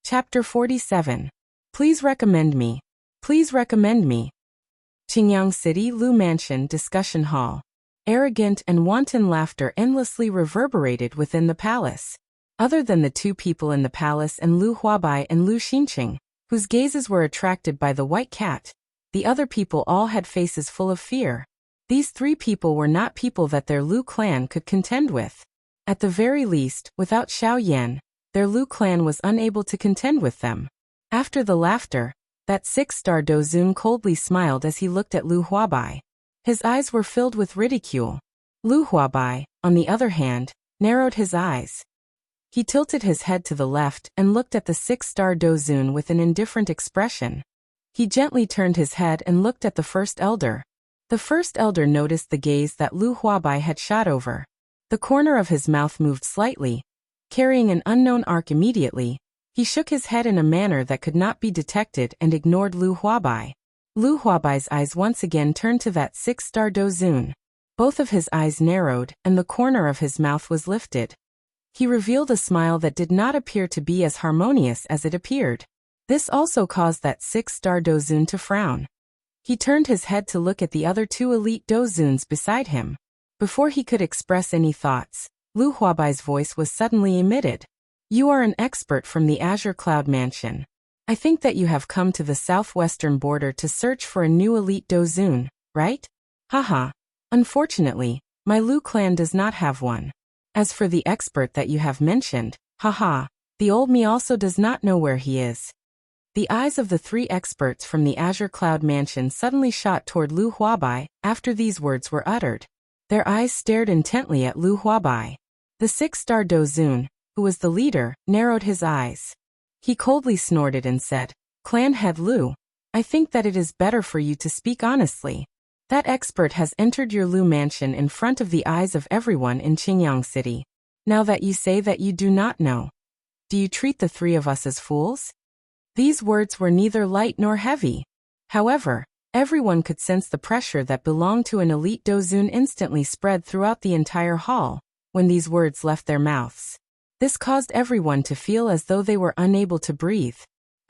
Chapter 47. Please recommend me. Please recommend me. Qingyang City Lu Mansion Discussion Hall. Arrogant and wanton laughter endlessly reverberated within the palace. Other than the two people in the palace and Lu Huabai and Lu Xinqing, whose gazes were attracted by the white cat, the other people all had faces full of fear. These three people were not people that their Lu clan could contend with. At the very least, without Xiao Yan, their Lu clan was unable to contend with them. After the laughter, that six-star Dozun coldly smiled as he looked at Lu Huabai. His eyes were filled with ridicule. Lu Huabai, on the other hand, narrowed his eyes. He tilted his head to the left and looked at the six-star Dozun with an indifferent expression. He gently turned his head and looked at the first elder. The first elder noticed the gaze that Lu Huabai had shot over. The corner of his mouth moved slightly, carrying an unknown arc immediately. He shook his head in a manner that could not be detected and ignored Lu Huabai. Lu Huabai's eyes once again turned to that six-star Dozun. Both of his eyes narrowed, and the corner of his mouth was lifted. He revealed a smile that did not appear to be as harmonious as it appeared. This also caused that six-star Dozun to frown. He turned his head to look at the other two elite Dozuns beside him. Before he could express any thoughts, Lu Huabai's voice was suddenly emitted. You are an expert from the Azure Cloud Mansion. I think that you have come to the southwestern border to search for a new elite Dozun, right? Haha. Unfortunately, my Lu clan does not have one. As for the expert that you have mentioned, haha, the old me also does not know where he is. The eyes of the three experts from the Azure Cloud Mansion suddenly shot toward Lu Huabai after these words were uttered. Their eyes stared intently at Lu Huabai. The six-star Dozun, who was the leader, narrowed his eyes. He coldly snorted and said, Clan Head Lu, I think that it is better for you to speak honestly. That expert has entered your Lu mansion in front of the eyes of everyone in Qingyang City. Now that you say that you do not know, do you treat the three of us as fools? These words were neither light nor heavy. However, everyone could sense the pressure that belonged to an elite Dozun instantly spread throughout the entire hall when these words left their mouths. This caused everyone to feel as though they were unable to breathe.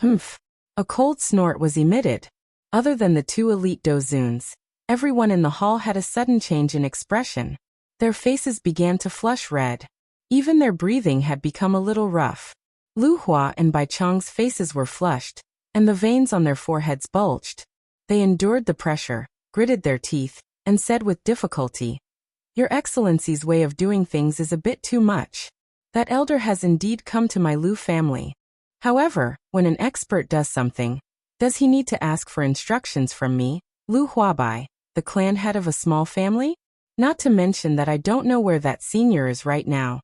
Humph! A cold snort was emitted. Other than the two elite Dozuns, everyone in the hall had a sudden change in expression. Their faces began to flush red. Even their breathing had become a little rough. Lu Hua and Bai Chang's faces were flushed, and the veins on their foreheads bulged. They endured the pressure, gritted their teeth, and said with difficulty, Your Excellency's way of doing things is a bit too much. That elder has indeed come to my Lu family. However, when an expert does something, does he need to ask for instructions from me, Lu Huabai, the clan head of a small family? Not to mention that I don't know where that senior is right now.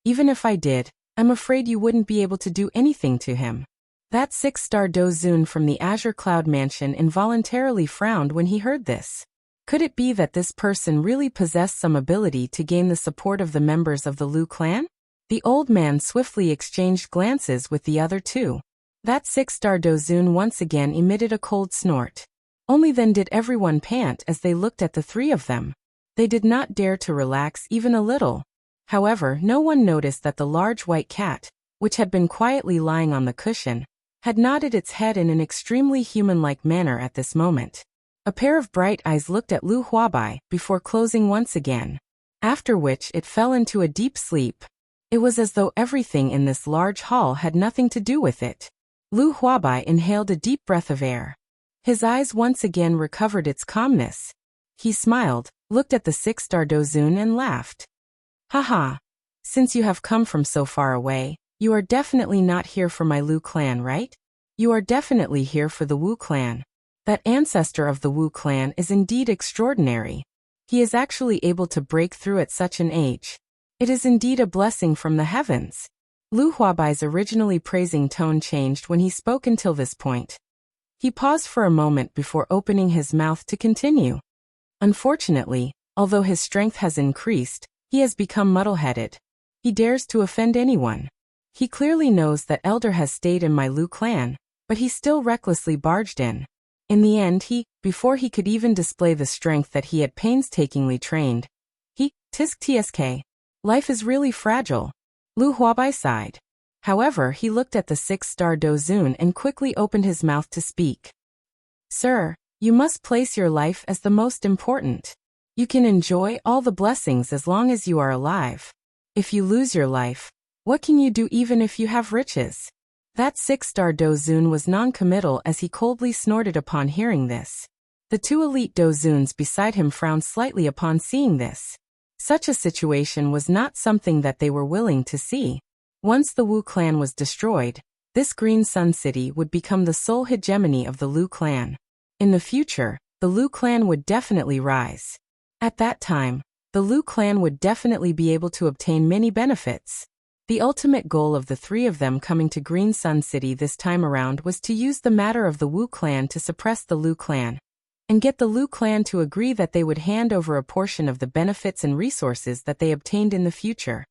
Even if I did, I'm afraid you wouldn't be able to do anything to him. That six-star Dozun from the Azure Cloud Mansion involuntarily frowned when he heard this. Could it be that this person really possessed some ability to gain the support of the members of the Lu clan? The old man swiftly exchanged glances with the other two. That six-star Dozun once again emitted a cold snort. Only then did everyone pant as they looked at the three of them. They did not dare to relax even a little. However, no one noticed that the large white cat, which had been quietly lying on the cushion, had nodded its head in an extremely human-like manner at this moment. A pair of bright eyes looked at Lu Huabai before closing once again, after which it fell into a deep sleep. It was as though everything in this large hall had nothing to do with it. Lu Huabai inhaled a deep breath of air. His eyes once again recovered its calmness. He smiled, looked at the six-star Dozun and laughed. Haha. Since you have come from so far away, you are definitely not here for my Lu clan, right? You are definitely here for the Wu clan. That ancestor of the Wu clan is indeed extraordinary. He is actually able to break through at such an age. It is indeed a blessing from the heavens. Lu Huabai's originally praising tone changed when he spoke until this point. He paused for a moment before opening his mouth to continue. Unfortunately, although his strength has increased, he has become muddle-headed. He dares to offend anyone. He clearly knows that Elder has stayed in my Lu clan, but he still recklessly barged in. In the end before he could even display the strength that he had painstakingly trained, tisk. Life is really fragile. Lu Huabai sighed. However, he looked at the six-star Dozun and quickly opened his mouth to speak. Sir, you must place your life as the most important. You can enjoy all the blessings as long as you are alive. If you lose your life, what can you do even if you have riches? That six-star Dozun was non-committal as he coldly snorted upon hearing this. The two elite Dozuns beside him frowned slightly upon seeing this. Such a situation was not something that they were willing to see. Once the Wu clan was destroyed, this Green Sun City would become the sole hegemony of the Lu clan. In the future, the Lu clan would definitely rise. At that time, the Lu clan would definitely be able to obtain many benefits. The ultimate goal of the three of them coming to Green Sun City this time around was to use the matter of the Wu clan to suppress the Lu clan, and get the Lu clan to agree that they would hand over a portion of the benefits and resources that they obtained in the future.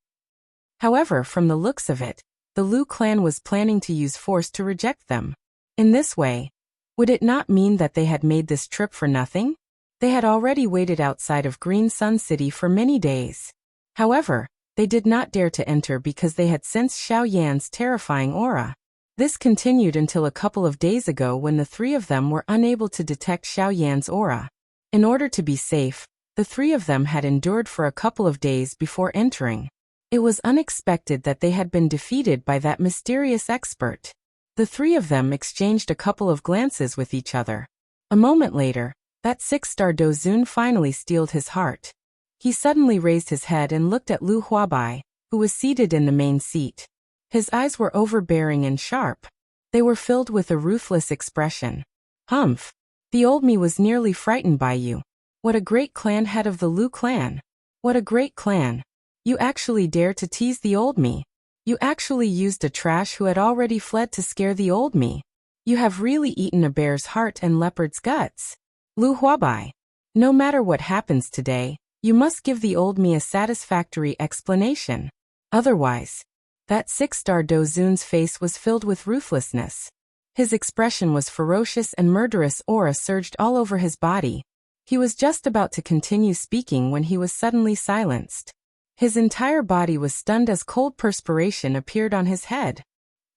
However, from the looks of it, the Lu clan was planning to use force to reject them. In this way, would it not mean that they had made this trip for nothing? They had already waited outside of Green Sun City for many days. However, they did not dare to enter because they had sensed Xiao Yan's terrifying aura. This continued until a couple of days ago when the three of them were unable to detect Xiao Yan's aura. In order to be safe, the three of them had endured for a couple of days before entering. It was unexpected that they had been defeated by that mysterious expert. The three of them exchanged a couple of glances with each other. A moment later, that six-star Dozun finally steeled his heart. He suddenly raised his head and looked at Lu Huabai, who was seated in the main seat. His eyes were overbearing and sharp. They were filled with a ruthless expression. Humph! The old me was nearly frightened by you. What a great clan head of the Lu clan! What a great clan! You actually dare to tease the old me. You actually used a trash who had already fled to scare the old me. You have really eaten a bear's heart and leopard's guts. Lu Huabai, no matter what happens today, you must give the old me a satisfactory explanation. Otherwise, that six-star Dozun's face was filled with ruthlessness. His expression was ferocious and murderous aura surged all over his body. He was just about to continue speaking when he was suddenly silenced. His entire body was stunned as cold perspiration appeared on his head.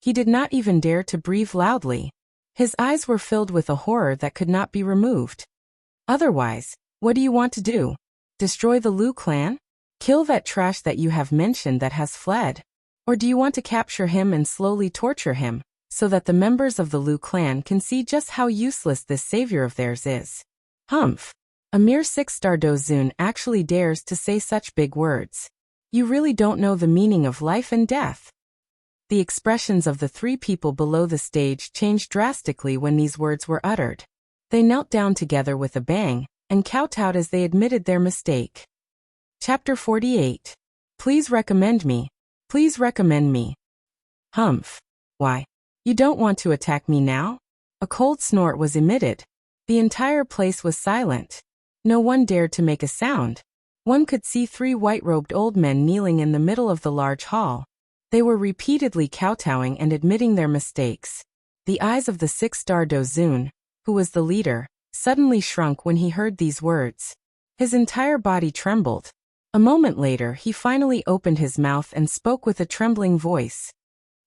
He did not even dare to breathe loudly. His eyes were filled with a horror that could not be removed. Otherwise, what do you want to do? Destroy the Lu clan? Kill that trash that you have mentioned that has fled? Or do you want to capture him and slowly torture him, so that the members of the Lu clan can see just how useless this savior of theirs is? Humph! A mere six-star Dozun actually dares to say such big words. You really don't know the meaning of life and death. The expressions of the three people below the stage changed drastically when these words were uttered. They knelt down together with a bang, and kowtowed as they admitted their mistake. Chapter 48. Please recommend me. Please recommend me. Humph. Why? You don't want to attack me now? A cold snort was emitted. The entire place was silent. No one dared to make a sound. One could see three white-robed old men kneeling in the middle of the large hall. They were repeatedly kowtowing and admitting their mistakes. The eyes of the six-star Dozun, who was the leader, suddenly shrunk when he heard these words. His entire body trembled. A moment later he finally opened his mouth and spoke with a trembling voice.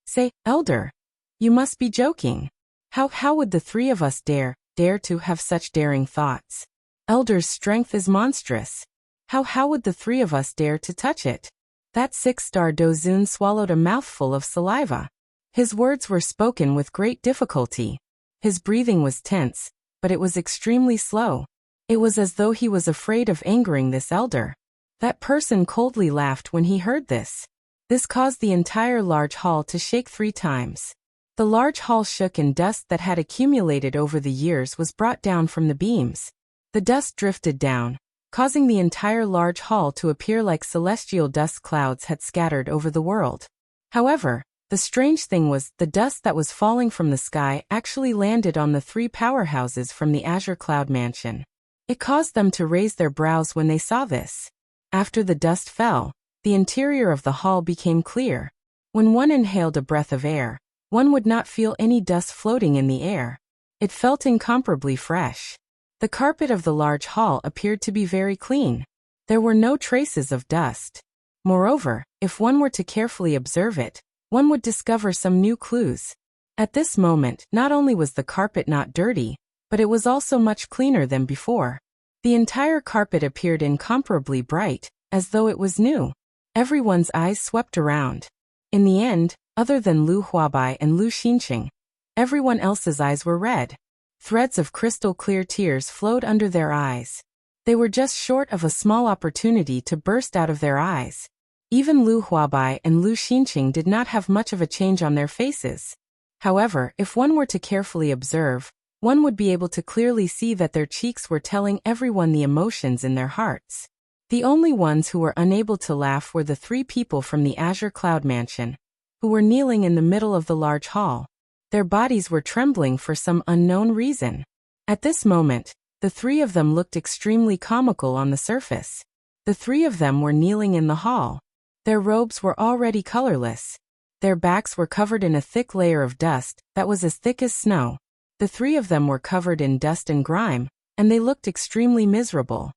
Say, Elder, you must be joking. How would the three of us dare to have such daring thoughts? Elder's strength is monstrous. How would the three of us dare to touch it? That six-star Dozun swallowed a mouthful of saliva. His words were spoken with great difficulty. His breathing was tense, but it was extremely slow. It was as though he was afraid of angering this elder. That person coldly laughed when he heard this. This caused the entire large hall to shake 3 times. The large hall shook and dust that had accumulated over the years was brought down from the beams. The dust drifted down, causing the entire large hall to appear like celestial dust clouds had scattered over the world. However, the strange thing was, the dust that was falling from the sky actually landed on the 3 powerhouses from the Azure Cloud Mansion. It caused them to raise their brows when they saw this. After the dust fell, the interior of the hall became clear. When one inhaled a breath of air, one would not feel any dust floating in the air. It felt incomparably fresh. The carpet of the large hall appeared to be very clean. There were no traces of dust. Moreover, if one were to carefully observe it, one would discover some new clues. At this moment, not only was the carpet not dirty, but it was also much cleaner than before. The entire carpet appeared incomparably bright, as though it was new. Everyone's eyes swept around. In the end, other than Lu Huabai and Lu Xinqing, everyone else's eyes were red. Threads of crystal-clear tears flowed under their eyes. They were just short of a small opportunity to burst out of their eyes. Even Lu Huabai and Lu Xinqing did not have much of a change on their faces. However, if one were to carefully observe, one would be able to clearly see that their cheeks were telling everyone the emotions in their hearts. The only ones who were unable to laugh were the 3 people from the Azure Cloud Mansion, who were kneeling in the middle of the large hall. Their bodies were trembling for some unknown reason. At this moment, the 3 of them looked extremely comical on the surface. The 3 of them were kneeling in the hall. Their robes were already colorless. Their backs were covered in a thick layer of dust that was as thick as snow. The 3 of them were covered in dust and grime, and they looked extremely miserable.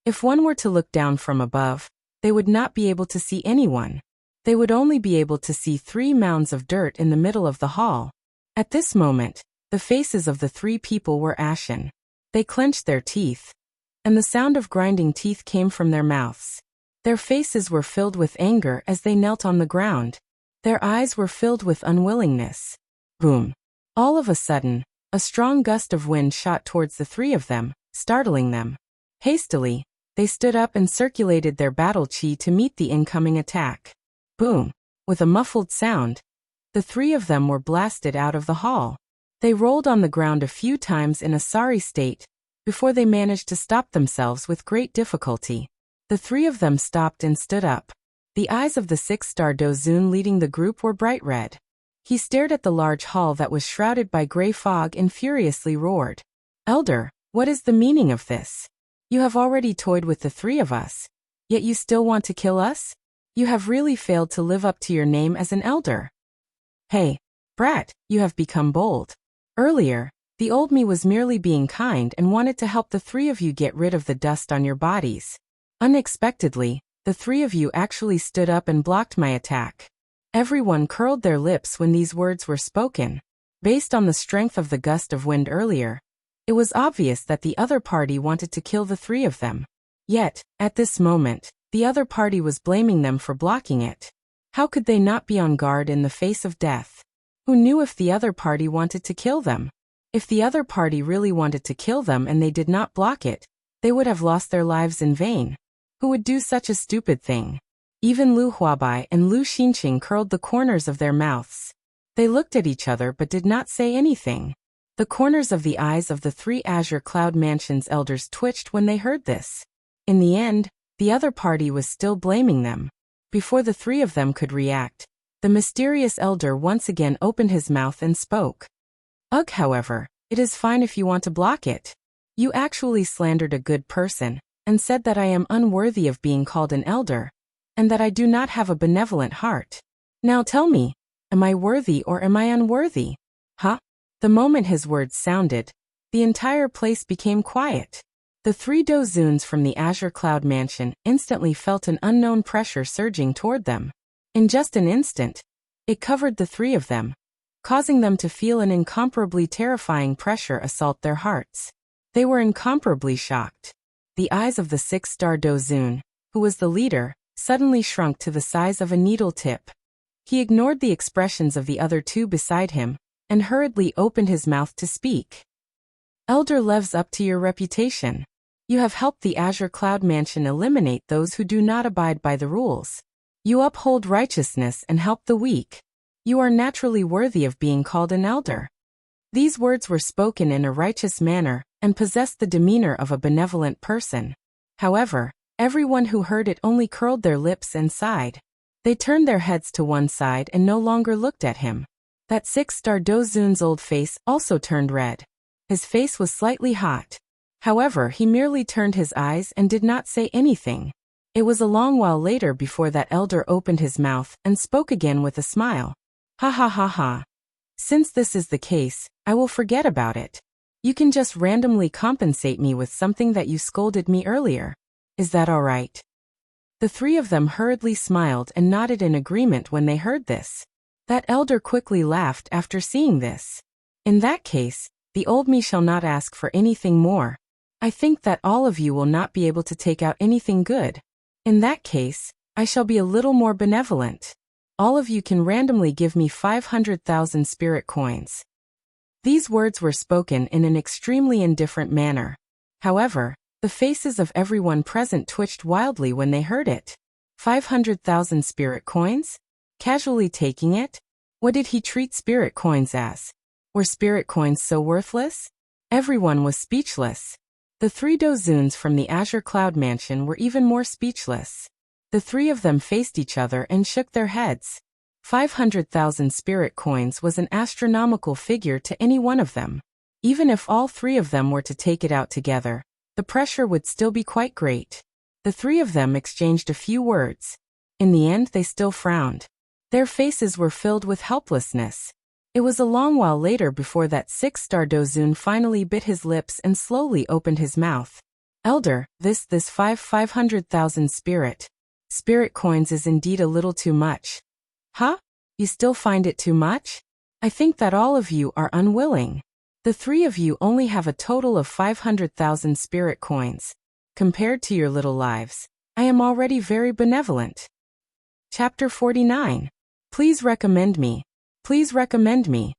If one were to look down from above, they would not be able to see anyone. They would only be able to see 3 mounds of dirt in the middle of the hall. At this moment, the faces of the 3 people were ashen. They clenched their teeth, and the sound of grinding teeth came from their mouths. Their faces were filled with anger as they knelt on the ground. Their eyes were filled with unwillingness. Boom! All of a sudden, a strong gust of wind shot towards the 3 of them, startling them. Hastily, they stood up and circulated their battle chi to meet the incoming attack. Boom! With a muffled sound, the 3 of them were blasted out of the hall. They rolled on the ground a few times in a sorry state, before they managed to stop themselves with great difficulty. The 3 of them stopped and stood up. The eyes of the 6-star Dozun leading the group were bright red. He stared at the large hall that was shrouded by gray fog and furiously roared. "Elder, what is the meaning of this? You have already toyed with the 3 of us, yet you still want to kill us? You have really failed to live up to your name as an elder. Hey, brat, you have become bold. Earlier, the old me was merely being kind and wanted to help the 3 of you get rid of the dust on your bodies. Unexpectedly, the 3 of you actually stood up and blocked my attack." Everyone curled their lips when these words were spoken. Based on the strength of the gust of wind earlier, it was obvious that the other party wanted to kill the 3 of them. Yet, at this moment, the other party was blaming them for blocking it. How could they not be on guard in the face of death? Who knew if the other party wanted to kill them? If the other party really wanted to kill them and they did not block it, they would have lost their lives in vain. Who would do such a stupid thing? Even Lu Huabai and Lu Xinqing curled the corners of their mouths. They looked at each other but did not say anything. The corners of the eyes of the 3 Azure Cloud Mansion's elders twitched when they heard this. In the end, the other party was still blaming them. Before the 3 of them could react, the mysterious elder once again opened his mouth and spoke. "Ugh, however, it is fine if you want to block it. You actually slandered a good person, and said that I am unworthy of being called an elder, and that I do not have a benevolent heart. Now tell me, am I worthy or am I unworthy?" Huh? The moment his words sounded, the entire place became quiet. The 3 Dozuns from the Azure Cloud Mansion instantly felt an unknown pressure surging toward them. In just an instant, it covered the 3 of them, causing them to feel an incomparably terrifying pressure assault their hearts. They were incomparably shocked. The eyes of the 6-star Dozun, who was the leader, suddenly shrunk to the size of a needle tip. He ignored the expressions of the other 2 beside him, and hurriedly opened his mouth to speak. "Elder lives up to your reputation. You have helped the Azure Cloud Mansion eliminate those who do not abide by the rules. You uphold righteousness and help the weak. You are naturally worthy of being called an elder." These words were spoken in a righteous manner and possessed the demeanor of a benevolent person. However, everyone who heard it only curled their lips and sighed. They turned their heads to one side and no longer looked at him. That 6-star Dozun's old face also turned red. His face was slightly hot. However, he merely turned his eyes and did not say anything. It was a long while later before that elder opened his mouth and spoke again with a smile. "Ha ha ha ha. Since this is the case, I will forget about it. You can just randomly compensate me with something that you scolded me earlier. Is that all right?" The 3 of them hurriedly smiled and nodded in agreement when they heard this. That elder quickly laughed after seeing this. In that case, the old me shall not ask for anything more. I think that all of you will not be able to take out anything good. In that case, I shall be a little more benevolent. All of you can randomly give me 500,000 spirit coins. These words were spoken in an extremely indifferent manner. However, the faces of everyone present twitched wildly when they heard it. 500,000 spirit coins? Casually taking it? What did he treat spirit coins as? Were spirit coins so worthless? Everyone was speechless. The three dozuns from the Azure Cloud Mansion were even more speechless. The three of them faced each other and shook their heads. 500,000 spirit coins was an astronomical figure to any one of them. Even if all three of them were to take it out together, the pressure would still be quite great. The three of them exchanged a few words. In the end, they still frowned. Their faces were filled with helplessness. It was a long while later before that 6-star dozun finally bit his lips and slowly opened his mouth. Elder, this 500,000 spirit coins is indeed a little too much. Huh? You still find it too much? I think that all of you are unwilling. The three of you only have a total of 500,000 spirit coins. Compared to your little lives, I am already very benevolent. Chapter 49. Please recommend me. Please recommend me.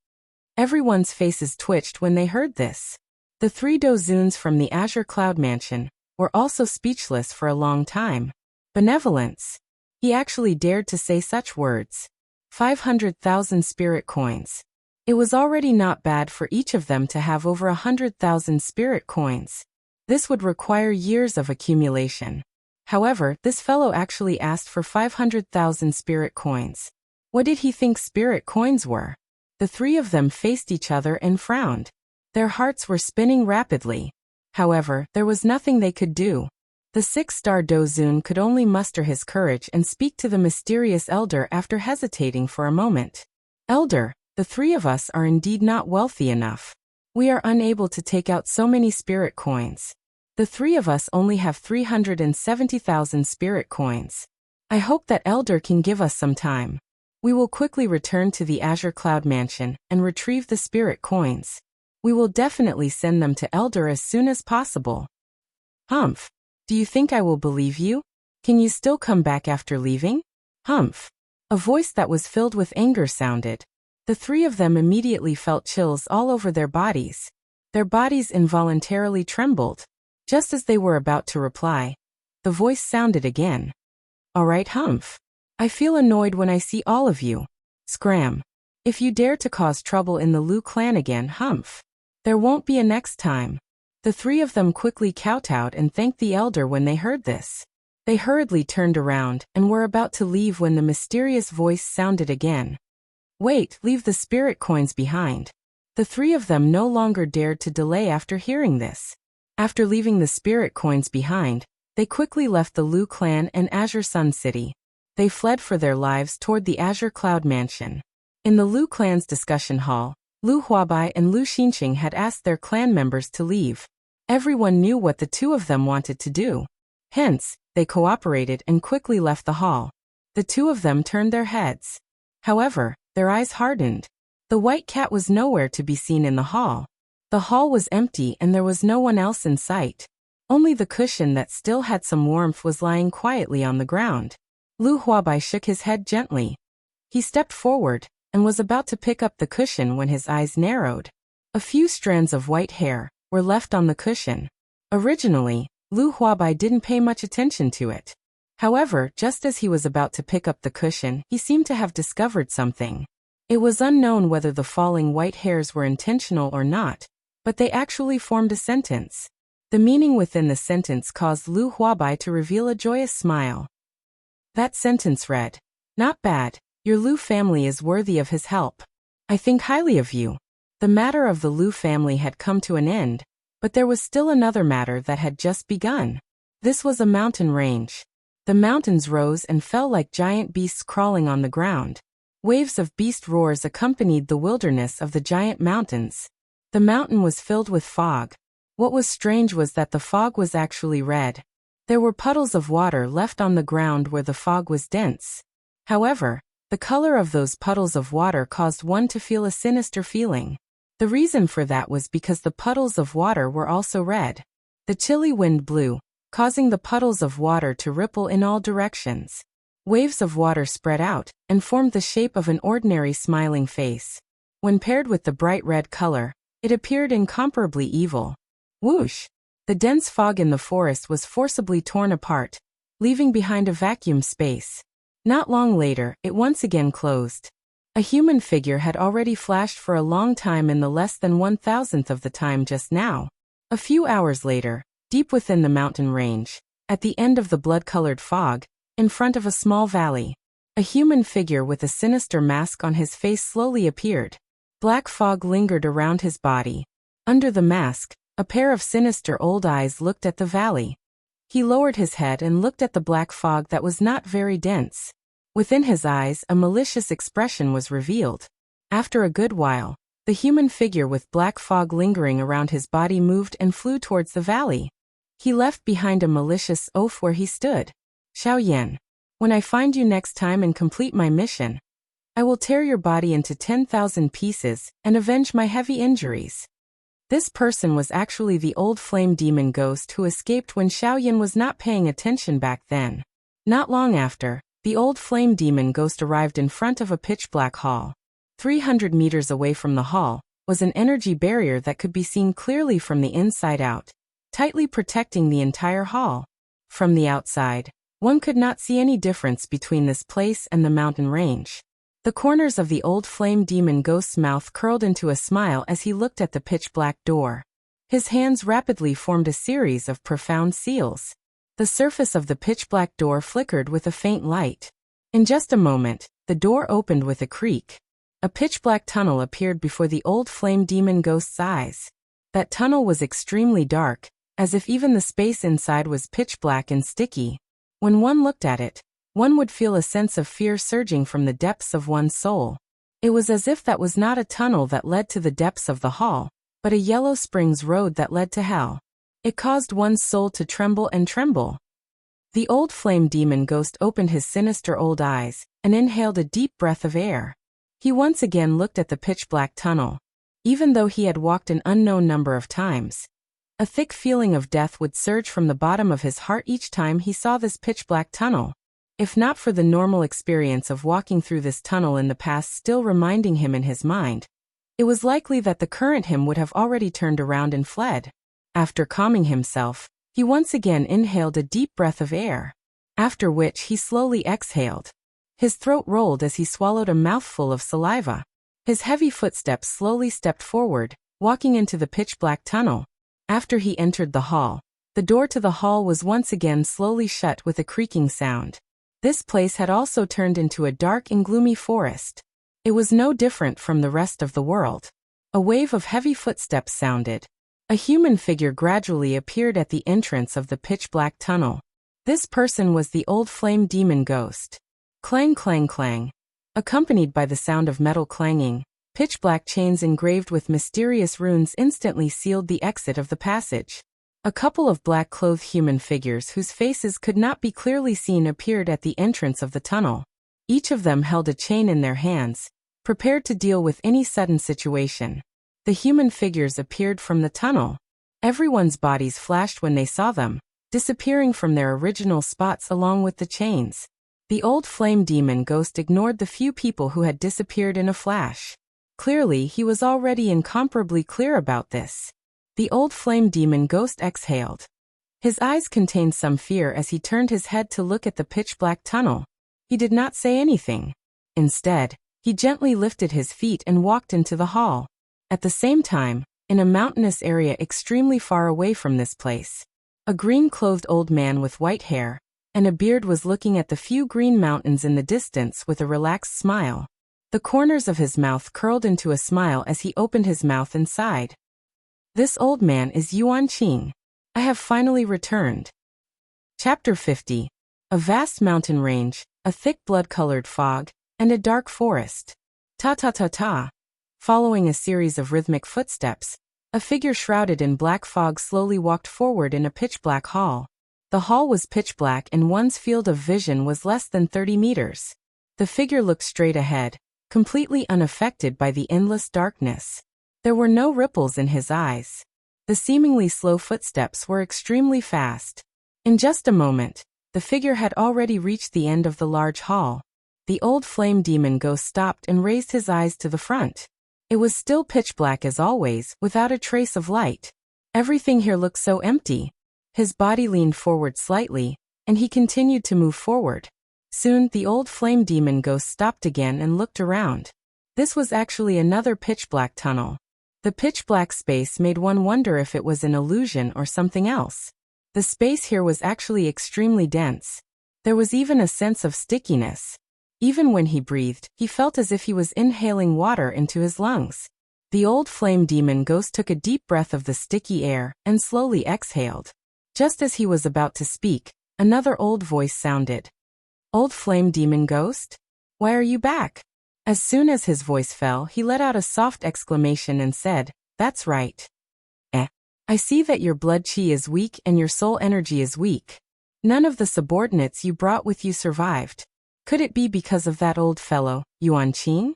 Everyone's faces twitched when they heard this. The three dozuns from the Azure Cloud Mansion were also speechless for a long time. Benevolence. He actually dared to say such words. 500,000 spirit coins. It was already not bad for each of them to have over 100,000 spirit coins. This would require years of accumulation. However, this fellow actually asked for 500,000 spirit coins. What did he think spirit coins were? The three of them faced each other and frowned. Their hearts were spinning rapidly. However, there was nothing they could do. The 6-star dozun could only muster his courage and speak to the mysterious elder after hesitating for a moment. Elder, the three of us are indeed not wealthy enough. We are unable to take out so many spirit coins. The three of us only have 370,000 spirit coins. I hope that elder can give us some time. We will quickly return to the Azure Cloud Mansion and retrieve the spirit coins. We will definitely send them to elder as soon as possible. Humph. Do you think I will believe you? Can you still come back after leaving? Humph. A voice that was filled with anger sounded. The three of them immediately felt chills all over their bodies. Their bodies involuntarily trembled. Just as they were about to reply, the voice sounded again. All right, Humph. I feel annoyed when I see all of you. Scram. If you dare to cause trouble in the Lu clan again, Humph. There won't be a next time. The three of them quickly kowtowed and thanked the elder when they heard this. They hurriedly turned around and were about to leave when the mysterious voice sounded again. Wait, leave the spirit coins behind. The three of them no longer dared to delay after hearing this. After leaving the spirit coins behind, they quickly left the Lu clan and Azure Sun City. They fled for their lives toward the Azure Cloud Mansion. In the Lu clan's discussion hall, Lu Huabai and Lu Xinqing had asked their clan members to leave. Everyone knew what the two of them wanted to do. Hence, they cooperated and quickly left the hall. The two of them turned their heads. However, their eyes hardened. The white cat was nowhere to be seen in the hall. The hall was empty and there was no one else in sight. Only the cushion that still had some warmth was lying quietly on the ground. Lu Huabai shook his head gently. He stepped forward and was about to pick up the cushion when his eyes narrowed. A few strands of white hair were left on the cushion. Originally, Lu Huabai didn't pay much attention to it. However, just as he was about to pick up the cushion, he seemed to have discovered something. It was unknown whether the falling white hairs were intentional or not, but they actually formed a sentence. The meaning within the sentence caused Lu Huabai to reveal a joyous smile. That sentence read, "Not bad, your Lu family is worthy of his help. I think highly of you." The matter of the Lu family had come to an end, but there was still another matter that had just begun. This was a mountain range. The mountains rose and fell like giant beasts crawling on the ground. Waves of beast roars accompanied the wilderness of the giant mountains. The mountain was filled with fog. What was strange was that the fog was actually red. There were puddles of water left on the ground where the fog was dense. However, The color of those puddles of water caused one to feel a sinister feeling. The reason for that was because the puddles of water were also red. The chilly wind blew, causing the puddles of water to ripple in all directions. Waves of water spread out and formed the shape of an ordinary smiling face. When paired with the bright red color, it appeared incomparably evil. Whoosh! The dense fog in the forest was forcibly torn apart, leaving behind a vacuum space. Not long later, it once again closed. A human figure had already flashed for a long time in the less than 1,000th of the time just now. A few hours later, deep within the mountain range, at the end of the blood-colored fog, in front of a small valley, a human figure with a sinister mask on his face slowly appeared. Black fog lingered around his body. Under the mask, a pair of sinister old eyes looked at the valley. He lowered his head and looked at the black fog that was not very dense. Within his eyes, a malicious expression was revealed. After a good while, the human figure with black fog lingering around his body moved and flew towards the valley. He left behind a malicious oath where he stood. Xiaoyan, when I find you next time and complete my mission, I will tear your body into 10,000 pieces and avenge my heavy injuries. This person was actually the old flame demon ghost who escaped when Xiaoyan was not paying attention back then. Not long after, the old flame demon ghost arrived in front of a pitch-black hall. 300 meters away from the hall was an energy barrier that could be seen clearly from the inside out, tightly protecting the entire hall. From the outside, one could not see any difference between this place and the mountain range. The corners of the old flame demon ghost's mouth curled into a smile as he looked at the pitch-black door. His hands rapidly formed a series of profound seals. The surface of the pitch-black door flickered with a faint light. In just a moment, the door opened with a creak. A pitch-black tunnel appeared before the old flame demon ghost's eyes. That tunnel was extremely dark, as if even the space inside was pitch-black and sticky. When one looked at it, one would feel a sense of fear surging from the depths of one's soul. It was as if that was not a tunnel that led to the depths of the hall, but a Yellow Springs road that led to hell. It caused one's soul to tremble and tremble. The old flame demon ghost opened his sinister old eyes and inhaled a deep breath of air. He once again looked at the pitch-black tunnel. Even though he had walked an unknown number of times, a thick feeling of death would surge from the bottom of his heart each time he saw this pitch-black tunnel. If not for the normal experience of walking through this tunnel in the past still reminding him in his mind, it was likely that the current him would have already turned around and fled. After calming himself, he once again inhaled a deep breath of air, after which he slowly exhaled. His throat rolled as he swallowed a mouthful of saliva. His heavy footsteps slowly stepped forward, walking into the pitch-black tunnel. After he entered the hall, the door to the hall was once again slowly shut with a creaking sound. This place had also turned into a dark and gloomy forest. It was no different from the rest of the world. A wave of heavy footsteps sounded. A human figure gradually appeared at the entrance of the pitch-black tunnel. This person was the old flame demon ghost. Clang clang clang. Accompanied by the sound of metal clanging, pitch-black chains engraved with mysterious runes instantly sealed the exit of the passage. A couple of black-clothed human figures whose faces could not be clearly seen appeared at the entrance of the tunnel. Each of them held a chain in their hands, prepared to deal with any sudden situation. The human figures appeared from the tunnel. Everyone's bodies flashed when they saw them, disappearing from their original spots along with the chains. The old flame demon ghost ignored the few people who had disappeared in a flash. Clearly, he was already incomparably clear about this. The old flame demon ghost exhaled. His eyes contained some fear as he turned his head to look at the pitch-black tunnel. He did not say anything. Instead, he gently lifted his feet and walked into the hall. At the same time, in a mountainous area extremely far away from this place, a green-clothed old man with white hair and a beard was looking at the few green mountains in the distance with a relaxed smile. The corners of his mouth curled into a smile as he opened his mouth and sighed. This old man is Yuan Qing. I have finally returned. Chapter 50. A vast mountain range, a thick blood-colored fog, and a dark forest. Ta-ta-ta-ta. Following a series of rhythmic footsteps, a figure shrouded in black fog slowly walked forward in a pitch-black hall. The hall was pitch-black and one's field of vision was less than 30 meters. The The figure looked straight ahead, completely unaffected by the endless darkness. There were no ripples in his eyes. The seemingly slow footsteps were extremely fast. In just a moment, the figure had already reached the end of the large hall. The old flame demon ghost stopped and raised his eyes to the front. It was still pitch black as always, without a trace of light. Everything here looked so empty. His body leaned forward slightly, and he continued to move forward. Soon, the old flame demon ghost stopped again and looked around. This was actually another pitch-black tunnel. The pitch-black space made one wonder if it was an illusion or something else. The space here was actually extremely dense. There was even a sense of stickiness. Even when he breathed, he felt as if he was inhaling water into his lungs. The old flame demon ghost took a deep breath of the sticky air and slowly exhaled. Just as he was about to speak, another old voice sounded. "Old flame demon ghost? Why are you back?" As soon as his voice fell, he let out a soft exclamation and said, "That's right. I see that your blood chi is weak and your soul energy is weak. None of the subordinates you brought with you survived. Could it be because of that old fellow, Yuan Qing?"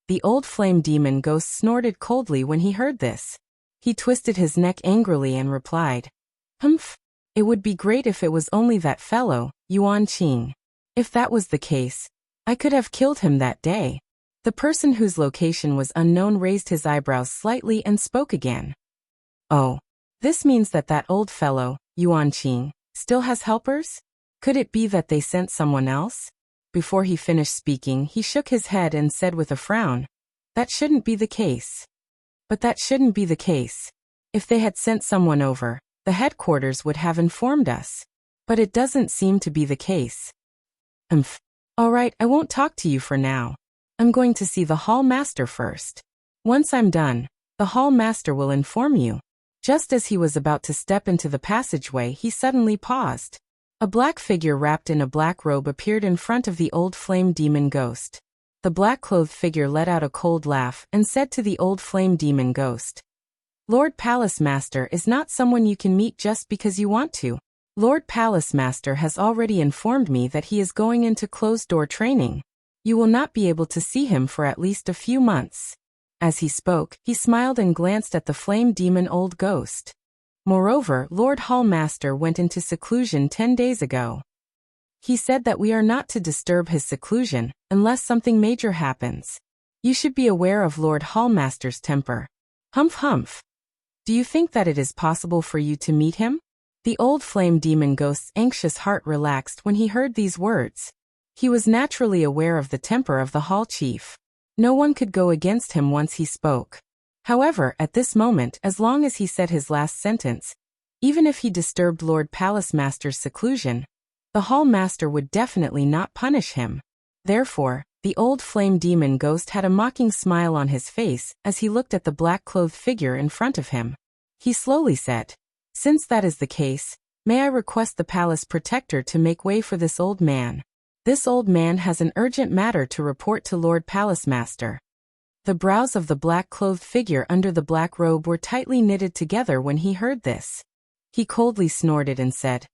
The old flame demon ghost snorted coldly when he heard this. He twisted his neck angrily and replied, "Humph. It would be great if it was only that fellow, Yuan Qing. If that was the case, I could have killed him that day." The person whose location was unknown raised his eyebrows slightly and spoke again. "Oh, this means that old fellow, Yuan Qing, still has helpers? Could it be that they sent someone else?" Before he finished speaking, he shook his head and said with a frown, "That shouldn't be the case." "But that shouldn't be the case. If they had sent someone over, the headquarters would have informed us. But it doesn't seem to be the case." All right, I won't talk to you for now. I'm going to see the hall master first. Once I'm done, the hall master will inform you." Just as he was about to step into the passageway, he suddenly paused. A black figure wrapped in a black robe appeared in front of the old flame demon ghost. The black-clothed figure let out a cold laugh and said to the old flame demon ghost, "Lord Palace Master is not someone you can meet just because you want to. Lord Palace Master has already informed me that he is going into closed-door training. You will not be able to see him for at least a few months." As he spoke, he smiled and glanced at the flame demon old ghost. Moreover, Lord Hall Master went into seclusion 10 days ago. He said that we are not to disturb his seclusion unless something major happens. You should be aware of Lord Hall Master's temper. Humph. Do you think that it is possible for you to meet him? The old flame demon ghost's anxious heart relaxed when he heard these words. He was naturally aware of the temper of the hall chief. No one could go against him once he spoke. However, at this moment, as long as he said his last sentence, even if he disturbed Lord Palace Master's seclusion, the hall master would definitely not punish him. Therefore, the old flame demon ghost had a mocking smile on his face as he looked at the black-clothed figure in front of him. He slowly said, "Since that is the case, may I request the palace protector to make way for this old man? This old man has an urgent matter to report to Lord Palace Master." The brows of the black-clothed figure under the black robe were tightly knitted together when he heard this. He coldly snorted and said,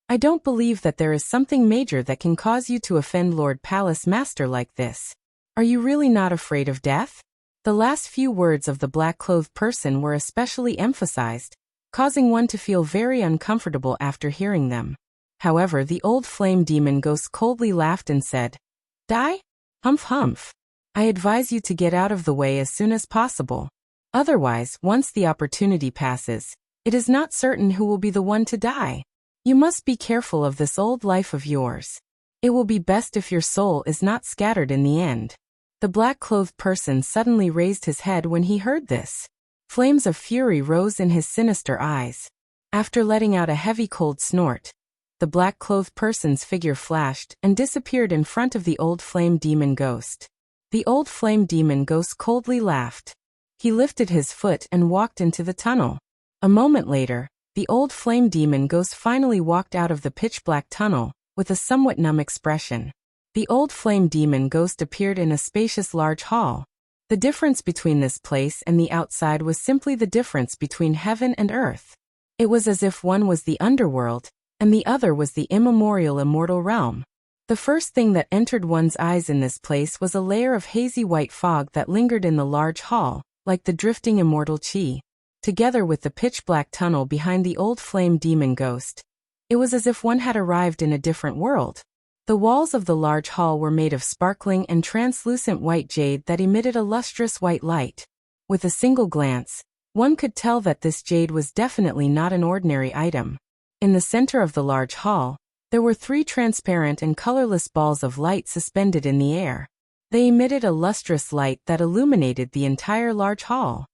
"I don't believe that there is something major that can cause you to offend Lord Palace Master like this. Are you really not afraid of death?" The last few words of the black-clothed person were especially emphasized, causing one to feel very uncomfortable after hearing them. However, the old flame demon ghost coldly laughed and said, "Die? Humph. I advise you to get out of the way as soon as possible. Otherwise, once the opportunity passes, it is not certain who will be the one to die. You must be careful of this old life of yours. It will be best if your soul is not scattered in the end." The black-clothed person suddenly raised his head when he heard this. Flames of fury rose in his sinister eyes. After letting out a heavy cold snort, the black-clothed person's figure flashed and disappeared in front of the old flame demon ghost. The old flame demon ghost coldly laughed. He lifted his foot and walked into the tunnel. A moment later, the old flame demon ghost finally walked out of the pitch-black tunnel, with a somewhat numb expression. The old flame demon ghost appeared in a spacious large hall. The difference between this place and the outside was simply the difference between heaven and earth. It was as if one was the underworld, and the other was the immemorial immortal realm. The first thing that entered one's eyes in this place was a layer of hazy white fog that lingered in the large hall, like the drifting immortal chi. Together with the pitch-black tunnel behind the old flame demon ghost, it was as if one had arrived in a different world. The walls of the large hall were made of sparkling and translucent white jade that emitted a lustrous white light. With a single glance, one could tell that this jade was definitely not an ordinary item. In the center of the large hall, there were 3 transparent and colorless balls of light suspended in the air. They emitted a lustrous light that illuminated the entire large hall.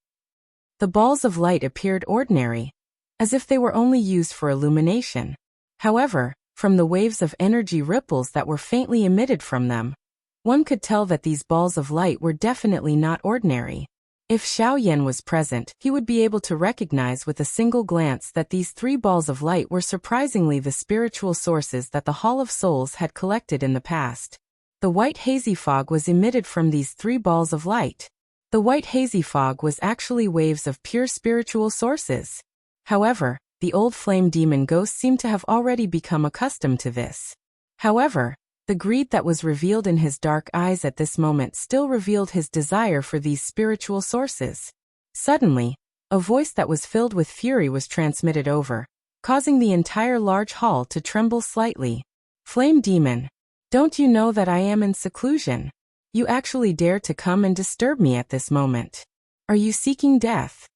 The balls of light appeared ordinary, as if they were only used for illumination. However, from the waves of energy ripples that were faintly emitted from them, one could tell that these balls of light were definitely not ordinary. If Xiaoyan was present, he would be able to recognize with a single glance that these 3 balls of light were surprisingly the spiritual sources that the Hall of Souls had collected in the past. The white hazy fog was emitted from these 3 balls of light. The white hazy fog was actually waves of pure spiritual sources. However, the old flame demon ghost seemed to have already become accustomed to this. However, the greed that was revealed in his dark eyes at this moment still revealed his desire for these spiritual sources. Suddenly, a voice that was filled with fury was transmitted over, causing the entire large hall to tremble slightly. Flame demon, don't you know that I am in seclusion? You actually dare to come and disturb me at this moment. Are you seeking death?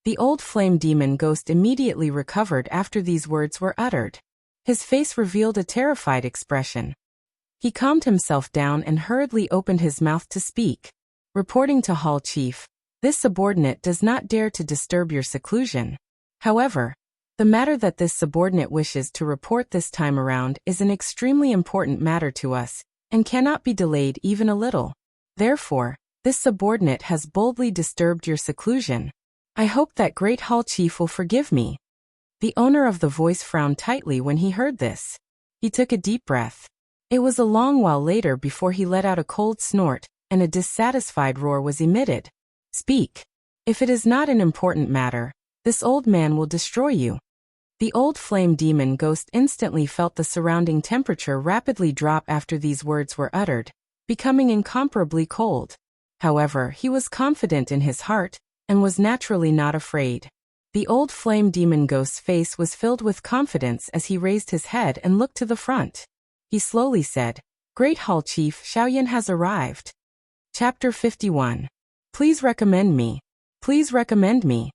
The old flame demon ghost immediately recovered after these words were uttered. His face revealed a terrified expression. He calmed himself down and hurriedly opened his mouth to speak. Reporting to Hall Chief, this subordinate does not dare to disturb your seclusion. However, the matter that this subordinate wishes to report this time around is an extremely important matter to us, and cannot be delayed even a little. Therefore, this subordinate has boldly disturbed your seclusion. I hope that great Hall Chief will forgive me. The owner of the voice frowned tightly when he heard this. He took a deep breath. It was a long while later before he let out a cold snort, and a dissatisfied roar was emitted. Speak. If it is not an important matter, this old man will destroy you. The old flame demon ghost instantly felt the surrounding temperature rapidly drop after these words were uttered, becoming incomparably cold. However, he was confident in his heart, and was naturally not afraid. The old flame demon ghost's face was filled with confidence as he raised his head and looked to the front. He slowly said, Great Hall Chief Xiaoyan has arrived. Chapter 51. Please recommend me. Please recommend me.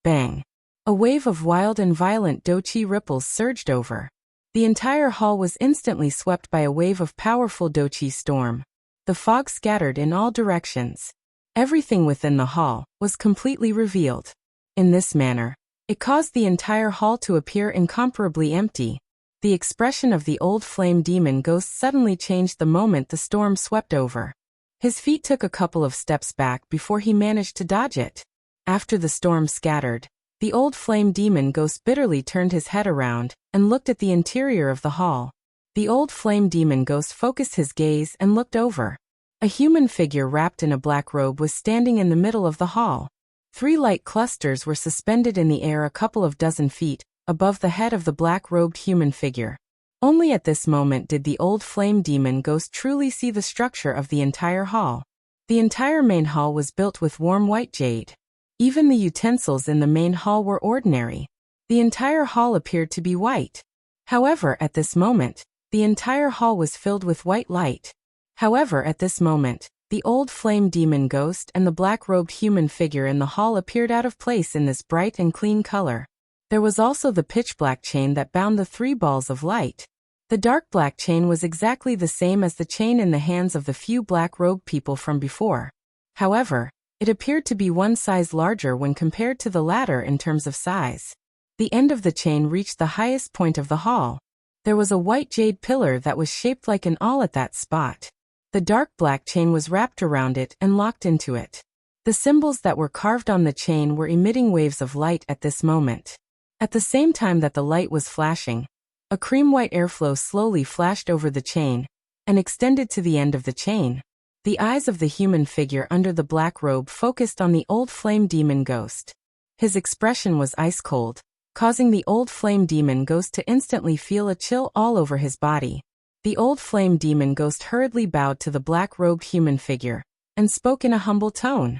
Bang. A wave of wild and violent doqi ripples surged over. The entire hall was instantly swept by a wave of powerful doqi storm. The fog scattered in all directions. Everything within the hall was completely revealed. In this manner, it caused the entire hall to appear incomparably empty. The expression of the old flame demon ghost suddenly changed the moment the storm swept over. His feet took a couple of steps back before he managed to dodge it. After the storm scattered, the old flame demon ghost bitterly turned his head around and looked at the interior of the hall. The old flame demon ghost focused his gaze and looked over. A human figure wrapped in a black robe was standing in the middle of the hall. 3 light clusters were suspended in the air a couple of dozen feet above the head of the black-robed human figure. Only at this moment did the old flame demon ghost truly see the structure of the entire hall. The entire main hall was built with warm white jade. Even the utensils in the main hall were ordinary. The entire hall appeared to be white. However, at this moment, the entire hall was filled with white light. However, at this moment, the old flame demon ghost and the black-robed human figure in the hall appeared out of place in this bright and clean color. There was also the pitch-black chain that bound the 3 balls of light. The dark black chain was exactly the same as the chain in the hands of the few black-robed people from before. However, it appeared to be 1 size larger when compared to the latter in terms of size. The end of the chain reached the highest point of the hall. There was a white jade pillar that was shaped like an awl at that spot. The dark black chain was wrapped around it and locked into it. The symbols that were carved on the chain were emitting waves of light at this moment. At the same time that the light was flashing, a cream-white airflow slowly flashed over the chain and extended to the end of the chain. The eyes of the human figure under the black robe focused on the old flame demon ghost. His expression was ice-cold, causing the old flame demon ghost to instantly feel a chill all over his body. The old flame demon ghost hurriedly bowed to the black-robed human figure and spoke in a humble tone.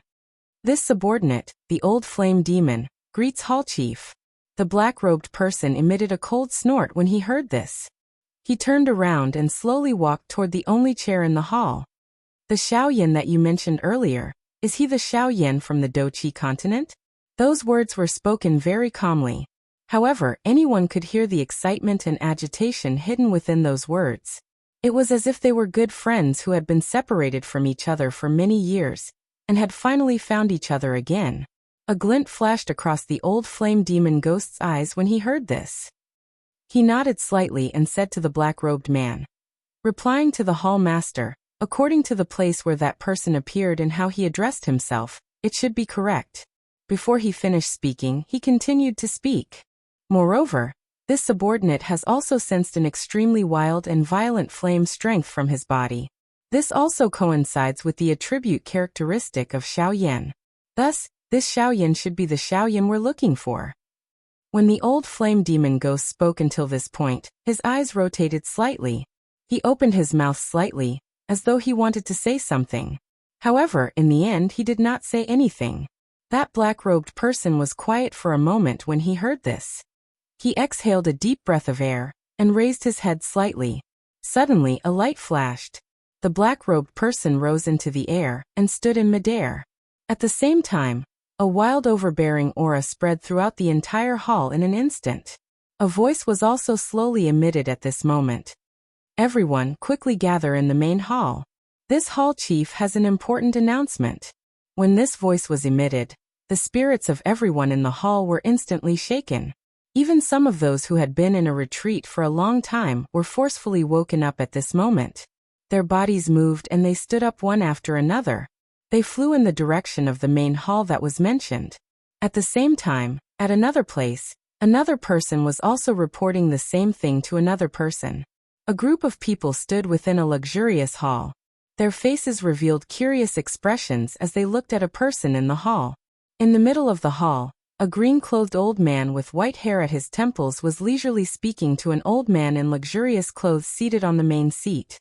This subordinate, the old flame demon, greets Hall Chief. The black-robed person emitted a cold snort when he heard this. He turned around and slowly walked toward the only chair in the hall. The Xiaoyan that you mentioned earlier, is he the Xiaoyan from the Doqi continent? Those words were spoken very calmly. However, anyone could hear the excitement and agitation hidden within those words. It was as if they were good friends who had been separated from each other for many years, and had finally found each other again. A glint flashed across the old flame demon ghost's eyes when he heard this. He nodded slightly and said to the black-robed man, replying to the hall master, according to the place where that person appeared and how he addressed himself, it should be correct. Before he finished speaking, he continued to speak. Moreover, this subordinate has also sensed an extremely wild and violent flame strength from his body. This also coincides with the attribute characteristic of Xiaoyan. Thus, this Xiaoyan should be the Xiaoyan we're looking for. When the old flame demon ghost spoke until this point, his eyes rotated slightly. He opened his mouth slightly, as though he wanted to say something. However, in the end he did not say anything. That black-robed person was quiet for a moment when he heard this. He exhaled a deep breath of air, and raised his head slightly. Suddenly a light flashed. The black-robed person rose into the air, and stood in midair. At the same time, a wild overbearing aura spread throughout the entire hall in an instant. A voice was also slowly emitted at this moment. Everyone, quickly gather in the main hall. This hall chief has an important announcement. When this voice was emitted, the spirits of everyone in the hall were instantly shaken. Even some of those who had been in a retreat for a long time were forcefully woken up at this moment. Their bodies moved and they stood up one after another. They flew in the direction of the main hall that was mentioned. At the same time, at another place, another person was also reporting the same thing to another person. A group of people stood within a luxurious hall. Their faces revealed curious expressions as they looked at a person in the hall. In the middle of the hall, a green-clothed old man with white hair at his temples was leisurely speaking to an old man in luxurious clothes seated on the main seat.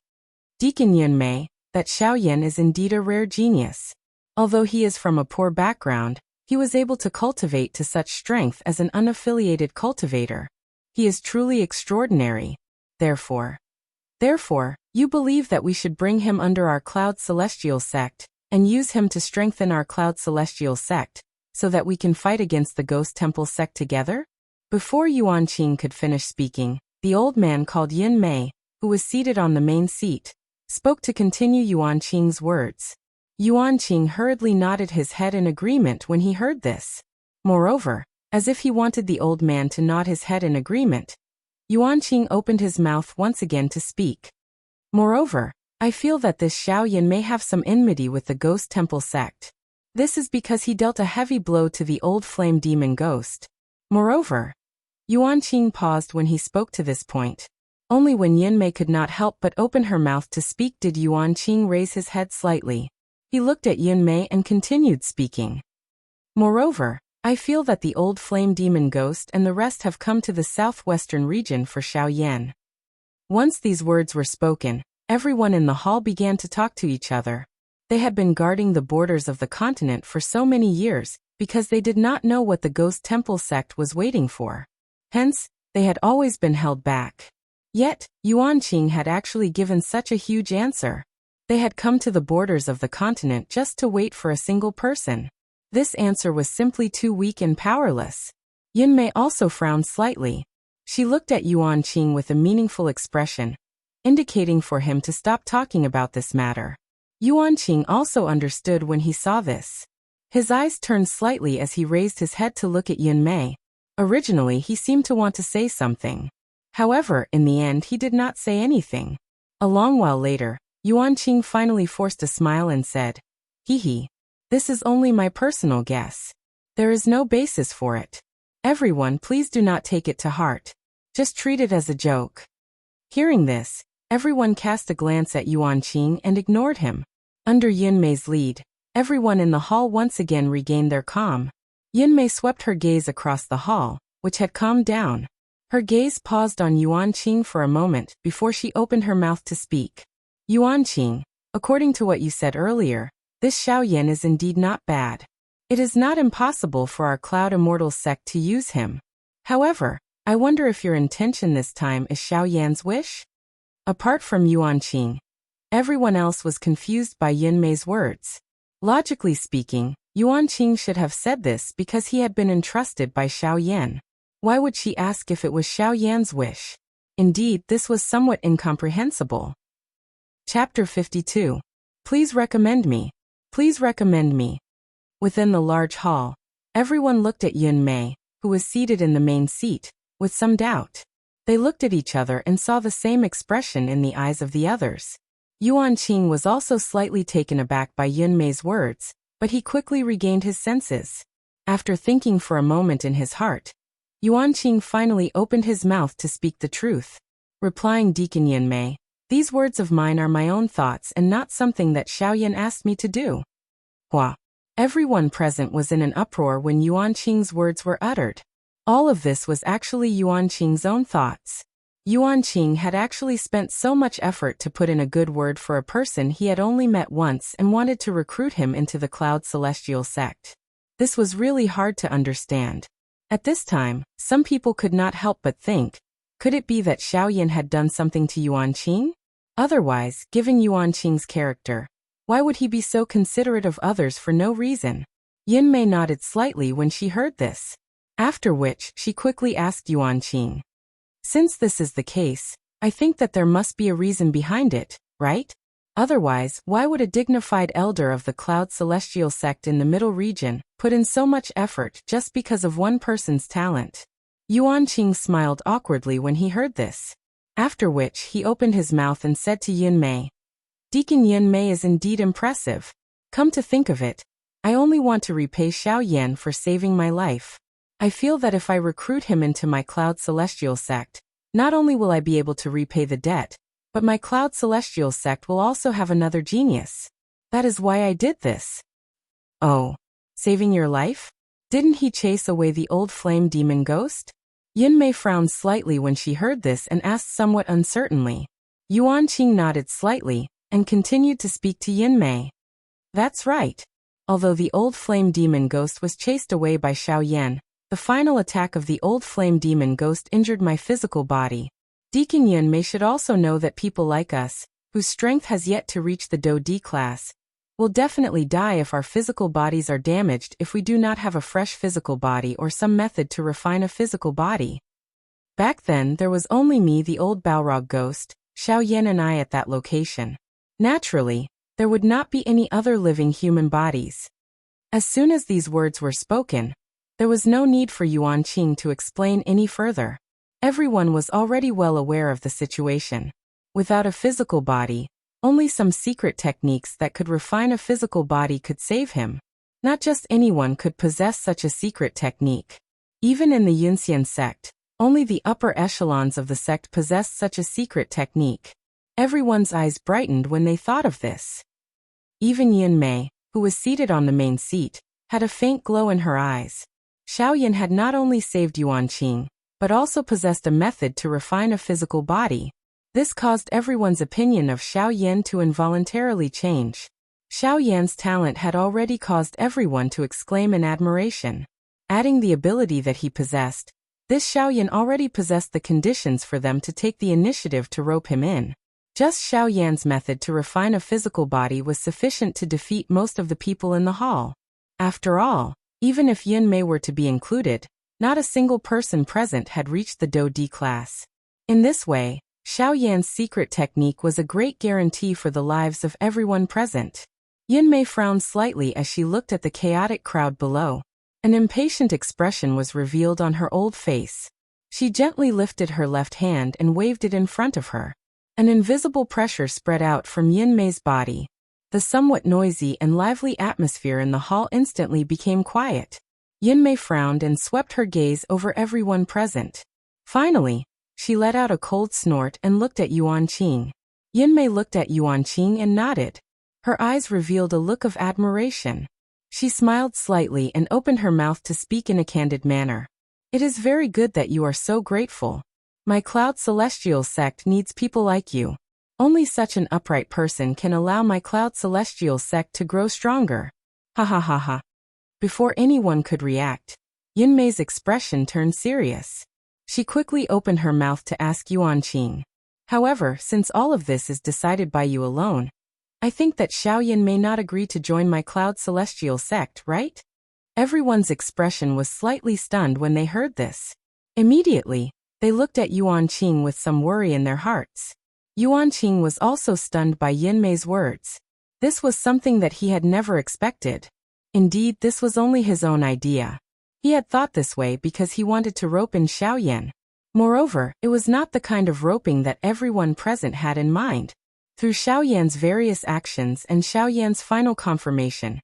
Deacon Yunmei, that Xiaoyan is indeed a rare genius. Although he is from a poor background, he was able to cultivate to such strength as an unaffiliated cultivator. He is truly extraordinary. Therefore, you believe that we should bring him under our Cloud Celestial sect, and use him to strengthen our Cloud Celestial sect, so that we can fight against the Ghost Temple sect together? Before Yuan Qing could finish speaking, the old man called Yin Mei, who was seated on the main seat, spoke to continue Yuan Qing's words. Yuan Qing hurriedly nodded his head in agreement when he heard this. Moreover, as if he wanted the old man to nod his head in agreement, Yuan Qing opened his mouth once again to speak. Moreover, I feel that this Xiaoyan may have some enmity with the Ghost Temple sect. This is because he dealt a heavy blow to the old flame demon ghost. Moreover, Yuan Qing paused when he spoke to this point. Only when Yunmei could not help but open her mouth to speak did Yuan Qing raise his head slightly. He looked at Yunmei and continued speaking. Moreover, I feel that the old flame demon ghost and the rest have come to the southwestern region for Xiaoyan. Once these words were spoken, everyone in the hall began to talk to each other. They had been guarding the borders of the continent for so many years, because they did not know what the Ghost Temple sect was waiting for. Hence, they had always been held back. Yet, Yuan Qing had actually given such a huge answer. They had come to the borders of the continent just to wait for a single person. This answer was simply too weak and powerless. Yunmei also frowned slightly. She looked at Yuan Qing with a meaningful expression, indicating for him to stop talking about this matter. Yuan Qing also understood when he saw this. His eyes turned slightly as he raised his head to look at Yunmei. Originally he seemed to want to say something. However, in the end he did not say anything. A long while later, Yuan Qing finally forced a smile and said, "Hee, this is only my personal guess. There is no basis for it. Everyone, please do not take it to heart. Just treat it as a joke." Hearing this, everyone cast a glance at Yuan Qing and ignored him. Under Yunmei's lead, everyone in the hall once again regained their calm. Yunmei swept her gaze across the hall, which had calmed down. Her gaze paused on Yuanqing for a moment before she opened her mouth to speak. Yuanqing, according to what you said earlier, this Xiaoyan is indeed not bad. It is not impossible for our Cloud Immortal sect to use him. However, I wonder if your intention this time is Xiaoyan's wish? Apart from Yuanqing, everyone else was confused by Yunmei's words. Logically speaking, Yuanqing should have said this because he had been entrusted by Xiaoyan. Why would she ask if it was Xiaoyan's wish? Indeed, this was somewhat incomprehensible. Chapter 52. Please recommend me. Please recommend me. Within the large hall, everyone looked at Yunmei, who was seated in the main seat, with some doubt. They looked at each other and saw the same expression in the eyes of the others. Yuanqing was also slightly taken aback by Yunmei's words, but he quickly regained his senses. After thinking for a moment in his heart, Yuanqing finally opened his mouth to speak the truth. Replying Deacon Yunmei, these words of mine are my own thoughts and not something that Xiaoyan asked me to do. Hua. Everyone present was in an uproar when Yuanqing's words were uttered. All of this was actually Yuanqing's own thoughts. Yuanqing had actually spent so much effort to put in a good word for a person he had only met once and wanted to recruit him into the Cloud Celestial sect. This was really hard to understand. At this time, some people could not help but think, could it be that Xiaoyan had done something to Yuanqing? Otherwise, given Yuanqing's character, why would he be so considerate of others for no reason? Yunmei nodded slightly when she heard this. After which, she quickly asked Yuanqing. Since this is the case, I think that there must be a reason behind it, right? Otherwise, why would a dignified elder of the Cloud Celestial sect in the Middle region put in so much effort just because of one person's talent? Yuanqing smiled awkwardly when he heard this. After which, he opened his mouth and said to Yunmei, Deacon Yunmei is indeed impressive. Come to think of it, I only want to repay Xiaoyan for saving my life. I feel that if I recruit him into my Cloud Celestial sect, not only will I be able to repay the debt, but my Cloud Celestial sect will also have another genius. That is why I did this. Oh, saving your life? Didn't he chase away the old flame demon ghost? Yunmei frowned slightly when she heard this and asked somewhat uncertainly. Yuanqing nodded slightly and continued to speak to Yunmei. That's right. Although the old flame demon ghost was chased away by Xiaoyan, the final attack of the old flame demon ghost injured my physical body. Deacon Yunmei should also know that people like us, whose strength has yet to reach the Do D class, will definitely die if our physical bodies are damaged if we do not have a fresh physical body or some method to refine a physical body. Back then there was only me, the old Balrog ghost, Xiaoyan and I at that location. Naturally, there would not be any other living human bodies. As soon as these words were spoken, there was no need for Yuanqing to explain any further. Everyone was already well aware of the situation. Without a physical body, only some secret techniques that could refine a physical body could save him. Not just anyone could possess such a secret technique. Even in the Yunxian sect, only the upper echelons of the sect possessed such a secret technique. Everyone's eyes brightened when they thought of this. Even Yunmei, who was seated on the main seat, had a faint glow in her eyes. Xiaoyan had not only saved Yuanqing, but also possessed a method to refine a physical body. This caused everyone's opinion of Xiaoyan to involuntarily change. Xiaoyan's talent had already caused everyone to exclaim in admiration. Adding the ability that he possessed, this Xiaoyan already possessed the conditions for them to take the initiative to rope him in. Just Xiaoyan's method to refine a physical body was sufficient to defeat most of the people in the hall. After all, even if Yunmei were to be included, not a single person present had reached the Do D class. In this way, Xiaoyan's secret technique was a great guarantee for the lives of everyone present. Yunmei frowned slightly as she looked at the chaotic crowd below. An impatient expression was revealed on her old face. She gently lifted her left hand and waved it in front of her. An invisible pressure spread out from Yunmei's body. The somewhat noisy and lively atmosphere in the hall instantly became quiet. Yunmei frowned and swept her gaze over everyone present. Finally, she let out a cold snort and looked at Yuanqing. Yunmei looked at Yuanqing and nodded. Her eyes revealed a look of admiration. She smiled slightly and opened her mouth to speak in a candid manner. It is very good that you are so grateful. My Cloud Celestial sect needs people like you. Only such an upright person can allow my Cloud Celestial sect to grow stronger. Ha ha ha ha. Before anyone could react, Yunmei's expression turned serious. She quickly opened her mouth to ask Yuan Qing. However, since all of this is decided by you alone, I think that Xiaoyan may not agree to join my Cloud Celestial sect, right? Everyone's expression was slightly stunned when they heard this. Immediately, they looked at Yuan Qing with some worry in their hearts. Yuan Qing was also stunned by Yunmei's words. This was something that he had never expected. Indeed, this was only his own idea. He had thought this way because he wanted to rope in Xiaoyan. Moreover, it was not the kind of roping that everyone present had in mind. Through Xiaoyan's various actions and Xiaoyan's final confirmation,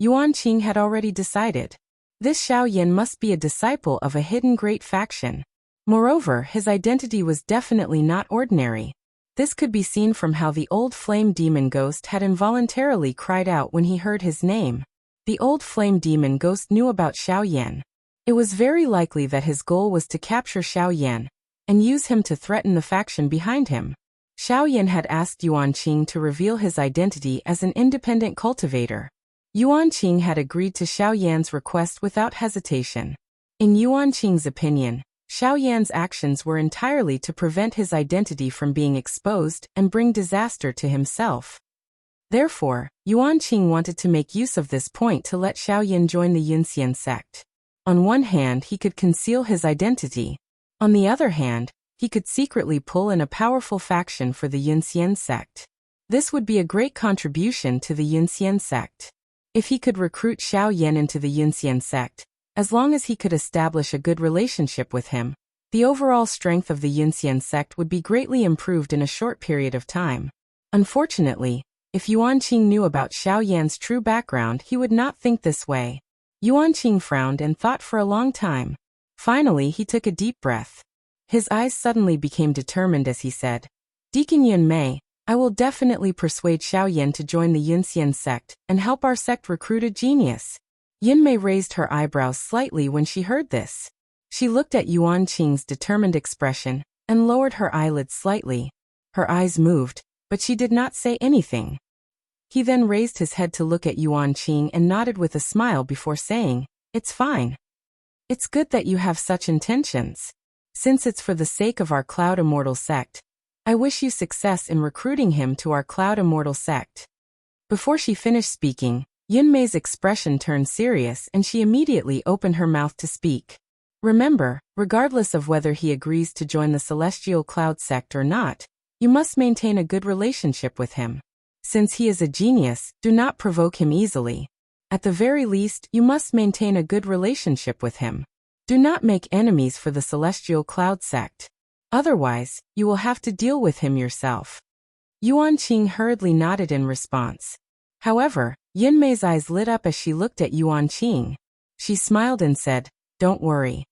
Yuan Qing had already decided. This Xiaoyan must be a disciple of a hidden great faction. Moreover, his identity was definitely not ordinary. This could be seen from how the old flame demon ghost had involuntarily cried out when he heard his name. The old flame demon ghost knew about Xiaoyan. It was very likely that his goal was to capture Xiaoyan and use him to threaten the faction behind him. Xiaoyan had asked Yuan Qing to reveal his identity as an independent cultivator. Yuan Qing had agreed to Xiaoyan's request without hesitation. In Yuan Qing's opinion, Xiaoyan's actions were entirely to prevent his identity from being exposed and bring disaster to himself. Therefore, Yuan Qing wanted to make use of this point to let Xiaoyan join the Yunxian sect. On one hand, he could conceal his identity. On the other hand, he could secretly pull in a powerful faction for the Yunxian sect. This would be a great contribution to the Yunxian sect. If he could recruit Xiaoyan into the Yunxian sect, as long as he could establish a good relationship with him, the overall strength of the Yunxian sect would be greatly improved in a short period of time. Unfortunately, if Yuan Qing knew about Xiaoyan's true background, he would not think this way. Yuan Qing frowned and thought for a long time. Finally, he took a deep breath. His eyes suddenly became determined as he said, Deacon Yunmei, I will definitely persuade Xiaoyan to join the Yunxian sect and help our sect recruit a genius. Yunmei raised her eyebrows slightly when she heard this. She looked at Yuan Qing's determined expression and lowered her eyelids slightly. Her eyes moved, but she did not say anything. He then raised his head to look at Yuan Qing and nodded with a smile before saying, It's fine. It's good that you have such intentions. Since it's for the sake of our Cloud Immortal sect, I wish you success in recruiting him to our Cloud Immortal sect. Before she finished speaking, Yunmei's expression turned serious and she immediately opened her mouth to speak. Remember, regardless of whether he agrees to join the Celestial Cloud sect or not, you must maintain a good relationship with him. Since he is a genius, do not provoke him easily. At the very least, you must maintain a good relationship with him. Do not make enemies for the Celestial Cloud sect. Otherwise, you will have to deal with him yourself. Yuan Qing hurriedly nodded in response. However, Yunmei's eyes lit up as she looked at Yuan Qing. She smiled and said, Don't worry.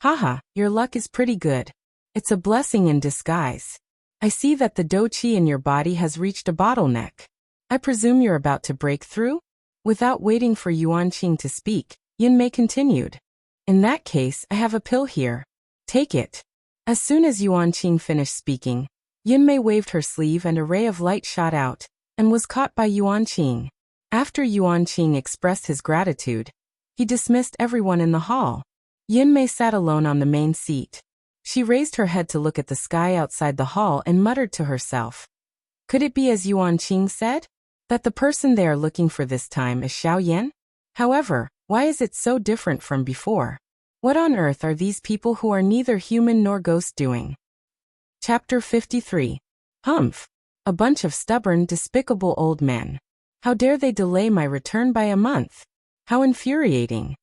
Haha, your luck is pretty good. It's a blessing in disguise. I see that the dou qi in your body has reached a bottleneck. I presume you're about to break through? Without waiting for Yuan Qing to speak, Yunmei continued. In that case, I have a pill here. Take it. As soon as Yuan Qing finished speaking, Yunmei waved her sleeve and a ray of light shot out, and was caught by Yuan Qing. After Yuan Qing expressed his gratitude, he dismissed everyone in the hall. Yunmei sat alone on the main seat. She raised her head to look at the sky outside the hall and muttered to herself. Could it be as Yuan Qing said? That the person they are looking for this time is Xiaoyan? However, why is it so different from before? What on earth are these people who are neither human nor ghost doing? Chapter 53. Humph! A bunch of stubborn, despicable old men. How dare they delay my return by a month? How infuriating!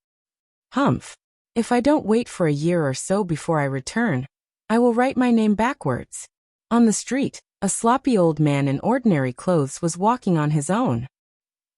Humph! If I don't wait for a year or so before I return, I will write my name backwards. On the street, a sloppy old man in ordinary clothes was walking on his own.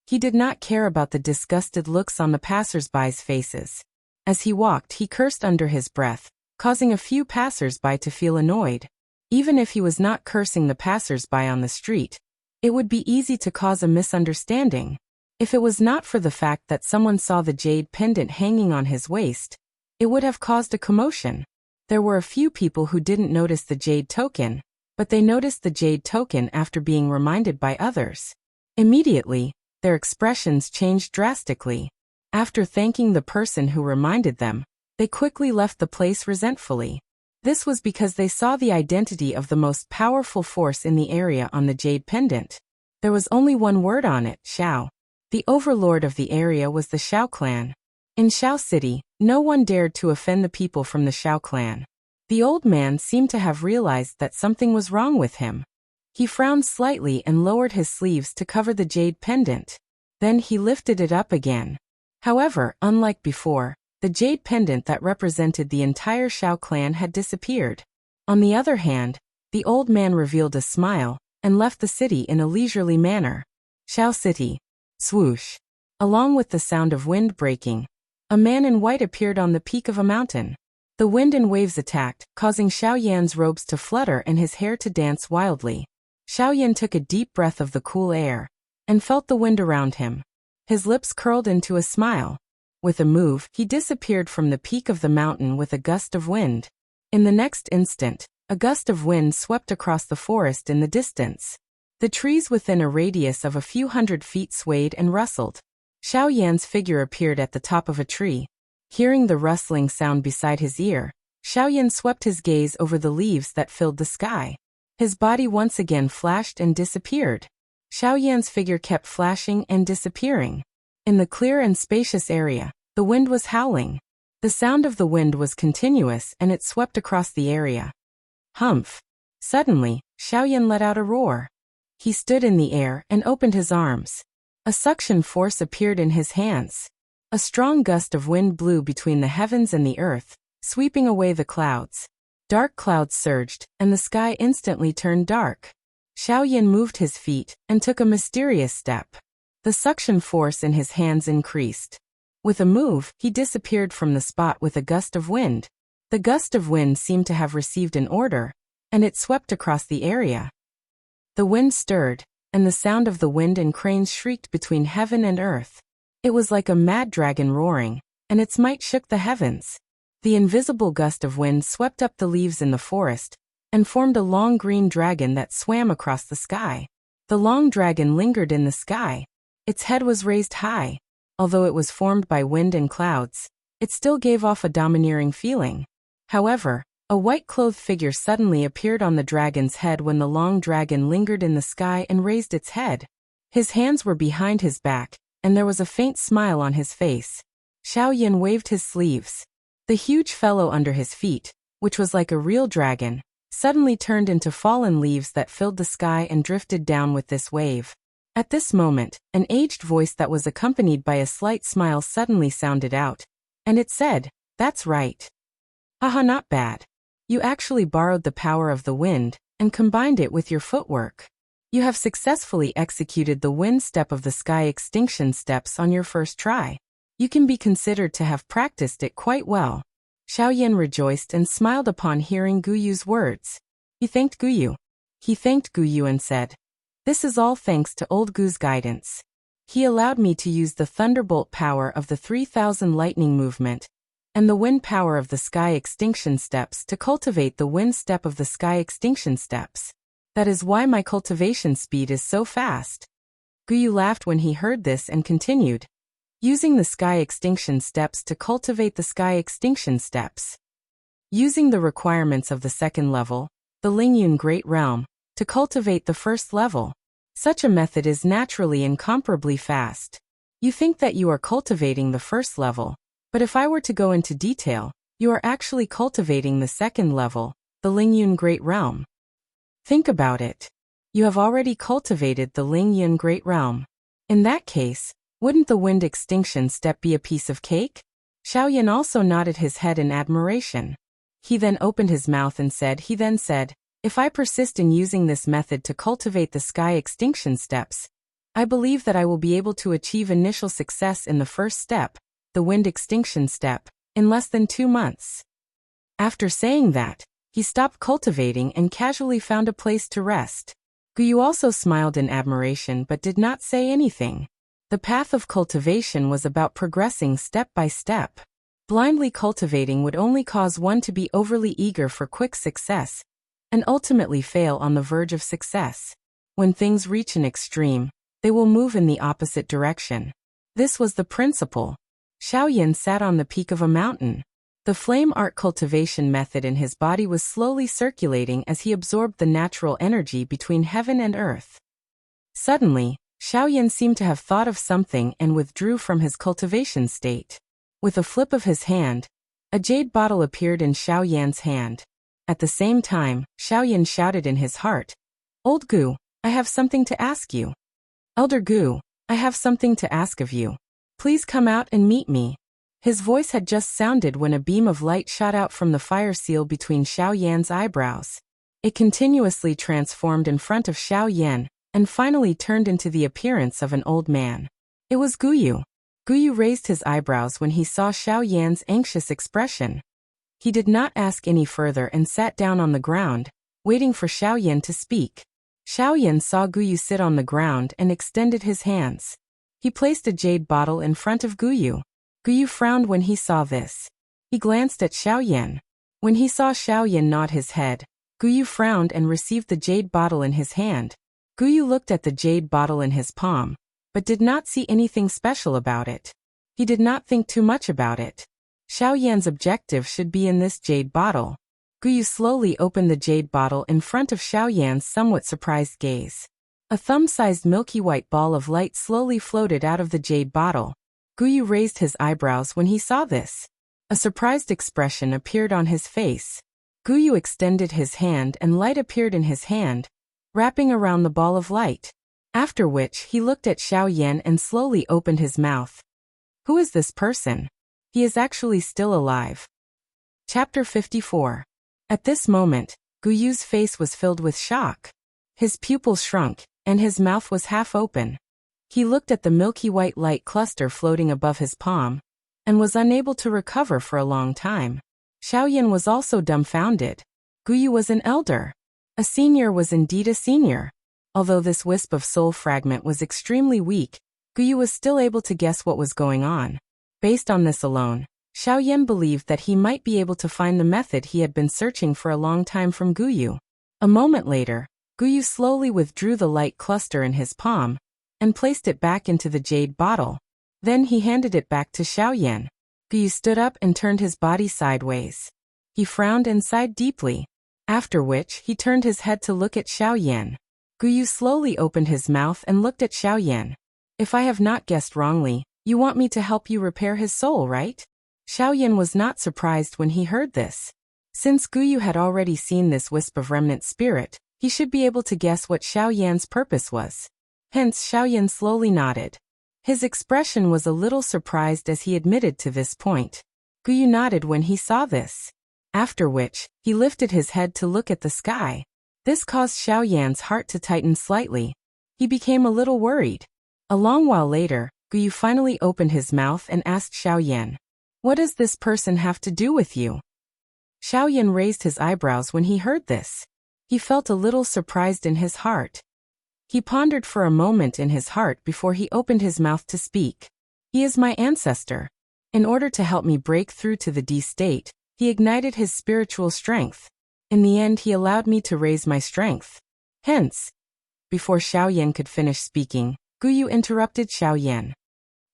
He did not care about the disgusted looks on the passers-by's faces. As he walked, he cursed under his breath, causing a few passers-by to feel annoyed. Even if he was not cursing the passers-by on the street, it would be easy to cause a misunderstanding. If it was not for the fact that someone saw the jade pendant hanging on his waist, it would have caused a commotion. There were a few people who didn't notice the jade token, but they noticed the jade token after being reminded by others. Immediately, their expressions changed drastically. After thanking the person who reminded them, they quickly left the place resentfully. This was because they saw the identity of the most powerful force in the area on the jade pendant. There was only one word on it, Shao. The overlord of the area was the Shao clan. In Shao City, no one dared to offend the people from the Shao clan. The old man seemed to have realized that something was wrong with him. He frowned slightly and lowered his sleeves to cover the jade pendant. Then he lifted it up again. However, unlike before, the jade pendant that represented the entire Shao clan had disappeared. On the other hand, the old man revealed a smile and left the city in a leisurely manner. Shao City. Swoosh. Along with the sound of wind breaking, a man in white appeared on the peak of a mountain. The wind and waves attacked, causing Xiao Yan's robes to flutter and his hair to dance wildly. Xiao Yan took a deep breath of the cool air and felt the wind around him. His lips curled into a smile. With a move, he disappeared from the peak of the mountain with a gust of wind. In the next instant, a gust of wind swept across the forest in the distance. The trees within a radius of a few hundred feet swayed and rustled. Xiao Yan's figure appeared at the top of a tree. Hearing the rustling sound beside his ear, Xiao Yan swept his gaze over the leaves that filled the sky. His body once again flashed and disappeared. Xiao Yan's figure kept flashing and disappearing. In the clear and spacious area, the wind was howling. The sound of the wind was continuous and it swept across the area. Humph! Suddenly, Xiao Yan let out a roar. He stood in the air and opened his arms. A suction force appeared in his hands. A strong gust of wind blew between the heavens and the earth, sweeping away the clouds. Dark clouds surged, and the sky instantly turned dark. Xiao Yan moved his feet and took a mysterious step. The suction force in his hands increased. With a move, he disappeared from the spot with a gust of wind. The gust of wind seemed to have received an order, and it swept across the area. The wind stirred, and the sound of the wind and cranes shrieked between heaven and earth. It was like a mad dragon roaring, and its might shook the heavens. The invisible gust of wind swept up the leaves in the forest, and formed a long green dragon that swam across the sky. The long dragon lingered in the sky. Its head was raised high. Although it was formed by wind and clouds, it still gave off a domineering feeling. However, a white-clothed figure suddenly appeared on the dragon's head when the long dragon lingered in the sky and raised its head. His hands were behind his back, and there was a faint smile on his face. Xiao Yan waved his sleeves. The huge fellow under his feet, which was like a real dragon, suddenly turned into fallen leaves that filled the sky and drifted down with this wave. At this moment, an aged voice that was accompanied by a slight smile suddenly sounded out, and it said, "That's right. Haha, not bad. You actually borrowed the power of the wind and combined it with your footwork. You have successfully executed the wind step of the sky extinction steps on your first try. You can be considered to have practiced it quite well." Xiao Yan rejoiced and smiled upon hearing Guyu's words. He thanked Guyu. And said, "This is all thanks to old Gu's guidance. He allowed me to use the thunderbolt power of the 3000 lightning movement and the wind power of the sky extinction steps to cultivate the wind step of the sky extinction steps. That is why my cultivation speed is so fast." Guyu laughed when he heard this and continued, "Using the sky extinction steps to cultivate the sky extinction steps. Using the requirements of the second level, the Lingyun Great Realm, to cultivate the first level. Such a method is naturally incomparably fast. You think that you are cultivating the first level, but if I were to go into detail, you are actually cultivating the second level, the Lingyun Great Realm. Think about it. You have already cultivated the Lingyun Great Realm. In that case, wouldn't the wind extinction step be a piece of cake?" Xiao Yan also nodded his head in admiration. He then opened his mouth and said, "If I persist in using this method to cultivate the sky extinction steps, I believe that I will be able to achieve initial success in the first step, the wind extinction step, in less than 2 months." After saying that, he stopped cultivating and casually found a place to rest. Guyu also smiled in admiration but did not say anything. The path of cultivation was about progressing step by step. Blindly cultivating would only cause one to be overly eager for quick success and ultimately fail on the verge of success. When things reach an extreme, they will move in the opposite direction. This was the principle. Xiaoyan sat on the peak of a mountain. The flame art cultivation method in his body was slowly circulating as he absorbed the natural energy between heaven and earth. Suddenly, Xiaoyan seemed to have thought of something and withdrew from his cultivation state. With a flip of his hand, a jade bottle appeared in Xiaoyan's hand. At the same time, Xiaoyan shouted in his heart, "Old Gu, I have something to ask you. Elder Gu, I have something to ask of you. Please come out and meet me." His voice had just sounded when a beam of light shot out from the fire seal between Xiaoyan's eyebrows. It continuously transformed in front of Xiaoyan and finally turned into the appearance of an old man. It was Guyu. Guyu raised his eyebrows when he saw Xiaoyan's anxious expression. He did not ask any further and sat down on the ground, waiting for Xiaoyan to speak. Xiaoyan saw Guyu sit on the ground and extended his hands. He placed a jade bottle in front of Guyu. Guyu frowned when he saw this. He glanced at Xiaoyan. When he saw Xiaoyan nod his head, Guyu frowned and received the jade bottle in his hand. Guyu looked at the jade bottle in his palm, but did not see anything special about it. He did not think too much about it. Xiaoyan's objective should be in this jade bottle. Guyu slowly opened the jade bottle in front of Xiaoyan's somewhat surprised gaze. A thumb-sized milky white ball of light slowly floated out of the jade bottle. Guyu raised his eyebrows when he saw this. A surprised expression appeared on his face. Guyu extended his hand and light appeared in his hand, wrapping around the ball of light. After which he looked at Xiaoyan and slowly opened his mouth. Who is this person? He is actually still alive. Chapter 54. At this moment, Guyu's face was filled with shock. His pupils shrunk, and his mouth was half open. He looked at the milky white light cluster floating above his palm, and was unable to recover for a long time. Xiaoyan was also dumbfounded. Guyu was an elder. A senior was indeed a senior. Although this wisp of soul fragment was extremely weak, Guyu was still able to guess what was going on. Based on this alone, Xiaoyan believed that he might be able to find the method he had been searching for a long time from Guyu. A moment later, Guyu slowly withdrew the light cluster in his palm and placed it back into the jade bottle. Then he handed it back to Xiaoyan. Guyu stood up and turned his body sideways. He frowned and sighed deeply, after which he turned his head to look at Xiaoyan. Guyu slowly opened his mouth and looked at Xiaoyan. If I have not guessed wrongly, you want me to help you repair his soul, right? Xiaoyan was not surprised when he heard this. Since Guyu had already seen this wisp of remnant spirit, he should be able to guess what Xiaoyan's purpose was. Hence Xiaoyan slowly nodded. His expression was a little surprised as he admitted to this point. Guyu nodded when he saw this. After which, he lifted his head to look at the sky. This caused Xiaoyan's heart to tighten slightly. He became a little worried. A long while later, Guyu finally opened his mouth and asked Xiaoyan, "What does this person have to do with you?" Xiaoyan raised his eyebrows when he heard this. He felt a little surprised in his heart. He pondered for a moment in his heart before he opened his mouth to speak. "He is my ancestor. In order to help me break through to the D state, he ignited his spiritual strength. In the end, he allowed me to raise my strength. Hence," before Xiaoyan could finish speaking, Guyu interrupted Xiaoyan.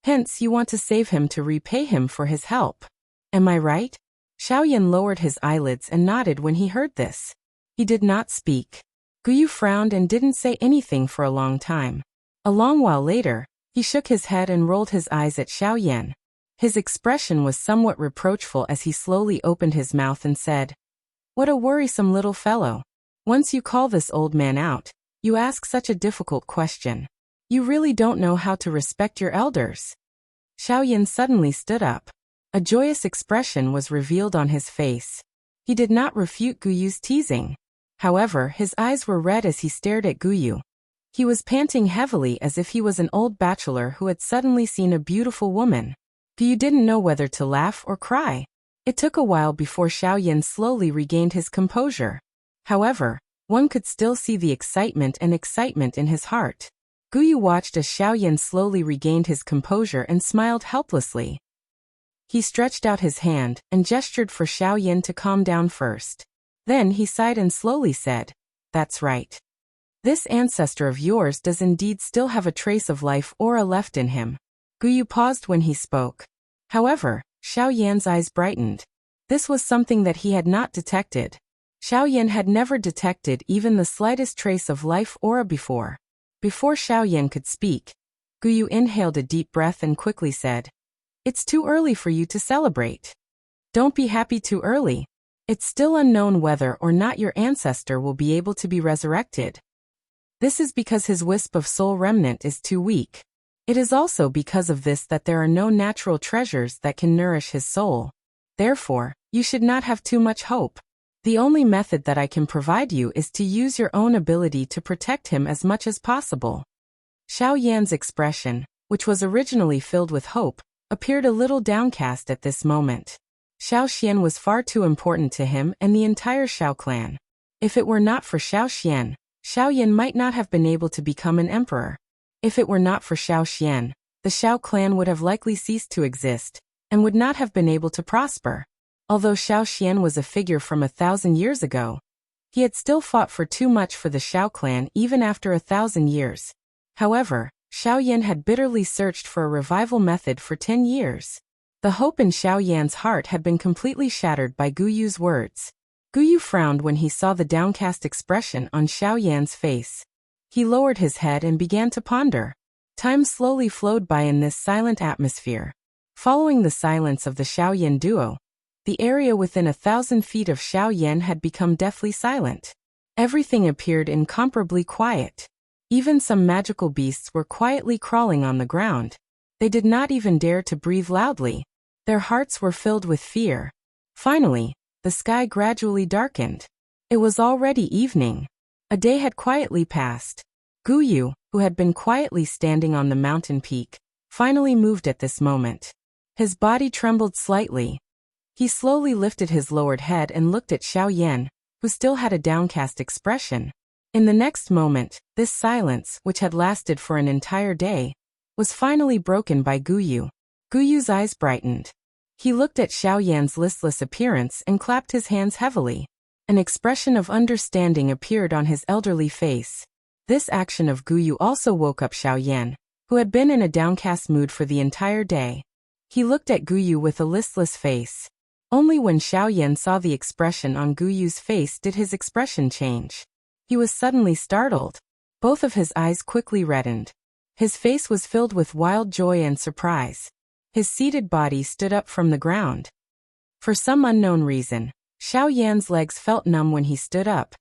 "Hence you want to save him to repay him for his help. Am I right?" Xiaoyan lowered his eyelids and nodded when he heard this. He did not speak. Guyu frowned and didn't say anything for a long time. A long while later, he shook his head and rolled his eyes at Xiaoyan. His expression was somewhat reproachful as he slowly opened his mouth and said, "What a worrisome little fellow. Once you call this old man out, you ask such a difficult question. You really don't know how to respect your elders." Xiaoyan suddenly stood up. A joyous expression was revealed on his face. He did not refute Guyu's teasing. However, his eyes were red as he stared at Guyu. He was panting heavily as if he was an old bachelor who had suddenly seen a beautiful woman. Guyu didn't know whether to laugh or cry. It took a while before Xiaoyan slowly regained his composure. However, one could still see the excitement in his heart. Guyu watched as Xiaoyan slowly regained his composure and smiled helplessly. He stretched out his hand and gestured for Xiaoyan to calm down first. Then he sighed and slowly said, "That's right. This ancestor of yours does indeed still have a trace of life aura left in him." Guyu paused when he spoke. However, Xiaoyan's eyes brightened. This was something that he had not detected. Xiaoyan had never detected even the slightest trace of life aura before. Before Xiaoyan could speak, Guyu inhaled a deep breath and quickly said, "It's too early for you to celebrate. Don't be happy too early. It's still unknown whether or not your ancestor will be able to be resurrected. This is because his wisp of soul remnant is too weak. It is also because of this that there are no natural treasures that can nourish his soul. Therefore, you should not have too much hope. The only method that I can provide you is to use your own ability to protect him as much as possible." Xiaoyan's expression, which was originally filled with hope, appeared a little downcast at this moment. Xiao Xian was far too important to him and the entire Xiao clan. If it were not for Xiao Xian, Xiaoyan might not have been able to become an emperor. If it were not for Xiao Xian, the Xiao clan would have likely ceased to exist, and would not have been able to prosper. Although Xiao Xian was a figure from 1,000 years ago, he had still fought for too much for the Xiao clan even after 1,000 years. However, Xiaoyan had bitterly searched for a revival method for 10 years. The hope in Xiaoyan's heart had been completely shattered by Guyu's words. Guyu frowned when he saw the downcast expression on Xiaoyan's face. He lowered his head and began to ponder. Time slowly flowed by in this silent atmosphere. Following the silence of the Xiaoyan duo, the area within 1,000 feet of Xiaoyan had become deathly silent. Everything appeared incomparably quiet. Even some magical beasts were quietly crawling on the ground. They did not even dare to breathe loudly. Their hearts were filled with fear. Finally, the sky gradually darkened. It was already evening. A day had quietly passed. Guyu, who had been quietly standing on the mountain peak, finally moved at this moment. His body trembled slightly. He slowly lifted his lowered head and looked at Xiaoyan, who still had a downcast expression. In the next moment, this silence, which had lasted for an entire day, was finally broken by Guyu. Guyu's eyes brightened. He looked at Xiaoyan's listless appearance and clapped his hands heavily. An expression of understanding appeared on his elderly face. This action of Guyu also woke up Xiaoyan, who had been in a downcast mood for the entire day. He looked at Guyu with a listless face. Only when Xiaoyan saw the expression on Guyu's face did his expression change. He was suddenly startled. Both of his eyes quickly reddened. His face was filled with wild joy and surprise. His seated body stood up from the ground. For some unknown reason, Xiaoyan's legs felt numb when he stood up.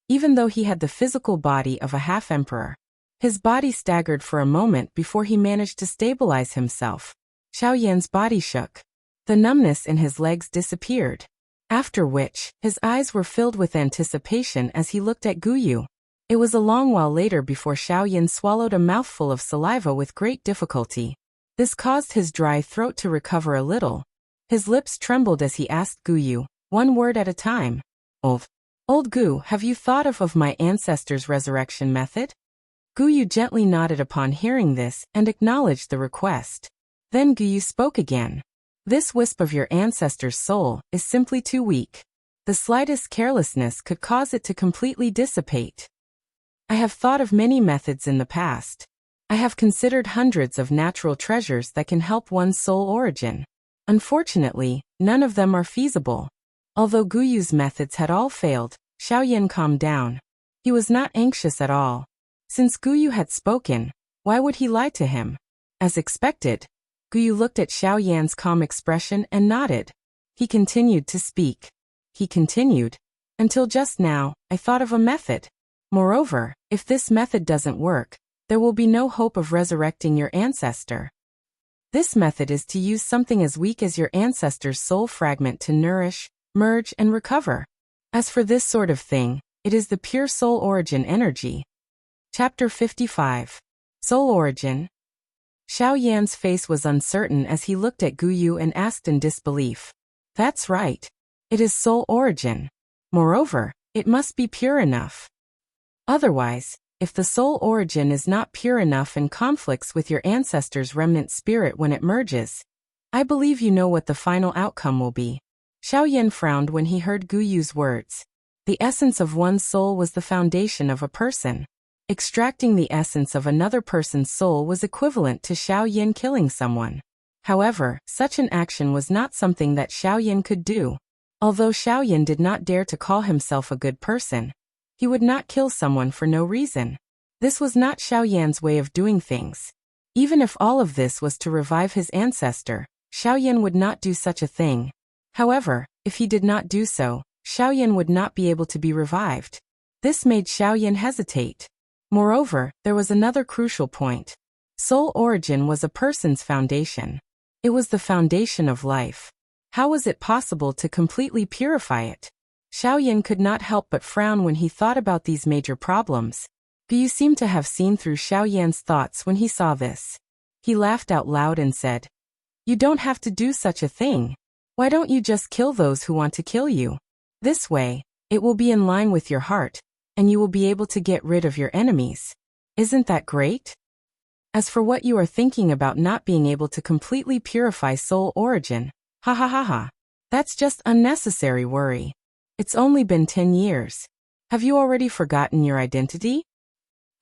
Even though he had the physical body of a half-emperor, his body staggered for a moment before he managed to stabilize himself. Xiaoyan's body shook. The numbness in his legs disappeared. After which, his eyes were filled with anticipation as he looked at Guyu. It was a long while later before Xiaoyan swallowed a mouthful of saliva with great difficulty. This caused his dry throat to recover a little. His lips trembled as he asked Guyu, one word at a time. Old Gu, have you thought of my ancestor's resurrection method?" Guyu gently nodded upon hearing this and acknowledged the request. Then Guyu spoke again. "This wisp of your ancestor's soul is simply too weak. The slightest carelessness could cause it to completely dissipate. I have thought of many methods in the past. I have considered hundreds of natural treasures that can help one's soul origin. Unfortunately, none of them are feasible." Although Guyu's methods had all failed, Xiaoyan calmed down. He was not anxious at all. Since Guyu had spoken, why would he lie to him? As expected, Guyu looked at Xiaoyan's calm expression and nodded. He continued to speak. He continued, "Until just now, I thought of a method. Moreover, if this method doesn't work, there will be no hope of resurrecting your ancestor. This method is to use something as weak as your ancestor's soul fragment to nourish, merge, and recover. As for this sort of thing, it is the pure soul origin energy." Chapter 55. Soul Origin. Xiaoyan's face was uncertain as he looked at Guyu and asked in disbelief. "That's right. It is soul origin. Moreover, it must be pure enough. Otherwise, if the soul origin is not pure enough and conflicts with your ancestor's remnant spirit when it merges, I believe you know what the final outcome will be. Xiaoyan frowned when he heard Gu Yu's words. The essence of one's soul was the foundation of a person. Extracting the essence of another person's soul was equivalent to Xiaoyan killing someone. However, such an action was not something that Xiaoyan could do. Although Xiaoyan did not dare to call himself a good person, he would not kill someone for no reason. This was not Xiaoyan's way of doing things. Even if all of this was to revive his ancestor, Xiaoyan would not do such a thing. However, if he did not do so, Xiaoyan would not be able to be revived. This made Xiaoyan hesitate. Moreover, there was another crucial point. Soul origin was a person's foundation. It was the foundation of life. How was it possible to completely purify it? Xiaoyan could not help but frown when he thought about these major problems. Gu seemed to have seen through Xiaoyan's thoughts when he saw this. He laughed out loud and said, "You don't have to do such a thing. Why don't you just kill those who want to kill you? This way, it will be in line with your heart, and you will be able to get rid of your enemies. Isn't that great? As for what you are thinking about not being able to completely purify soul origin, ha ha ha ha, that's just unnecessary worry. It's only been 10 years. Have you already forgotten your identity?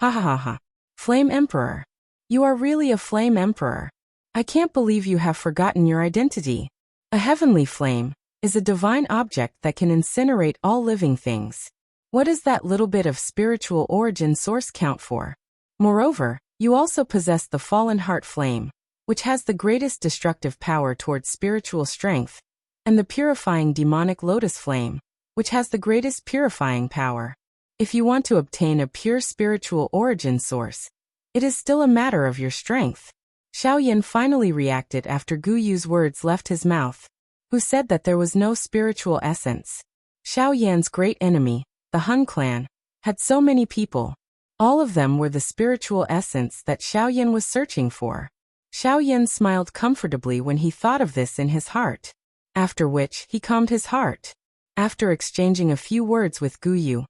Ha ha ha ha. Flame Emperor. You are really a Flame Emperor. I can't believe you have forgotten your identity. A heavenly flame is a divine object that can incinerate all living things. What does that little bit of spiritual origin source count for? Moreover, you also possess the fallen heart flame, which has the greatest destructive power towards spiritual strength, and the purifying demonic lotus flame, which has the greatest purifying power. If you want to obtain a pure spiritual origin source, it is still a matter of your strength. Xiaoyan finally reacted after Gu Yu's words left his mouth, who said that there was no spiritual essence. Xiaoyan's great enemy, the Hun clan, had so many people. All of them were the spiritual essence that Xiaoyan was searching for. Xiaoyan smiled comfortably when he thought of this in his heart, after which he calmed his heart. After exchanging a few words with Gu Yu,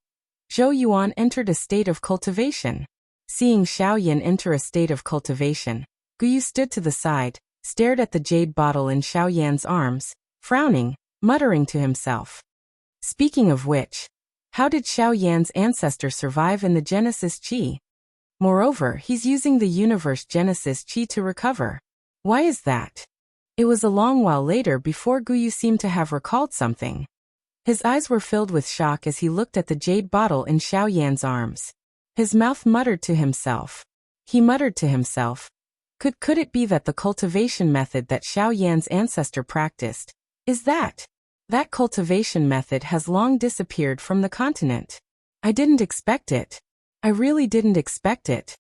Zhou Yuan entered a state of cultivation. Seeing Xiaoyan enter a state of cultivation, Gu Yu stood to the side, stared at the jade bottle in Xiaoyan's arms, frowning, muttering to himself. Speaking of which, how did Xiaoyan's ancestor survive in the Genesis Qi? Moreover, he's using the universe Genesis Qi to recover. Why is that? It was a long while later before Gu Yu seemed to have recalled something. His eyes were filled with shock as he looked at the jade bottle in Xiaoyan's arms. His mouth muttered to himself. He muttered to himself. Could it be that the cultivation method that Xiaoyan's ancestor practiced is that cultivation method has long disappeared from the continent? I didn't expect it. I really didn't expect it.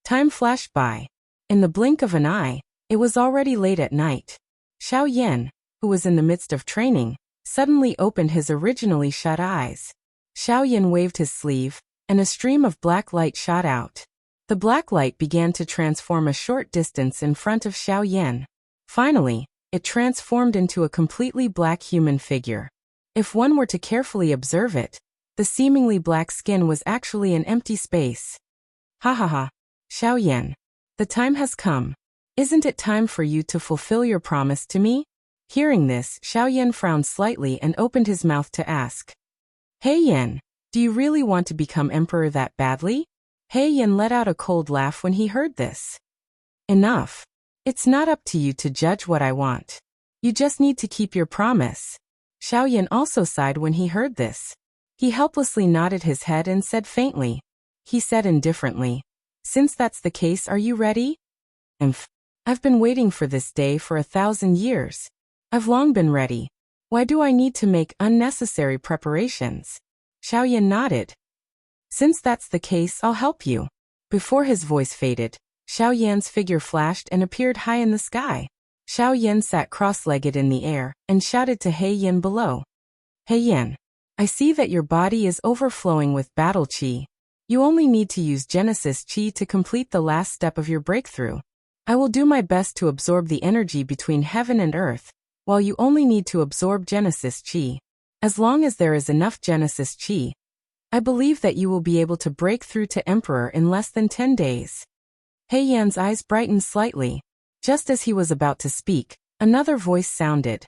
Time flashed by. In the blink of an eye, it was already late at night. Xiaoyan, who was in the midst of training, suddenly opened his originally shut eyes. Xiaoyan waved his sleeve, and a stream of black light shot out. The black light began to transform a short distance in front of Xiaoyan. Finally, it transformed into a completely black human figure. If one were to carefully observe it, the seemingly black skin was actually an empty space. Ha ha ha. Xiaoyan. The time has come. Isn't it time for you to fulfill your promise to me? Hearing this, Xiaoyan frowned slightly and opened his mouth to ask. Hey Yan, do you really want to become emperor that badly? Hey Yan let out a cold laugh when he heard this. Enough. It's not up to you to judge what I want. You just need to keep your promise. Xiaoyan also sighed when he heard this. He helplessly nodded his head and said faintly. He said indifferently, since that's the case, are you ready? I've been waiting for this day for 1,000 years. I've long been ready. Why do I need to make unnecessary preparations? Xiaoyan nodded. Since that's the case, I'll help you. Before his voice faded, Xiaoyan's figure flashed and appeared high in the sky. Xiaoyan sat cross-legged in the air and shouted to He Yan below. He Yan, I see that your body is overflowing with battle qi. You only need to use Genesis qi to complete the last step of your breakthrough. I will do my best to absorb the energy between heaven and earth, while you only need to absorb Genesis qi. As long as there is enough Genesis qi, I believe that you will be able to break through to Emperor in less than 10 days. He Yan's eyes brightened slightly. Just as he was about to speak, Another voice sounded.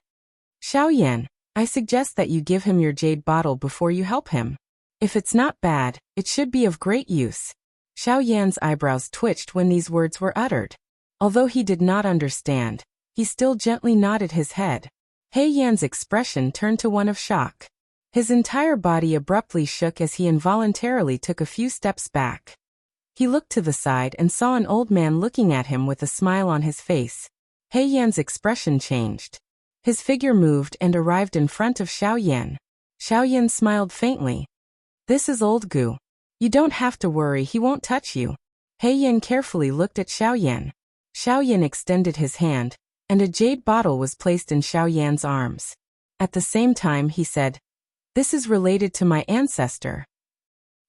Xiao Yan, I suggest that you give him your jade bottle before you help him. If it's not bad, it should be of great use. Xiao Yan's eyebrows twitched when these words were uttered. Although he did not understand, he still gently nodded his head. He Yan's expression turned to one of shock. His entire body abruptly shook as he involuntarily took a few steps back. He looked to the side and saw an old man looking at him with a smile on his face. He Yan's expression changed. His figure moved and arrived in front of Xiao Yan. Xiao Yan smiled faintly. This is old Gu. You don't have to worry, he won't touch you. He Yan carefully looked at Xiao Yan. Xiao Yan extended his hand, and a jade bottle was placed in Xiao Yan's arms. At the same time he said, This is related to my ancestor.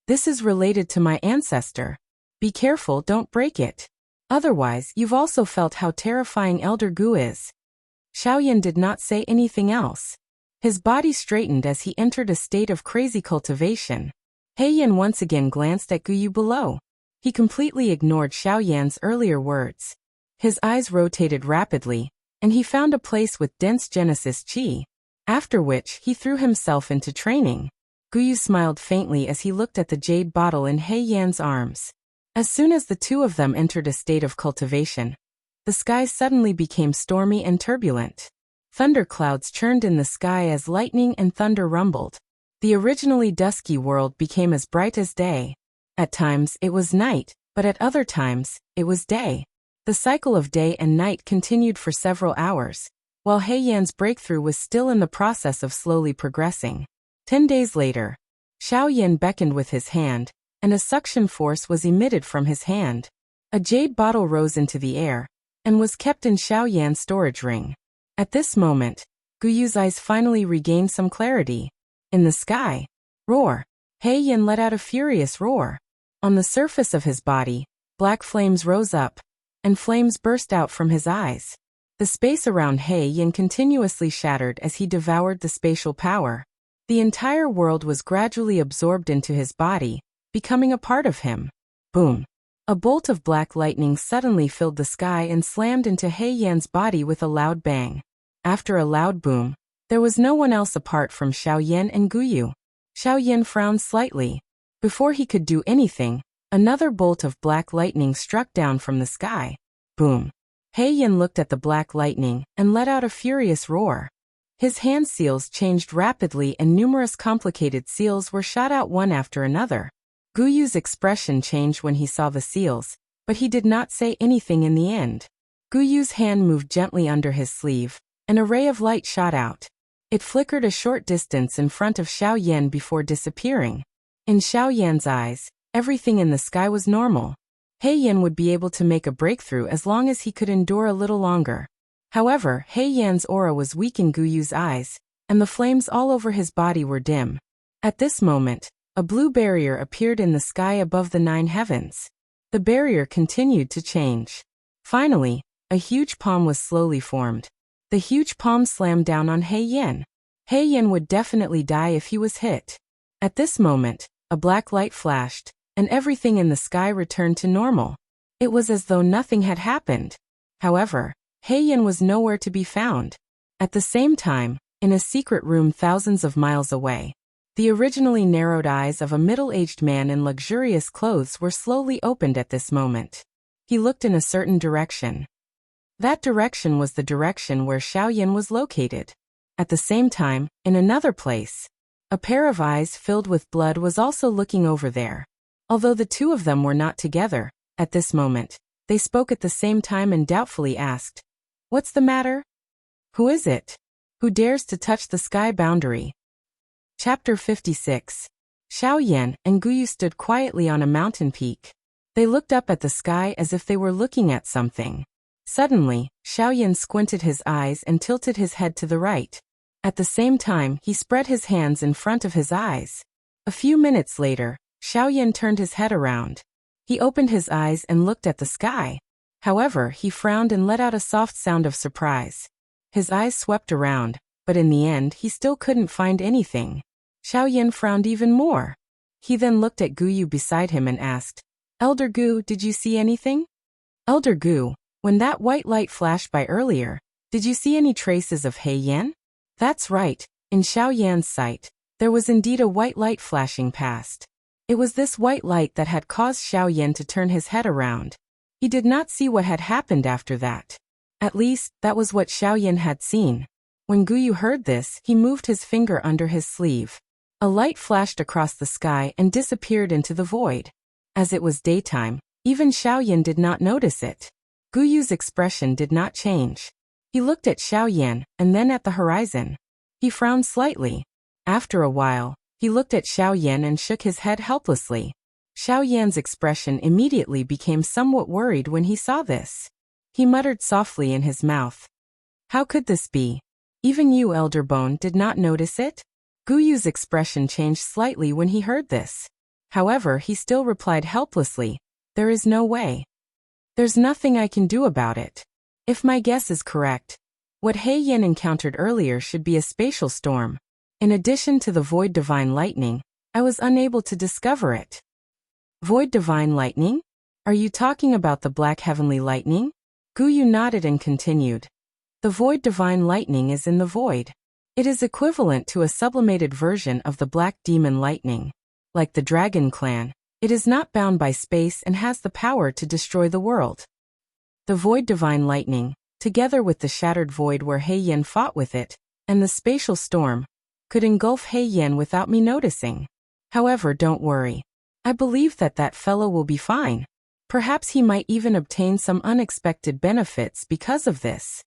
This is related to my ancestor. Be careful, don't break it. Otherwise, you've also felt how terrifying Elder Gu is. Xiao Yan did not say anything else. His body straightened as he entered a state of crazy cultivation. He Yan once again glanced at Guyu below. He completely ignored Xiao Yan's earlier words. His eyes rotated rapidly, and he found a place with dense Genesis Qi. After which, he threw himself into training. Guyu smiled faintly as he looked at the jade bottle in He Yan's arms. As soon as the two of them entered a state of cultivation, the sky suddenly became stormy and turbulent. Thunderclouds churned in the sky as lightning and thunder rumbled. The originally dusky world became as bright as day. At times it was night, but at other times, it was day. The cycle of day and night continued for several hours, while He Yan's breakthrough was still in the process of slowly progressing. 10 days later, Xiao Yan beckoned with his hand, and a suction force was emitted from his hand. A jade bottle rose into the air, and was kept in Xiao Yan's storage ring. At this moment, Guyu's eyes finally regained some clarity. In the sky, roar! He Yan let out a furious roar. On the surface of his body, black flames rose up, and flames burst out from his eyes. The space around He Yan continuously shattered as he devoured the spatial power. The entire world was gradually absorbed into his body, becoming a part of him. Boom! A bolt of black lightning suddenly filled the sky and slammed into He Yan's body with a loud bang. After a loud boom, there was no one else apart from Xiao Yan and Guyu. Xiao Yan frowned slightly. Before he could do anything, another bolt of black lightning struck down from the sky. Boom! He Yan looked at the black lightning and let out a furious roar. His hand seals changed rapidly and numerous complicated seals were shot out one after another. Guyu's expression changed when he saw the seals, but he did not say anything in the end. Guyu's hand moved gently under his sleeve. An array of light shot out. It flickered a short distance in front of Xiao Yan before disappearing. In Xiao Yan's eyes, everything in the sky was normal. He Yan would be able to make a breakthrough as long as he could endure a little longer. However, He Yan's aura was weak in Guyu's eyes, and the flames all over his body were dim. At this moment, a blue barrier appeared in the sky above the 9 heavens. The barrier continued to change. Finally, a huge palm was slowly formed. The huge palm slammed down on He Yan. He Yan would definitely die if he was hit. At this moment, a black light flashed, and everything in the sky returned to normal. It was as though nothing had happened. However, He Yan was nowhere to be found. At the same time, in a secret room thousands of miles away, the originally narrowed eyes of a middle-aged man in luxurious clothes were slowly opened at this moment. He looked in a certain direction. That direction was the direction where Xiao Yan was located. At the same time, in another place, a pair of eyes filled with blood was also looking over there. Although the two of them were not together, at this moment, they spoke at the same time and doubtfully asked, "What's the matter? Who is it? Who dares to touch the sky boundary?" Chapter 56. Xiao Yan and Guyu stood quietly on a mountain peak. They looked up at the sky as if they were looking at something. Suddenly, Xiao Yan squinted his eyes and tilted his head to the right. At the same time, he spread his hands in front of his eyes. A few minutes later, Xiao Yan turned his head around. He opened his eyes and looked at the sky. However, he frowned and let out a soft sound of surprise. His eyes swept around, but in the end he still couldn't find anything. Xiao Yan frowned even more. He then looked at Guyu beside him and asked, "Elder Gu, did you see anything?" Elder Gu, when that white light flashed by earlier, Did you see any traces of He Yan? That's right, in Xiao Yan's sight, there was indeed a white light flashing past. It was this white light that had caused Xiao Yan to turn his head around. He did not see what had happened after that. At least, that was what Xiao Yan had seen. When Guyu heard this, he moved his finger under his sleeve. A light flashed across the sky and disappeared into the void. As it was daytime, even Xiao Yan did not notice it. Guyu's expression did not change. He looked at Xiao Yan and then at the horizon. He frowned slightly. After a while, he looked at Xiao Yan and shook his head helplessly. Xiao Yan's expression immediately became somewhat worried when he saw this. He muttered softly in his mouth. How could this be? Even you, Elder Bone, did not notice it? Guyu's expression changed slightly when he heard this. However, he still replied helplessly, there is no way. There's nothing I can do about it. If my guess is correct, what He Yan encountered earlier should be a spatial storm. In addition to the Void Divine Lightning, I was unable to discover it. Void Divine Lightning? Are you talking about the Black Heavenly Lightning? Guyu nodded and continued. The Void Divine Lightning is in the void. It is equivalent to a sublimated version of the Black Demon Lightning. Like the Dragon Clan, it is not bound by space and has the power to destroy the world. The Void Divine Lightning, together with the Shattered Void where He Yan fought with it, and the Spatial Storm, could engulf He Yan without me noticing. However, don't worry. I believe that fellow will be fine. Perhaps he might even obtain some unexpected benefits because of this.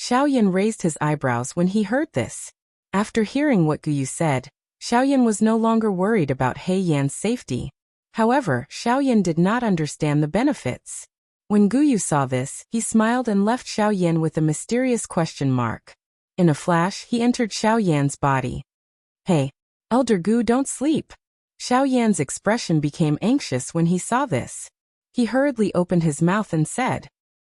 Xiao Yan raised his eyebrows when he heard this. After hearing what Guyu said, Xiao Yan was no longer worried about He Yan's safety. However, Xiao Yan did not understand the benefits. When Guyu saw this, he smiled and left Xiao Yan with a mysterious question mark. In a flash, he entered Xiao Yan's body. Hey, Elder Gu, don't sleep. Xiao Yan's expression became anxious when he saw this. He hurriedly opened his mouth and said,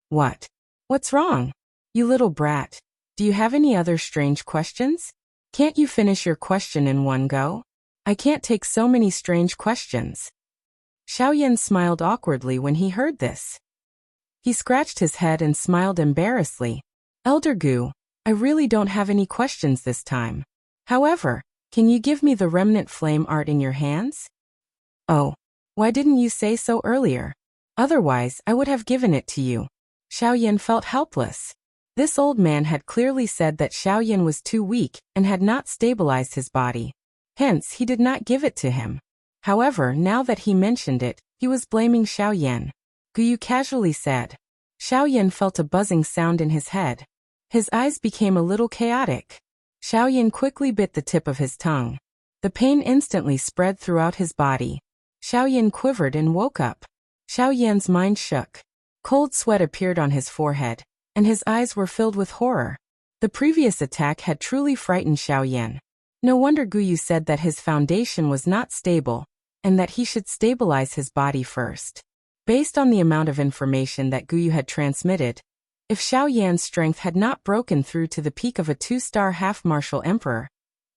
What? What's wrong? You little brat. Do you have any other strange questions? Can't you finish your question in one go? I can't take so many strange questions. Xiao Yan smiled awkwardly when he heard this. He scratched his head and smiled embarrassedly. Elder Gu, I really don't have any questions this time. However, can you give me the remnant flame art in your hands? Oh, why didn't you say so earlier? Otherwise, I would have given it to you. Xiao Yan felt helpless. This old man had clearly said that Xiao Yan was too weak and had not stabilized his body. Hence, he did not give it to him. However, now that he mentioned it, he was blaming Xiao Yan. Guyu casually said. Xiao Yan felt a buzzing sound in his head. His eyes became a little chaotic. Xiao Yan quickly bit the tip of his tongue. The pain instantly spread throughout his body. Xiao Yan quivered and woke up. Xiao Yan's mind shook. Cold sweat appeared on his forehead, and his eyes were filled with horror. The previous attack had truly frightened Xiao Yan. No wonder Guyu said that his foundation was not stable, and that he should stabilize his body first. Based on the amount of information that Guyu had transmitted, if Xiao Yan's strength had not broken through to the peak of a 2-star half-martial emperor,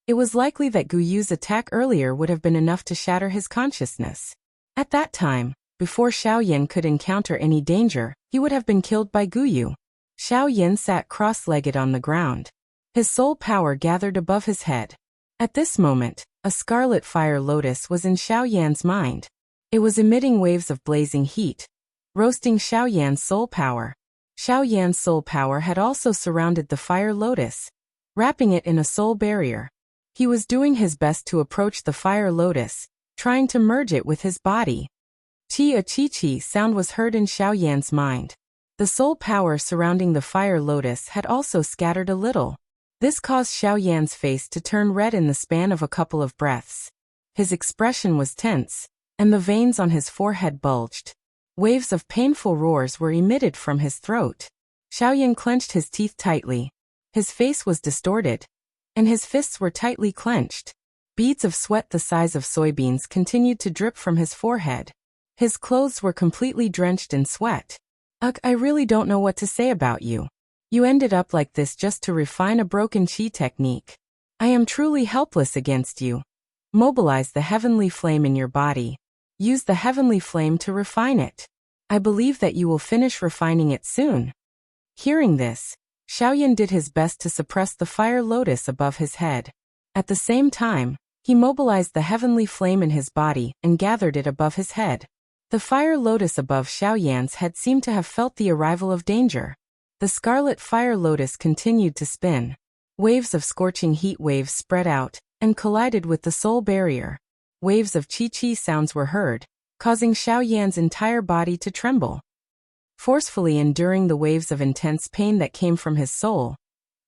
it was likely that Guyu's attack earlier would have been enough to shatter his consciousness. At that time, before Xiao Yan could encounter any danger, he would have been killed by Guyu. Xiao Yan sat cross-legged on the ground. His soul power gathered above his head. At this moment, a scarlet fire lotus was in Xiao Yan's mind. It was emitting waves of blazing heat, roasting Xiao Yan's soul power. Xiao Yan's soul power had also surrounded the fire lotus, wrapping it in a soul barrier. He was doing his best to approach the fire lotus, trying to merge it with his body. A chi-chi sound was heard in Xiao Yan's mind. The soul power surrounding the fire lotus had also scattered a little. This caused Xiao Yan's face to turn red in the span of a couple of breaths. His expression was tense, and the veins on his forehead bulged. Waves of painful roars were emitted from his throat. Xiao Yan clenched his teeth tightly. His face was distorted, and his fists were tightly clenched. Beads of sweat the size of soybeans continued to drip from his forehead. His clothes were completely drenched in sweat. Ugh, I really don't know what to say about you. You ended up like this just to refine a broken chi technique. I am truly helpless against you. Mobilize the heavenly flame in your body. Use the heavenly flame to refine it. I believe that you will finish refining it soon. Hearing this, Xiaoyan did his best to suppress the fire lotus above his head. At the same time, he mobilized the heavenly flame in his body and gathered it above his head. The fire lotus above Xiaoyan's head seemed to have felt the arrival of danger. The scarlet fire lotus continued to spin. Waves of scorching heat waves spread out and collided with the soul barrier. Waves of chi-chi sounds were heard, causing Xiaoyan's entire body to tremble. Forcefully enduring the waves of intense pain that came from his soul,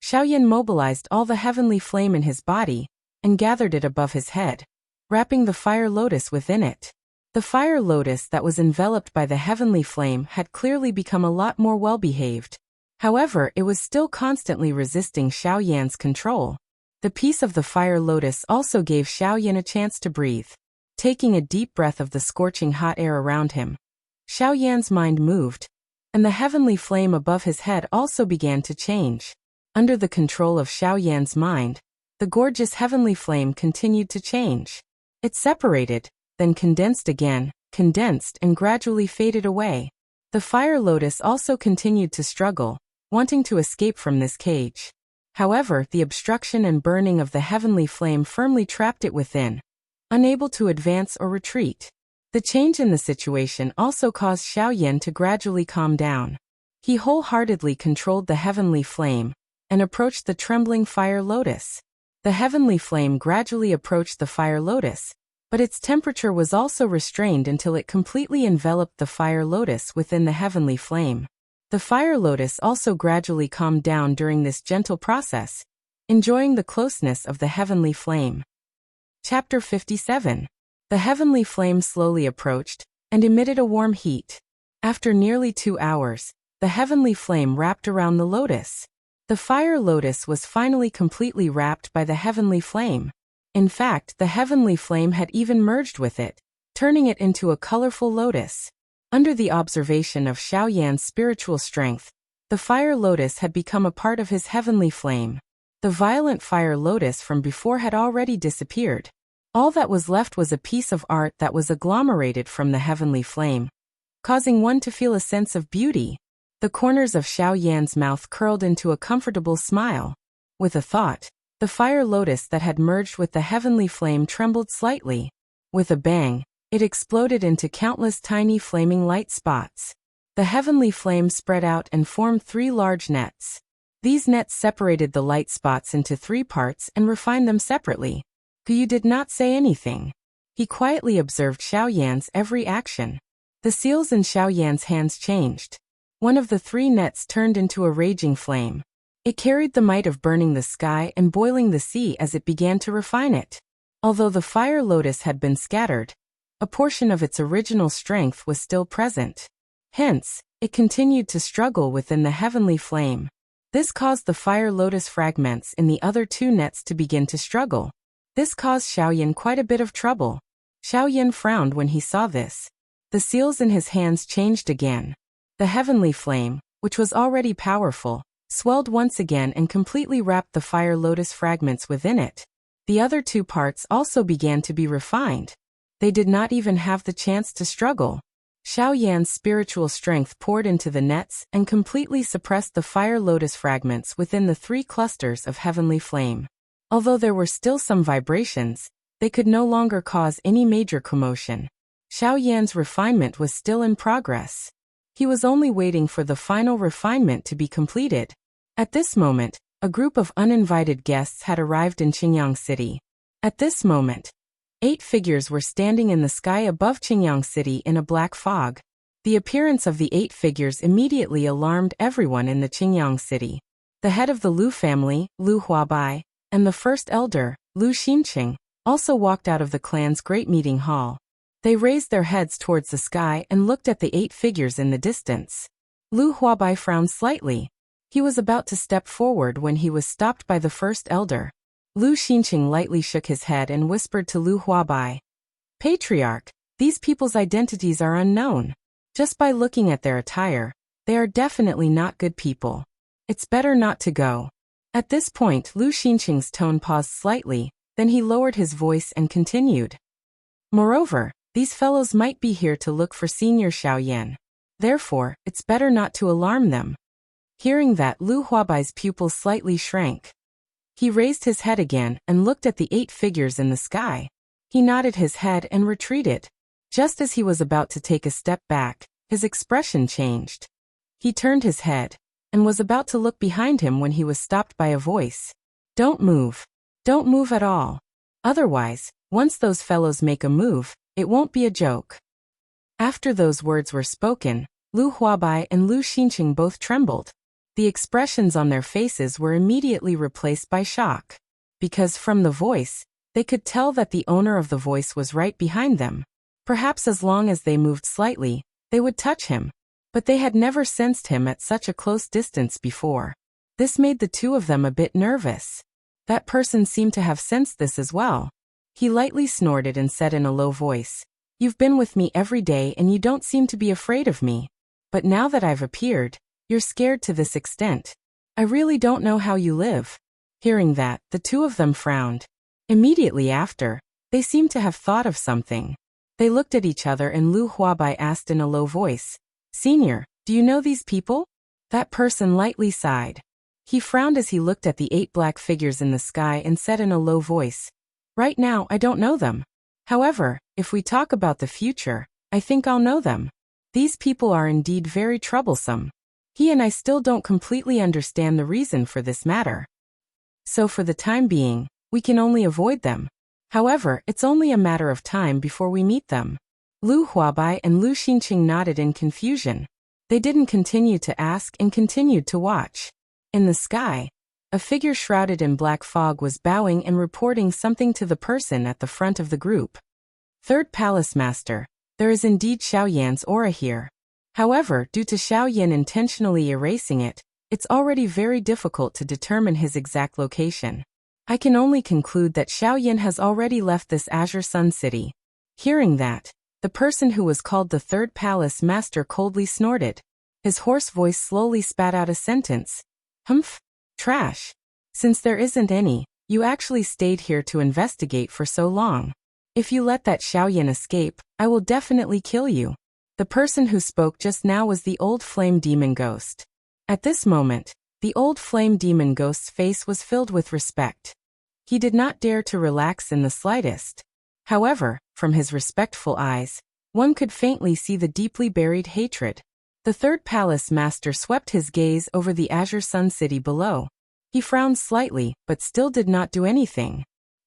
Xiaoyan mobilized all the heavenly flame in his body and gathered it above his head, wrapping the fire lotus within it. The fire lotus that was enveloped by the heavenly flame had clearly become a lot more well-behaved. However, it was still constantly resisting Xiaoyan's control. The peace of the fire lotus also gave Xiaoyan a chance to breathe. Taking a deep breath of the scorching hot air around him, Xiaoyan's mind moved, and the heavenly flame above his head also began to change. Under the control of Xiaoyan's mind, the gorgeous heavenly flame continued to change. It separated, then condensed again, condensed and gradually faded away. The fire lotus also continued to struggle, wanting to escape from this cage. However, the obstruction and burning of the heavenly flame firmly trapped it within, unable to advance or retreat. The change in the situation also caused Xiaoyan to gradually calm down. He wholeheartedly controlled the heavenly flame and approached the trembling fire lotus. The heavenly flame gradually approached the fire lotus, but its temperature was also restrained until it completely enveloped the fire lotus within the heavenly flame. The fire lotus also gradually calmed down during this gentle process, enjoying the closeness of the heavenly flame. Chapter 57. The heavenly flame slowly approached and emitted a warm heat. After nearly 2 hours, the heavenly flame wrapped around the lotus. The fire lotus was finally completely wrapped by the heavenly flame. In fact, the heavenly flame had even merged with it, turning it into a colorful lotus. Under the observation of Xiaoyan's spiritual strength, the fire lotus had become a part of his heavenly flame. The violent fire lotus from before had already disappeared. All that was left was a piece of art that was agglomerated from the heavenly flame, causing one to feel a sense of beauty. The corners of Xiaoyan's mouth curled into a comfortable smile. With a thought, the fire lotus that had merged with the heavenly flame trembled slightly. With a bang, it exploded into countless tiny flaming light spots. The heavenly flame spread out and formed 3 large nets. These nets separated the light spots into 3 parts and refined them separately. Yu did not say anything. He quietly observed Xiaoyan's every action. The seals in Xiaoyan's hands changed. One of the 3 nets turned into a raging flame. It carried the might of burning the sky and boiling the sea as it began to refine it. Although the fire lotus had been scattered, a portion of its original strength was still present. Hence, it continued to struggle within the heavenly flame. This caused the fire lotus fragments in the other 2 nets to begin to struggle. This caused Xiaoyan quite a bit of trouble. Xiaoyan frowned when he saw this. The seals in his hands changed again. The heavenly flame, which was already powerful, swelled once again and completely wrapped the fire lotus fragments within it. The other 2 parts also began to be refined. They did not even have the chance to struggle. Xiaoyan's spiritual strength poured into the nets and completely suppressed the fire lotus fragments within the 3 clusters of heavenly flame. Although there were still some vibrations, they could no longer cause any major commotion. Xiaoyan's refinement was still in progress. He was only waiting for the final refinement to be completed. At this moment, a group of uninvited guests had arrived in Qingyang City. At this moment, 8 figures were standing in the sky above Qingyang City in a black fog. The appearance of the 8 figures immediately alarmed everyone in the Qingyang City. The head of the Lu family, Lu Huabai, and the first elder, Lu Xinqing, also walked out of the clan's great meeting hall. They raised their heads towards the sky and looked at the 8 figures in the distance. Lu Huabai frowned slightly. He was about to step forward when he was stopped by the first elder. Lu Xinqing lightly shook his head and whispered to Lu Huabai, "Patriarch, these people's identities are unknown. Just by looking at their attire, they are definitely not good people. It's better not to go." At this point, Lu Xinqing's tone paused slightly, then he lowered his voice and continued. "Moreover, these fellows might be here to look for Senior Xiaoyan. Therefore, it's better not to alarm them." Hearing that, Lu Huabai's pupils slightly shrank. He raised his head again and looked at the 8 figures in the sky. He nodded his head and retreated. Just as he was about to take a step back, his expression changed. He turned his head and was about to look behind him when he was stopped by a voice. Don't move. Don't move at all. Otherwise, once those fellows make a move, it won't be a joke. After those words were spoken, Lu Huabai and Lu Xinqing both trembled. The expressions on their faces were immediately replaced by shock. Because from the voice, they could tell that the owner of the voice was right behind them. Perhaps as long as they moved slightly, they would touch him. But they had never sensed him at such a close distance before. This made the two of them a bit nervous. That person seemed to have sensed this as well. He lightly snorted and said in a low voice, "You've been with me every day and you don't seem to be afraid of me. But now that I've appeared, you're scared to this extent. I really don't know how you live." Hearing that, the two of them frowned. Immediately after, they seemed to have thought of something. They looked at each other and Lu Huabai asked in a low voice, "Senior, do you know these people?" That person lightly sighed. He frowned as he looked at the 8 black figures in the sky and said in a low voice, "Right now I don't know them. However, if we talk about the future, I think I'll know them. These people are indeed very troublesome. He and I still don't completely understand the reason for this matter. So for the time being, we can only avoid them. However, it's only a matter of time before we meet them." Lu Huabai and Lu Xinqing nodded in confusion. They didn't continue to ask and continued to watch. In the sky, a figure shrouded in black fog was bowing and reporting something to the person at the front of the group. "Third Palace Master, there is indeed Xiao Yan's aura here. However, due to Xiao Yan intentionally erasing it, it's already very difficult to determine his exact location. I can only conclude that Xiao Yan has already left this Azure Sun City." Hearing that, the person who was called the Third Palace Master coldly snorted. His hoarse voice slowly spat out a sentence. "Humph. Trash. Since there isn't any, you actually stayed here to investigate for so long. If you let that Xiao Yan escape, I will definitely kill you." The person who spoke just now was the old flame demon ghost. At this moment, the old flame demon ghost's face was filled with respect. He did not dare to relax in the slightest. However, from his respectful eyes, one could faintly see the deeply buried hatred. The Third Palace Master swept his gaze over the Azure Sun City below. He frowned slightly, but still did not do anything.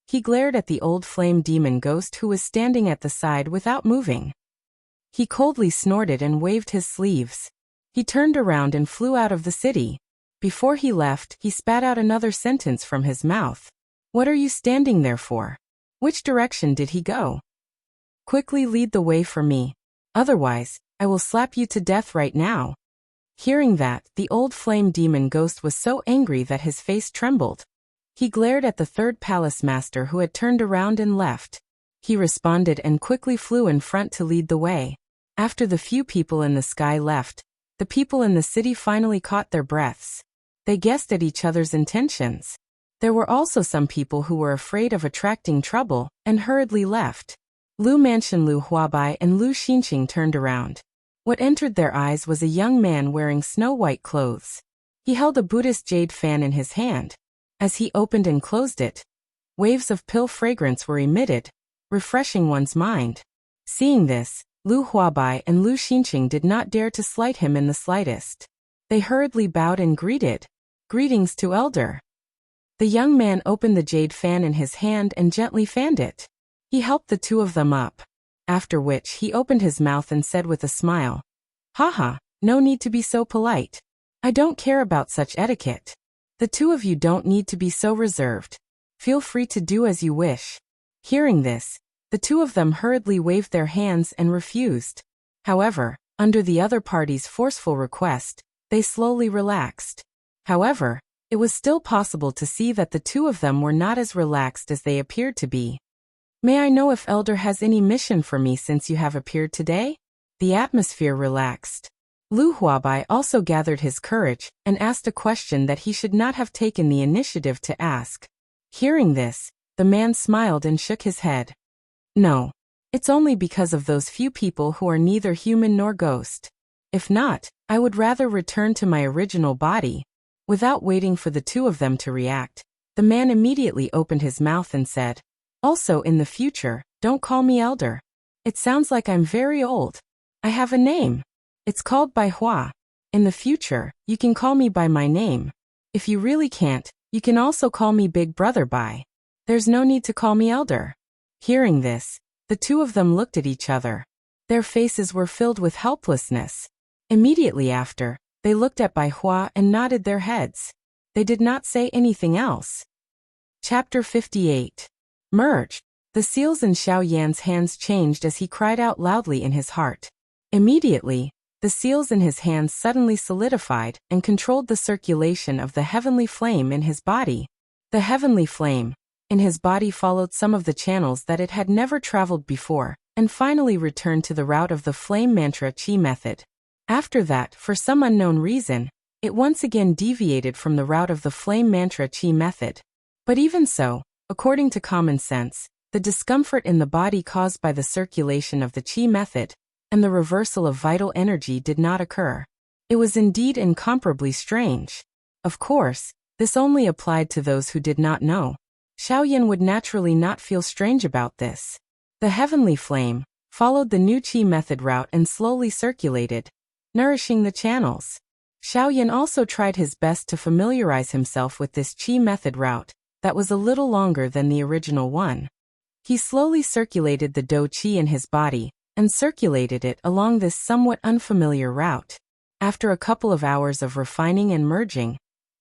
He glared at the old flame demon ghost who was standing at the side without moving. He coldly snorted and waved his sleeves. He turned around and flew out of the city. Before he left, he spat out another sentence from his mouth. "What are you standing there for? Which direction did he go? Quickly lead the way for me. Otherwise, I will slap you to death right now." Hearing that, the old flame demon ghost was so angry that his face trembled. He glared at the Third Palace Master who had turned around and left. He responded and quickly flew in front to lead the way. After the few people in the sky left, the people in the city finally caught their breaths. They guessed at each other's intentions. There were also some people who were afraid of attracting trouble and hurriedly left. Lu Mansion, Lu Huabai and Lu Xinqing turned around. What entered their eyes was a young man wearing snow-white clothes. He held a Buddhist jade fan in his hand. As he opened and closed it, waves of pill fragrance were emitted, refreshing one's mind. Seeing this, Lu Huabai and Lu Xinqing did not dare to slight him in the slightest. They hurriedly bowed and greeted. "Greetings to Elder." The young man opened the jade fan in his hand and gently fanned it. He helped the two of them up. After which he opened his mouth and said with a smile, "Haha, no need to be so polite. I don't care about such etiquette. The two of you don't need to be so reserved. Feel free to do as you wish." Hearing this, the two of them hurriedly waved their hands and refused. However, under the other party's forceful request, they slowly relaxed. However, it was still possible to see that the two of them were not as relaxed as they appeared to be. "May I know if Elder has any mission for me since you have appeared today?" The atmosphere relaxed. Lu Huabai also gathered his courage and asked a question that he should not have taken the initiative to ask. Hearing this, the man smiled and shook his head. "No. It's only because of those few people who are neither human nor ghost. If not, I would rather return to my original body. Without waiting for the two of them to react, the man immediately opened his mouth and said, "Also in the future, don't call me elder. It sounds like I'm very old. I have a name. It's called Bai Hua. In the future, you can call me by my name. If you really can't, you can also call me Big Brother Bai. There's no need to call me elder." Hearing this, the two of them looked at each other. Their faces were filled with helplessness. Immediately after, they looked at Bai Hua and nodded their heads. They did not say anything else. Chapter 58. Merge. The seals in Xiao Yan's hands changed as he cried out loudly in his heart. Immediately, the seals in his hands suddenly solidified and controlled the circulation of the heavenly flame in his body. The heavenly flame in his body followed some of the channels that it had never traveled before, and finally returned to the route of the flame mantra chi method. After that, for some unknown reason, it once again deviated from the route of the flame mantra chi method. But even so, according to common sense, the discomfort in the body caused by the circulation of the chi method and the reversal of vital energy did not occur. It was indeed incomparably strange. Of course, this only applied to those who did not know. Xiao Yan would naturally not feel strange about this. The heavenly flame followed the new chi method route and slowly circulated, nourishing the channels. Xiao Yan also tried his best to familiarize himself with this chi method route that was a little longer than the original one. He slowly circulated the dou qi in his body and circulated it along this somewhat unfamiliar route. After a couple of hours of refining and merging,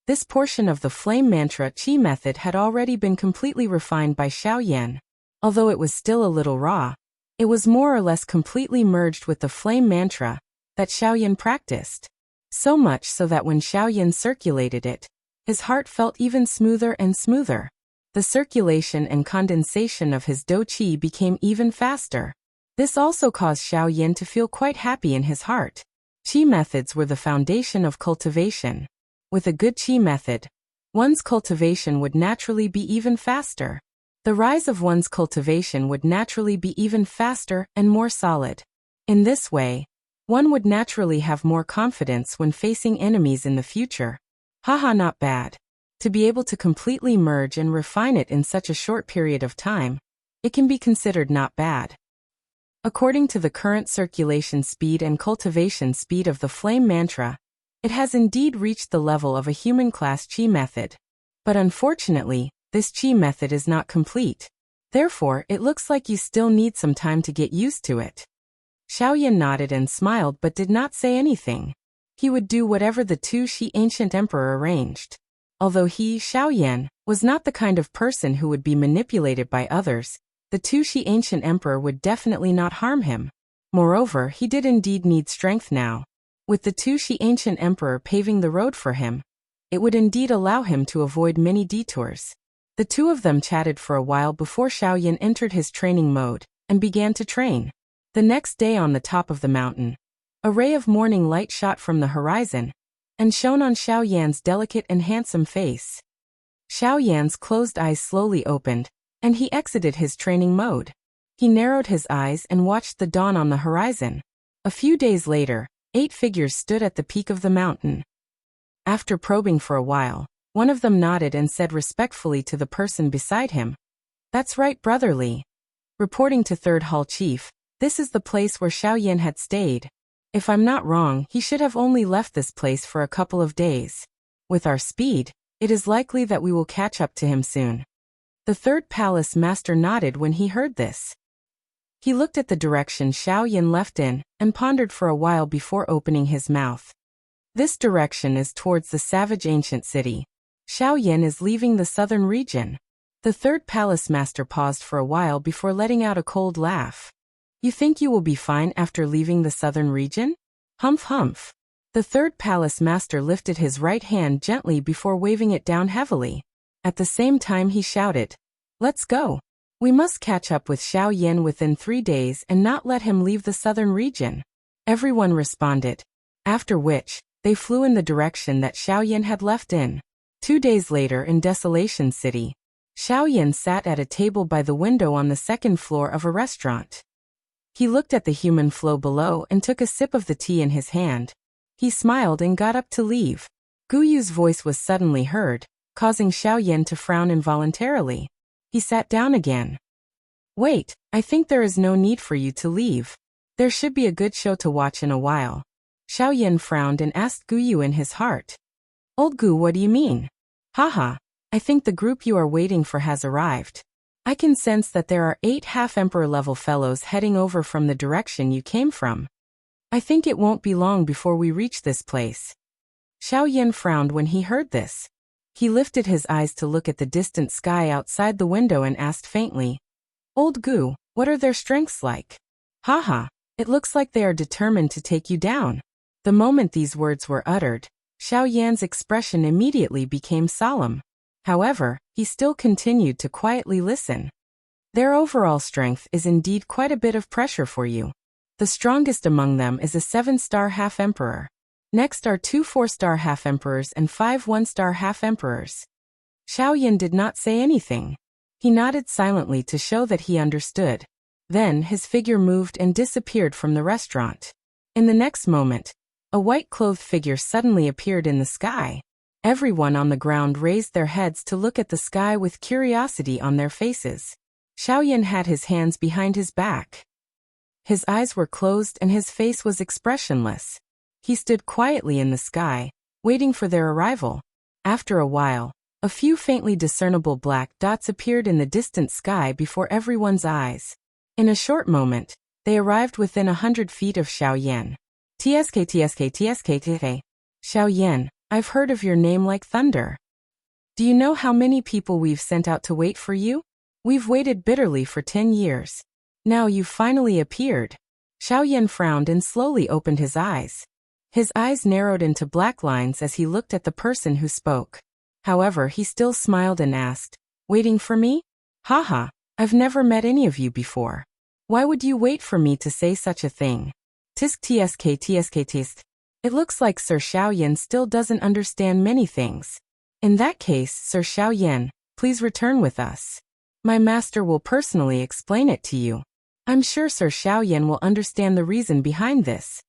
this portion of the flame mantra chi method had already been completely refined by Xiao Yan. Although it was still a little raw, it was more or less completely merged with the flame mantra that Xiao Yan practiced. So much so that when Xiao Yan circulated it, his heart felt even smoother and smoother. The circulation and condensation of his dou qi became even faster. This also caused Xiao Yan to feel quite happy in his heart. Qi methods were the foundation of cultivation. With a good qi method, one's cultivation would naturally be even faster. The rise of one's cultivation would naturally be even faster and more solid. In this way, one would naturally have more confidence when facing enemies in the future. Haha, not bad. To be able to completely merge and refine it in such a short period of time, it can be considered not bad. According to the current circulation speed and cultivation speed of the flame mantra, it has indeed reached the level of a human class chi method. But unfortunately, this chi method is not complete. Therefore, it looks like you still need some time to get used to it. Xiao Yan nodded and smiled but did not say anything. He would do whatever the Tu Shi ancient emperor arranged. Although he, Xiao Yan, was not the kind of person who would be manipulated by others, the Tu Shi ancient emperor would definitely not harm him. Moreover, he did indeed need strength now. With the Tu Shi ancient emperor paving the road for him, it would indeed allow him to avoid many detours. The two of them chatted for a while before Xiao Yan entered his training mode and began to train. The next day on the top of the mountain, a ray of morning light shot from the horizon and shone on Xiao Yan's delicate and handsome face. Xiao Yan's closed eyes slowly opened, and he exited his training mode. He narrowed his eyes and watched the dawn on the horizon. A few days later, 8 figures stood at the peak of the mountain. After probing for a while, one of them nodded and said respectfully to the person beside him, "That's right, Brother Li." Reporting to Third Hall Chief, this is the place where Xiao Yan had stayed. If I'm not wrong, he should have only left this place for a couple of days. With our speed, it is likely that we will catch up to him soon. The third palace master nodded when he heard this. He looked at the direction Xiao Yan left in and pondered for a while before opening his mouth. This direction is towards the savage ancient city. Xiao Yan is leaving the southern region. The third palace master paused for a while before letting out a cold laugh. You think you will be fine after leaving the southern region? Humph humph. The third palace master lifted his right hand gently before waving it down heavily. At the same time he shouted, "Let's go. We must catch up with Xiao Yan within 3 days and not let him leave the southern region." Everyone responded, after which, they flew in the direction that Xiao Yan had left in. 2 days later in Desolation City, Xiao Yan sat at a table by the window on the second floor of a restaurant. He looked at the human flow below and took a sip of the tea in his hand. He smiled and got up to leave. Guyu's voice was suddenly heard, causing Xiaoyan to frown involuntarily. He sat down again. Wait, I think there is no need for you to leave. There should be a good show to watch in a while. Xiaoyan frowned and asked Guyu in his heart. Old Gu, what do you mean? Haha, I think the group you are waiting for has arrived. I can sense that there are 8 half-emperor level fellows heading over from the direction you came from. I think it won't be long before we reach this place. Xiaoyan frowned when he heard this. He lifted his eyes to look at the distant sky outside the window and asked faintly, Old Gu, what are their strengths like? Haha, it looks like they are determined to take you down. The moment these words were uttered, Xiaoyan's expression immediately became solemn. However, he still continued to quietly listen. Their overall strength is indeed quite a bit of pressure for you. The strongest among them is a 7-star half-emperor. Next are 2 4-star half-emperors and 5 1-star half-emperors. Xiaoyan did not say anything. He nodded silently to show that he understood. Then his figure moved and disappeared from the restaurant. In the next moment, a white-clothed figure suddenly appeared in the sky. Everyone on the ground raised their heads to look at the sky with curiosity on their faces. Xiaoyan had his hands behind his back. His eyes were closed and his face was expressionless. He stood quietly in the sky, waiting for their arrival. After a while, a few faintly discernible black dots appeared in the distant sky before everyone's eyes. In a short moment, they arrived within 100 feet of Xiaoyan. TSK. Xiaoyan, I've heard of your name like thunder. Do you know how many people we've sent out to wait for you? We've waited bitterly for 10 years. Now you've finally appeared. Xiaoyan frowned and slowly opened his eyes. His eyes narrowed into black lines as he looked at the person who spoke. However, he still smiled and asked, Waiting for me? Haha, I've never met any of you before. Why would you wait for me to say such a thing? Tisk. It looks like Sir Xiaoyan still doesn't understand many things. In that case, Sir Xiaoyan, please return with us. My master will personally explain it to you. I'm sure Sir Xiaoyan will understand the reason behind this.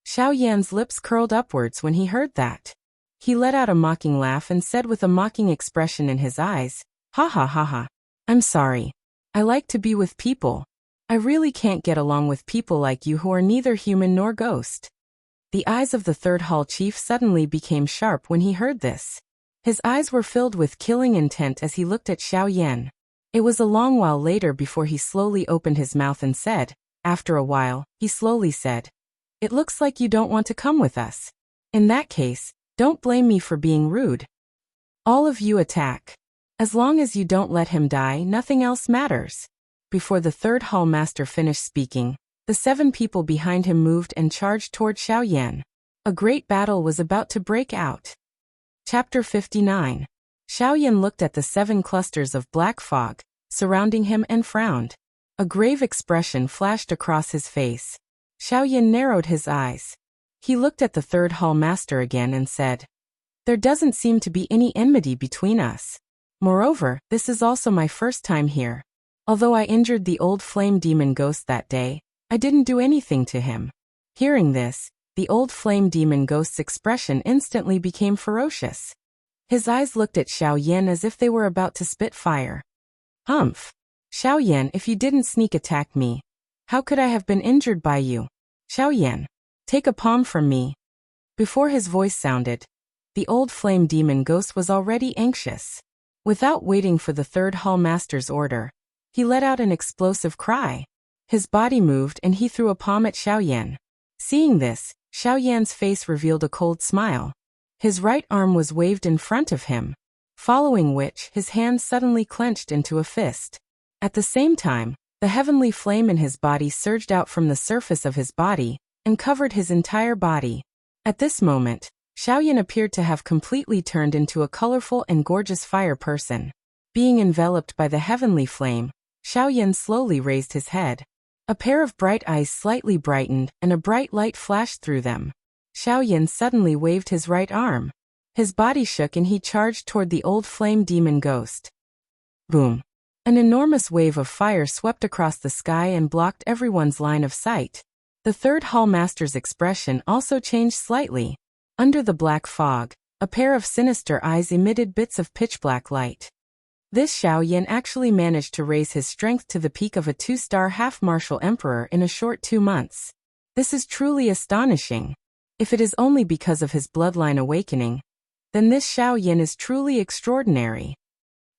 Xiaoyan's lips curled upwards when he heard that. He let out a mocking laugh and said with a mocking expression in his eyes, Ha. I'm sorry. I like to be with people. I really can't get along with people like you who are neither human nor ghost. The eyes of the third hall chief suddenly became sharp when he heard this. His eyes were filled with killing intent as he looked at Xiaoyan. It was a long while later before he slowly opened his mouth and said, after a while, he slowly said, It looks like you don't want to come with us. In that case, don't blame me for being rude. All of you attack. As long as you don't let him die, nothing else matters. Before the third hall master finished speaking, the 7 people behind him moved and charged toward Xiaoyan. A great battle was about to break out. Chapter 59. Xiaoyan looked at the 7 clusters of black fog surrounding him and frowned. A grave expression flashed across his face. Xiaoyan narrowed his eyes. He looked at the third hall master again and said, There doesn't seem to be any enmity between us. Moreover, this is also my first time here. Although I injured the old flame demon ghost that day, I didn't do anything to him. Hearing this, the old flame demon ghost's expression instantly became ferocious. His eyes looked at Xiaoyan as if they were about to spit fire. Humph! Xiaoyan, if you didn't sneak attack me, how could I have been injured by you? Xiaoyan, take a palm from me. Before his voice sounded, the old flame demon ghost was already anxious. Without waiting for the third hall master's order, he let out an explosive cry. His body moved and he threw a palm at Xiaoyan. Seeing this, Xiaoyan's face revealed a cold smile. His right arm was waved in front of him, following which his hand suddenly clenched into a fist. At the same time, the heavenly flame in his body surged out from the surface of his body and covered his entire body. At this moment, Xiaoyan appeared to have completely turned into a colorful and gorgeous fire person. Being enveloped by the heavenly flame, Xiaoyan slowly raised his head. A pair of bright eyes slightly brightened and a bright light flashed through them. Xiaoyan suddenly waved his right arm. His body shook and he charged toward the old flame demon ghost. Boom! An enormous wave of fire swept across the sky and blocked everyone's line of sight. The third hall master's expression also changed slightly. Under the black fog, a pair of sinister eyes emitted bits of pitch-black light. This Xiaoyan actually managed to raise his strength to the peak of a 2-star half-martial emperor in a short 2 months. This is truly astonishing. If it is only because of his bloodline awakening, then this Xiaoyan is truly extraordinary.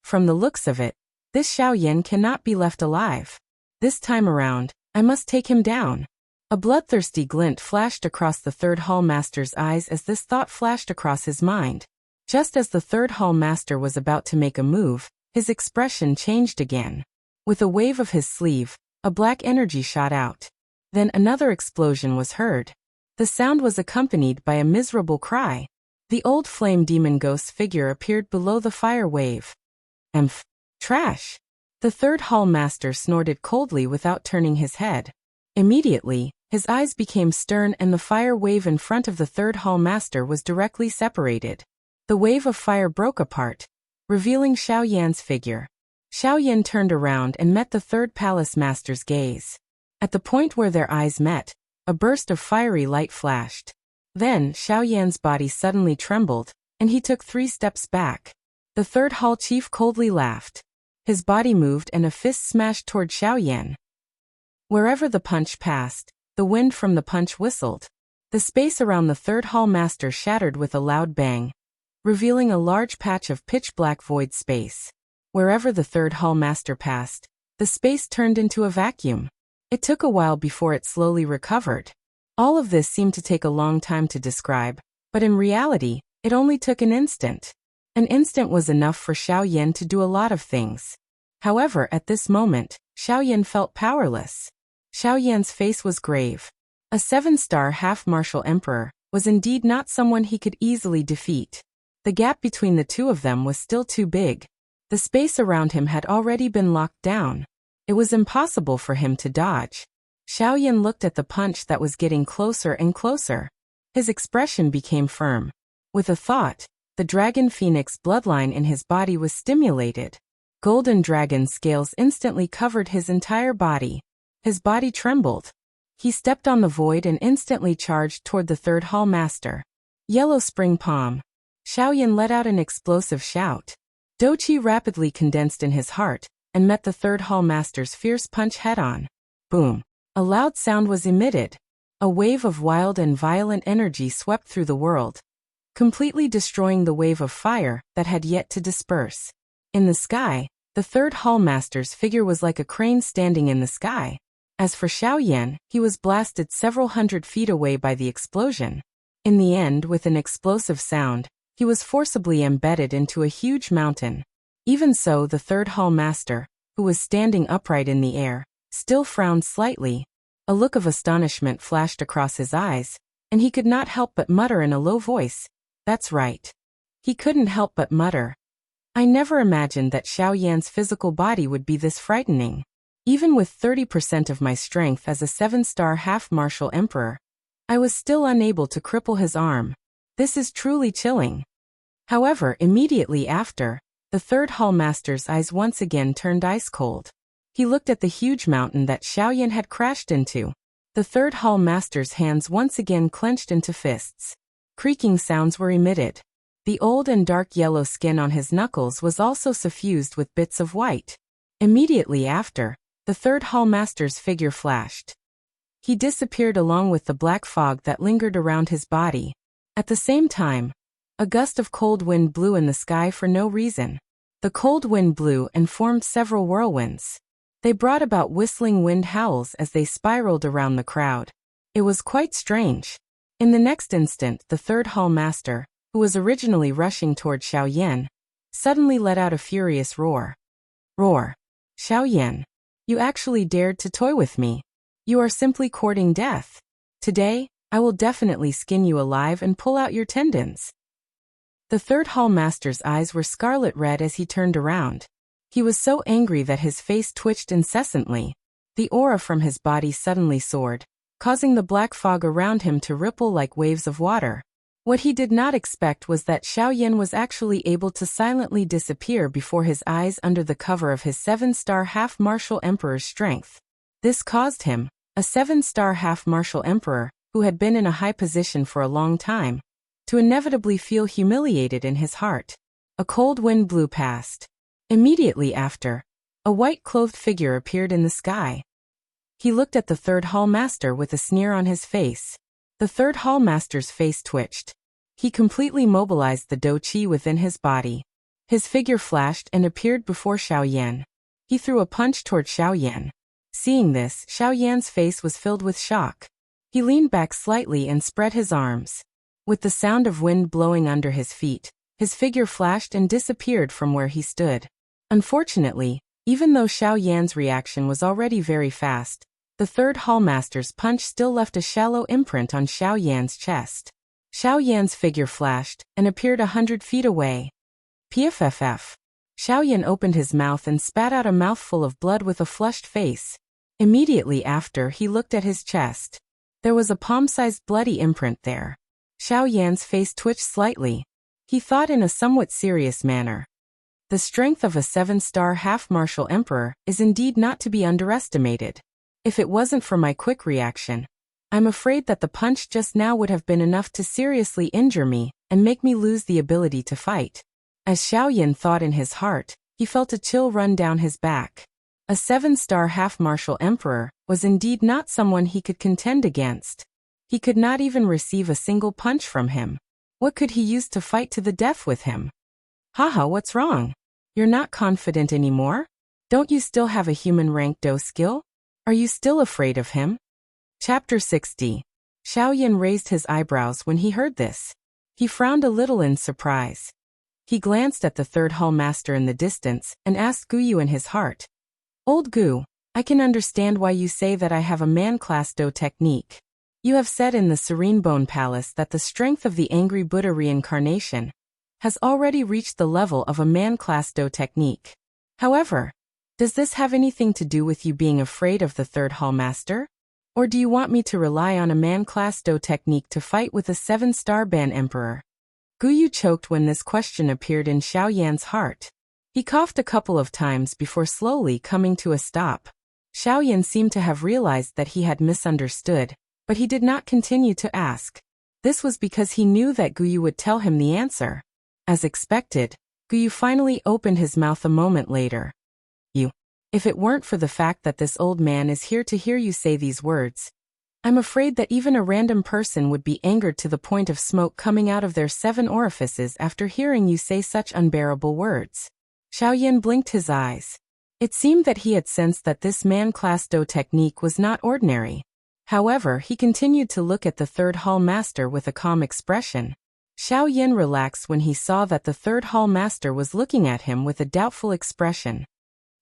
From the looks of it, this Xiaoyan cannot be left alive. This time around, I must take him down. A bloodthirsty glint flashed across the third hall master's eyes as this thought flashed across his mind. Just as the third hall master was about to make a move, his expression changed again. With a wave of his sleeve, a black energy shot out. Then another explosion was heard. The sound was accompanied by a miserable cry. The old flame demon ghost figure appeared below the fire wave. Emph! Trash! The third hall master snorted coldly without turning his head. Immediately, his eyes became stern and the fire wave in front of the third hall master was directly separated. The wave of fire broke apart, revealing Xiaoyan's figure. Xiaoyan turned around and met the third palace master's gaze. At the point where their eyes met, a burst of fiery light flashed. Then, Xiaoyan's body suddenly trembled, and he took 3 steps back. The third hall chief coldly laughed. His body moved and a fist smashed toward Xiaoyan. Wherever the punch passed, the wind from the punch whistled. The space around the third hall master shattered with a loud bang, revealing a large patch of pitch-black void space. Wherever the third hall master passed, the space turned into a vacuum. It took a while before it slowly recovered. All of this seemed to take a long time to describe, but in reality, it only took an instant. An instant was enough for Xiaoyan to do a lot of things. However, at this moment, Xiaoyan felt powerless. Xiaoyan's face was grave. A 7-star half-martial emperor was indeed not someone he could easily defeat. The gap between the two of them was still too big. The space around him had already been locked down. It was impossible for him to dodge. Xiaoyan looked at the punch that was getting closer and closer. His expression became firm. With a thought, the dragon phoenix bloodline in his body was stimulated. Golden dragon scales instantly covered his entire body. His body trembled. He stepped on the void and instantly charged toward the third hall master. Yellow spring palm. Xiaoyan let out an explosive shout. Doqi rapidly condensed in his heart and met the third hall master's fierce punch head-on. Boom! A loud sound was emitted. A wave of wild and violent energy swept through the world, completely destroying the wave of fire that had yet to disperse. In the sky, the third hall master's figure was like a crane standing in the sky. As for Xiaoyan, he was blasted several hundred feet away by the explosion. In the end, with an explosive sound, he was forcibly embedded into a huge mountain. Even so, the third hall master, who was standing upright in the air, still frowned slightly. A look of astonishment flashed across his eyes, and he could not help but mutter in a low voice, "That's right." He couldn't help but mutter. I never imagined that Xiaoyan's physical body would be this frightening. Even with 30% of my strength as a 7-star half-martial emperor, I was still unable to cripple his arm. This is truly chilling. However, immediately after, the third hall master's eyes once again turned ice-cold. He looked at the huge mountain that Xiaoyan had crashed into. The third hall master's hands once again clenched into fists. Creaking sounds were emitted. The old and dark yellow skin on his knuckles was also suffused with bits of white. Immediately after, the third hall master's figure flashed. He disappeared along with the black fog that lingered around his body. At the same time, a gust of cold wind blew in the sky for no reason. The cold wind blew and formed several whirlwinds. They brought about whistling wind howls as they spiraled around the crowd. It was quite strange. In the next instant, the third hall master, who was originally rushing toward Xiaoyan, suddenly let out a furious roar. Roar! Xiaoyan! You actually dared to toy with me. You are simply courting death. Today, I will definitely skin you alive and pull out your tendons. The third hall master's eyes were scarlet red as he turned around. He was so angry that his face twitched incessantly. The aura from his body suddenly soared, causing the black fog around him to ripple like waves of water. What he did not expect was that Xiao Yan was actually able to silently disappear before his eyes under the cover of his 7-star half-martial emperor's strength. This caused him, a 7-star half-martial emperor, who had been in a high position for a long time, to inevitably feel humiliated in his heart. A cold wind blew past. Immediately after, a white-clothed figure appeared in the sky. He looked at the third hall master with a sneer on his face. The third hall master's face twitched. He completely mobilized the Do Qi within his body. His figure flashed and appeared before Xiao Yan. He threw a punch toward Xiao Yan. Seeing this, Xiao Yan's face was filled with shock. He leaned back slightly and spread his arms. With the sound of wind blowing under his feet, his figure flashed and disappeared from where he stood. Unfortunately, even though Xiao Yan's reaction was already very fast, the third hallmaster's punch still left a shallow imprint on Xiao Yan's chest. Xiao Yan's figure flashed and appeared 100 feet away. PFFF. Xiao Yan opened his mouth and spat out a mouthful of blood with a flushed face. Immediately after, he looked at his chest. There was a palm-sized bloody imprint there. Xiao Yan's face twitched slightly. He thought in a somewhat serious manner. The strength of a 7-star half-martial emperor is indeed not to be underestimated. If it wasn't for my quick reaction, I'm afraid that the punch just now would have been enough to seriously injure me and make me lose the ability to fight. As Xiao Yan thought in his heart, he felt a chill run down his back. A 7-star half-martial emperor was indeed not someone he could contend against. He could not even receive a single punch from him. What could he use to fight to the death with him? Haha, what's wrong? You're not confident anymore? Don't you still have a human rank Do skill? Are you still afraid of him? Chapter 60. Xiao Yan raised his eyebrows when he heard this. He frowned a little in surprise. He glanced at the third hall master in the distance and asked Guyu in his heart. Old Gu, I can understand why you say that I have a man-class Do technique. You have said in the Serene Bone Palace that the strength of the Angry Buddha reincarnation has already reached the level of a man-class Do technique. However, does this have anything to do with you being afraid of the third hall master? Or do you want me to rely on a man-class Do technique to fight with a 7-star Ban Emperor? Guyu choked when this question appeared in Xiao Yan's heart. He coughed a couple of times before slowly coming to a stop. Xiao Yan seemed to have realized that he had misunderstood, but he did not continue to ask. This was because he knew that Guyu would tell him the answer. As expected, Guyu finally opened his mouth a moment later. If it weren't for the fact that this old man is here to hear you say these words, I'm afraid that even a random person would be angered to the point of smoke coming out of their 7 orifices after hearing you say such unbearable words. Xiao Yan blinked his eyes. It seemed that he had sensed that this man-class Do technique was not ordinary. However, he continued to look at the third hall master with a calm expression. Xiao Yan relaxed when he saw that the third hall master was looking at him with a doubtful expression.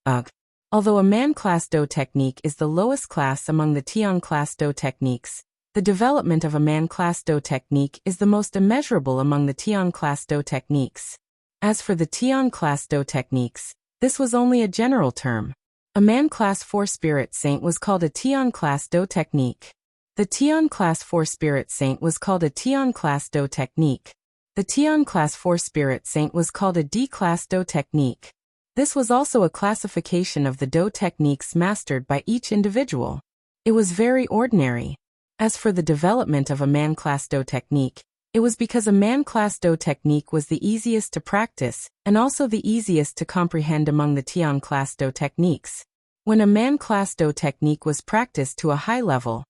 Ugh. Although a man-class Do technique is the lowest class among the Tian-class Do techniques, the development of a man-class Do technique is the most immeasurable among the Tian-class Do techniques. As for the Tian-class Do techniques, this was only a general term. A man-class 4 Spirit Saint was called a Tian-class Do technique. The Tian-class 4 Spirit Saint was called a Tian-class Do technique. The Tian-class 4 Spirit Saint was called a D-class Do technique. This was also a classification of the Do techniques mastered by each individual. It was very ordinary. As for the development of a man-class Do technique, it was because a man-class Do technique was the easiest to practice and also the easiest to comprehend among the Tian-class Do techniques. When a man-class Do technique was practiced to a high level,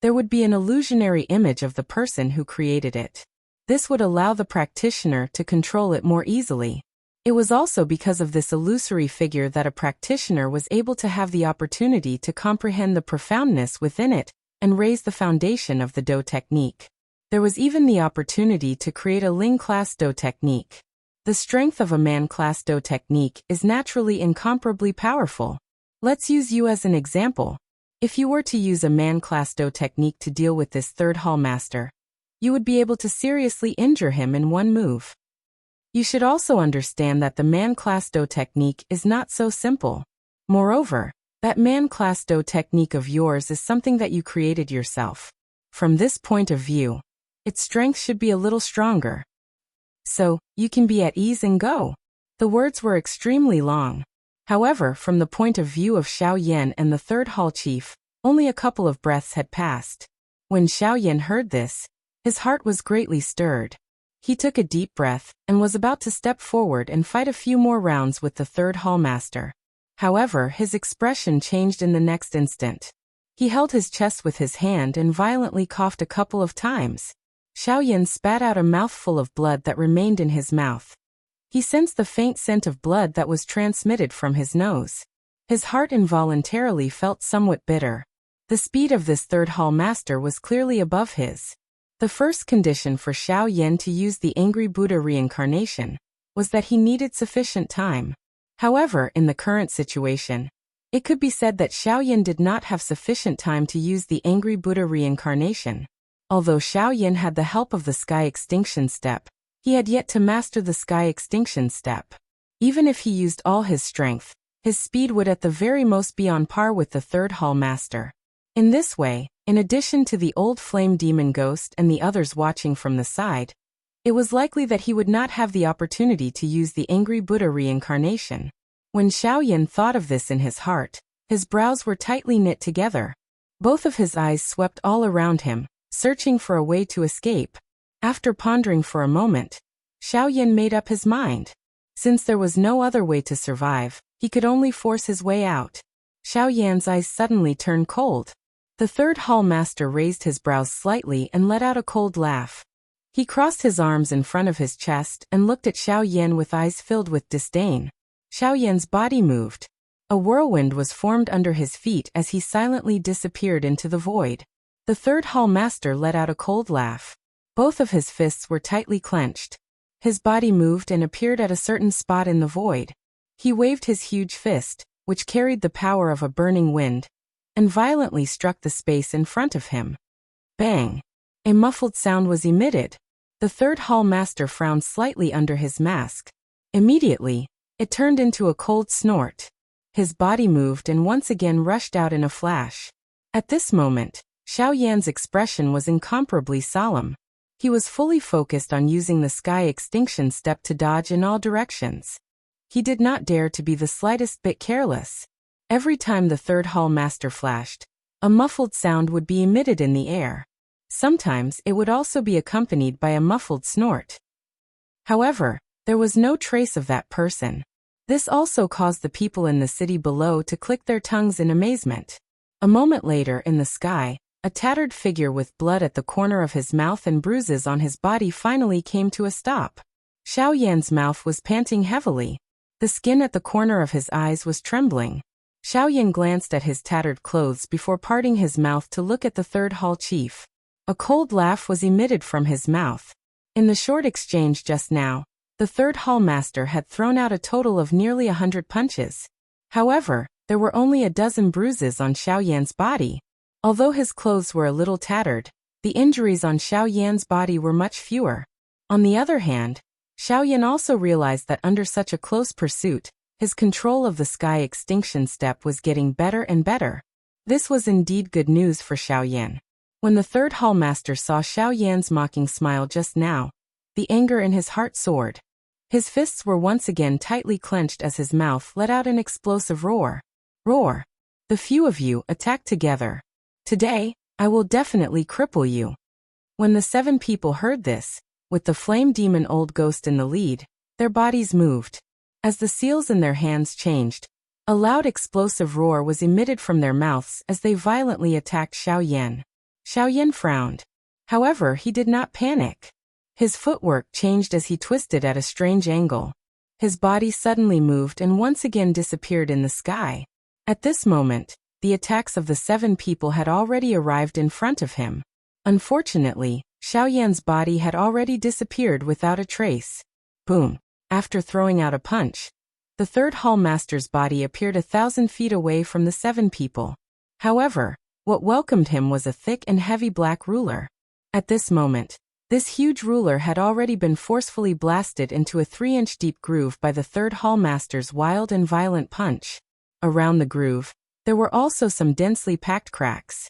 there would be an illusionary image of the person who created it. This would allow the practitioner to control it more easily. It was also because of this illusory figure that a practitioner was able to have the opportunity to comprehend the profoundness within it and raise the foundation of the Do technique. There was even the opportunity to create a Ling-class Do technique. The strength of a man-class Do technique is naturally incomparably powerful. Let's use you as an example. If you were to use a man-class Do technique to deal with this third hall master, you would be able to seriously injure him in one move. You should also understand that the man-class Do technique is not so simple. Moreover, that man-class Do technique of yours is something that you created yourself. From this point of view, its strength should be a little stronger. So, you can be at ease and go. The words were extremely long. However, from the point of view of Xiao Yan and the third hall chief, only a couple of breaths had passed. When Xiao Yan heard this, his heart was greatly stirred. He took a deep breath and was about to step forward and fight a few more rounds with the third hall master. However, his expression changed in the next instant. He held his chest with his hand and violently coughed a couple of times. Xiao Yan spat out a mouthful of blood that remained in his mouth. He sensed the faint scent of blood that was transmitted from his nose. His heart involuntarily felt somewhat bitter. The speed of this third hall master was clearly above his. The first condition for Xiao Yan to use the Angry Buddha reincarnation was that he needed sufficient time. However, in the current situation, it could be said that Xiao Yan did not have sufficient time to use the Angry Buddha reincarnation. Although Xiao Yan had the help of the Sky Extinction Step, he had yet to master the Sky Extinction Step. Even if he used all his strength, his speed would at the very most be on par with the third hall master. In this way, in addition to the old flame demon ghost and the others watching from the side, it was likely that he would not have the opportunity to use the Angry Buddha reincarnation. When Xiao Yan thought of this in his heart, his brows were tightly knit together. Both of his eyes swept all around him, searching for a way to escape. After pondering for a moment, Xiao Yan made up his mind. Since there was no other way to survive, he could only force his way out. Xiao Yan's eyes suddenly turned cold. The third hall master raised his brows slightly and let out a cold laugh. He crossed his arms in front of his chest and looked at Xiao Yan with eyes filled with disdain. Xiao Yan's body moved. A whirlwind was formed under his feet as he silently disappeared into the void. The third hall master let out a cold laugh. Both of his fists were tightly clenched. His body moved and appeared at a certain spot in the void. He waved his huge fist, which carried the power of a burning wind, and violently struck the space in front of him. Bang! A muffled sound was emitted. The third hall master frowned slightly under his mask. Immediately, it turned into a cold snort. His body moved and once again rushed out in a flash. At this moment, Xiao Yan's expression was incomparably solemn. He was fully focused on using the Sky Extinction Step to dodge in all directions. He did not dare to be the slightest bit careless. Every time the third hall master flashed, a muffled sound would be emitted in the air. Sometimes it would also be accompanied by a muffled snort. However, there was no trace of that person. This also caused the people in the city below to click their tongues in amazement. A moment later in the sky, a tattered figure with blood at the corner of his mouth and bruises on his body finally came to a stop. Xiao Yan's mouth was panting heavily. The skin at the corner of his eyes was trembling. Xiao Yan glanced at his tattered clothes before parting his mouth to look at the third hall chief. A cold laugh was emitted from his mouth. In the short exchange just now, the third hall master had thrown out a total of nearly 100 punches. However, there were only a dozen bruises on Xiao Yan's body. Although his clothes were a little tattered, the injuries on Xiao Yan's body were much fewer. On the other hand, Xiao Yan also realized that under such a close pursuit, his control of the Sky Extinction Step was getting better and better. This was indeed good news for Xiao Yan. When the third hall master saw Xiao Yan's mocking smile just now, the anger in his heart soared. His fists were once again tightly clenched as his mouth let out an explosive roar. Roar! The few of you attack together. Today, I will definitely cripple you. When the 7 people heard this, with the flame demon old ghost in the lead, their bodies moved. As the seals in their hands changed, a loud explosive roar was emitted from their mouths as they violently attacked Xiao Yan. Xiao Yan frowned. However, he did not panic. His footwork changed as he twisted at a strange angle. His body suddenly moved and once again disappeared in the sky. At this moment, the attacks of the 7 people had already arrived in front of him. Unfortunately, Xiao Yan's body had already disappeared without a trace. Boom! After throwing out a punch, the third hall master's body appeared 1,000 feet away from the 7 people. However, what welcomed him was a thick and heavy black ruler. At this moment, this huge ruler had already been forcefully blasted into a 3-inch deep groove by the third hall master's wild and violent punch. Around the groove, there were also some densely packed cracks.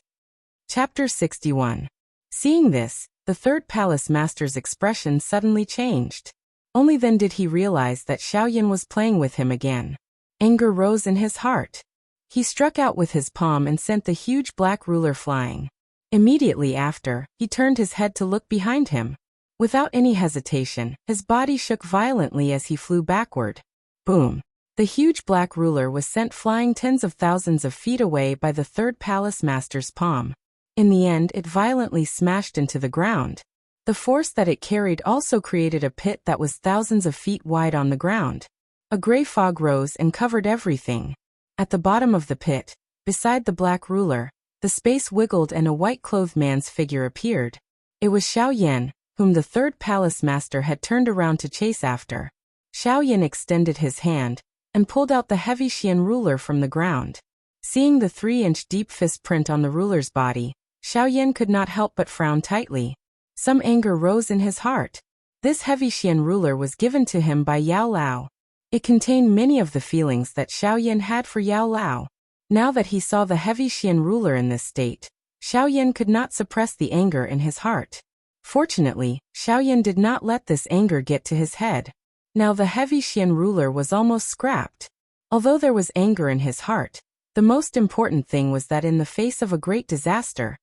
Chapter 61. Seeing this, the third palace master's expression suddenly changed. Only then did he realize that Xiaoyan was playing with him again. Anger rose in his heart. He struck out with his palm and sent the huge black ruler flying. Immediately after, he turned his head to look behind him. Without any hesitation, his body shook violently as he flew backward. Boom! The huge black ruler was sent flying tens of thousands of feet away by the third palace master's palm. In the end, it violently smashed into the ground. The force that it carried also created a pit that was thousands of feet wide on the ground. A gray fog rose and covered everything. At the bottom of the pit, beside the black ruler, the space wiggled and a white-clothed man's figure appeared. It was Xiaoyan, whom the third palace master had turned around to chase after. Xiaoyan extended his hand and pulled out the heavy Xian ruler from the ground. Seeing the 3-inch deep fist print on the ruler's body, Xiaoyan could not help but frown tightly. Some anger rose in his heart. This heavy Xian ruler was given to him by Yao Lao. It contained many of the feelings that Xiaoyan had for Yao Lao. Now that he saw the heavy Xian ruler in this state, Xiaoyan could not suppress the anger in his heart. Fortunately, Xiaoyan did not let this anger get to his head. Now the heavy Xian ruler was almost scrapped. Although there was anger in his heart, the most important thing was that in the face of a great disaster,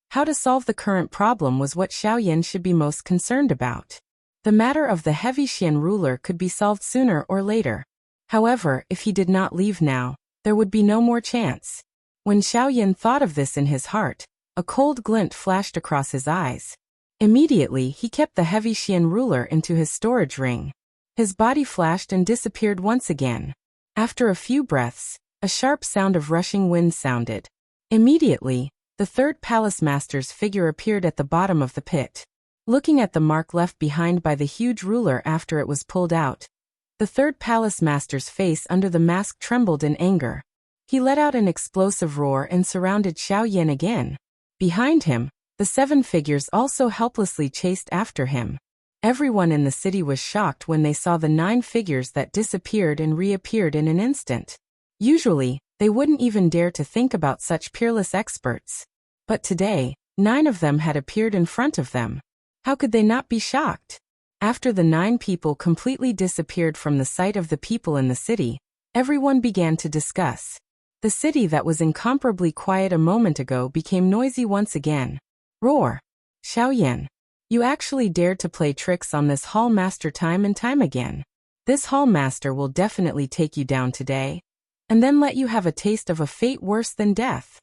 how to solve the current problem was what Xiaoyan should be most concerned about. The matter of the heavy Xian ruler could be solved sooner or later. However, if he did not leave now, there would be no more chance. When Xiaoyan thought of this in his heart, a cold glint flashed across his eyes. Immediately, he kept the heavy Xian ruler into his storage ring. His body flashed and disappeared once again. After a few breaths, a sharp sound of rushing wind sounded. Immediately, the third palace master's figure appeared at the bottom of the pit. Looking at the mark left behind by the huge ruler after it was pulled out, the third palace master's face under the mask trembled in anger. He let out an explosive roar and surrounded Xiaoyan again. Behind him, the 7 figures also helplessly chased after him. Everyone in the city was shocked when they saw the 9 figures that disappeared and reappeared in an instant. Usually, they wouldn't even dare to think about such peerless experts. But today, 9 of them had appeared in front of them. How could they not be shocked? After the 9 people completely disappeared from the sight of the people in the city, everyone began to discuss. The city that was incomparably quiet a moment ago became noisy once again. Roar! Xiaoyan, you actually dared to play tricks on this hall master time and time again. This hall master will definitely take you down today, and then let you have a taste of a fate worse than death.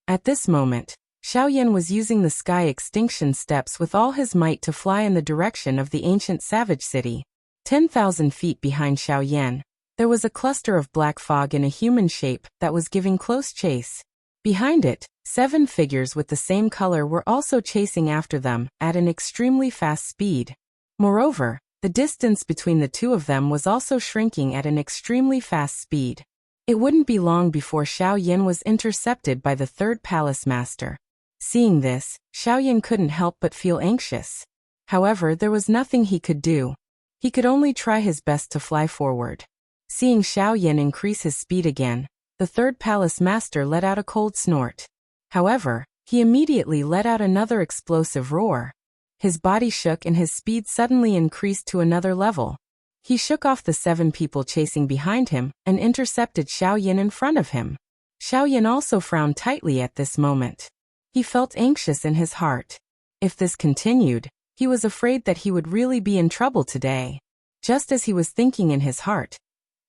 At this moment, Xiaoyan was using the sky extinction steps with all his might to fly in the direction of the ancient savage city. 10,000 feet behind Xiaoyan, there was a cluster of black fog in a human shape that was giving close chase. Behind it, 7 figures with the same color were also chasing after them at an extremely fast speed. Moreover, the distance between the 2 of them was also shrinking at an extremely fast speed. It wouldn't be long before Xiaoyan was intercepted by the third palace master. Seeing this, Xiaoyan couldn't help but feel anxious. However, there was nothing he could do. He could only try his best to fly forward. Seeing Xiaoyan increase his speed again, the third palace master let out a cold snort. However, he immediately let out another explosive roar. His body shook and his speed suddenly increased to another level. He shook off the 7 people chasing behind him and intercepted Xiaoyan in front of him. Xiaoyan also frowned tightly at this moment. He felt anxious in his heart. If this continued, he was afraid that he would really be in trouble today. Just as he was thinking in his heart,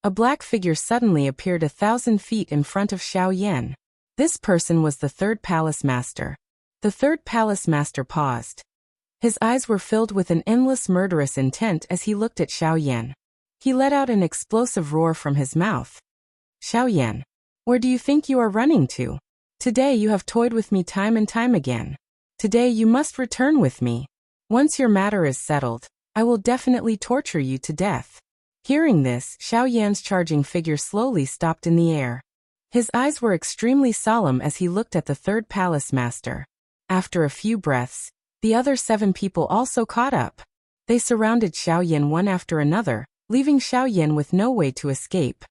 a black figure suddenly appeared 1,000 feet in front of Xiaoyan. This person was the third palace master. The third palace master paused. His eyes were filled with an endless murderous intent as he looked at Xiaoyan. He let out an explosive roar from his mouth. Xiaoyan, where do you think you are running to? Today you have toyed with me time and time again. Today you must return with me. Once your matter is settled, I will definitely torture you to death. Hearing this, Xiaoyan's charging figure slowly stopped in the air. His eyes were extremely solemn as he looked at the third palace master. After a few breaths, the other 7 people also caught up. They surrounded Xiaoyan one after another, leaving Xiaoyan with no way to escape.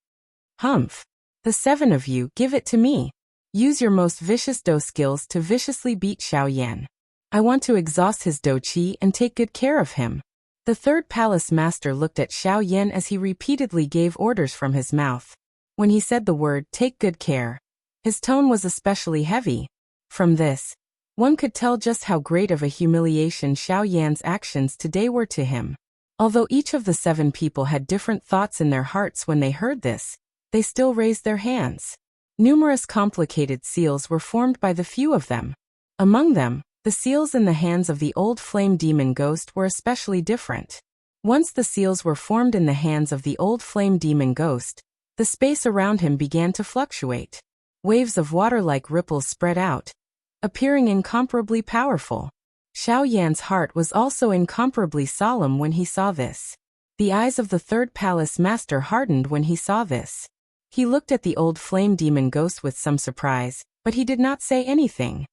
Humph! The 7 of you, give it to me. Use your most vicious Do skills to viciously beat Xiaoyan. I want to exhaust his do qi and take good care of him. The third palace master looked at Xiao Yan as he repeatedly gave orders from his mouth. When he said the word, take good care, his tone was especially heavy. From this, one could tell just how great of a humiliation Xiao Yan's actions today were to him. Although each of the 7 people had different thoughts in their hearts when they heard this, they still raised their hands. Numerous complicated seals were formed by the few of them. Among them, the seals in the hands of the old flame demon ghost were especially different. Once the seals were formed in the hands of the old flame demon ghost, the space around him began to fluctuate. Waves of water-like ripples spread out, appearing incomparably powerful. Xiao Yan's heart was also incomparably solemn when he saw this. The eyes of the third palace master hardened when he saw this. He looked at the old flame demon ghost with some surprise, but he did not say anything.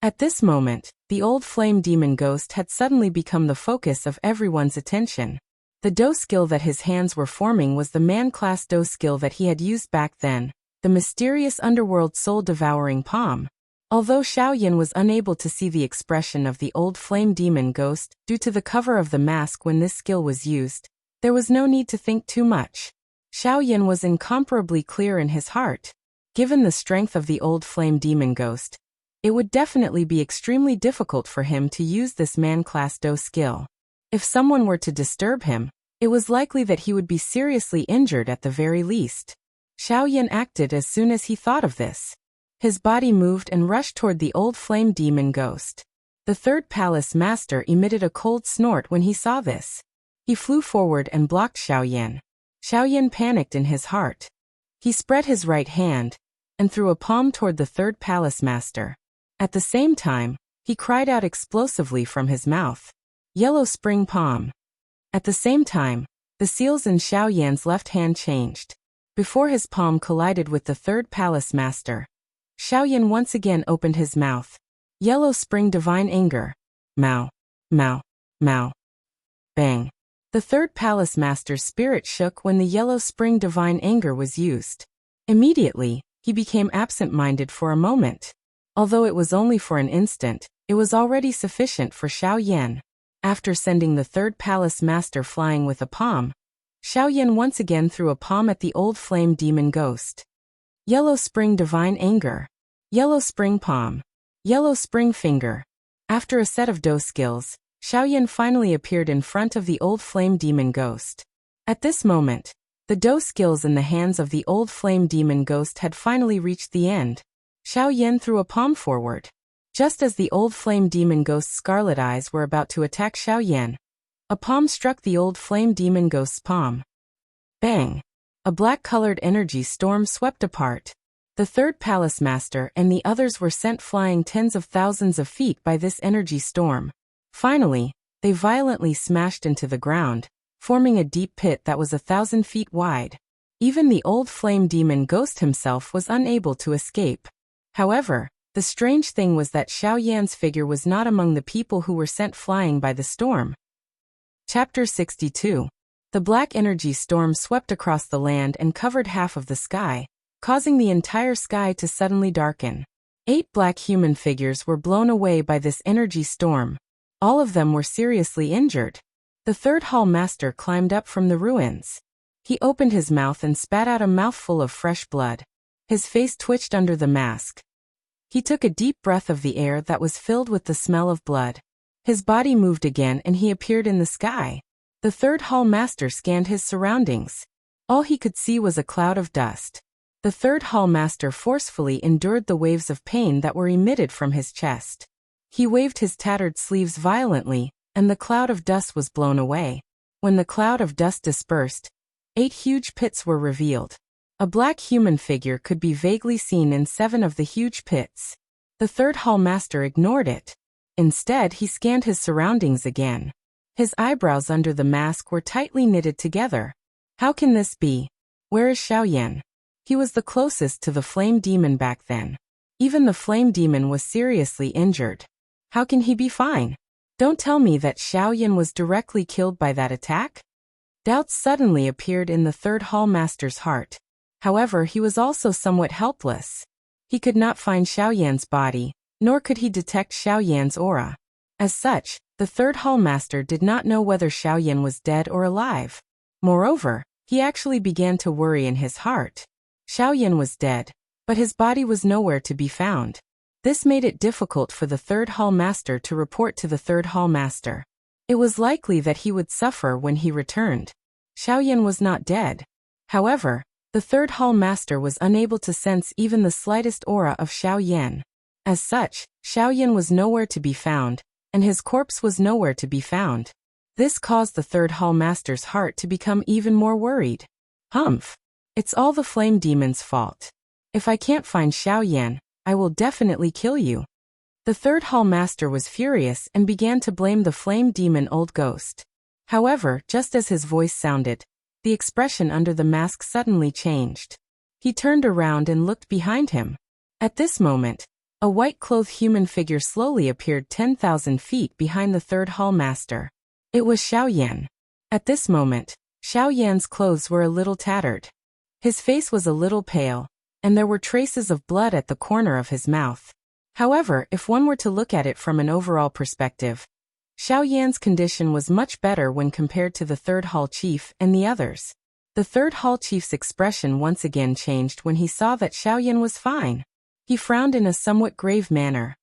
At this moment, the old flame demon ghost had suddenly become the focus of everyone's attention. The do skill that his hands were forming was the man-class do skill that he had used back then, the mysterious underworld soul-devouring palm. Although Xiao Yan was unable to see the expression of the old flame demon ghost due to the cover of the mask when this skill was used, there was no need to think too much. Xiao Yan was incomparably clear in his heart. Given the strength of the old flame demon ghost, it would definitely be extremely difficult for him to use this man-class do skill. If someone were to disturb him, it was likely that he would be seriously injured at the very least. Xiao Yan acted as soon as he thought of this. His body moved and rushed toward the old flame demon ghost. The third palace master emitted a cold snort when he saw this. He flew forward and blocked Xiao Yan. Xiao Yan panicked in his heart. He spread his right hand and threw a palm toward the third palace master. At the same time, he cried out explosively from his mouth, "Yellow spring palm." At the same time, the seals in Xiao Yan's left hand changed. Before his palm collided with the third palace master, Xiao Yan once again opened his mouth. "Yellow spring divine anger." Mao, Mao, Mao. Bang. The third palace master's spirit shook when the yellow spring divine anger was used. Immediately, he became absent-minded for a moment. Although it was only for an instant, it was already sufficient for Xiao Yan. After sending the third palace master flying with a palm, Xiao Yan once again threw a palm at the old flame demon ghost. Yellow spring divine anger. Yellow spring palm. Yellow spring finger. After a set of do skills, Xiao Yan finally appeared in front of the old flame demon ghost. At this moment, the do skills in the hands of the old flame demon ghost had finally reached the end. Xiao Yan threw a palm forward. Just as the old flame demon ghost's scarlet eyes were about to attack Xiao Yan, a palm struck the old flame demon ghost's palm. Bang! A black-colored energy storm swept apart. The third palace master and the others were sent flying tens of thousands of feet by this energy storm. Finally, they violently smashed into the ground, forming a deep pit that was 1,000 feet wide. Even the old flame demon ghost himself was unable to escape. However, the strange thing was that Xiao Yan's figure was not among the people who were sent flying by the storm. Chapter 62. The black energy storm swept across the land and covered half of the sky, causing the entire sky to suddenly darken. 8 black human figures were blown away by this energy storm. All of them were seriously injured. The third hall master climbed up from the ruins. He opened his mouth and spat out a mouthful of fresh blood. His face twitched under the mask. He took a deep breath of the air that was filled with the smell of blood. His body moved again and he appeared in the sky. The third hall master scanned his surroundings. All he could see was a cloud of dust. The third hall master forcefully endured the waves of pain that were emitted from his chest. He waved his tattered sleeves violently, and the cloud of dust was blown away. When the cloud of dust dispersed, 8 huge pits were revealed. A black human figure could be vaguely seen in 7 of the huge pits. The third hall master ignored it. Instead, he scanned his surroundings again. His eyebrows under the mask were tightly knitted together. How can this be? Where is Xiao Yan? He was the closest to the flame demon back then. Even the flame demon was seriously injured. How can he be fine? Don't tell me that Xiao Yan was directly killed by that attack? Doubts suddenly appeared in the third hall master's heart. However, he was also somewhat helpless. He could not find Xiao Yan's body, nor could he detect Xiaoyan's aura. As such, the third hall master did not know whether Xiaoyan was dead or alive. Moreover, he actually began to worry in his heart. Xiaoyan was dead, but his body was nowhere to be found. This made it difficult for the third hall master to report to the third hall master. It was likely that he would suffer when he returned. Xiaoyan was not dead. However, the third hall master was unable to sense even the slightest aura of Xiaoyan. As such, Xiaoyan was nowhere to be found, and his corpse was nowhere to be found. This caused the third hall master's heart to become even more worried. Humph! It's all the flame demon's fault. If I can't find Xiaoyan, I will definitely kill you. The third hall master was furious and began to blame the flame demon old ghost. However, just as his voice sounded, the expression under the mask suddenly changed. He turned around and looked behind him. At this moment, a white-clothed human figure slowly appeared 10,000 feet behind the third hall master. It was Xiaoyan. At this moment, Xiaoyan's clothes were a little tattered. His face was a little pale, and there were traces of blood at the corner of his mouth. However, if one were to look at it from an overall perspective, Xiaoyan's condition was much better when compared to the third hall chief and the others. The third hall chief's expression once again changed when he saw that Xiaoyan was fine. He frowned in a somewhat grave manner.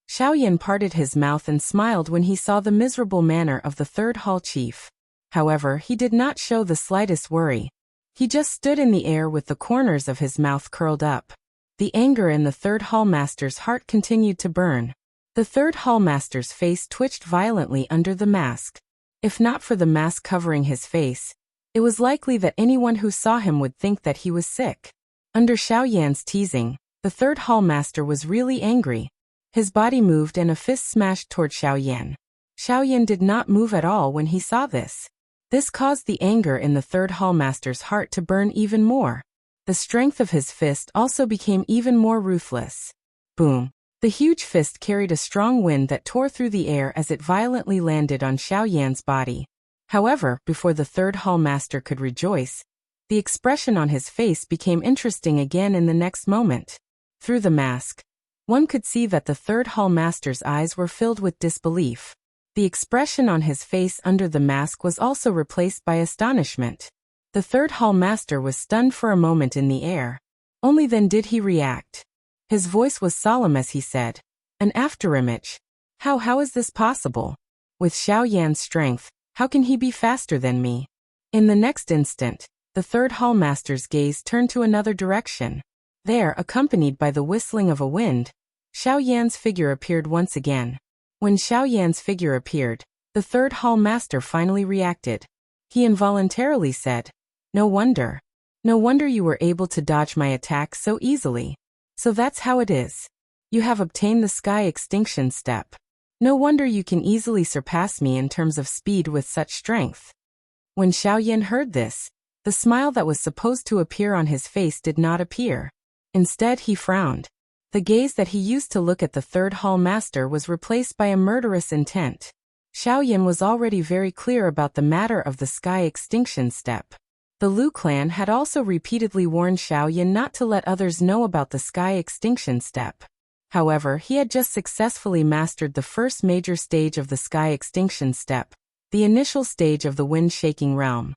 Xiaoyan parted his mouth and smiled when he saw the miserable manner of the third hall chief. However, he did not show the slightest worry. He just stood in the air with the corners of his mouth curled up. The anger in the third hall master's heart continued to burn. The third hall master's face twitched violently under the mask. If not for the mask covering his face, it was likely that anyone who saw him would think that he was sick. Under Xiaoyan's teasing, the third hall master was really angry. His body moved and a fist smashed toward Xiaoyan. Xiaoyan did not move at all when he saw this. This caused the anger in the third hall master's heart to burn even more. The strength of his fist also became even more ruthless. Boom! The huge fist carried a strong wind that tore through the air as it violently landed on Xiaoyan's body. However, before the third hall master could rejoice, the expression on his face became interesting again in the next moment. Through the mask, one could see that the third hall master's eyes were filled with disbelief. The expression on his face under the mask was also replaced by astonishment. The third hall master was stunned for a moment in the air. Only then did he react. His voice was solemn as he said, "An afterimage? How is this possible? With Xiaoyan's strength, how can he be faster than me?" In the next instant, the third hall master's gaze turned to another direction. There, accompanied by the whistling of a wind, Xiaoyan's figure appeared once again. When Xiaoyan's figure appeared, the third hall master finally reacted. He involuntarily said, No wonder you were able to dodge my attack so easily. So that's how it is. You have obtained the sky extinction step. No wonder you can easily surpass me in terms of speed with such strength." When Xiaoyan heard this, the smile that was supposed to appear on his face did not appear. Instead, he frowned. The gaze that he used to look at the third hall master was replaced by a murderous intent. Xiaoyan was already very clear about the matter of the sky extinction step. The Lu clan had also repeatedly warned Xiaoyan not to let others know about the sky extinction step. However, he had just successfully mastered the first major stage of the sky extinction step, the initial stage of the wind-shaking realm.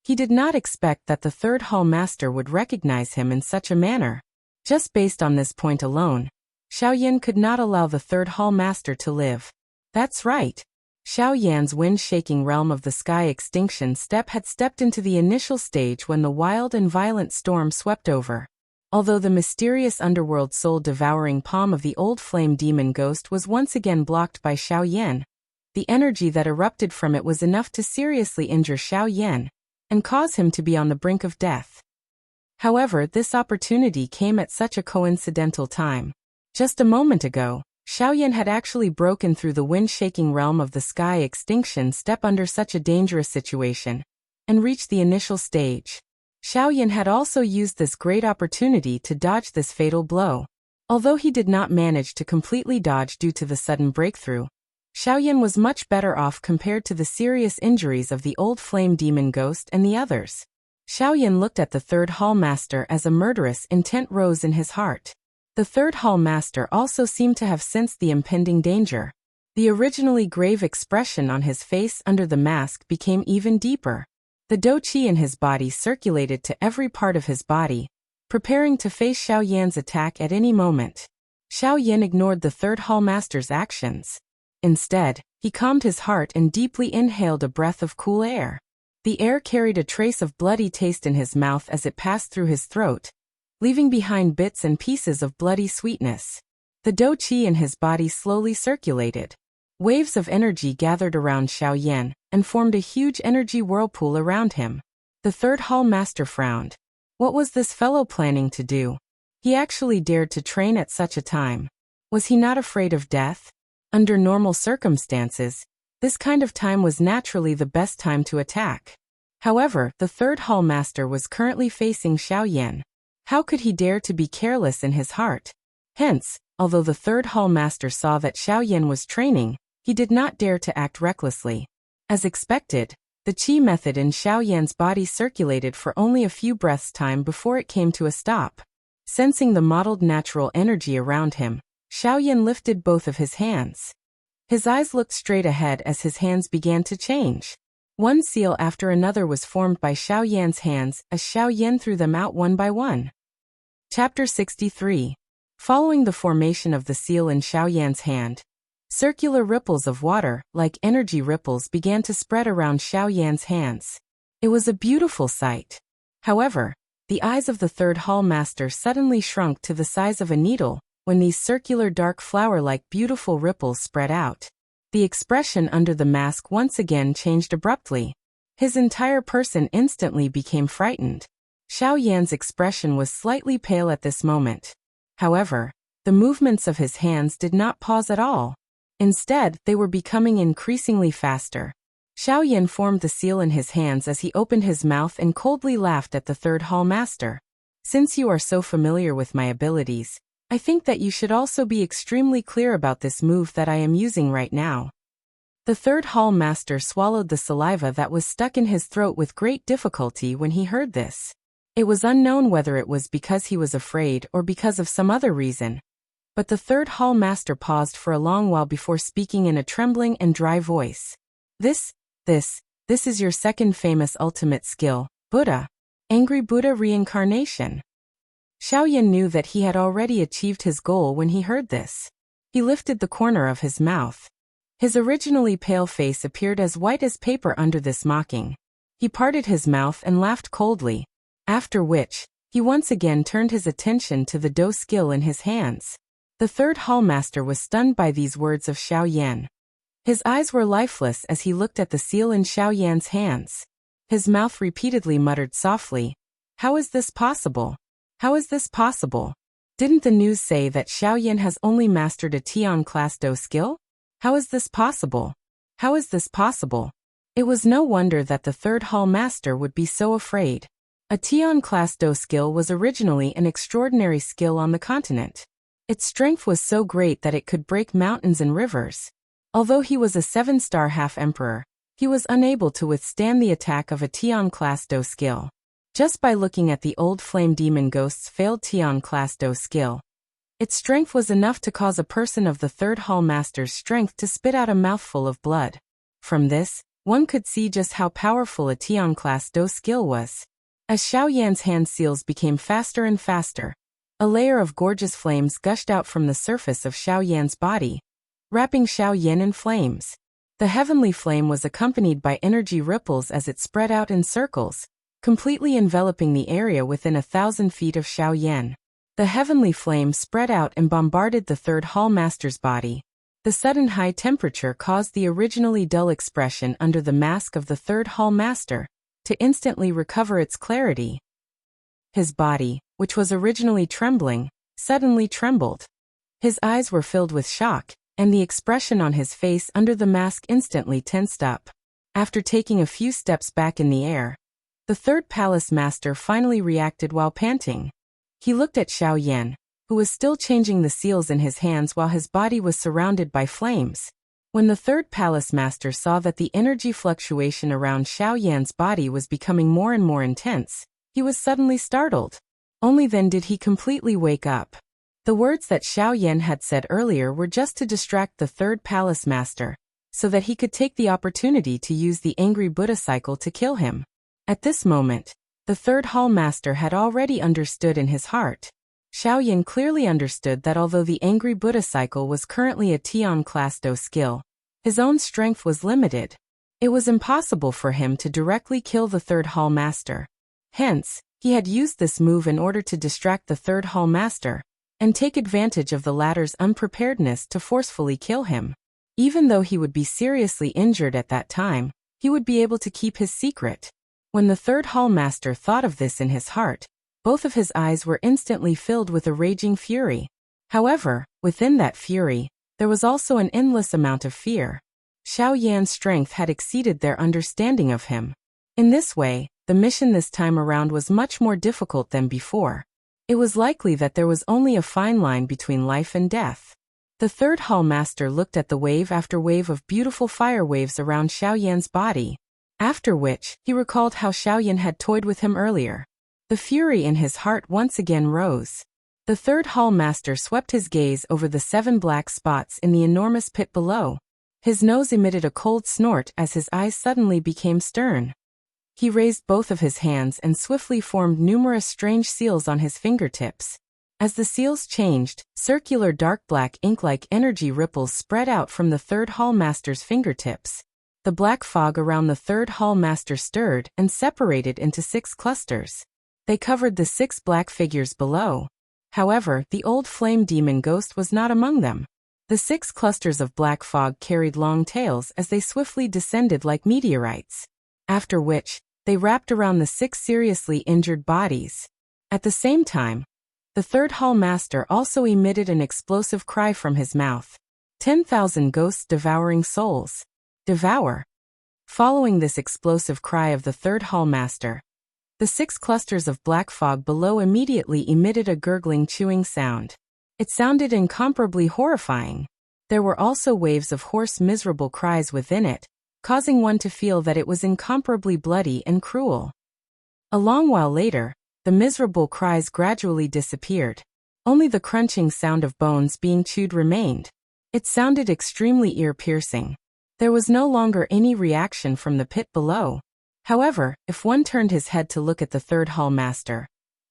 He did not expect that the third hall master would recognize him in such a manner. Just based on this point alone, Xiaoyan could not allow the third hall master to live. That's right. Xiaoyan's wind-shaking realm of the sky extinction step had stepped into the initial stage when the wild and violent storm swept over. Although the mysterious underworld soul-devouring palm of the old flame demon ghost was once again blocked by Xiaoyan, the energy that erupted from it was enough to seriously injure Xiaoyan and cause him to be on the brink of death. However, this opportunity came at such a coincidental time. Just a moment ago, Xiaoyan had actually broken through the wind-shaking realm of the sky extinction step under such a dangerous situation, and reached the initial stage. Xiaoyan had also used this great opportunity to dodge this fatal blow. Although he did not manage to completely dodge due to the sudden breakthrough, Xiaoyan was much better off compared to the serious injuries of the old flame demon ghost and the others. Xiaoyan looked at the third hall master as a murderous intent rose in his heart. The third hall master also seemed to have sensed the impending danger. The originally grave expression on his face under the mask became even deeper. The dou qi in his body circulated to every part of his body, preparing to face Xiao Yan's attack at any moment. Xiao Yan ignored the third hall master's actions. Instead, he calmed his heart and deeply inhaled a breath of cool air. The air carried a trace of bloody taste in his mouth as it passed through his throat, leaving behind bits and pieces of bloody sweetness. The dou qi in his body slowly circulated. Waves of energy gathered around Xiao Yan and formed a huge energy whirlpool around him. The third hall master frowned. What was this fellow planning to do? He actually dared to train at such a time. Was he not afraid of death? Under normal circumstances, this kind of time was naturally the best time to attack. However, the third hall master was currently facing Xiao Yan. How could he dare to be careless in his heart? Hence, although the third hall master saw that Xiao Yan was training, he did not dare to act recklessly. As expected, the qi method in Xiao Yan's body circulated for only a few breaths' time before it came to a stop. Sensing the mottled natural energy around him, Xiao Yan lifted both of his hands. His eyes looked straight ahead as his hands began to change. One seal after another was formed by Xiao Yan's hands as Xiao Yan threw them out one by one. Chapter 63. Following the formation of the seal in Xiao Yan's hand, circular ripples of water, like energy ripples, began to spread around Xiao Yan's hands. It was a beautiful sight. However, the eyes of the third hall master suddenly shrunk to the size of a needle when these circular dark flower-like beautiful ripples spread out. The expression under the mask once again changed abruptly. His entire person instantly became frightened. Xiao Yan's expression was slightly pale at this moment. However, the movements of his hands did not pause at all. Instead, they were becoming increasingly faster. Xiao Yan formed the seal in his hands as he opened his mouth and coldly laughed at the third hall master. Since you are so familiar with my abilities, I think that you should also be extremely clear about this move that I am using right now. The third hall master swallowed the saliva that was stuck in his throat with great difficulty when he heard this. It was unknown whether it was because he was afraid or because of some other reason. But the third hall master paused for a long while before speaking in a trembling and dry voice. This is your second famous ultimate skill, Buddha. Angry Buddha reincarnation. Xiao Yan knew that he had already achieved his goal when he heard this. He lifted the corner of his mouth. His originally pale face appeared as white as paper under this mocking. He parted his mouth and laughed coldly, after which, he once again turned his attention to the dou skill in his hands. The third hall master was stunned by these words of Xiao Yan. His eyes were lifeless as he looked at the seal in Xiao Yan's hands. His mouth repeatedly muttered softly, "How is this possible? How is this possible? Didn't the news say that Xiao Yan has only mastered a Tian class dou skill? How is this possible? How is this possible?" It was no wonder that the third hall master would be so afraid. A Tian class dou skill was originally an extraordinary skill on the continent. Its strength was so great that it could break mountains and rivers. Although he was a 7-star half-emperor, he was unable to withstand the attack of a Tian class dou skill. Just by looking at the old flame demon ghost's failed Tian class dou skill, its strength was enough to cause a person of the third hall master's strength to spit out a mouthful of blood. From this, one could see just how powerful a Tian class dou skill was. As Xiao Yan's hand seals became faster and faster, a layer of gorgeous flames gushed out from the surface of Xiao Yan's body, wrapping Xiao Yan in flames. The heavenly flame was accompanied by energy ripples as it spread out in circles, completely enveloping the area within 1,000 feet of Xiao Yan. The heavenly flame spread out and bombarded the third hall master's body. The sudden high temperature caused the originally dull expression under the mask of the third hall master to instantly recover its clarity. His body, which was originally trembling, suddenly trembled. His eyes were filled with shock, and the expression on his face under the mask instantly tensed up. After taking a few steps back in the air, the third palace master finally reacted while panting. He looked at Xiao Yan, who was still changing the seals in his hands while his body was surrounded by flames. When the third palace master saw that the energy fluctuation around Xiao Yan's body was becoming more and more intense, he was suddenly startled. Only then did he completely wake up. The words that Xiao Yan had said earlier were just to distract the third palace master, so that he could take the opportunity to use the angry Buddha cycle to kill him. At this moment, the third hall master had already understood in his heart. Xiao Yan clearly understood that although the angry Buddha cycle was currently a Tian class Do skill, his own strength was limited. It was impossible for him to directly kill the third hall master. Hence, he had used this move in order to distract the third hall master, and take advantage of the latter's unpreparedness to forcefully kill him. Even though he would be seriously injured at that time, he would be able to keep his secret. When the third hall master thought of this in his heart, both of his eyes were instantly filled with a raging fury. However, within that fury, there was also an endless amount of fear. Xiao Yan's strength had exceeded their understanding of him. In this way, the mission this time around was much more difficult than before. It was likely that there was only a fine line between life and death. The third hall master looked at the wave after wave of beautiful fire waves around Xiao Yan's body, after which, he recalled how Xiao Yan had toyed with him earlier. The fury in his heart once again rose. The third hall master swept his gaze over the 7 black spots in the enormous pit below. His nose emitted a cold snort as his eyes suddenly became stern. He raised both of his hands and swiftly formed numerous strange seals on his fingertips. As the seals changed, circular dark black ink-like energy ripples spread out from the third hall master's fingertips. The black fog around the third hall master stirred and separated into 6 clusters. They covered the 6 black figures below. However, the old flame demon ghost was not among them. The 6 clusters of black fog carried long tails as they swiftly descended like meteorites. After which, they wrapped around the 6 seriously injured bodies. At the same time, the third hall master also emitted an explosive cry from his mouth. 10,000 ghosts devouring souls. Devour. Following this explosive cry of the third hall master, the 6 clusters of black fog below immediately emitted a gurgling chewing sound. It sounded incomparably horrifying. There were also waves of hoarse miserable cries within it, causing one to feel that it was incomparably bloody and cruel. A long while later, the miserable cries gradually disappeared. Only the crunching sound of bones being chewed remained. It sounded extremely ear-piercing. There was no longer any reaction from the pit below. However, if one turned his head to look at the third hall master,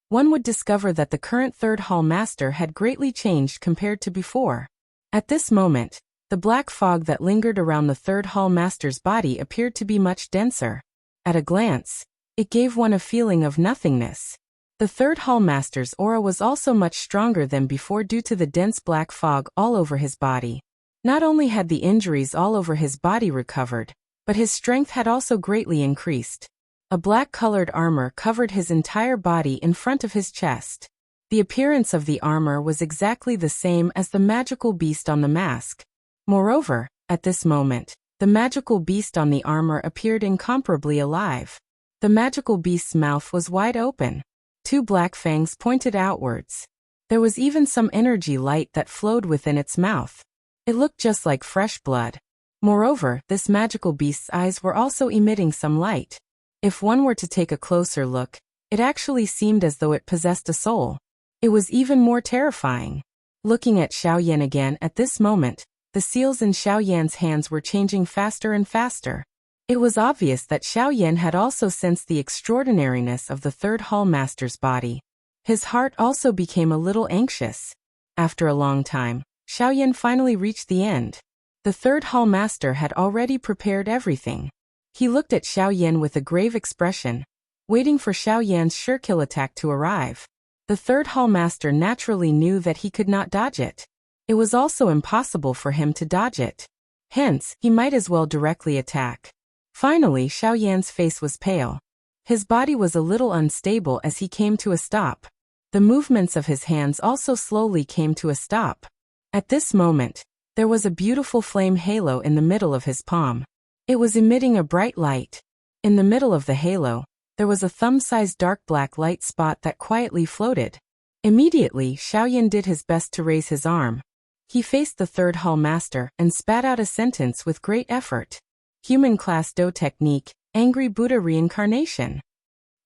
one would discover that the current third hall master had greatly changed compared to before. At this moment, the black fog that lingered around the third hall master's body appeared to be much denser. At a glance, it gave one a feeling of nothingness. The third hall master's aura was also much stronger than before due to the dense black fog all over his body. Not only had the injuries all over his body recovered, but his strength had also greatly increased. A black-colored armor covered his entire body in front of his chest. The appearance of the armor was exactly the same as the magical beast on the mask. Moreover, at this moment, the magical beast on the armor appeared incomparably alive. The magical beast's mouth was wide open. 2 black fangs pointed outwards. There was even some energy light that flowed within its mouth. It looked just like fresh blood. Moreover, this magical beast's eyes were also emitting some light. If one were to take a closer look, it actually seemed as though it possessed a soul. It was even more terrifying. Looking at Xiao Yan again at this moment, the seals in Xiao Yan's hands were changing faster and faster. It was obvious that Xiao Yan had also sensed the extraordinariness of the third hall master's body. His heart also became a little anxious. After a long time, Xiao Yan finally reached the end. The third hall master had already prepared everything. He looked at Xiao Yan with a grave expression, waiting for Xiao Yan's sure kill attack to arrive. The third hall master naturally knew that he could not dodge it. It was also impossible for him to dodge it. Hence, he might as well directly attack. Finally, Xiao Yan's face was pale. His body was a little unstable as he came to a stop. The movements of his hands also slowly came to a stop. At this moment, there was a beautiful flame halo in the middle of his palm. It was emitting a bright light. In the middle of the halo, there was a thumb-sized dark black light spot that quietly floated. Immediately, Xiao Yan did his best to raise his arm. He faced the third hall master and spat out a sentence with great effort. Human class Do technique, Angry Buddha reincarnation.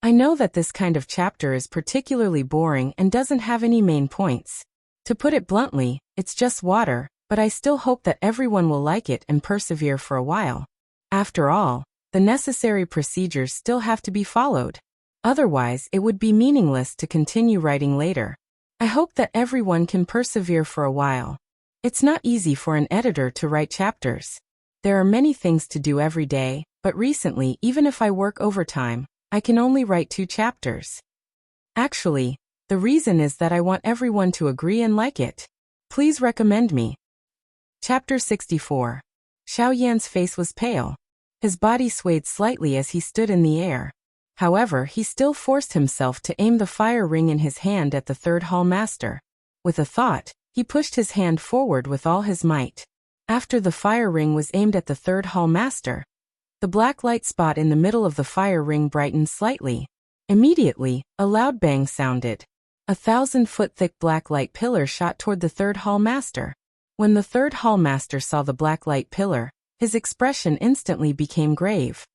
I know that this kind of chapter is particularly boring and doesn't have any main points. To put it bluntly, it's just water, but I still hope that everyone will like it and persevere for a while. After all, the necessary procedures still have to be followed. Otherwise, it would be meaningless to continue writing later. I hope that everyone can persevere for a while. It's not easy for an editor to write chapters. There are many things to do every day, but recently, even if I work overtime, I can only write 2 chapters. Actually, the reason is that I want everyone to agree and like it. Please recommend me. Chapter 64. Xiao Yan's face was pale. His body swayed slightly as he stood in the air. However, he still forced himself to aim the fire ring in his hand at the third hall master. With a thought, he pushed his hand forward with all his might. After the fire ring was aimed at the third hall master, the black light spot in the middle of the fire ring brightened slightly. Immediately, a loud bang sounded. A 1,000-foot thick black light pillar shot toward the third hall master. When the third hall master saw the black light pillar, his expression instantly became grave.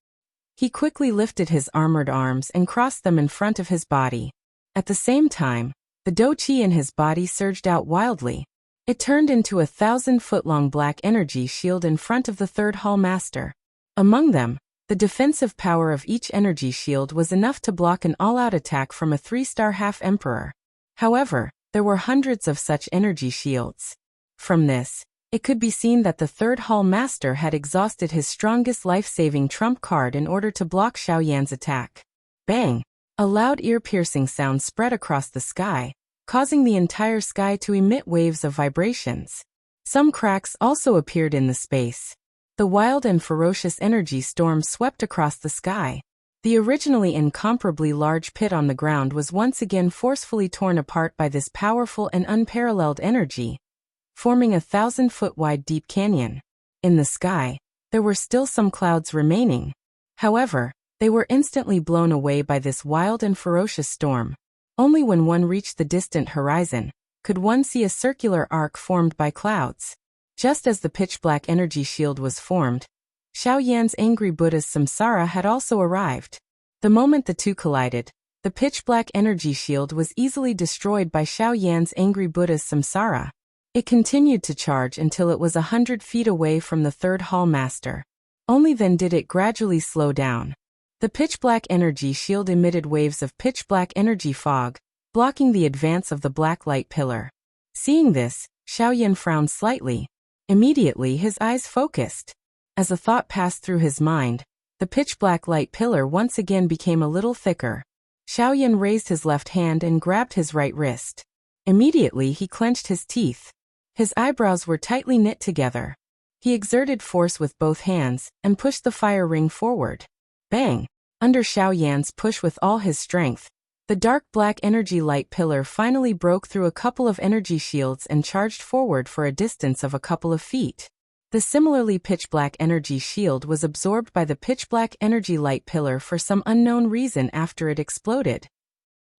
He quickly lifted his armored arms and crossed them in front of his body. At the same time, the dou qi in his body surged out wildly. It turned into a 1,000-foot-long black energy shield in front of the third hall master. Among them, the defensive power of each energy shield was enough to block an all-out attack from a 3-star half-emperor. However, there were hundreds of such energy shields. From this, it could be seen that the third hall master had exhausted his strongest life-saving trump card in order to block Xiao Yan's attack. Bang! A loud ear-piercing sound spread across the sky, causing the entire sky to emit waves of vibrations. Some cracks also appeared in the space. The wild and ferocious energy storm swept across the sky. The originally incomparably large pit on the ground was once again forcefully torn apart by this powerful and unparalleled energy, forming a 1,000-foot-wide deep canyon. In the sky, there were still some clouds remaining. However, they were instantly blown away by this wild and ferocious storm. Only when one reached the distant horizon could one see a circular arc formed by clouds. Just as the pitch-black energy shield was formed, Xiao Yan's angry Buddha's samsara had also arrived. The moment the two collided, the pitch-black energy shield was easily destroyed by Xiao Yan's angry Buddha's samsara. It continued to charge until it was 100 feet away from the third hall master. Only then did it gradually slow down. The pitch-black energy shield emitted waves of pitch-black energy fog, blocking the advance of the black light pillar. Seeing this, Xiao Yan frowned slightly. Immediately his eyes focused. As a thought passed through his mind, the pitch-black light pillar once again became a little thicker. Xiao Yan raised his left hand and grabbed his right wrist. Immediately he clenched his teeth. His eyebrows were tightly knit together. He exerted force with both hands and pushed the fire ring forward. Bang! Under Xiao Yan's push with all his strength, the dark black energy light pillar finally broke through a couple of energy shields and charged forward for a distance of a couple of feet. The similarly pitch-black energy shield was absorbed by the pitch-black energy light pillar for some unknown reason after it exploded.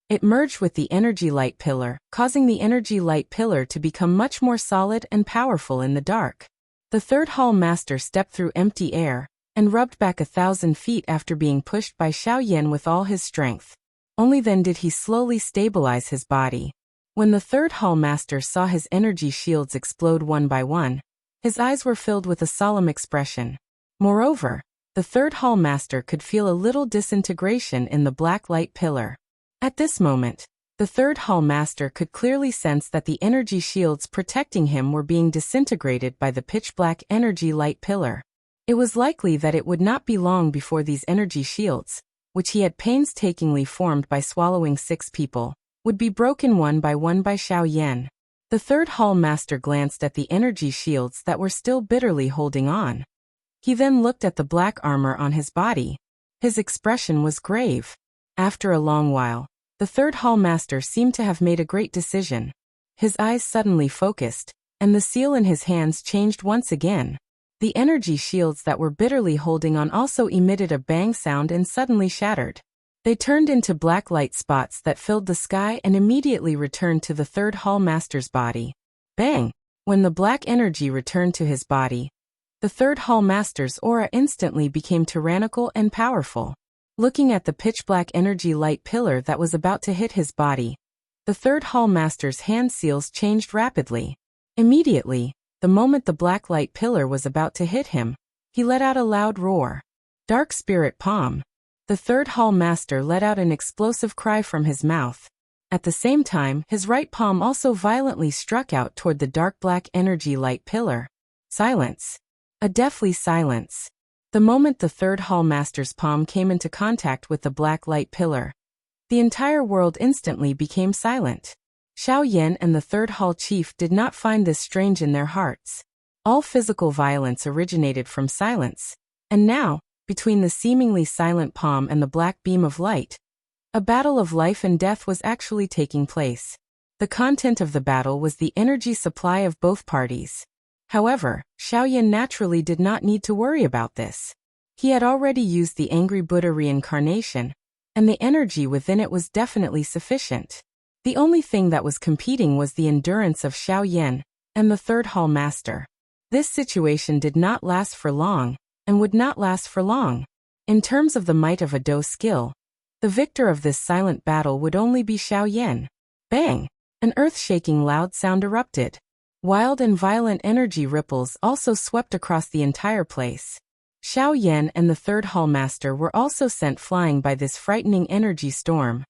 It merged with the energy light pillar, causing the energy light pillar to become much more solid and powerful in the dark. The third hall master stepped through empty air and rubbed back 1,000 feet after being pushed by Xiao Yan with all his strength. Only then did he slowly stabilize his body. When the third hall master saw his energy shields explode one by one, his eyes were filled with a solemn expression. Moreover, the third hall master could feel a little disintegration in the black light pillar. At this moment, the third hall master could clearly sense that the energy shields protecting him were being disintegrated by the pitch-black energy light pillar. It was likely that it would not be long before these energy shields, which he had painstakingly formed by swallowing 6 people, would be broken one by Xiao Yan. The third hall master glanced at the energy shields that were still bitterly holding on. He then looked at the black armor on his body. His expression was grave. After a long while, the third hall master seemed to have made a great decision. His eyes suddenly focused, and the seal in his hands changed once again. The energy shields that were bitterly holding on also emitted a bang sound and suddenly shattered. They turned into black light spots that filled the sky and immediately returned to the third hall master's body. Bang! When the black energy returned to his body, the third hall master's aura instantly became tyrannical and powerful. Looking at the pitch-black energy light pillar that was about to hit his body, The third hall master's hand seals changed rapidly. Immediately, the moment the black light pillar was about to hit him, he let out a loud roar. Dark Spirit Palm. The third hall master let out an explosive cry from his mouth. At the same time, his right palm also violently struck out toward the dark black energy light pillar. Silence. A deathly silence. The moment the third hall master's palm came into contact with the black light pillar, the entire world instantly became silent. Xiao Yan and the third hall chief did not find this strange in their hearts. All physical violence originated from silence. And now, between the seemingly silent palm and the black beam of light, a battle of life and death was actually taking place. The content of the battle was the energy supply of both parties. However, Xiao Yan naturally did not need to worry about this. He had already used the Angry Buddha reincarnation, and the energy within it was definitely sufficient. The only thing that was competing was the endurance of Xiao Yan and the third hall master. This situation did not last for long, and would not last for long. In terms of the might of a Do skill, the victor of this silent battle would only be Xiao Yan. Bang! An earth-shaking loud sound erupted. Wild and violent energy ripples also swept across the entire place. Xiao Yan and the third hall master were also sent flying by this frightening energy storm.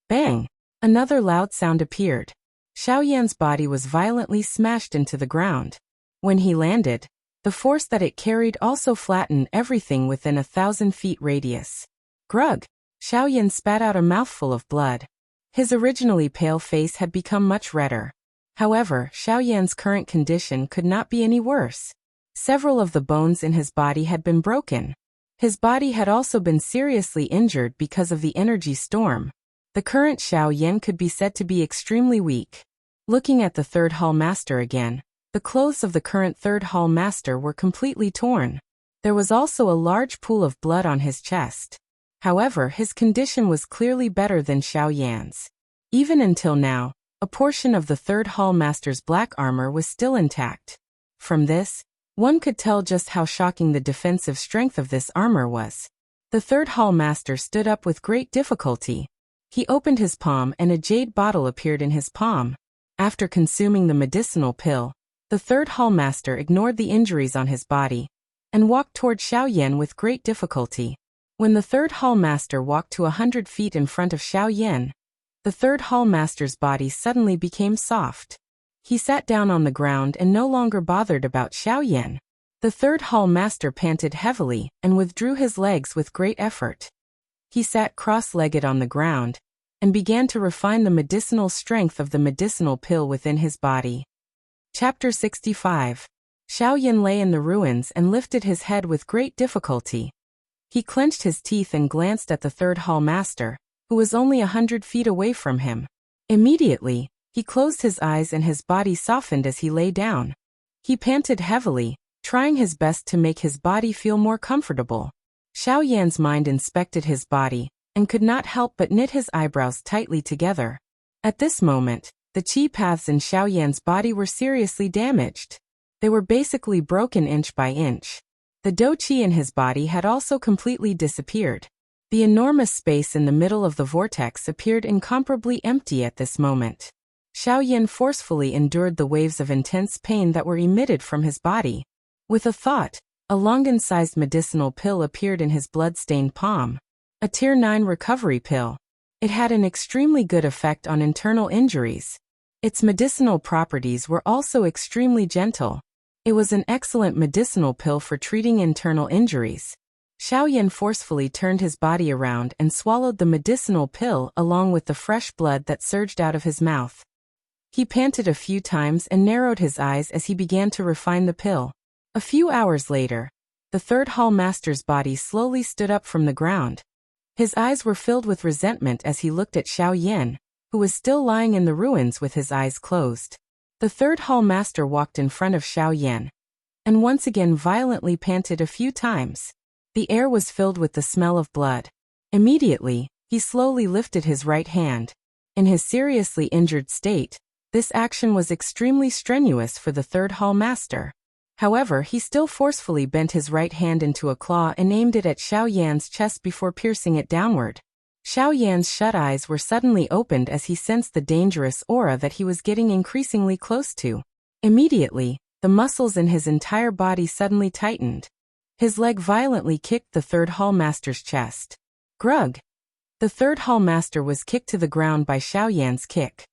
Bang! Another loud sound appeared. Xiao Yan's body was violently smashed into the ground. When he landed, the force that it carried also flattened everything within 1,000 feet radius. Grug! Xiao Yan spat out a mouthful of blood. His originally pale face had become much redder. However, Xiao Yan's current condition could not be any worse. Several of the bones in his body had been broken. His body had also been seriously injured because of the energy storm. The current Xiao Yan could be said to be extremely weak. Looking at the third hall master again, the clothes of the current third hall master were completely torn. There was also a large pool of blood on his chest. However, his condition was clearly better than Xiao Yan's. Even until now, a portion of the third hall master's black armor was still intact. From this, one could tell just how shocking the defensive strength of this armor was. The third hall master stood up with great difficulty. He opened his palm and a jade bottle appeared in his palm. After consuming the medicinal pill, the third hall master ignored the injuries on his body and walked toward Xiao Yan with great difficulty. When the third hall master walked to 100 feet in front of Xiao Yan, the third hall master's body suddenly became soft. He sat down on the ground and no longer bothered about Xiao Yan. The third hall master panted heavily and withdrew his legs with great effort. He sat cross-legged on the ground and began to refine the medicinal strength of the medicinal pill within his body. Chapter 65. Xiao Yan lay in the ruins and lifted his head with great difficulty. He clenched his teeth and glanced at the third hall master, who was only 100 feet away from him. Immediately, he closed his eyes and his body softened as he lay down. He panted heavily, trying his best to make his body feel more comfortable. Xiao Yan's mind inspected his body, and could not help but knit his eyebrows tightly together. At this moment, the chi paths in Xiao Yan's body were seriously damaged. They were basically broken inch by inch. The do chi in his body had also completely disappeared. The enormous space in the middle of the vortex appeared incomparably empty at this moment. Xiao Yan forcefully endured the waves of intense pain that were emitted from his body. With a thought, a Longan-sized medicinal pill appeared in his blood-stained palm. A Tier 9 recovery pill. It had an extremely good effect on internal injuries. Its medicinal properties were also extremely gentle. It was an excellent medicinal pill for treating internal injuries. Xiao Yan forcefully turned his body around and swallowed the medicinal pill along with the fresh blood that surged out of his mouth. He panted a few times and narrowed his eyes as he began to refine the pill. A few hours later, the third hall master's body slowly stood up from the ground. His eyes were filled with resentment as he looked at Xiao Yan, who was still lying in the ruins with his eyes closed. The third hall master walked in front of Xiao Yan, and once again violently panted a few times. The air was filled with the smell of blood. Immediately, he slowly lifted his right hand. In his seriously injured state, this action was extremely strenuous for the third hall master. However, he still forcefully bent his right hand into a claw and aimed it at Xiao Yan's chest before piercing it downward. Xiao Yan's shut eyes were suddenly opened as he sensed the dangerous aura that he was getting increasingly close to. Immediately, the muscles in his entire body suddenly tightened. His leg violently kicked the third hallmaster's chest. Grug! The third hallmaster was kicked to the ground by Xiao Yan's kick.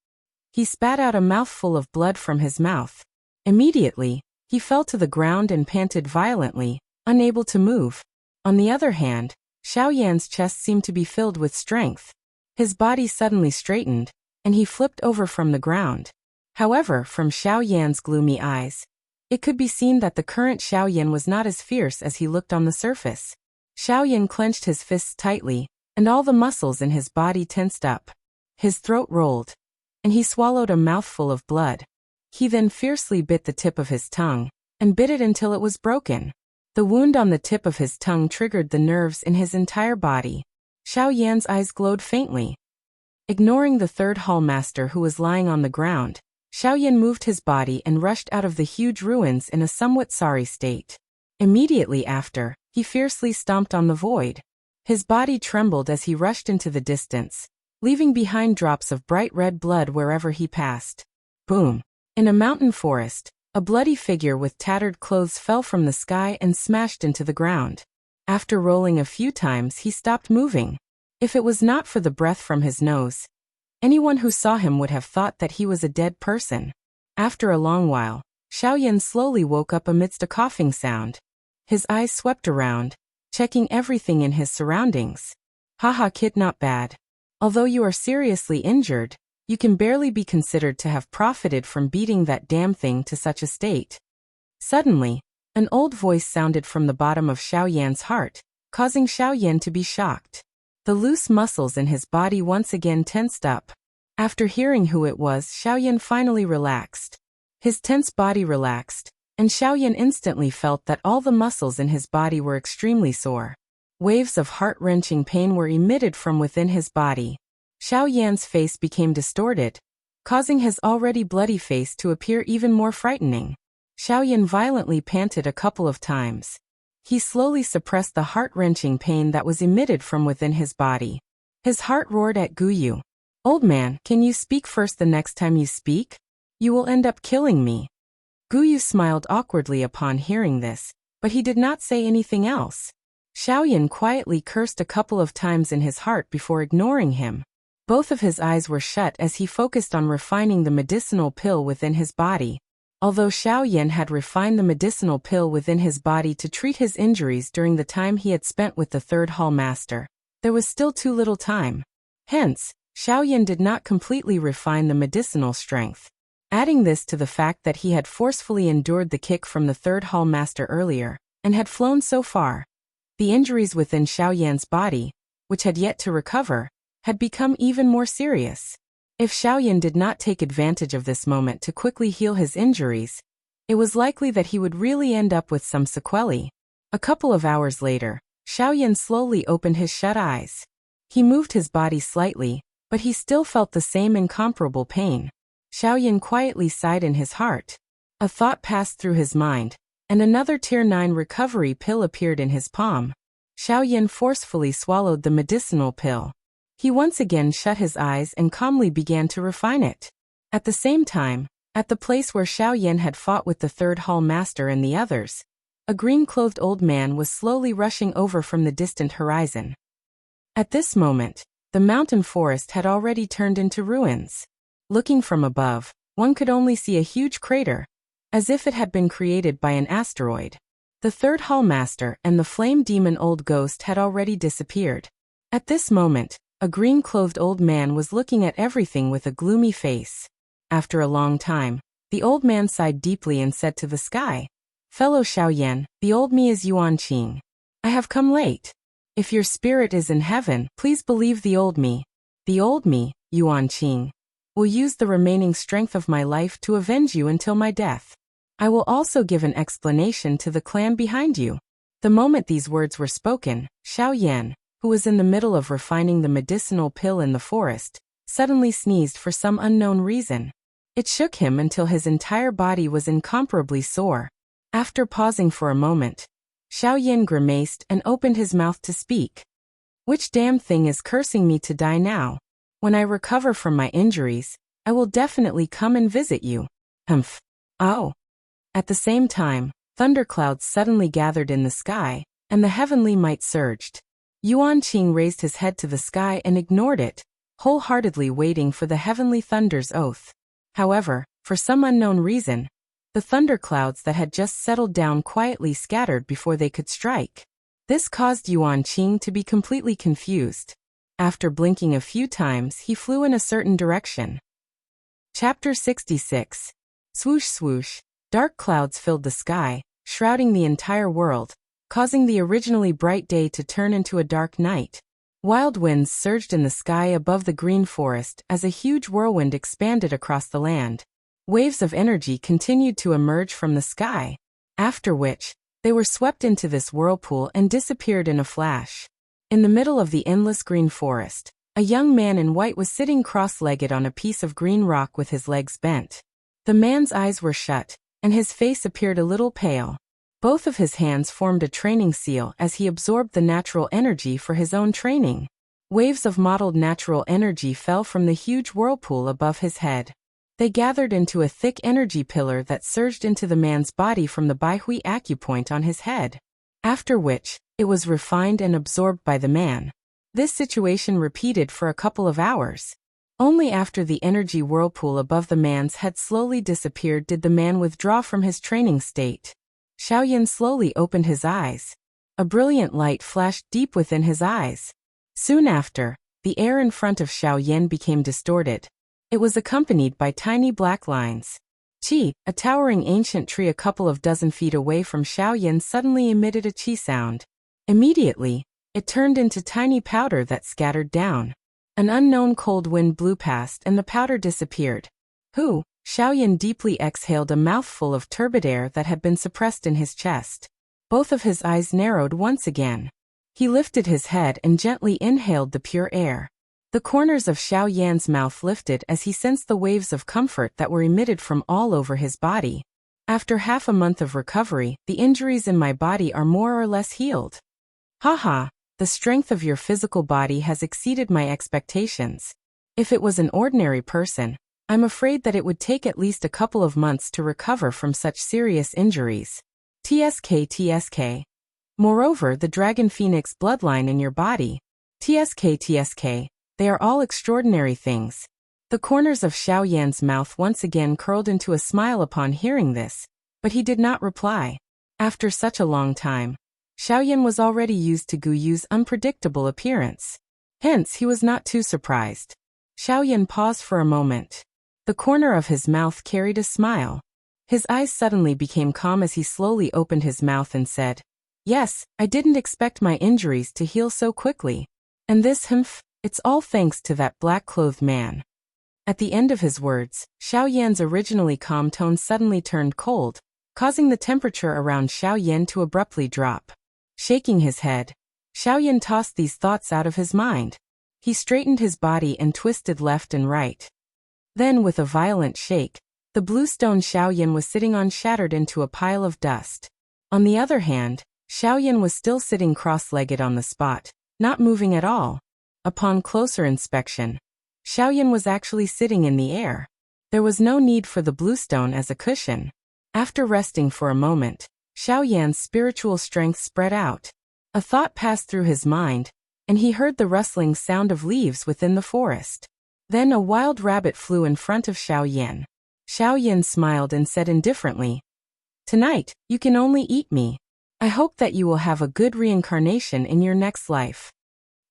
He spat out a mouthful of blood from his mouth. Immediately, he fell to the ground and panted violently, unable to move. On the other hand, Xiao Yan's chest seemed to be filled with strength. His body suddenly straightened, and he flipped over from the ground. However, from Xiao Yan's gloomy eyes, it could be seen that the current Xiao Yan was not as fierce as he looked on the surface. Xiao Yan clenched his fists tightly, and all the muscles in his body tensed up. His throat rolled, and he swallowed a mouthful of blood. He then fiercely bit the tip of his tongue, and bit it until it was broken. The wound on the tip of his tongue triggered the nerves in his entire body. Xiao Yan's eyes glowed faintly. Ignoring the third hallmaster who was lying on the ground, Xiao Yan moved his body and rushed out of the huge ruins in a somewhat sorry state. Immediately after, he fiercely stomped on the void. His body trembled as he rushed into the distance, leaving behind drops of bright red blood wherever he passed. Boom! In a mountain forest, a bloody figure with tattered clothes fell from the sky and smashed into the ground. After rolling a few times, he stopped moving. If it was not for the breath from his nose, anyone who saw him would have thought that he was a dead person. After a long while, Xiao Yan slowly woke up amidst a coughing sound. His eyes swept around, checking everything in his surroundings. Haha, kid, not bad. Although you are seriously injured, you can barely be considered to have profited from beating that damn thing to such a state. Suddenly, an old voice sounded from the bottom of Xiao Yan's heart, causing Xiao Yan to be shocked. The loose muscles in his body once again tensed up. After hearing who it was, Xiao Yan finally relaxed. His tense body relaxed, and Xiao Yan instantly felt that all the muscles in his body were extremely sore. Waves of heart-wrenching pain were emitted from within his body. Xiao Yan's face became distorted, causing his already bloody face to appear even more frightening. Xiao Yan violently panted a couple of times. He slowly suppressed the heart-wrenching pain that was emitted from within his body. His heart roared at Guyu. "Old man, can you speak first? The next time you speak, you will end up killing me." Guyu smiled awkwardly upon hearing this, but he did not say anything else. Xiao Yan quietly cursed a couple of times in his heart before ignoring him. Both of his eyes were shut as he focused on refining the medicinal pill within his body. Although Xiao Yan had refined the medicinal pill within his body to treat his injuries during the time he had spent with the third hallmaster, there was still too little time. Hence, Xiao Yan did not completely refine the medicinal strength. Adding this to the fact that he had forcefully endured the kick from the third hallmaster earlier, and had flown so far, the injuries within Xiao Yan's body, which had yet to recover, had become even more serious. If Xiao Yan did not take advantage of this moment to quickly heal his injuries, it was likely that he would really end up with some sequelae. A couple of hours later, Xiao Yan slowly opened his shut eyes. He moved his body slightly, but he still felt the same incomparable pain. Xiao Yan quietly sighed in his heart. A thought passed through his mind, and another Tier 9 recovery pill appeared in his palm. Xiao Yan forcefully swallowed the medicinal pill. He once again shut his eyes and calmly began to refine it. At the same time, at the place where Xiao Yan had fought with the third hallmaster and the others, a green-clothed old man was slowly rushing over from the distant horizon. At this moment, the mountain forest had already turned into ruins. Looking from above, one could only see a huge crater, as if it had been created by an asteroid. The third hallmaster and the flame demon old ghost had already disappeared. At this moment, a green-clothed old man was looking at everything with a gloomy face. After a long time, the old man sighed deeply and said to the sky, "Fellow Xiao Yan, the old me is Yuan Qing. I have come late. If your spirit is in heaven, please believe the old me. The old me, Yuan Qing, will use the remaining strength of my life to avenge you until my death. I will also give an explanation to the clan behind you." The moment these words were spoken, Xiao Yan, who was in the middle of refining the medicinal pill in the forest, suddenly sneezed for some unknown reason. It shook him until his entire body was incomparably sore. After pausing for a moment, Xiao Yan grimaced and opened his mouth to speak. Which damn thing is cursing me to die now? When I recover from my injuries, I will definitely come and visit you. Humph. Oh. At the same time, thunderclouds suddenly gathered in the sky, and the heavenly might surged. Yuan Qing raised his head to the sky and ignored it, wholeheartedly waiting for the heavenly thunder's oath. However, for some unknown reason, the thunderclouds that had just settled down quietly scattered before they could strike. This caused Yuan Qing to be completely confused. After blinking a few times, he flew in a certain direction. Chapter 66. Swoosh swoosh. Dark clouds filled the sky, shrouding the entire world, causing the originally bright day to turn into a dark night. Wild winds surged in the sky above the green forest as a huge whirlwind expanded across the land. Waves of energy continued to emerge from the sky, after which, they were swept into this whirlpool and disappeared in a flash. In the middle of the endless green forest, a young man in white was sitting cross-legged on a piece of green rock with his legs bent. The man's eyes were shut, and his face appeared a little pale. Both of his hands formed a training seal as he absorbed the natural energy for his own training. Waves of mottled natural energy fell from the huge whirlpool above his head. They gathered into a thick energy pillar that surged into the man's body from the Baihui acupoint on his head. After which, it was refined and absorbed by the man. This situation repeated for a couple of hours. Only after the energy whirlpool above the man's head slowly disappeared did the man withdraw from his training state. Xiaoyan slowly opened his eyes. A brilliant light flashed deep within his eyes. Soon after, the air in front of Xiaoyan became distorted. It was accompanied by tiny black lines. Qi, a towering ancient tree a couple of dozen feet away from Xiaoyan, suddenly emitted a qi sound. Immediately, it turned into tiny powder that scattered down. An unknown cold wind blew past and the powder disappeared. Xiaoyan deeply exhaled a mouthful of turbid air that had been suppressed in his chest. Both of his eyes narrowed once again. He lifted his head and gently inhaled the pure air. The corners of Xiaoyan's mouth lifted as he sensed the waves of comfort that were emitted from all over his body. After half a month of recovery, the injuries in my body are more or less healed. Haha, the strength of your physical body has exceeded my expectations. If it was an ordinary person, I'm afraid that it would take at least a couple of months to recover from such serious injuries. TSK. Moreover, the Dragon Phoenix bloodline in your body. TSK. They are all extraordinary things. The corners of Xiaoyan's mouth once again curled into a smile upon hearing this, but he did not reply. After such a long time, Xiaoyan was already used to Guyu's unpredictable appearance. Hence, he was not too surprised. Xiaoyan paused for a moment. The corner of his mouth carried a smile. His eyes suddenly became calm as he slowly opened his mouth and said, "Yes, I didn't expect my injuries to heal so quickly. And this it's all thanks to that black-clothed man." At the end of his words, Xiaoyan's originally calm tone suddenly turned cold, causing the temperature around Xiaoyan to abruptly drop. Shaking his head, Xiaoyan tossed these thoughts out of his mind. He straightened his body and twisted left and right. Then, with a violent shake, the blue stone Xiaoyan was sitting on shattered into a pile of dust. On the other hand, Xiaoyan was still sitting cross-legged on the spot, not moving at all. Upon closer inspection, Xiaoyan was actually sitting in the air. There was no need for the blue stone as a cushion. After resting for a moment, Xiaoyan's spiritual strength spread out. A thought passed through his mind, and he heard the rustling sound of leaves within the forest. Then a wild rabbit flew in front of Xiaoyan. Xiaoyan smiled and said indifferently, "Tonight, you can only eat me. I hope that you will have a good reincarnation in your next life."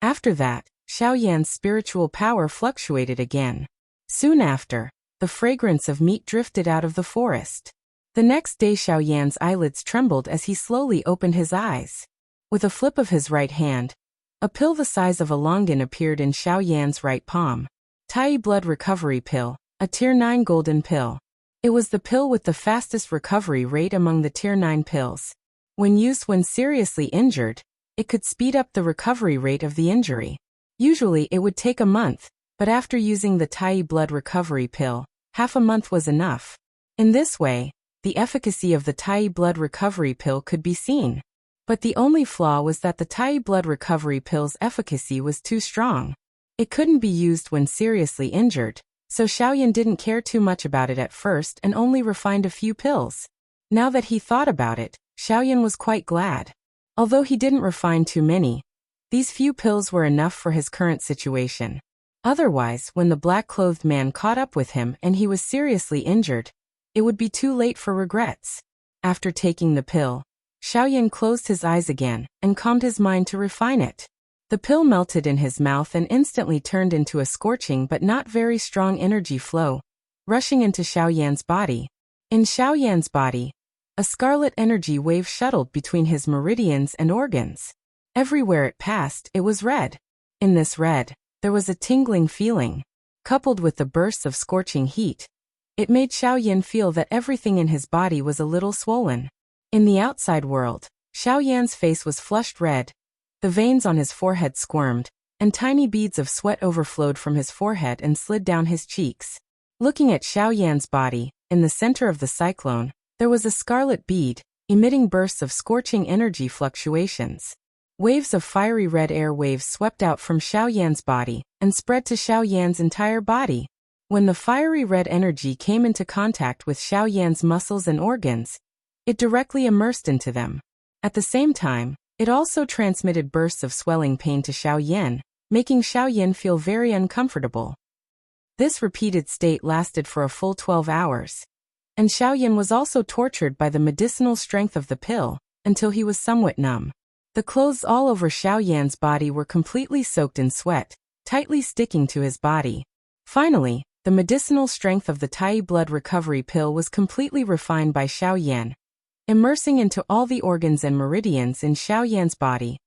After that, Xiaoyan's spiritual power fluctuated again. Soon after, the fragrance of meat drifted out of the forest. The next day Xiaoyan's eyelids trembled as he slowly opened his eyes. With a flip of his right hand, a pill the size of a longan appeared in Xiaoyan's right palm. Tai Blood Recovery Pill, a Tier 9 golden pill. It was the pill with the fastest recovery rate among the Tier 9 pills. When used when seriously injured, it could speed up the recovery rate of the injury. Usually it would take a month, but after using the Tai Blood Recovery Pill, half a month was enough. In this way, the efficacy of the Tai Blood Recovery Pill could be seen. But the only flaw was that the Tai blood recovery pill's efficacy was too strong. It couldn't be used when seriously injured, so Xiaoyan didn't care too much about it at first and only refined a few pills. Now that he thought about it, Xiaoyan was quite glad. Although he didn't refine too many, these few pills were enough for his current situation. Otherwise, when the black-clothed man caught up with him and he was seriously injured, it would be too late for regrets. After taking the pill, Xiaoyan closed his eyes again and calmed his mind to refine it. The pill melted in his mouth and instantly turned into a scorching but not very strong energy flow, rushing into Xiaoyan's body. In Xiaoyan's body, a scarlet energy wave shuttled between his meridians and organs. Everywhere it passed, it was red. In this red, there was a tingling feeling. Coupled with the bursts of scorching heat, it made Xiaoyan feel that everything in his body was a little swollen. In the outside world, Xiaoyan's face was flushed red, the veins on his forehead squirmed, and tiny beads of sweat overflowed from his forehead and slid down his cheeks. Looking at Xiaoyan's body, in the center of the cyclone, there was a scarlet bead, emitting bursts of scorching energy fluctuations. Waves of fiery red air waves swept out from Xiaoyan's body and spread to Xiaoyan's entire body. When the fiery red energy came into contact with Xiaoyan's muscles and organs, it directly immersed into them. At the same time, it also transmitted bursts of swelling pain to Xiaoyan, making Xiaoyan feel very uncomfortable. This repeated state lasted for a full 12 hours. And Xiaoyan was also tortured by the medicinal strength of the pill, until he was somewhat numb. The clothes all over Xiaoyan's body were completely soaked in sweat, tightly sticking to his body. Finally, the medicinal strength of the Tai blood recovery pill was completely refined by Xiaoyan, immersing into all the organs and meridians in Xiaoyan's body,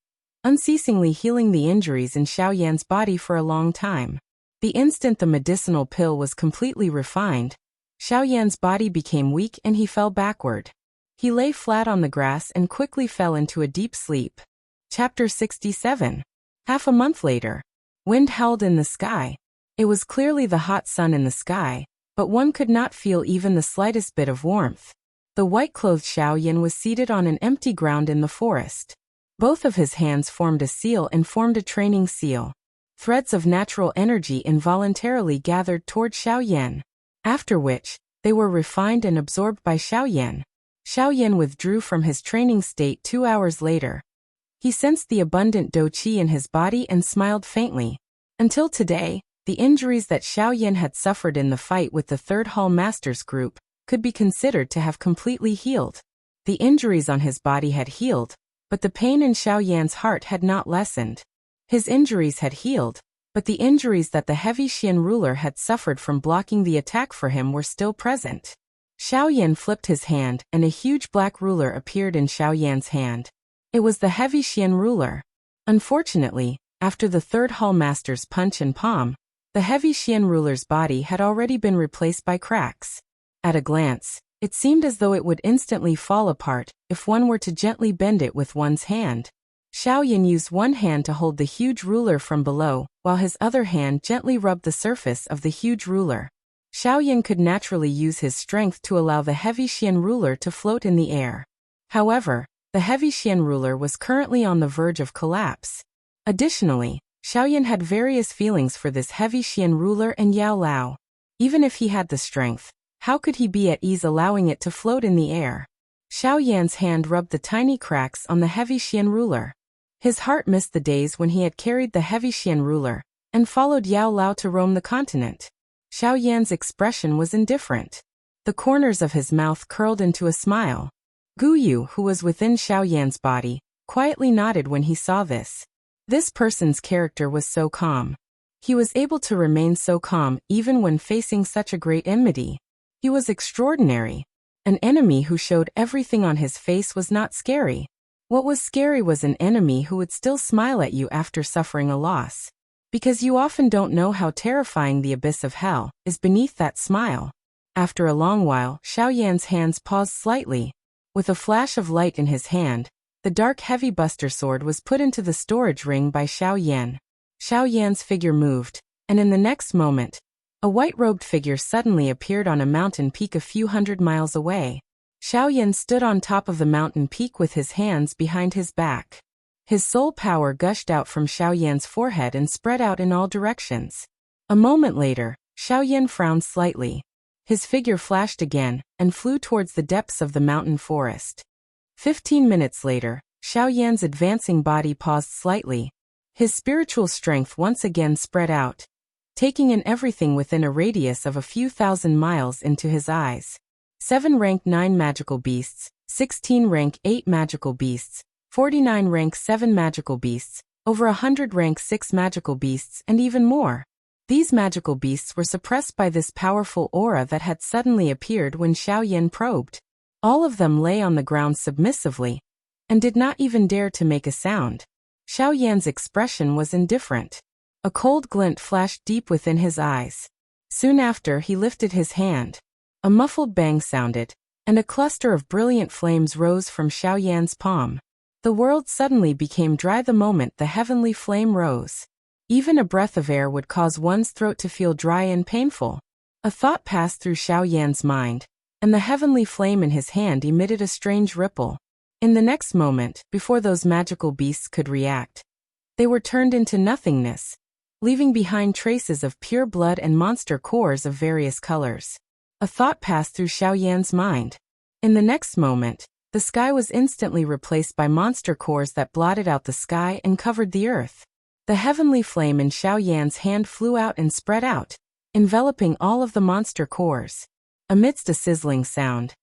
unceasingly healing the injuries in Xiaoyan's body for a long time. The instant the medicinal pill was completely refined, Xiaoyan's body became weak and he fell backward. He lay flat on the grass and quickly fell into a deep sleep. Chapter 67. Half a month later. Wind howled in the sky. It was clearly the hot sun in the sky, but one could not feel even the slightest bit of warmth. The white-clothed Xiaoyan was seated on an empty ground in the forest. Both of his hands formed a seal and formed a training seal. Threads of natural energy involuntarily gathered toward Xiaoyan, after which, they were refined and absorbed by Xiaoyan. Xiaoyan withdrew from his training state 2 hours later. He sensed the abundant dou qi in his body and smiled faintly. Until today, the injuries that Xiaoyan had suffered in the fight with the Third Hall Masters group could be considered to have completely healed. The injuries on his body had healed, but the pain in Xiaoyan's heart had not lessened. His injuries had healed, but the injuries that the heavy Xian ruler had suffered from blocking the attack for him were still present. Xiaoyan flipped his hand and a huge black ruler appeared in Xiaoyan's hand. It was the heavy Xian ruler. Unfortunately, after the Third Hall Master's punch and palm, the heavy Xian ruler's body had already been replaced by cracks. At a glance, it seemed as though it would instantly fall apart if one were to gently bend it with one's hand. Xiaoyan used one hand to hold the huge ruler from below, while his other hand gently rubbed the surface of the huge ruler. Xiaoyan could naturally use his strength to allow the heavy Xian ruler to float in the air. However, the heavy Xian ruler was currently on the verge of collapse. Additionally, Xiaoyan had various feelings for this heavy Xian ruler and Yao Lao. Even if he had the strength, how could he be at ease allowing it to float in the air? Xiaoyan's hand rubbed the tiny cracks on the heavy Xian ruler. His heart missed the days when he had carried the heavy Xian ruler and followed Yao Lao to roam the continent. Xiaoyan's expression was indifferent. The corners of his mouth curled into a smile. Guyu, who was within Xiaoyan's body, quietly nodded when he saw this. This person's character was so calm. He was able to remain so calm even when facing such a great enmity. He was extraordinary. An enemy who showed everything on his face was not scary. What was scary was an enemy who would still smile at you after suffering a loss. Because you often don't know how terrifying the abyss of hell is beneath that smile. After a long while, Xiaoyan's hands paused slightly. With a flash of light in his hand, the dark heavy buster sword was put into the storage ring by Xiaoyan. Xiaoyan's figure moved, and in the next moment, a white-robed figure suddenly appeared on a mountain peak a few hundred miles away. Xiaoyan stood on top of the mountain peak with his hands behind his back. His soul power gushed out from Xiaoyan's forehead and spread out in all directions. A moment later, Xiaoyan frowned slightly. His figure flashed again, and flew towards the depths of the mountain forest. 15 minutes later, Xiaoyan's advancing body paused slightly. His spiritual strength once again spread out, taking in everything within a radius of a few thousand miles into his eyes. 7 rank 9 magical beasts, 16 rank 8 magical beasts, 49 rank 7 magical beasts, over 100 rank 6 magical beasts, and even more. These magical beasts were suppressed by this powerful aura that had suddenly appeared when Xiaoyan probed. All of them lay on the ground submissively, and did not even dare to make a sound. Xiaoyan's expression was indifferent. A cold glint flashed deep within his eyes. Soon after, he lifted his hand. A muffled bang sounded, and a cluster of brilliant flames rose from Xiaoyan's palm. The world suddenly became dry the moment the heavenly flame rose. Even a breath of air would cause one's throat to feel dry and painful. A thought passed through Xiaoyan's mind, and the heavenly flame in his hand emitted a strange ripple. In the next moment, before those magical beasts could react, they were turned into nothingness, leaving behind traces of pure blood and monster cores of various colors. A thought passed through Xiaoyan's mind. In the next moment, the sky was instantly replaced by monster cores that blotted out the sky and covered the earth. The heavenly flame in Xiaoyan's hand flew out and spread out, enveloping all of the monster cores. Amidst a sizzling sound,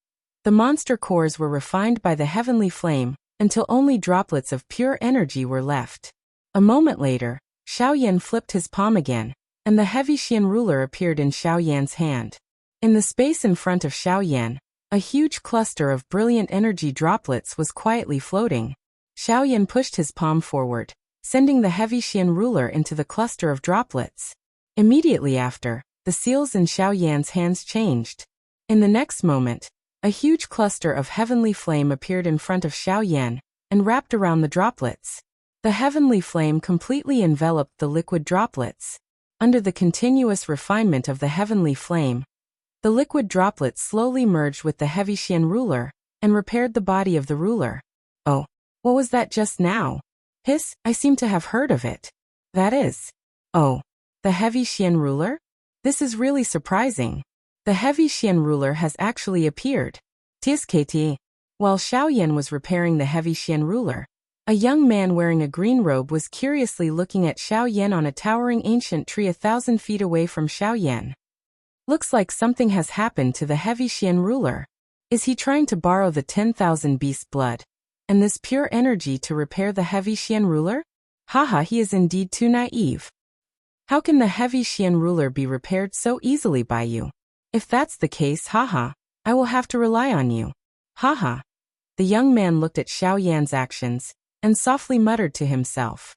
the monster cores were refined by the heavenly flame until only droplets of pure energy were left. A moment later, Xiaoyan flipped his palm again, and the heavy Xian ruler appeared in Xiaoyan's hand. In the space in front of Xiaoyan, a huge cluster of brilliant energy droplets was quietly floating. Xiaoyan pushed his palm forward, sending the heavy Xian ruler into the cluster of droplets. Immediately after, the seals in Xiaoyan's hands changed. In the next moment, a huge cluster of heavenly flame appeared in front of Xiaoyan and wrapped around the droplets. The heavenly flame completely enveloped the liquid droplets. Under the continuous refinement of the heavenly flame, the liquid droplets slowly merged with the heavy Xian ruler and repaired the body of the ruler. Oh, what was that just now? Hiss, I seem to have heard of it. That is. Oh, the heavy Xian ruler? This is really surprising. The heavy Xian ruler has actually appeared. TSKT. While Xiaoyan was repairing the heavy Xian ruler, a young man wearing a green robe was curiously looking at Xiaoyan on a towering ancient tree 1,000 feet away from Xiaoyan. Looks like something has happened to the heavy Xian ruler. Is he trying to borrow the 10,000 beast blood and this pure energy to repair the heavy Xian ruler? Haha, he is indeed too naive. How can the heavy Xian ruler be repaired so easily by you? If that's the case, haha, I will have to rely on you. Haha. The young man looked at Xiaoyan's actions and softly muttered to himself.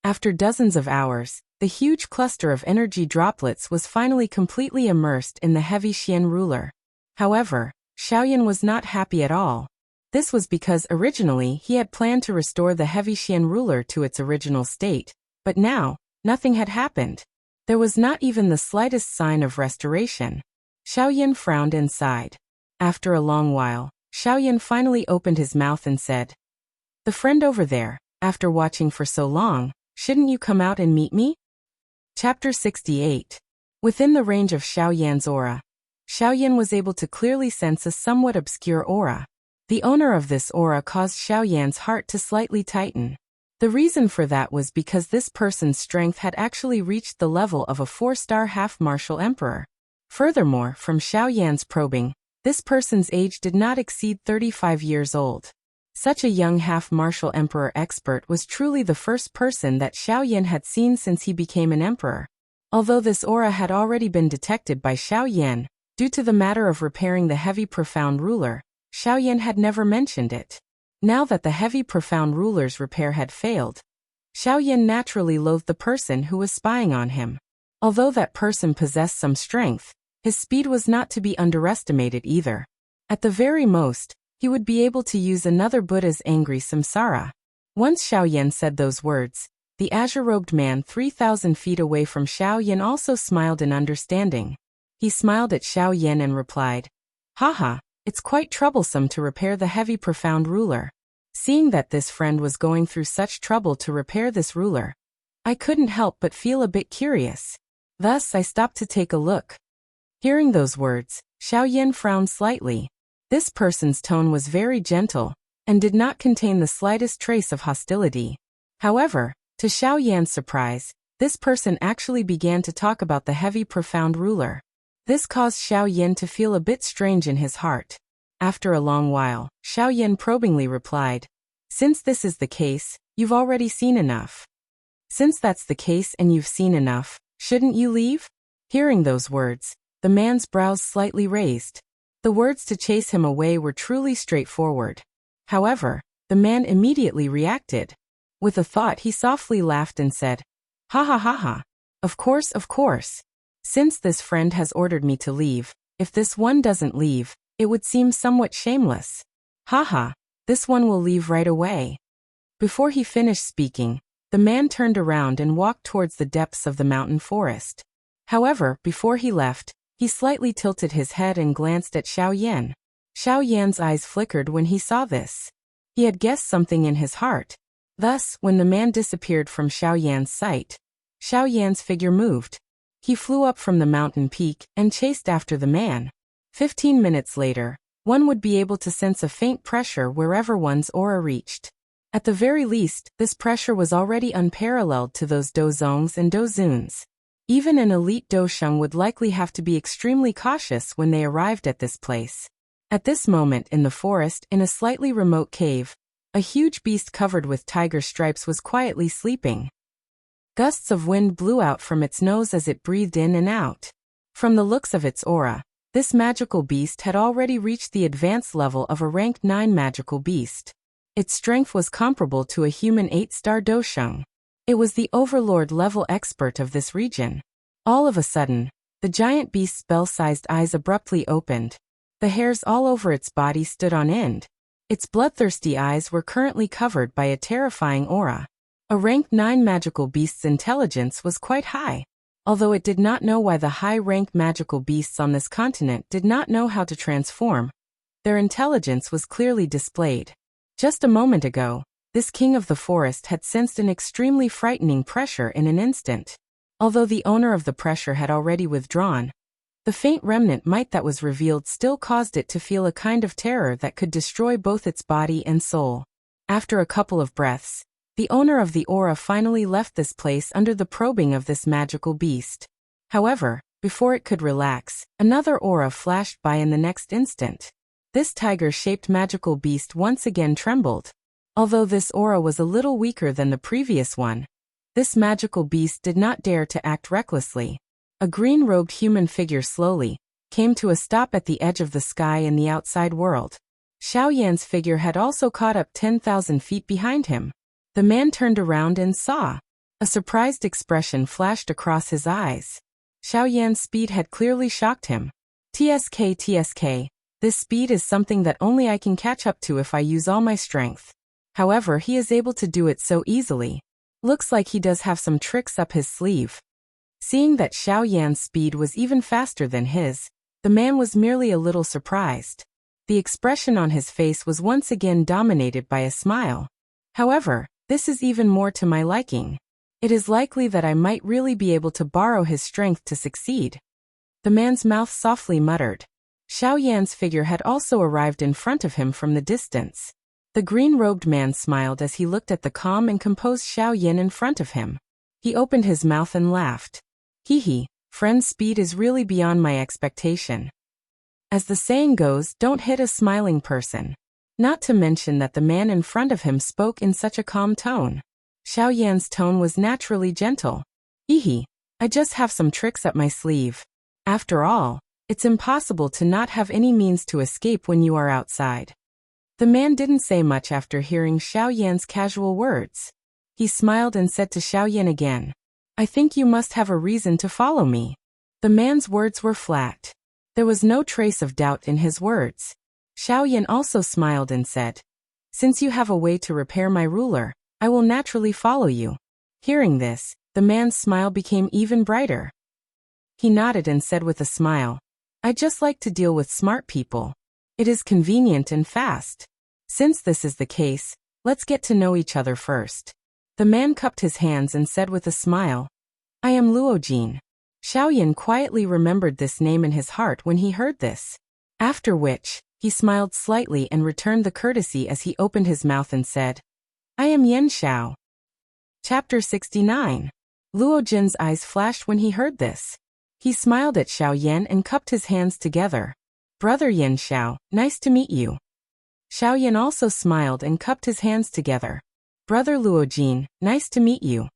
After dozens of hours, the huge cluster of energy droplets was finally completely immersed in the heavy Xian ruler. However, Xiaoyan was not happy at all. This was because originally he had planned to restore the heavy Xian ruler to its original state, but now, nothing had happened. There was not even the slightest sign of restoration. Xiaoyan frowned and sighed. After a long while, Xiaoyan finally opened his mouth and said, "The friend over there, after watching for so long, shouldn't you come out and meet me?" Chapter 68. Within the range of Xiaoyan's aura, Xiaoyan was able to clearly sense a somewhat obscure aura. The owner of this aura caused Xiaoyan's heart to slightly tighten. The reason for that was because this person's strength had actually reached the level of a 4-star half-martial emperor. Furthermore, from Xiaoyan's probing, this person's age did not exceed 35 years old. Such a young half-martial emperor expert was truly the first person that Xiaoyan had seen since he became an emperor. Although this aura had already been detected by Xiaoyan, due to the matter of repairing the heavy profound ruler, Xiaoyan had never mentioned it. Now that the heavy profound ruler's repair had failed, Xiaoyan naturally loathed the person who was spying on him. Although that person possessed some strength, his speed was not to be underestimated either. At the very most, he would be able to use another Buddha's angry samsara. Once Xiaoyan said those words, the azure-robed man 3,000 feet away from Xiaoyan also smiled in understanding. He smiled at Xiaoyan and replied, "Haha, It's quite troublesome to repair the heavy profound ruler. Seeing that this friend was going through such trouble to repair this ruler, I couldn't help but feel a bit curious. Thus I stopped to take a look. Hearing those words, Xiaoyan frowned slightly. This person's tone was very gentle, and did not contain the slightest trace of hostility. However, to Xiaoyan's surprise, this person actually began to talk about the heavy profound ruler. This caused Xiaoyan to feel a bit strange in his heart. After a long while, Xiaoyan probingly replied, "Since this is the case, you've already seen enough. Since that's the case and you've seen enough, shouldn't you leave?" Hearing those words, the man's brows slightly raised. The words to chase him away were truly straightforward. However, the man immediately reacted. With a thought, he softly laughed and said, "Ha ha ha ha. Of course, of course. Since this friend has ordered me to leave, if this one doesn't leave, it would seem somewhat shameless. Haha, this one will leave right away." Before he finished speaking, the man turned around and walked towards the depths of the mountain forest. However, before he left, he slightly tilted his head and glanced at Xiaoyan. Xiaoyan's eyes flickered when he saw this. He had guessed something in his heart. Thus, when the man disappeared from Xiaoyan's sight, Xiaoyan's figure moved. He flew up from the mountain peak and chased after the man. 15 minutes later, one would be able to sense a faint pressure wherever one's aura reached. At the very least, this pressure was already unparalleled to those dozongs and dozuns. Even an elite dosheng would likely have to be extremely cautious when they arrived at this place. At this moment in the forest, in a slightly remote cave, a huge beast covered with tiger stripes was quietly sleeping. Gusts of wind blew out from its nose as it breathed in and out. From the looks of its aura, this magical beast had already reached the advanced level of a rank 9 magical beast. Its strength was comparable to a human 8-star dosheng. It was the overlord-level expert of this region. All of a sudden, the giant beast's bell-sized eyes abruptly opened. The hairs all over its body stood on end. Its bloodthirsty eyes were currently covered by a terrifying aura. A rank 9 magical beast's intelligence was quite high. Although it did not know why the high-rank magical beasts on this continent did not know how to transform, their intelligence was clearly displayed. Just a moment ago, this king of the forest had sensed an extremely frightening pressure in an instant. Although the owner of the pressure had already withdrawn, the faint remnant might that was revealed still caused it to feel a kind of terror that could destroy both its body and soul. After a couple of breaths, the owner of the aura finally left this place under the probing of this magical beast. However, before it could relax, another aura flashed by in the next instant. This tiger-shaped magical beast once again trembled. Although this aura was a little weaker than the previous one, this magical beast did not dare to act recklessly. A green-robed human figure slowly came to a stop at the edge of the sky in the outside world. Xiaoyan's figure had also caught up 10,000 feet behind him. The man turned around and saw. A surprised expression flashed across his eyes. Xiaoyan's speed had clearly shocked him. TSK, this speed is something that only I can catch up to if I use all my strength. However, he is able to do it so easily. Looks like he does have some tricks up his sleeve. Seeing that Xiaoyan's speed was even faster than his, the man was merely a little surprised. The expression on his face was once again dominated by a smile. However, this is even more to my liking. It is likely that I might really be able to borrow his strength to succeed. The man's mouth softly muttered. Xiaoyan's figure had also arrived in front of him from the distance. The green-robed man smiled as he looked at the calm and composed Xiaoyan in front of him. He opened his mouth and laughed. Hee, friend's speed is really beyond my expectation. As the saying goes, don't hit a smiling person. Not to mention that the man in front of him spoke in such a calm tone. Xiaoyan's tone was naturally gentle. Hee, I just have some tricks up my sleeve. After all, it's impossible to not have any means to escape when you are outside. The man didn't say much after hearing Xiaoyan's casual words. He smiled and said to Xiaoyan again, I think you must have a reason to follow me. The man's words were flat. There was no trace of doubt in his words. Xiaoyan also smiled and said, Since you have a way to repair my ruler, I will naturally follow you. Hearing this, the man's smile became even brighter. He nodded and said with a smile, I just like to deal with smart people. It is convenient and fast. Since this is the case, let's get to know each other first. The man cupped his hands and said with a smile, I am Luojin. Xiaoyan quietly remembered this name in his heart when he heard this. After which, he smiled slightly and returned the courtesy as he opened his mouth and said, I am Yan Xiao. Chapter 69. Luojin's eyes flashed when he heard this. He smiled at Xiaoyan and cupped his hands together. Brother Yan Xiao, nice to meet you. Xiaoyan also smiled and cupped his hands together. Brother Luojin, nice to meet you.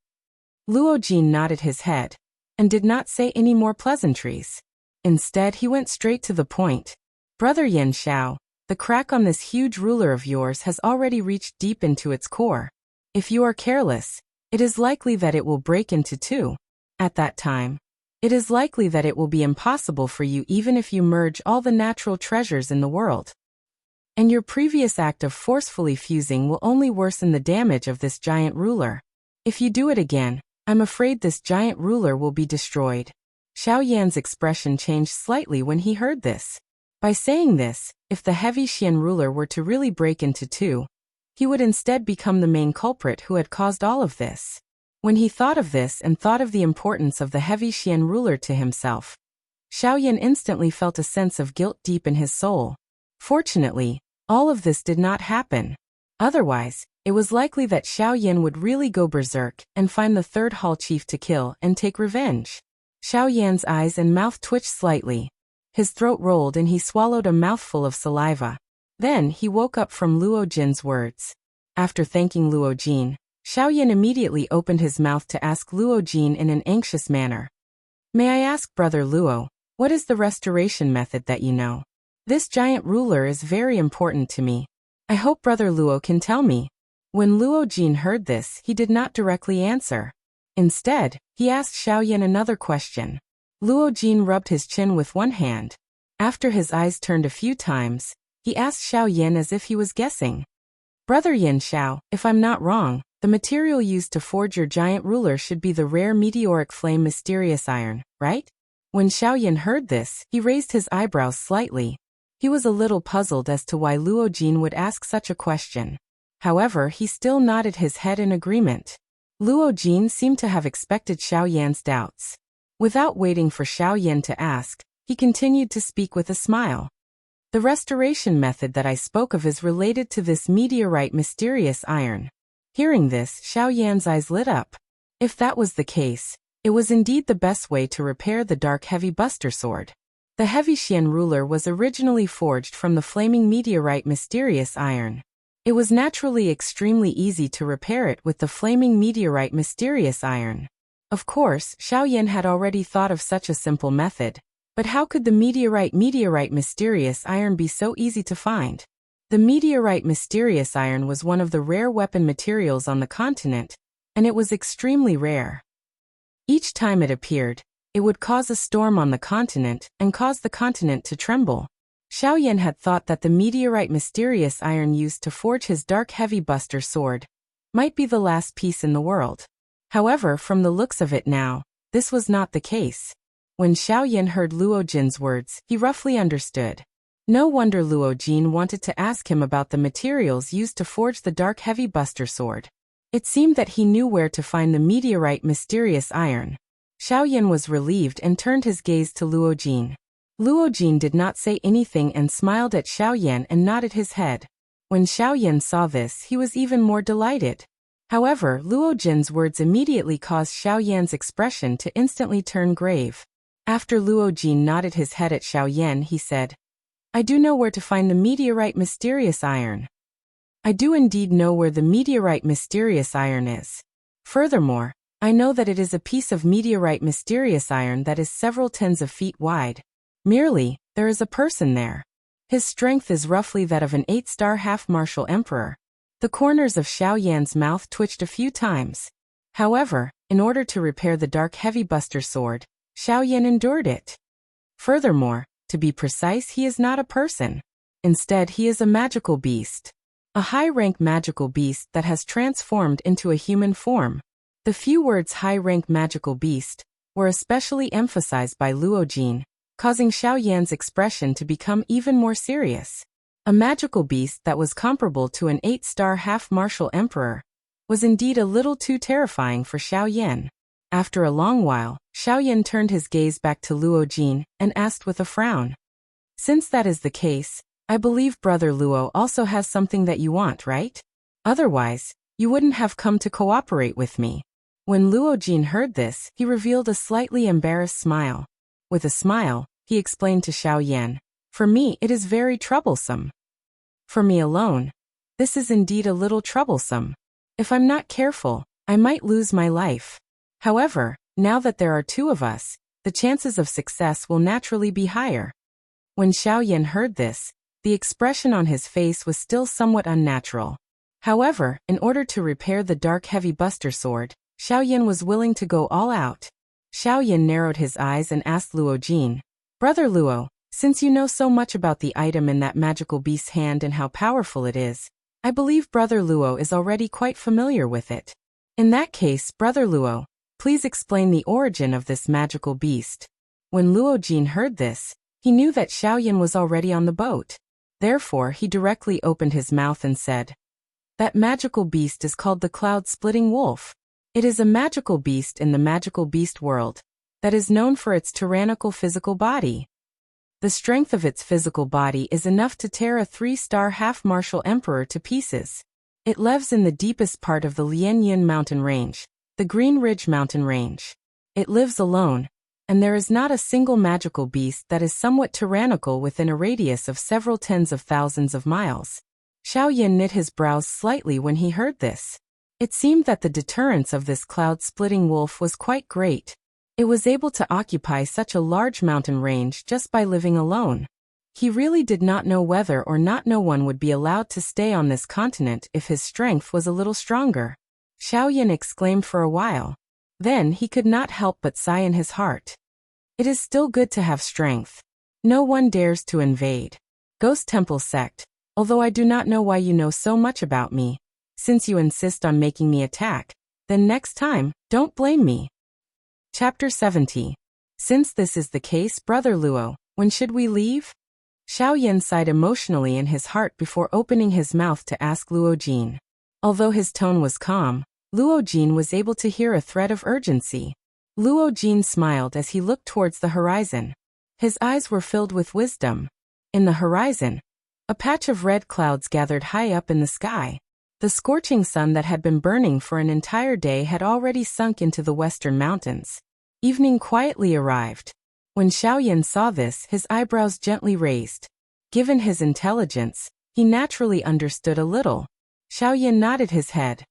Luojin nodded his head and did not say any more pleasantries. Instead, he went straight to the point. Brother Yan Xiao, the crack on this huge ruler of yours has already reached deep into its core. If you are careless, it is likely that it will break into two. At that time, it is likely that it will be impossible for you even if you merge all the natural treasures in the world. And your previous act of forcefully fusing will only worsen the damage of this giant ruler. If you do it again, I'm afraid this giant ruler will be destroyed. Xiaoyan's expression changed slightly when he heard this. By saying this, if the heavy Xian ruler were to really break into two, he would instead become the main culprit who had caused all of this. When he thought of this and thought of the importance of the heavy Xian ruler to himself, Xiaoyan instantly felt a sense of guilt deep in his soul. Fortunately, all of this did not happen. Otherwise, it was likely that Xiaoyan would really go berserk and find the third hall chief to kill and take revenge. Xiaoyan's eyes and mouth twitched slightly. His throat rolled and he swallowed a mouthful of saliva. Then he woke up from Luojin's words. After thanking Luojin, Xiaoyan immediately opened his mouth to ask Luojin in an anxious manner. May I ask Brother Luo, what is the restoration method that you know? This giant ruler is very important to me. I hope Brother Luo can tell me. When Luojin heard this, he did not directly answer. Instead, he asked Xiaoyan another question. Luojin rubbed his chin with one hand. After his eyes turned a few times, he asked Xiaoyan as if he was guessing. Brother Yan Xiao, if I'm not wrong, the material used to forge your giant ruler should be the rare meteoric flame mysterious iron, right? When Xiaoyan heard this, he raised his eyebrows slightly. He was a little puzzled as to why Luojin would ask such a question. However, he still nodded his head in agreement. Luojin seemed to have expected Xiaoyan's doubts. Without waiting for Xiaoyan to ask, he continued to speak with a smile. The restoration method that I spoke of is related to this meteorite mysterious iron. Hearing this, Xiaoyan's eyes lit up. If that was the case, it was indeed the best way to repair the dark heavy buster sword. The heavy Xian ruler was originally forged from the flaming meteorite mysterious iron. It was naturally extremely easy to repair it with the flaming meteorite mysterious iron. Of course, Xiaoyan had already thought of such a simple method, but how could the meteorite mysterious iron be so easy to find? The meteorite mysterious iron was one of the rare weapon materials on the continent, and it was extremely rare. Each time it appeared, it would cause a storm on the continent and cause the continent to tremble. Xiaoyan had thought that the meteorite mysterious iron used to forge his dark heavy buster sword might be the last piece in the world. However, from the looks of it now, this was not the case. When Xiaoyan heard Luojin's words, he roughly understood. No wonder Luojin wanted to ask him about the materials used to forge the dark heavy buster sword. It seemed that he knew where to find the meteorite mysterious iron. Xiaoyan was relieved and turned his gaze to Luojin. Luojin did not say anything and smiled at Xiaoyan and nodded his head. When Xiaoyan saw this, he was even more delighted. However, Luojin's words immediately caused Xiaoyan's expression to instantly turn grave. After Luojin nodded his head at Xiaoyan, he said, I do know where to find the meteorite mysterious iron. I do indeed know where the meteorite mysterious iron is. Furthermore, I know that it is a piece of meteorite mysterious iron that is several tens of feet wide. Merely, there is a person there. His strength is roughly that of an 8-star half-martial emperor. The corners of Xiaoyan's mouth twitched a few times. However, in order to repair the dark heavy buster sword, Xiaoyan endured it. Furthermore, to be precise, he is not a person. Instead, he is a magical beast. A high-rank magical beast that has transformed into a human form. The few words high-rank magical beast were especially emphasized by Luojin, causing Xiaoyan's expression to become even more serious. A magical beast that was comparable to an 8-star half-martial emperor, was indeed a little too terrifying for Xiao Yan. After a long while, Xiao Yan turned his gaze back to Luo Jin and asked with a frown. Since that is the case, I believe Brother Luo also has something that you want, right? Otherwise, you wouldn't have come to cooperate with me. When Luo Jin heard this, he revealed a slightly embarrassed smile. With a smile, he explained to Xiao Yan, for me it is very troublesome. For me alone, this is indeed a little troublesome. If I'm not careful, I might lose my life. However, now that there are two of us, the chances of success will naturally be higher. When Xiao Yan heard this, the expression on his face was still somewhat unnatural. However, in order to repair the dark heavy buster sword, Xiao Yan was willing to go all out. Xiao Yan narrowed his eyes and asked Luo Jin, Brother Luo, since you know so much about the item in that magical beast's hand and how powerful it is, I believe Brother Luo is already quite familiar with it. In that case, Brother Luo, please explain the origin of this magical beast. When Luo Jin heard this, he knew that Xiao Yan was already on the boat. Therefore, he directly opened his mouth and said, that magical beast is called the Cloud-Splitting Wolf. It is a magical beast in the magical beast world that is known for its tyrannical physical body. The strength of its physical body is enough to tear a 3-star half-martial emperor to pieces. It lives in the deepest part of the Lianyin mountain range, the Green Ridge mountain range. It lives alone, and there is not a single magical beast that is somewhat tyrannical within a radius of several tens of thousands of miles. Xiao Yan knit his brows slightly when he heard this. It seemed that the deterrence of this cloud-splitting wolf was quite great. It was able to occupy such a large mountain range just by living alone. He really did not know whether or not no one would be allowed to stay on this continent if his strength was a little stronger. Xiao Yan exclaimed for a while. Then he could not help but sigh in his heart. It is still good to have strength. No one dares to invade. Ghost Temple Sect, although I do not know why you know so much about me, since you insist on making me attack, then next time, don't blame me. Chapter 70. Since this is the case, Brother Luo, when should we leave? Xiao Yan sighed emotionally in his heart before opening his mouth to ask Luo Jin. Although his tone was calm, Luo Jin was able to hear a thread of urgency. Luo Jin smiled as he looked towards the horizon. His eyes were filled with wisdom. In the horizon, a patch of red clouds gathered high up in the sky. The scorching sun that had been burning for an entire day had already sunk into the western mountains. Evening quietly arrived. When Xiao Yan saw this, his eyebrows gently raised. Given his intelligence, he naturally understood a little. Xiao Yan nodded his head.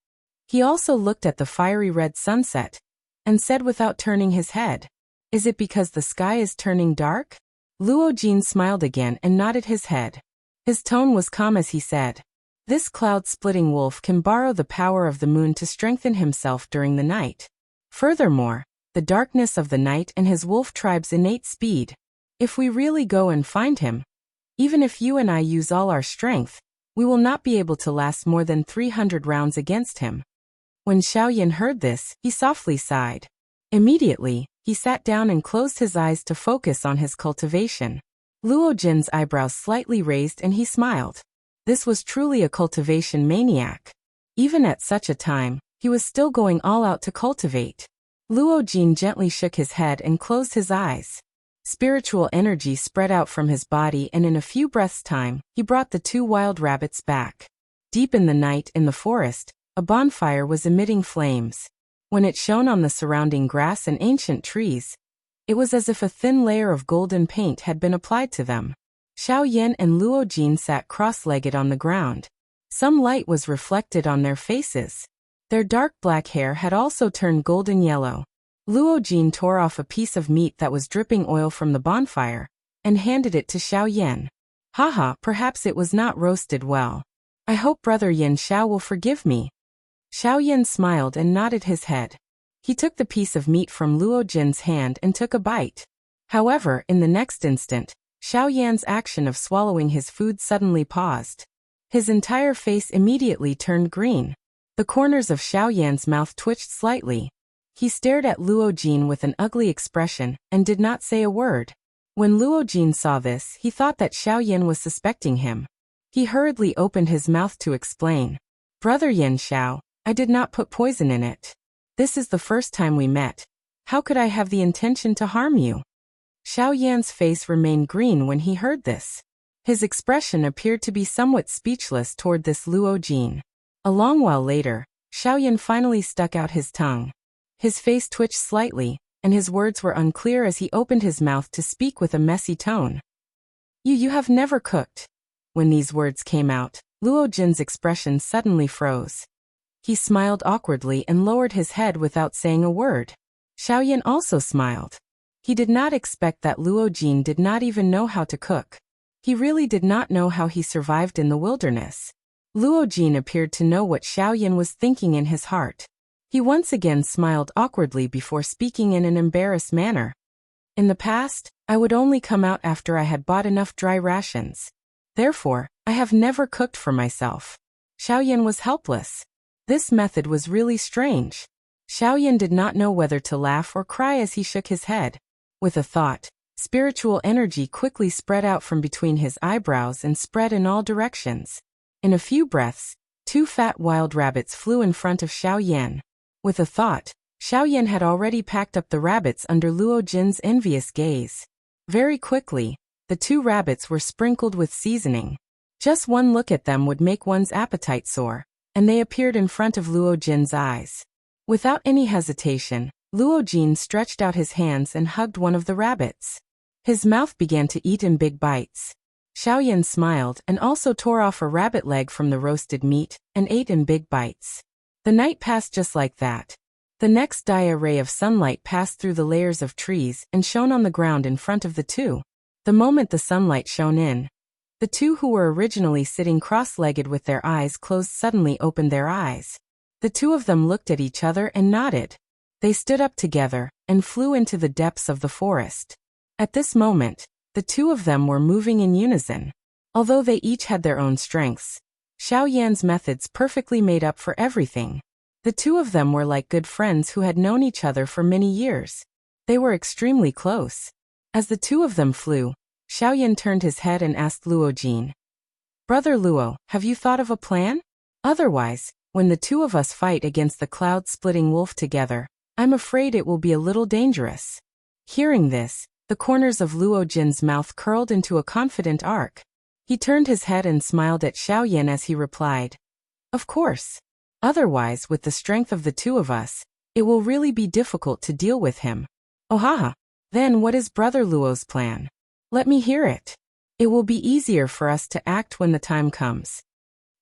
He also looked at the fiery red sunset, and said without turning his head, Is it because the sky is turning dark? Luo Jin smiled again and nodded his head. His tone was calm as he said, This cloud-splitting wolf can borrow the power of the moon to strengthen himself during the night. Furthermore, the darkness of the night and his wolf tribe's innate speed. If we really go and find him, even if you and I use all our strength, we will not be able to last more than 300 rounds against him. When Xiao Yan heard this, he softly sighed. Immediately, he sat down and closed his eyes to focus on his cultivation. Luo Jin's eyebrows slightly raised and he smiled. This was truly a cultivation maniac. Even at such a time, he was still going all out to cultivate. Luo Jin gently shook his head and closed his eyes. Spiritual energy spread out from his body, and in a few breaths' time, he brought the 2 wild rabbits back. Deep in the night in the forest, a bonfire was emitting flames. When it shone on the surrounding grass and ancient trees, it was as if a thin layer of golden paint had been applied to them. Xiao Yan and Luo Jin sat cross-legged on the ground. Some light was reflected on their faces. Their dark black hair had also turned golden yellow. Luo Jin tore off a piece of meat that was dripping oil from the bonfire, and handed it to Xiao Yan. Haha, perhaps it was not roasted well. I hope Brother Yin Xiao will forgive me. Xiao Yan smiled and nodded his head. He took the piece of meat from Luo Jin's hand and took a bite. However, in the next instant, Xiao Yan's action of swallowing his food suddenly paused. His entire face immediately turned green. The corners of Xiao Yan's mouth twitched slightly. He stared at Luo Jin with an ugly expression and did not say a word. When Luo Jin saw this, he thought that Xiao Yan was suspecting him. He hurriedly opened his mouth to explain. Brother Yin Xiao, I did not put poison in it. This is the first time we met. How could I have the intention to harm you? Xiao Yan's face remained green when he heard this. His expression appeared to be somewhat speechless toward this Luo Jin. A long while later, Xiao Yan finally stuck out his tongue. His face twitched slightly, and his words were unclear as he opened his mouth to speak with a messy tone. You have never cooked. When these words came out, Luo Jin's expression suddenly froze. He smiled awkwardly and lowered his head without saying a word. Xiao Yan also smiled. He did not expect that Luo Jin did not even know how to cook. He really did not know how he survived in the wilderness. Luo Jin appeared to know what Xiao Yan was thinking in his heart. He once again smiled awkwardly before speaking in an embarrassed manner. In the past, I would only come out after I had bought enough dry rations. Therefore, I have never cooked for myself. Xiao Yan was helpless. This method was really strange. Xiao Yan did not know whether to laugh or cry as he shook his head. With a thought, spiritual energy quickly spread out from between his eyebrows and spread in all directions. In a few breaths, 2 fat wild rabbits flew in front of Xiao Yan. With a thought, Xiao Yan had already packed up the rabbits under Luo Jin's envious gaze. Very quickly, the 2 rabbits were sprinkled with seasoning. Just one look at them would make one's appetite soar, and they appeared in front of Luo Jin's eyes. Without any hesitation, Luo Jin stretched out his hands and hugged one of the rabbits. His mouth began to eat in big bites. Xiao Yan smiled and also tore off a rabbit leg from the roasted meat and ate in big bites. The night passed just like that. The next day a ray of sunlight passed through the layers of trees and shone on the ground in front of the 2. The moment the sunlight shone in, the 2 who were originally sitting cross-legged with their eyes closed suddenly opened their eyes. The 2 of them looked at each other and nodded. They stood up together and flew into the depths of the forest. At this moment, the 2 of them were moving in unison. Although they each had their own strengths, Xiao Yan's methods perfectly made up for everything. The 2 of them were like good friends who had known each other for many years. They were extremely close. As the 2 of them flew, Xiao Yan turned his head and asked Luo Jin, Brother Luo, have you thought of a plan? Otherwise, when the 2 of us fight against the cloud-splitting wolf together, I'm afraid it will be a little dangerous. Hearing this, the corners of Luo Jin's mouth curled into a confident arc. He turned his head and smiled at Xiao Yan as he replied, Of course. Otherwise, with the strength of the 2 of us, it will really be difficult to deal with him. Oh haha. Then what is Brother Luo's plan? Let me hear it. It will be easier for us to act when the time comes.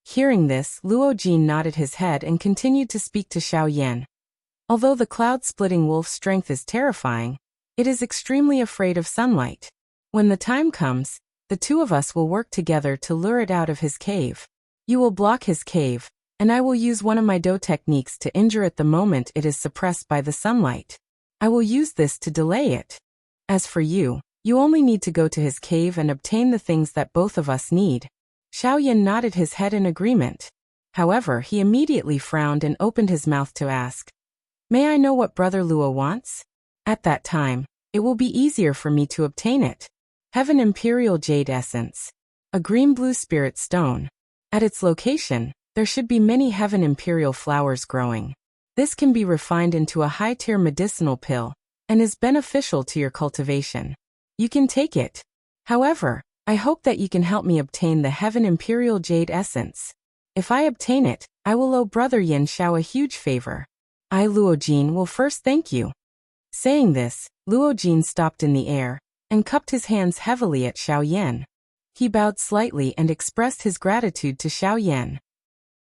Hearing this, Luo Jin nodded his head and continued to speak to Xiao Yan. Although the cloud-splitting wolf's strength is terrifying, it is extremely afraid of sunlight. When the time comes, the 2 of us will work together to lure it out of his cave. You will block his cave, and I will use one of my Do techniques to injure it the moment it is suppressed by the sunlight. I will use this to delay it. As for you, you only need to go to his cave and obtain the things that both of us need. Xiao Yan nodded his head in agreement. However, he immediately frowned and opened his mouth to ask, May I know what Brother Luo wants? At that time, it will be easier for me to obtain it. Heaven Imperial Jade Essence. A green-blue spirit stone. At its location, there should be many Heaven Imperial flowers growing. This can be refined into a high-tier medicinal pill, and is beneficial to your cultivation. You can take it. However, I hope that you can help me obtain the Heaven Imperial Jade Essence. If I obtain it, I will owe Brother Yin Xiao a huge favor. I, Luo Jin, will first thank you. Saying this, Luo Jin stopped in the air, and cupped his hands heavily at Xiao Yan. He bowed slightly and expressed his gratitude to Xiao Yan.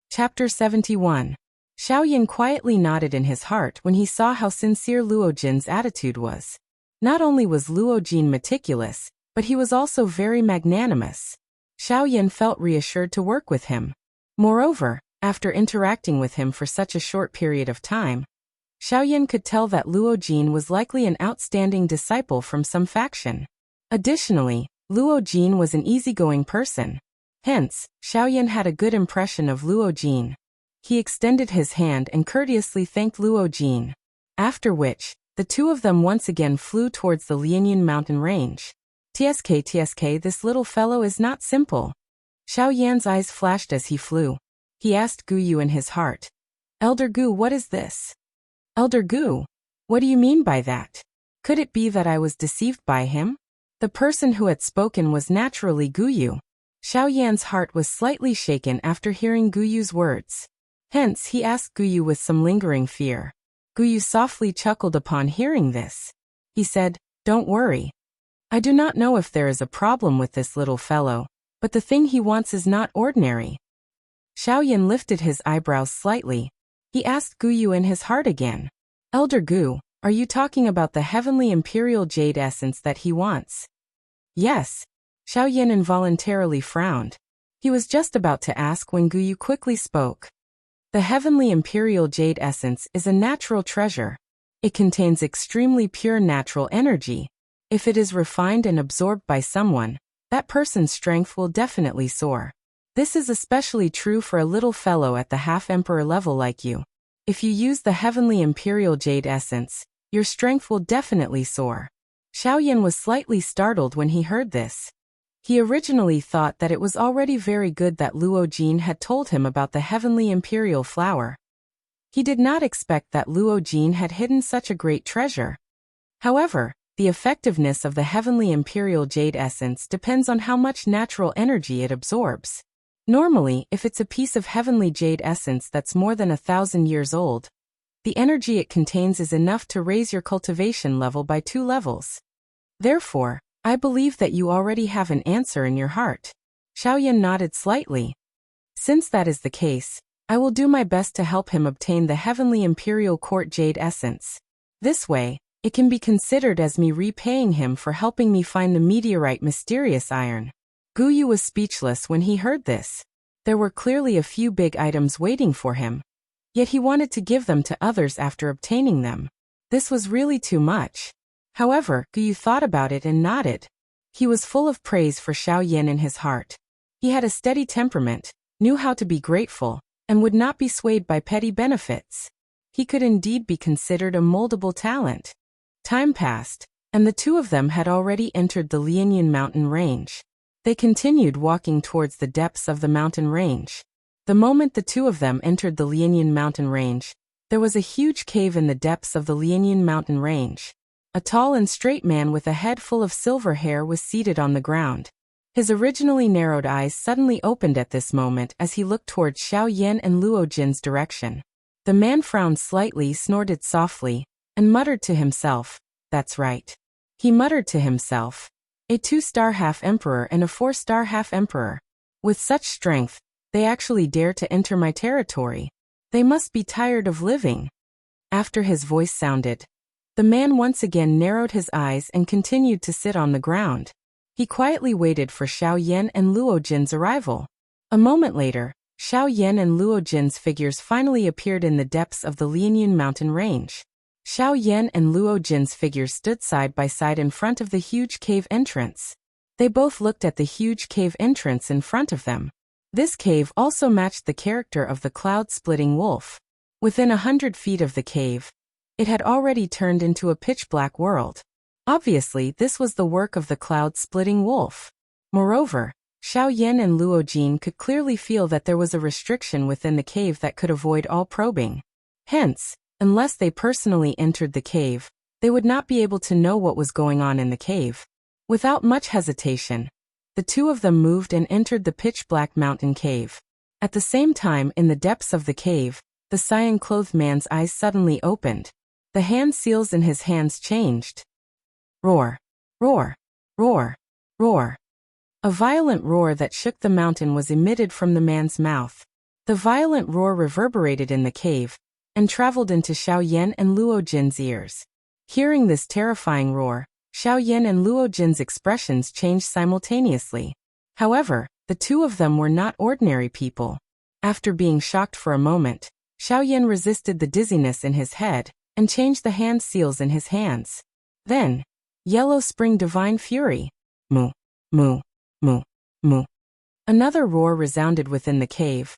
Chapter 71. Xiao Yan quietly nodded in his heart when he saw how sincere Luo Jin's attitude was. Not only was Luo Jin meticulous, but he was also very magnanimous. Xiao Yan felt reassured to work with him. Moreover, after interacting with him for such a short period of time, Xiao Yan could tell that Luo Jin was likely an outstanding disciple from some faction. Additionally, Luo Jin was an easygoing person. Hence, Xiao Yan had a good impression of Luo Jin. He extended his hand and courteously thanked Luo Jin. After which, the 2 of them once again flew towards the Lianyun mountain range. TSK, this little fellow is not simple. Xiao Yan's eyes flashed as he flew. He asked Gu Yu in his heart. Elder Gu, what is this? Elder Gu, what do you mean by that? Could it be that I was deceived by him? The person who had spoken was naturally Gu Yu. Xiao Yan's heart was slightly shaken after hearing Gu Yu's words. Hence, he asked Gu Yu with some lingering fear. Gu Yu softly chuckled upon hearing this. He said, "Don't worry. I do not know if there is a problem with this little fellow, but the thing he wants is not ordinary." Xiao Yan lifted his eyebrows slightly. He asked Gu Yu in his heart again. Elder Gu, are you talking about the heavenly imperial jade essence that he wants? Yes. Xiao Yan involuntarily frowned. He was just about to ask when Gu Yu quickly spoke. The heavenly imperial jade essence is a natural treasure. It contains extremely pure natural energy. If it is refined and absorbed by someone, that person's strength will definitely soar. This is especially true for a little fellow at the half-emperor level like you. If you use the heavenly imperial jade essence, your strength will definitely soar. Xiao Yan was slightly startled when he heard this. He originally thought that it was already very good that Luo Jin had told him about the heavenly imperial flower. He did not expect that Luo Jin had hidden such a great treasure. However, the effectiveness of the heavenly imperial jade essence depends on how much natural energy it absorbs. Normally, if it's a piece of heavenly jade essence that's more than 1,000 years old, the energy it contains is enough to raise your cultivation level by 2 levels. Therefore, I believe that you already have an answer in your heart. Xiao Yan nodded slightly. Since that is the case, I will do my best to help him obtain the heavenly imperial court jade essence. This way, it can be considered as me repaying him for helping me find the meteorite mysterious iron. Gu Yu was speechless when he heard this. There were clearly a few big items waiting for him. Yet he wanted to give them to others after obtaining them. This was really too much. However, Gu Yu thought about it and nodded. He was full of praise for Xiao Yan in his heart. He had a steady temperament, knew how to be grateful, and would not be swayed by petty benefits. He could indeed be considered a moldable talent. Time passed, and the two of them had already entered the Lianyan mountain range. They continued walking towards the depths of the mountain range. The moment the two of them entered the Lianyan mountain range, there was a huge cave in the depths of the Lianyan mountain range. A tall and straight man with a head full of silver hair was seated on the ground. His originally narrowed eyes suddenly opened at this moment as he looked towards Xiao Yan and Luo Jin's direction. The man frowned slightly, snorted softly, and muttered to himself, "That's right." He muttered to himself, "A 2-star half-emperor and a 4-star half-emperor. With such strength, they actually dare to enter my territory. They must be tired of living." After his voice sounded, the man once again narrowed his eyes and continued to sit on the ground. He quietly waited for Xiao Yan and Luo Jin's arrival. A moment later, Xiao Yan and Luo Jin's figures finally appeared in the depths of the Lianyan mountain range. Xiao Yan and Luo Jin's figures stood side by side in front of the huge cave entrance. They both looked at the huge cave entrance in front of them. This cave also matched the character of the cloud-splitting wolf. Within 100 feet of the cave, it had already turned into a pitch-black world. Obviously, this was the work of the cloud-splitting wolf. Moreover, Xiao Yan and Luo Jin could clearly feel that there was a restriction within the cave that could avoid all probing. Hence, unless they personally entered the cave, they would not be able to know what was going on in the cave. Without much hesitation, the two of them moved and entered the pitch-black mountain cave. At the same time, in the depths of the cave, the cyan-clothed man's eyes suddenly opened. The hand seals in his hands changed. Roar! Roar! Roar! Roar! A violent roar that shook the mountain was emitted from the man's mouth. The violent roar reverberated in the cave and traveled into Xiao Yan and Luo Jin's ears. Hearing this terrifying roar, Xiao Yan and Luo Jin's expressions changed simultaneously. However, the two of them were not ordinary people. After being shocked for a moment, Xiao Yan resisted the dizziness in his head and changed the hand seals in his hands. Then, Yellow Spring Divine Fury. Moo, moo, moo, moo. Another roar resounded within the cave,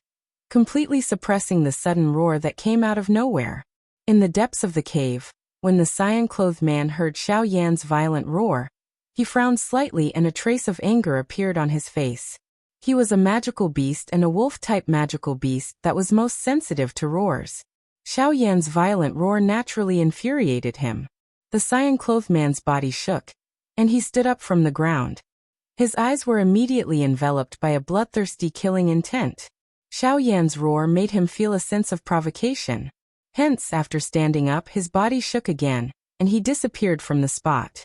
completely suppressing the sudden roar that came out of nowhere. In the depths of the cave, when the cyan-clothed man heard Xiao Yan's violent roar, he frowned slightly and a trace of anger appeared on his face. He was a magical beast and a wolf-type magical beast that was most sensitive to roars. Xiao Yan's violent roar naturally infuriated him. The cyan-clothed man's body shook, and he stood up from the ground. His eyes were immediately enveloped by a bloodthirsty killing intent. Xiao Yan's roar made him feel a sense of provocation. Hence, after standing up, his body shook again, and he disappeared from the spot.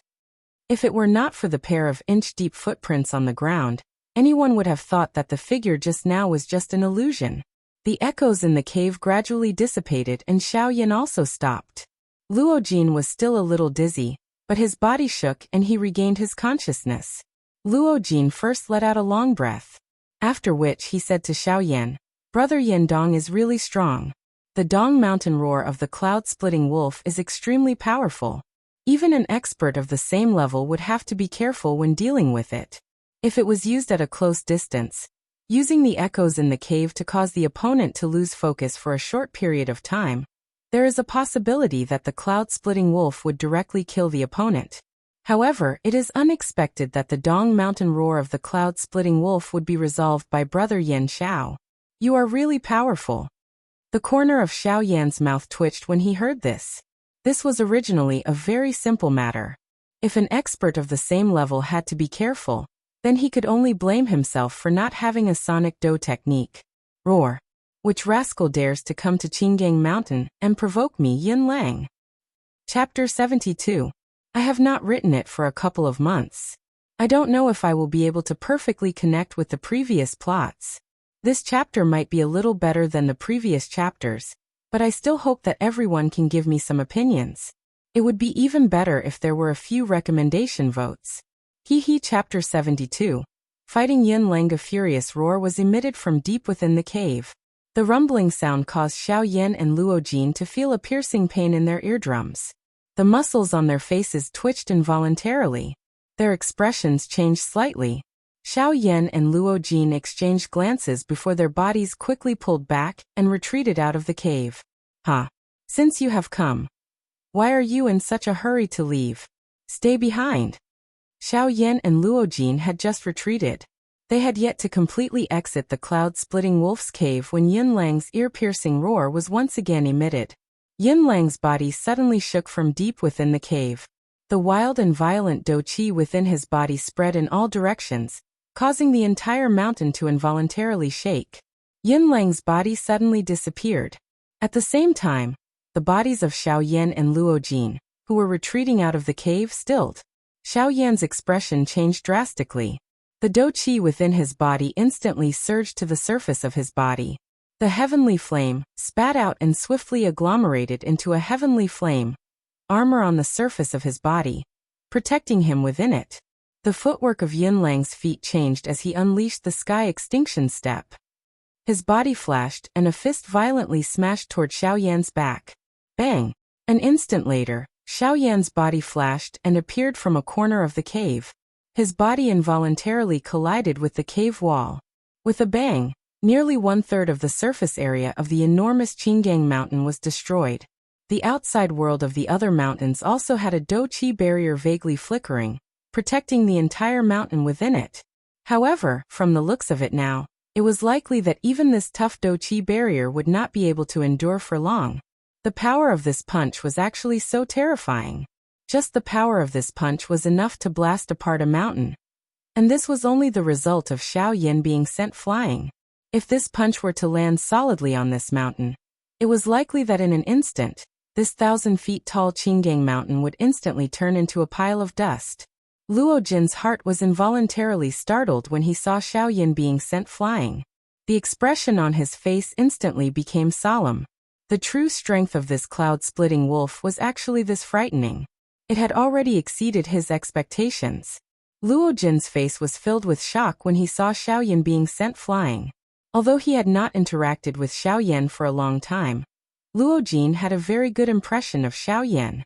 If it were not for the pair of inch-deep footprints on the ground, anyone would have thought that the figure just now was just an illusion. The echoes in the cave gradually dissipated and Xiao Yan also stopped. Luo Jin was still a little dizzy, but his body shook and he regained his consciousness. Luo Jin first let out a long breath. After which he said to Xiao Yan, "Brother Yan Dong is really strong. The Dong Mountain roar of the cloud-splitting wolf is extremely powerful. Even an expert of the same level would have to be careful when dealing with it. If it was used at a close distance, using the echoes in the cave to cause the opponent to lose focus for a short period of time, there is a possibility that the cloud-splitting wolf would directly kill the opponent. However, it is unexpected that the Dong Mountain roar of the cloud-splitting wolf would be resolved by Brother Yan Xiao. You are really powerful." The corner of Xiao Yan's mouth twitched when he heard this. This was originally a very simple matter. If an expert of the same level had to be careful, then he could only blame himself for not having a sonic do technique. Roar. Which rascal dares to come to Qinggang Mountain and provoke me, Yin Lang? Chapter 72. I have not written it for a couple of months. I don't know if I will be able to perfectly connect with the previous plots. This chapter might be a little better than the previous chapters, but I still hope that everyone can give me some opinions. It would be even better if there were a few recommendation votes. Chapter 72. Fighting Yin Lang. A furious roar was emitted from deep within the cave. The rumbling sound caused Xiao Yan and Luo Jin to feel a piercing pain in their eardrums. The muscles on their faces twitched involuntarily. Their expressions changed slightly. Xiao Yan and Luo Jin exchanged glances before their bodies quickly pulled back and retreated out of the cave. Since you have come, why are you in such a hurry to leave? Stay behind. Xiao Yan and Luo Jin had just retreated. They had yet to completely exit the cloud-splitting wolf's cave when Yin Lang's ear-piercing roar was once again emitted. Yin Lang's body suddenly shook from deep within the cave. The wild and violent do qi within his body spread in all directions, causing the entire mountain to involuntarily shake. Yin Lang's body suddenly disappeared. At the same time, the bodies of Xiao Yan and Luo Jin, who were retreating out of the cave, stilled. Xiao Yan's expression changed drastically. The do qi within his body instantly surged to the surface of his body. The heavenly flame spat out and swiftly agglomerated into a heavenly flame armor on the surface of his body, protecting him within it. The footwork of Yin Lang's feet changed as he unleashed the sky extinction step. His body flashed and a fist violently smashed toward Xiao Yan's back. Bang! An instant later, Xiao Yan's body flashed and appeared from a corner of the cave. His body involuntarily collided with the cave wall. With a bang, nearly 1/3 of the surface area of the enormous Qinggang Mountain was destroyed. The outside world of the other mountains also had a do qi barrier vaguely flickering, protecting the entire mountain within it. However, from the looks of it now, it was likely that even this tough do qi barrier would not be able to endure for long. The power of this punch was actually so terrifying. Just the power of this punch was enough to blast apart a mountain. And this was only the result of Xiao Yan being sent flying. If this punch were to land solidly on this mountain, it was likely that in an instant, this 1,000 feet tall Qinggang Mountain would instantly turn into a pile of dust. Luo Jin's heart was involuntarily startled when he saw Xiao Yan being sent flying. The expression on his face instantly became solemn. The true strength of this cloud-splitting wolf was actually this frightening. It had already exceeded his expectations. Luo Jin's face was filled with shock when he saw Xiao Yan being sent flying. Although he had not interacted with Xiao Yan for a long time, Luo Jin had a very good impression of Xiao Yan.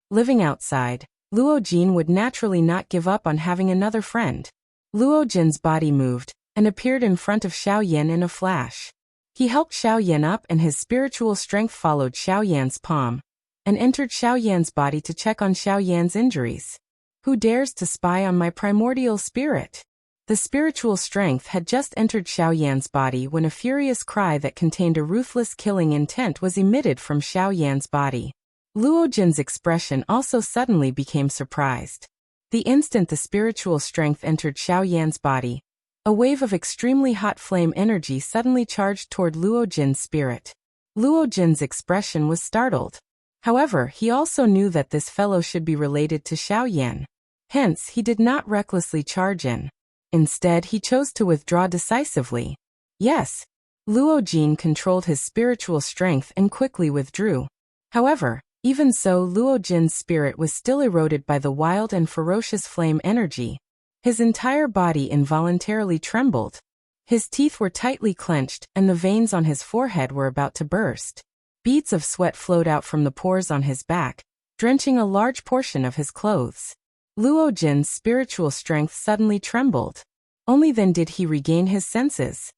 Living outside, Luo Jin would naturally not give up on having another friend. Luo Jin's body moved and appeared in front of Xiao Yan in a flash. He helped Xiao Yan up and his spiritual strength followed Xiao Yan's palm and entered Xiao Yan's body to check on Xiao Yan's injuries. Who dares to spy on my primordial spirit? The spiritual strength had just entered Xiaoyan's body when a furious cry that contained a ruthless killing intent was emitted from Xiaoyan's body. Luo Jin's expression also suddenly became surprised. The instant the spiritual strength entered Xiaoyan's body, a wave of extremely hot flame energy suddenly charged toward Luo Jin's spirit. Luo Jin's expression was startled. However, he also knew that this fellow should be related to Xiaoyan. Hence, he did not recklessly charge in. Instead, he chose to withdraw decisively. Yes, Luo Jin controlled his spiritual strength and quickly withdrew. However, even so, Luo Jin's spirit was still eroded by the wild and ferocious flame energy. His entire body involuntarily trembled. His teeth were tightly clenched, and the veins on his forehead were about to burst. Beads of sweat flowed out from the pores on his back, drenching a large portion of his clothes. Luo Jin's spiritual strength suddenly trembled. Only then did he regain his senses.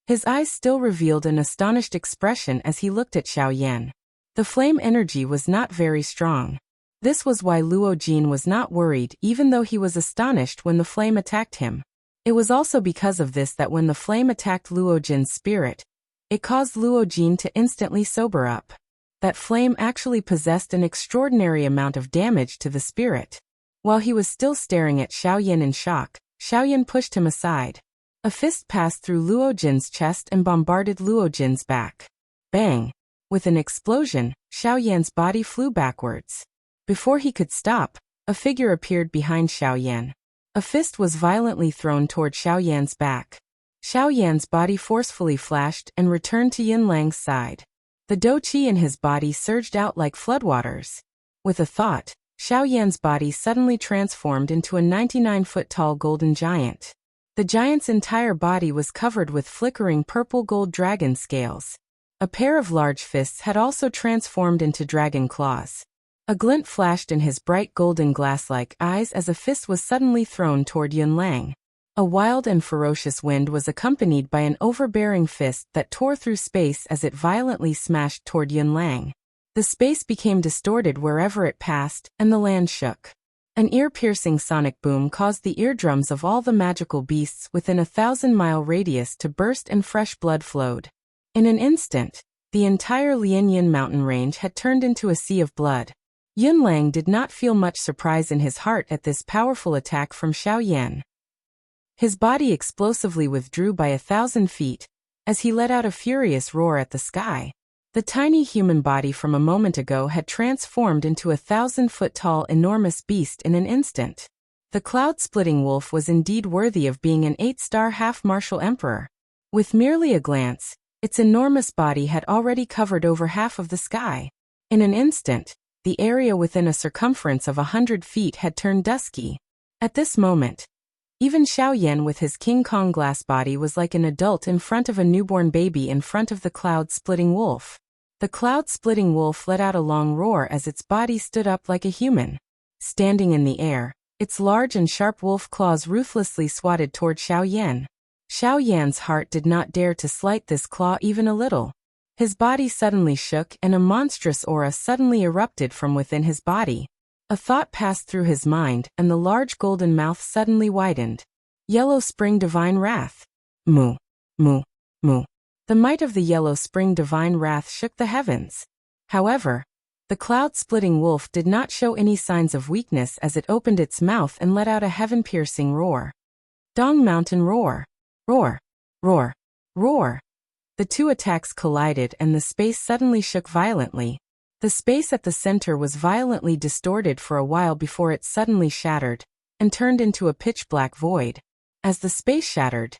His eyes still revealed an astonished expression as he looked at Xiaoyan. The flame energy was not very strong. This was why Luo Jin was not worried even though he was astonished when the flame attacked him. It was also because of this that when the flame attacked Luo Jin's spirit, it caused Luo Jin to instantly sober up. That flame actually possessed an extraordinary amount of damage to the spirit. While he was still staring at Xiaoyan in shock, Xiaoyan pushed him aside. A fist passed through Luo Jin's chest and bombarded Luo Jin's back. Bang! With an explosion, Xiaoyan's body flew backwards. Before he could stop, a figure appeared behind Xiaoyan. A fist was violently thrown toward Xiaoyan's back. Xiaoyan's body forcefully flashed and returned to Yinlang's side. The douqi in his body surged out like floodwaters. With a thought, Xiaoyan's body suddenly transformed into a 99-foot-tall golden giant. The giant's entire body was covered with flickering purple-gold dragon scales. A pair of large fists had also transformed into dragon claws. A glint flashed in his bright golden glass-like eyes as a fist was suddenly thrown toward Yunlang. A wild and ferocious wind was accompanied by an overbearing fist that tore through space as it violently smashed toward Yunlang. The space became distorted wherever it passed, and the land shook. An ear-piercing sonic boom caused the eardrums of all the magical beasts within a 1,000-mile radius to burst and fresh blood flowed. In an instant, the entire Lianyin mountain range had turned into a sea of blood. Yunlang did not feel much surprise in his heart at this powerful attack from Xiaoyan. His body explosively withdrew by 1,000 feet, as he let out a furious roar at the sky. The tiny human body from a moment ago had transformed into a 1,000-foot-tall enormous beast in an instant. The cloud-splitting wolf was indeed worthy of being an 8-star half-martial emperor. With merely a glance, its enormous body had already covered over half of the sky. In an instant, the area within a circumference of 100 feet had turned dusky. At this moment, even Xiaoyan with his King Kong glass body was like an adult in front of a newborn baby in front of the cloud-splitting wolf. The cloud-splitting wolf let out a long roar as its body stood up like a human. Standing in the air, its large and sharp wolf claws ruthlessly swatted toward Xiaoyan. Xiaoyan's heart did not dare to slight this claw even a little. His body suddenly shook and a monstrous aura suddenly erupted from within his body. A thought passed through his mind and the large golden mouth suddenly widened. Yellow Spring Divine Wrath. Moo, moo, moo. The might of the Yellow Spring Divine Wrath shook the heavens. However, the cloud-splitting wolf did not show any signs of weakness as it opened its mouth and let out a heaven-piercing roar. Dong Mountain Roar. Roar. Roar. Roar. The two attacks collided and the space suddenly shook violently. The space at the center was violently distorted for a while before it suddenly shattered and turned into a pitch-black void. As the space shattered,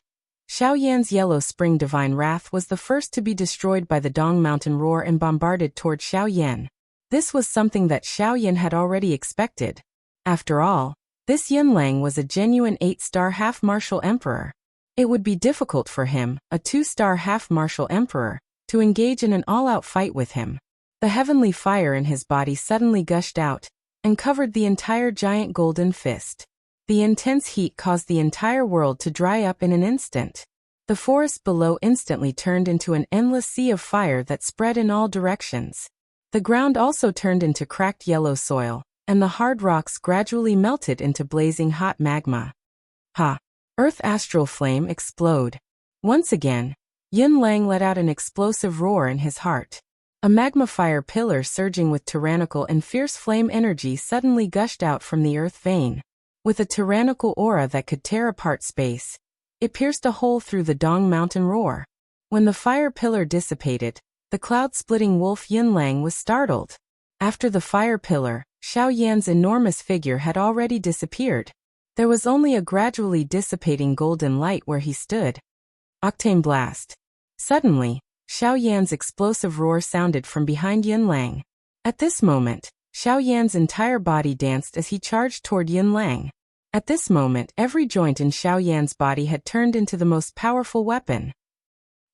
Xiaoyan's Yellow Spring Divine Wrath was the first to be destroyed by the Dong Mountain Roar and bombarded toward Xiaoyan. This was something that Xiaoyan had already expected. After all, this Yunlang was a genuine 8-star half-martial emperor. It would be difficult for him, a 2-star half-martial emperor, to engage in an all-out fight with him. The heavenly fire in his body suddenly gushed out and covered the entire giant golden fist. The intense heat caused the entire world to dry up in an instant. The forest below instantly turned into an endless sea of fire that spread in all directions. The ground also turned into cracked yellow soil, and the hard rocks gradually melted into blazing hot magma. Ha! Earth astral flame explode. Once again, Yin Lang let out an explosive roar in his heart. A magma fire pillar surging with tyrannical and fierce flame energy suddenly gushed out from the earth vein. With a tyrannical aura that could tear apart space, it pierced a hole through the Dong Mountain roar. When the fire pillar dissipated, the cloud-splitting wolf Yin Lang was startled. After the fire pillar, Xiao Yan's enormous figure had already disappeared. There was only a gradually dissipating golden light where he stood. Octane blast. Suddenly, Xiao Yan's explosive roar sounded from behind Yin Lang. At this moment, Xiao Yan's entire body danced as he charged toward Yin Lang. At this moment, every joint in Xiao Yan's body had turned into the most powerful weapon.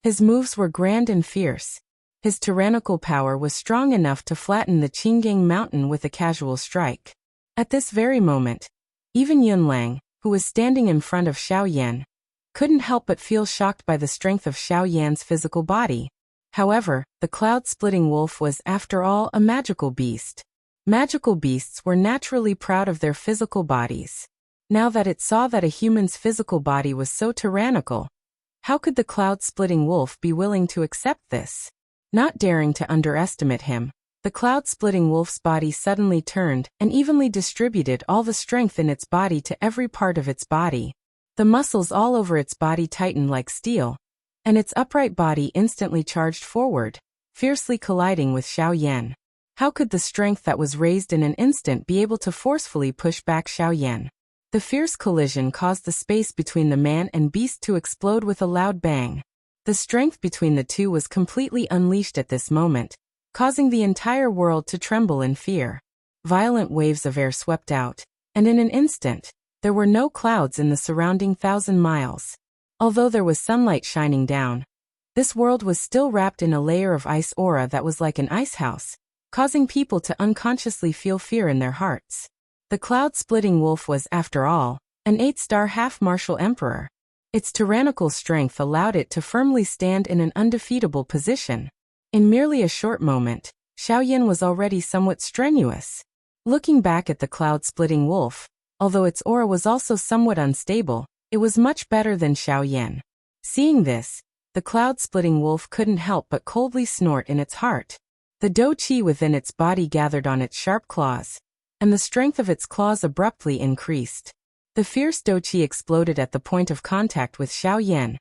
His moves were grand and fierce. His tyrannical power was strong enough to flatten the Qinggang mountain with a casual strike. At this very moment, even Yin Lang, who was standing in front of Xiao Yan, couldn't help but feel shocked by the strength of Xiao Yan's physical body. However, the cloud-splitting wolf was, after all, a magical beast. Magical beasts were naturally proud of their physical bodies. Now that it saw that a human's physical body was so tyrannical, how could the cloud-splitting wolf be willing to accept this? Not daring to underestimate him, the cloud-splitting wolf's body suddenly turned and evenly distributed all the strength in its body to every part of its body. The muscles all over its body tightened like steel, and its upright body instantly charged forward, fiercely colliding with Xiao Yan. How could the strength that was raised in an instant be able to forcefully push back Xiao Yan? The fierce collision caused the space between the man and beast to explode with a loud bang. The strength between the two was completely unleashed at this moment, causing the entire world to tremble in fear. Violent waves of air swept out, and in an instant, there were no clouds in the surrounding 1,000 miles. Although there was sunlight shining down, this world was still wrapped in a layer of ice aura that was like an ice house, causing people to unconsciously feel fear in their hearts. The cloud-splitting wolf was, after all, an 8-star half-martial emperor. Its tyrannical strength allowed it to firmly stand in an undefeatable position. In merely a short moment, Xiao Yan was already somewhat strenuous. Looking back at the cloud-splitting wolf, although its aura was also somewhat unstable, it was much better than Xiao Yan. Seeing this, the cloud-splitting wolf couldn't help but coldly snort in its heart. The dou qi within its body gathered on its sharp claws, and the strength of its claws abruptly increased. The fierce dou qi exploded at the point of contact with Xiao Yan,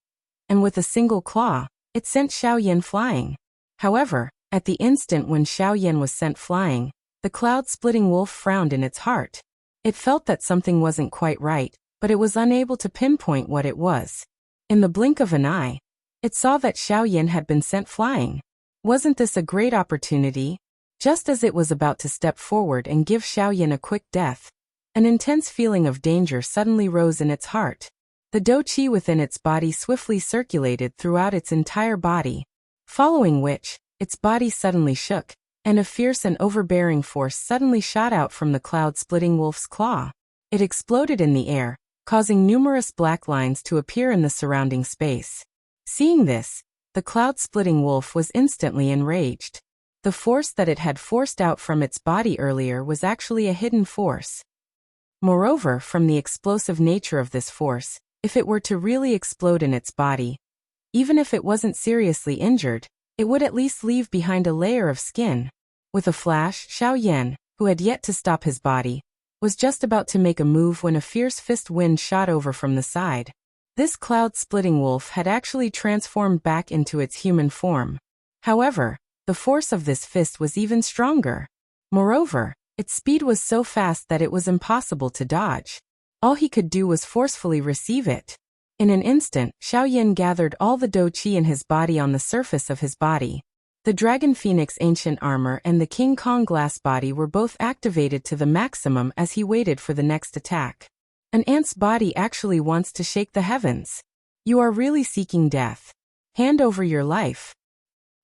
and with a single claw, it sent Xiao Yan flying. However, at the instant when Xiao Yan was sent flying, the cloud-splitting wolf frowned in its heart. It felt that something wasn't quite right, but it was unable to pinpoint what it was. In the blink of an eye, it saw that Xiao Yan had been sent flying. Wasn't this a great opportunity? Just as it was about to step forward and give Xiao Yan a quick death, an intense feeling of danger suddenly rose in its heart. The dou qi within its body swiftly circulated throughout its entire body, following which, its body suddenly shook, and a fierce and overbearing force suddenly shot out from the cloud-splitting wolf's claw. It exploded in the air, causing numerous black lines to appear in the surrounding space. Seeing this, the cloud-splitting wolf was instantly enraged. The force that it had forced out from its body earlier was actually a hidden force. Moreover, from the explosive nature of this force, if it were to really explode in its body, even if it wasn't seriously injured, it would at least leave behind a layer of skin. With a flash, Xiao Yan, who had yet to stop his body, was just about to make a move when a fierce fist wind shot over from the side. This cloud-splitting wolf had actually transformed back into its human form. However, the force of this fist was even stronger. Moreover, its speed was so fast that it was impossible to dodge. All he could do was forcefully receive it. In an instant, Xiao Yan gathered all the dou qi in his body on the surface of his body. The Dragon Phoenix ancient armor and the King Kong glass body were both activated to the maximum as he waited for the next attack. An ant's body actually wants to shake the heavens. You are really seeking death. Hand over your life.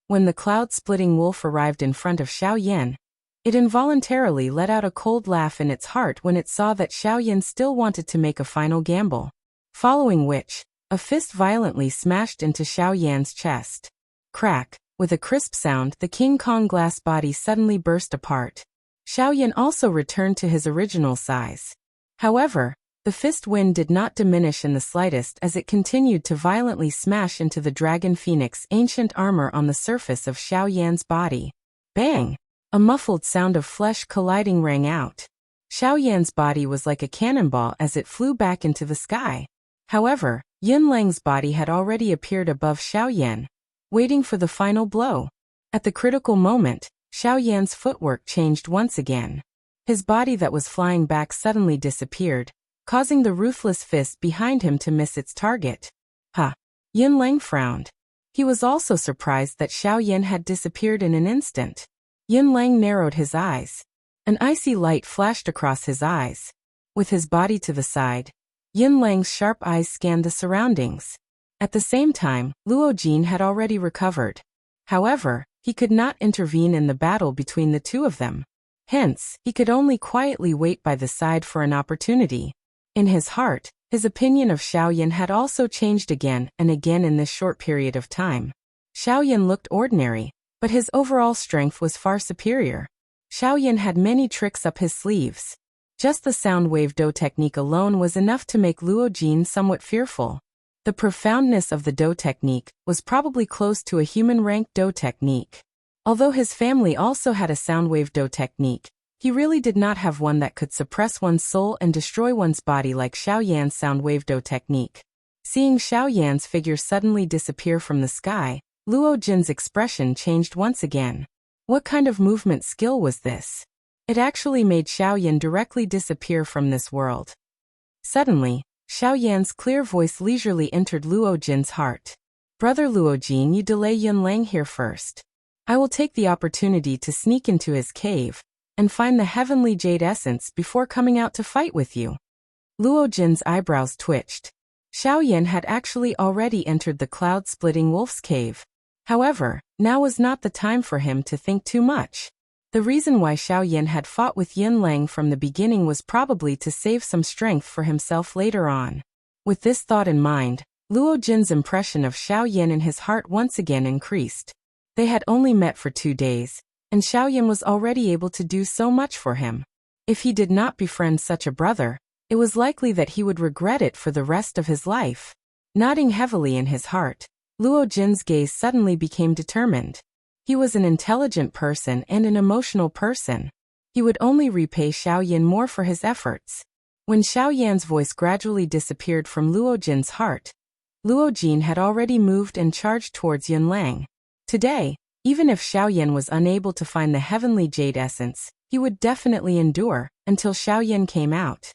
When the cloud-splitting wolf arrived in front of Xiao Yan, it involuntarily let out a cold laugh in its heart when it saw that Xiao Yan still wanted to make a final gamble. Following which, a fist violently smashed into Xiao Yan's chest. Crack. With a crisp sound, the King Kong glass body suddenly burst apart. Xiao Yan also returned to his original size. However, The fist wind did not diminish in the slightest as it continued to violently smash into the dragon phoenix ancient armor on the surface of Xiao Yan's body. Bang! A muffled sound of flesh colliding rang out. Xiao Yan's body was like a cannonball as it flew back into the sky. However, Yun Lang's body had already appeared above Xiao Yan, waiting for the final blow. At the critical moment, Xiao Yan's footwork changed once again. His body that was flying back suddenly disappeared, causing the ruthless fist behind him to miss its target. Ha! Yun Lang frowned. He was also surprised that Xiao Yan had disappeared in an instant. Yun Lang narrowed his eyes. An icy light flashed across his eyes. With his body to the side, Yun Lang's sharp eyes scanned the surroundings. At the same time, Luo Jin had already recovered. However, he could not intervene in the battle between the two of them. Hence, he could only quietly wait by the side for an opportunity. In his heart, his opinion of Xiao Yan had also changed again and again in this short period of time. Xiao Yan looked ordinary, but his overall strength was far superior. Xiao Yan had many tricks up his sleeves. Just the sound wave Do technique alone was enough to make Luo Jin somewhat fearful. The profoundness of the Do technique was probably close to a human-rank Do technique. Although his family also had a soundwave Do technique, he really did not have one that could suppress one's soul and destroy one's body like Xiao Yan's soundwave Do technique. Seeing Xiao Yan's figure suddenly disappear from the sky, Luo Jin's expression changed once again. What kind of movement skill was this? It actually made Xiao Yan directly disappear from this world. Suddenly, Xiao Yan's clear voice leisurely entered Luo Jin's heart. Brother Luo Jin, you delay Yun Lang here first. I will take the opportunity to sneak into his cave and find the heavenly jade essence before coming out to fight with you. Luo Jin's eyebrows twitched. Xiao Yan had actually already entered the cloud-splitting wolf's cave. However, now was not the time for him to think too much. The reason why Xiao Yan had fought with Yun Lang from the beginning was probably to save some strength for himself later on. With this thought in mind, Luo Jin's impression of Xiao Yan in his heart once again increased. They had only met for 2 days, and Xiao Yan was already able to do so much for him. If he did not befriend such a brother, it was likely that he would regret it for the rest of his life. Nodding heavily in his heart, Luo Jin's gaze suddenly became determined. He was an intelligent person and an emotional person. He would only repay Xiao Yan more for his efforts. When Xiao Yan's voice gradually disappeared from Luo Jin's heart, Luo Jin had already moved and charged towards Yun Lang. Today, even if Xiao Yan was unable to find the heavenly jade essence, he would definitely endure until Xiao Yan came out.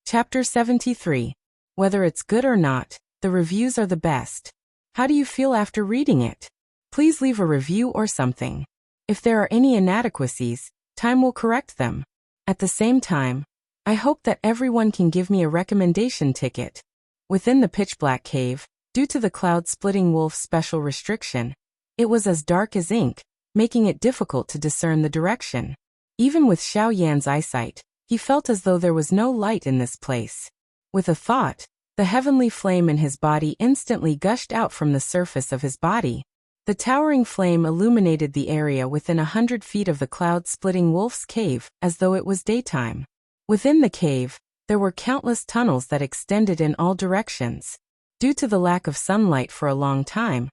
Chapter 73. Whether it's good or not, the reviews are the best. How do you feel after reading it? Please leave a review or something. If there are any inadequacies, time will correct them. At the same time, I hope that everyone can give me a recommendation ticket. Within the pitch-black cave, due to the cloud-splitting wolf's special restriction, it was as dark as ink, making it difficult to discern the direction. Even with Xiao Yan's eyesight, he felt as though there was no light in this place. With a thought, the heavenly flame in his body instantly gushed out from the surface of his body. The towering flame illuminated the area within 100 feet of the cloud-splitting wolf's cave, as though it was daytime. Within the cave, there were countless tunnels that extended in all directions. Due to the lack of sunlight for a long time,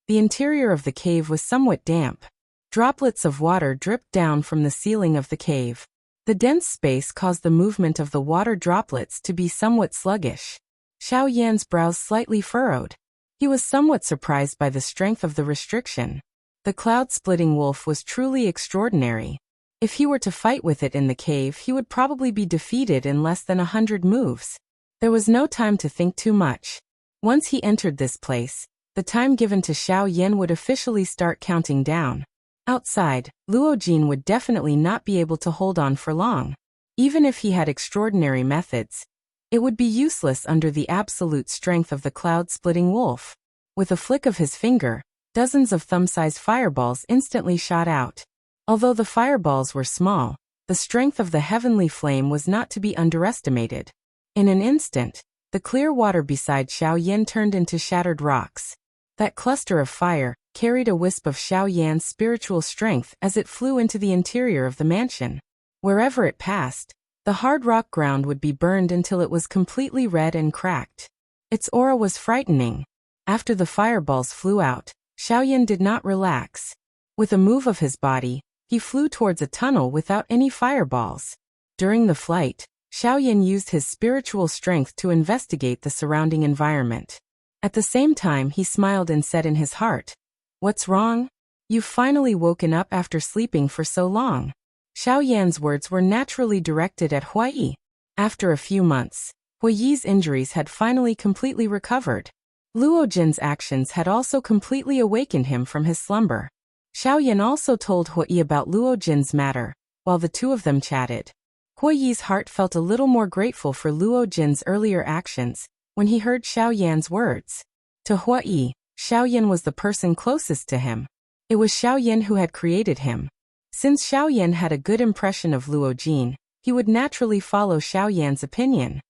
the interior of the cave was somewhat damp. Droplets of water dripped down from the ceiling of the cave. The dense space caused the movement of the water droplets to be somewhat sluggish. Xiao Yan's brows slightly furrowed. He was somewhat surprised by the strength of the restriction. The cloud-splitting wolf was truly extraordinary. If he were to fight with it in the cave, he would probably be defeated in less than 100 moves. There was no time to think too much. Once he entered this place, the time given to Xiao Yan would officially start counting down. Outside, Luo Jin would definitely not be able to hold on for long. Even if he had extraordinary methods, it would be useless under the absolute strength of the cloud-splitting wolf. With a flick of his finger, dozens of thumb-sized fireballs instantly shot out. Although the fireballs were small, the strength of the heavenly flame was not to be underestimated. In an instant, the clear water beside Xiao Yan turned into shattered rocks. That cluster of fire carried a wisp of Xiao Yan's spiritual strength as it flew into the interior of the mansion. Wherever it passed, The hard rock ground would be burned until it was completely red and cracked. Its aura was frightening. After the fireballs flew out, Xiaoyan did not relax. With a move of his body, he flew towards a tunnel without any fireballs. During the flight, Xiaoyan used his spiritual strength to investigate the surrounding environment. At the same time, he smiled and said in his heart, "What's wrong? You've finally woken up after sleeping for so long." Xiaoyan's words were naturally directed at Huai. After a few months, Huai's injuries had finally completely recovered. Luo Jin's actions had also completely awakened him from his slumber. Xiaoyan also told Huai about Luo Jin's matter, while the two of them chatted. Huai's heart felt a little more grateful for Luo Jin's earlier actions when he heard Xiaoyan's words. To Huai, Xiaoyan was the person closest to him. It was Xiaoyan who had created him. Since Xiaoyan had a good impression of Luo Jin, he would naturally follow Xiaoyan's opinion.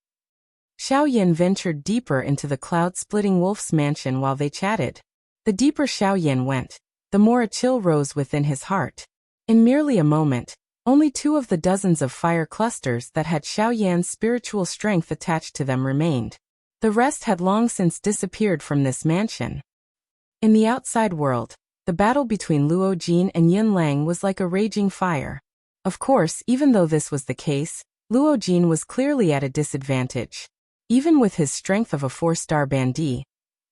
Xiaoyan ventured deeper into the cloud-splitting wolf's mansion while they chatted. The deeper Xiaoyan went, the more a chill rose within his heart. In merely a moment, only 2 of the dozens of fire clusters that had Xiaoyan's spiritual strength attached to them remained. The rest had long since disappeared from this mansion. In the outside world, the battle between Luo Jin and Yin Lang was like a raging fire. Of course, even though this was the case, Luo Jin was clearly at a disadvantage. Even with his strength of a 4-star bandit,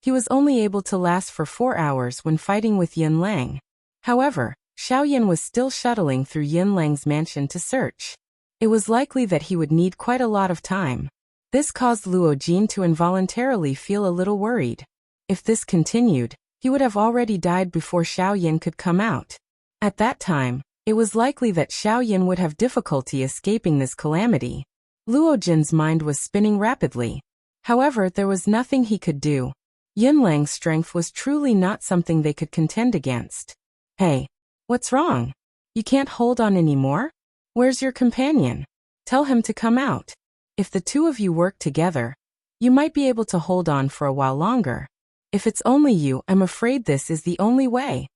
he was only able to last for 4 hours when fighting with Yin Lang. However, Xiaoyan was still shuttling through Yin Lang's mansion to search. It was likely that he would need quite a lot of time. This caused Luo Jin to involuntarily feel a little worried. If this continued, he would have already died before Xiaoyan could come out. At that time, it was likely that Xiaoyan would have difficulty escaping this calamity. Luo Jin's mind was spinning rapidly. However, there was nothing he could do. Yin Lang's strength was truly not something they could contend against. "Hey, what's wrong? You can't hold on anymore? Where's your companion? Tell him to come out. If the 2 of you work together, you might be able to hold on for a while longer. If it's only you, I'm afraid this is the only way."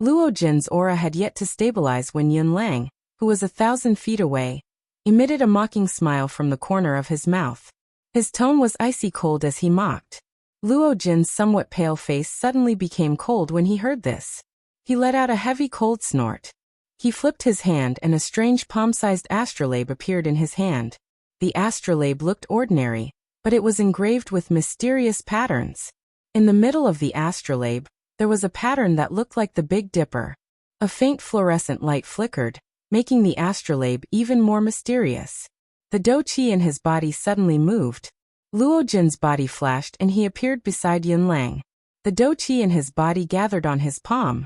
Luo Jin's aura had yet to stabilize when Yin Lang, who was 1,000 feet away, emitted a mocking smile from the corner of his mouth. His tone was icy cold as he mocked. Luo Jin's somewhat pale face suddenly became cold when he heard this. He let out a heavy cold snort. He flipped his hand and a strange palm-sized astrolabe appeared in his hand. The astrolabe looked ordinary, but it was engraved with mysterious patterns. In the middle of the astrolabe, there was a pattern that looked like the Big Dipper. A faint fluorescent light flickered, making the astrolabe even more mysterious. The Do Qi in his body suddenly moved. Luo Jin's body flashed and he appeared beside Yin Lang. The Do Qi in his body gathered on his palm.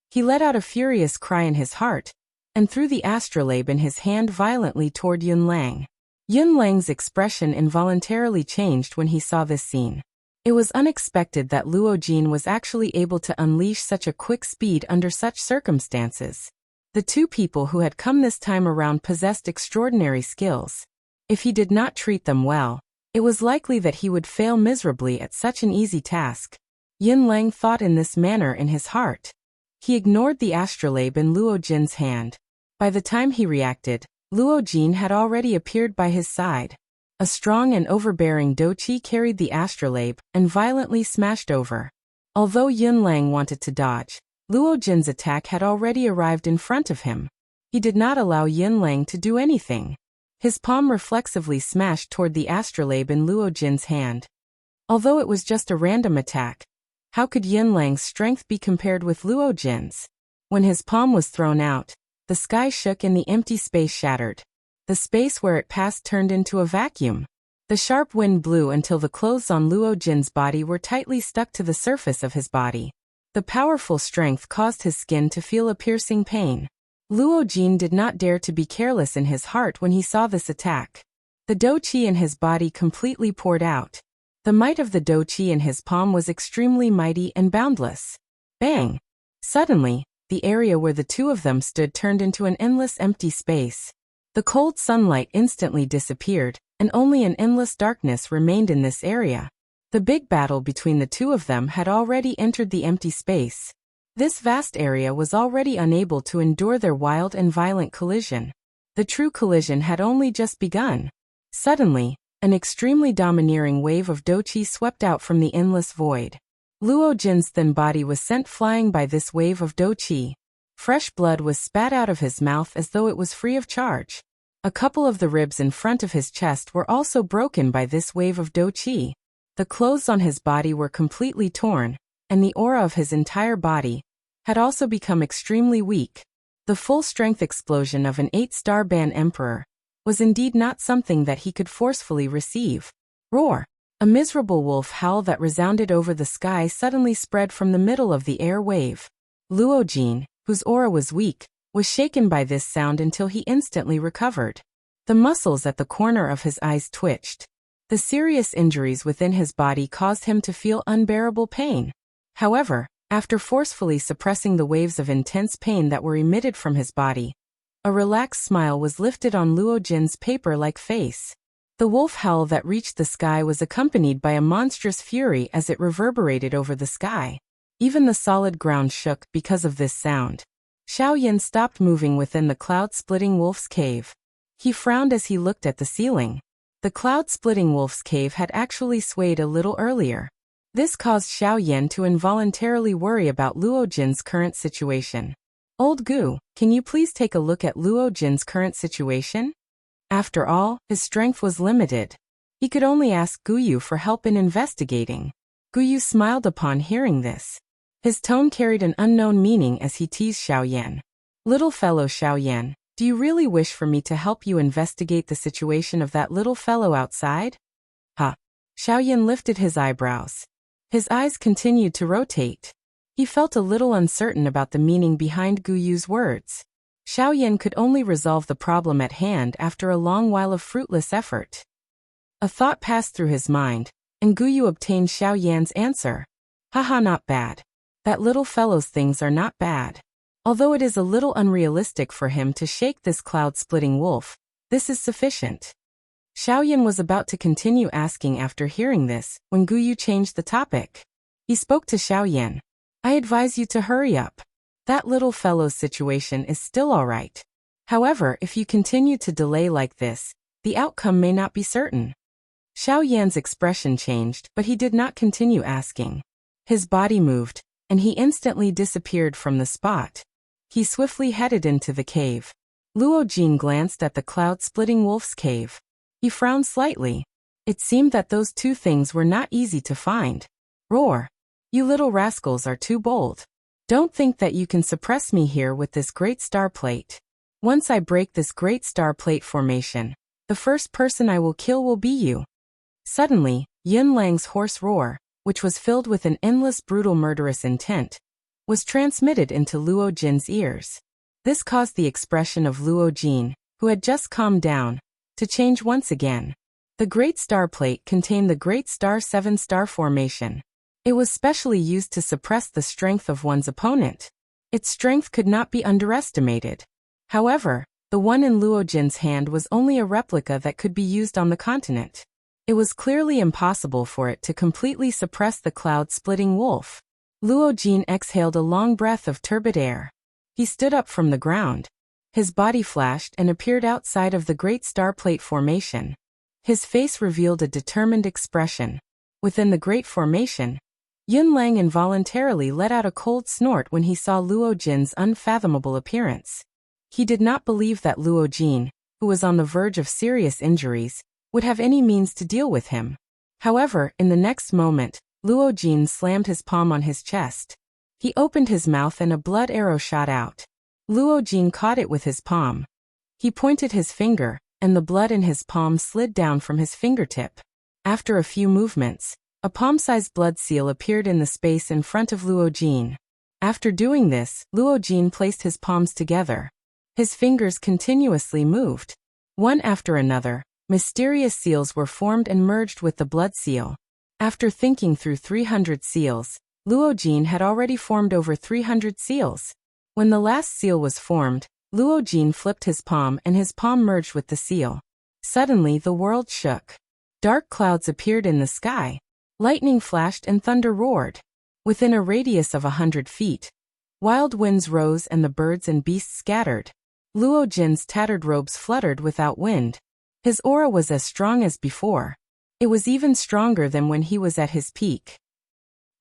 He let out a furious cry in his heart, and threw the astrolabe in his hand violently toward Yin Lang. Yin Lang's expression involuntarily changed when he saw this scene. It was unexpected that Luo Jin was actually able to unleash such a quick speed under such circumstances. The 2 people who had come this time around possessed extraordinary skills. If he did not treat them well, it was likely that he would fail miserably at such an easy task. Yin Lang thought in this manner in his heart. He ignored the astrolabe in Luo Jin's hand. By the time he reacted, Luo Jin had already appeared by his side. A strong and overbearing Do Qi carried the astrolabe and violently smashed over. Although Yin Lang wanted to dodge, Luo Jin's attack had already arrived in front of him. He did not allow Yin Lang to do anything. His palm reflexively smashed toward the astrolabe in Luo Jin's hand. Although it was just a random attack, how could Yin Lang's strength be compared with Luo Jin's? When his palm was thrown out, the sky shook and the empty space shattered. The space where it passed turned into a vacuum. The sharp wind blew until the clothes on Luo Jin's body were tightly stuck to the surface of his body. The powerful strength caused his skin to feel a piercing pain. Luo Jin did not dare to be careless in his heart when he saw this attack. The Do Qi in his body completely poured out. The might of the Do Qi in his palm was extremely mighty and boundless. Bang! Suddenly, the area where the 2 of them stood turned into an endless empty space. The cold sunlight instantly disappeared, and only an endless darkness remained in this area. The big battle between the 2 of them had already entered the empty space. This vast area was already unable to endure their wild and violent collision. The true collision had only just begun. Suddenly, an extremely domineering wave of doqi swept out from the endless void. Luo Jin's thin body was sent flying by this wave of doqi. Fresh blood was spat out of his mouth as though it was free of charge. A couple of the ribs in front of his chest were also broken by this wave of doqi. The clothes on his body were completely torn, and the aura of his entire body had also become extremely weak. The full-strength explosion of an 8-star ban emperor was indeed not something that he could forcefully receive. Roar! A miserable wolf howl that resounded over the sky suddenly spread from the middle of the air wave. Luo Jin, whose aura was weak, was shaken by this sound until he instantly recovered. The muscles at the corner of his eyes twitched. The serious injuries within his body caused him to feel unbearable pain. However, after forcefully suppressing the waves of intense pain that were emitted from his body, a relaxed smile was lifted on Luo Jin's paper-like face. The wolf howl that reached the sky was accompanied by a monstrous fury as it reverberated over the sky. Even the solid ground shook because of this sound. Xiaoyan stopped moving within the cloud-splitting wolf's cave. He frowned as he looked at the ceiling. The cloud-splitting wolf's cave had actually swayed a little earlier. This caused Xiaoyan to involuntarily worry about Luo Jin's current situation. Old Gu, can you please take a look at Luo Jin's current situation? After all, his strength was limited. He could only ask Guyu for help in investigating. Guyu smiled upon hearing this. His tone carried an unknown meaning as he teased Xiaoyan. Little fellow Xiaoyan, do you really wish for me to help you investigate the situation of that little fellow outside? Ha! Xiaoyan lifted his eyebrows. His eyes continued to rotate. He felt a little uncertain about the meaning behind Guyu's words. Xiaoyan could only resolve the problem at hand after a long while of fruitless effort. A thought passed through his mind, and Guyu obtained Xiaoyan's answer. Haha, not bad. That little fellow's things are not bad. Although it is a little unrealistic for him to shake this cloud-splitting wolf, this is sufficient. Xiaoyan was about to continue asking after hearing this, when Guyu changed the topic. He spoke to Xiaoyan. I advise you to hurry up. That little fellow's situation is still alright. However, if you continue to delay like this, the outcome may not be certain. Xiaoyan's expression changed, but he did not continue asking. His body moved, and he instantly disappeared from the spot. He swiftly headed into the cave. Luo Jin glanced at the cloud-splitting wolf's cave. He frowned slightly. It seemed that those two things were not easy to find. Roar! You little rascals are too bold. Don't think that you can suppress me here with this great star plate. Once I break this great star plate formation, the first person I will kill will be you. Suddenly, Yun Lang's hoarse roar, which was filled with an endless brutal murderous intent, was transmitted into Luo Jin's ears. This caused the expression of Luo Jin, who had just calmed down, to change once again. The Great Star Plate contained the Great Star 7-star formation. It was specially used to suppress the strength of one's opponent. Its strength could not be underestimated. However, the one in Luo Jin's hand was only a replica that could be used on the continent. It was clearly impossible for it to completely suppress the cloud-splitting wolf. Luo Jin exhaled a long breath of turbid air. He stood up from the ground. His body flashed and appeared outside of the Great Star Plate formation. His face revealed a determined expression. Within the Great Formation, Yun Lang involuntarily let out a cold snort when he saw Luo Jin's unfathomable appearance. He did not believe that Luo Jin, who was on the verge of serious injuries, would have any means to deal with him. However, in the next moment, Luo Jin slammed his palm on his chest. He opened his mouth and a blood arrow shot out. Luo Jin caught it with his palm. He pointed his finger, and the blood in his palm slid down from his fingertip. After a few movements, a palm-sized blood seal appeared in the space in front of Luo Jin. After doing this, Luo Jin placed his palms together. His fingers continuously moved. One after another, mysterious seals were formed and merged with the blood seal. After thinking through 300 seals, Luo Jin had already formed over 300 seals. When the last seal was formed, Luo Jin flipped his palm and his palm merged with the seal. Suddenly the world shook. Dark clouds appeared in the sky. Lightning flashed and thunder roared. Within a radius of 100 feet, wild winds rose and the birds and beasts scattered. Luo Jin's tattered robes fluttered without wind. His aura was as strong as before. It was even stronger than when he was at his peak.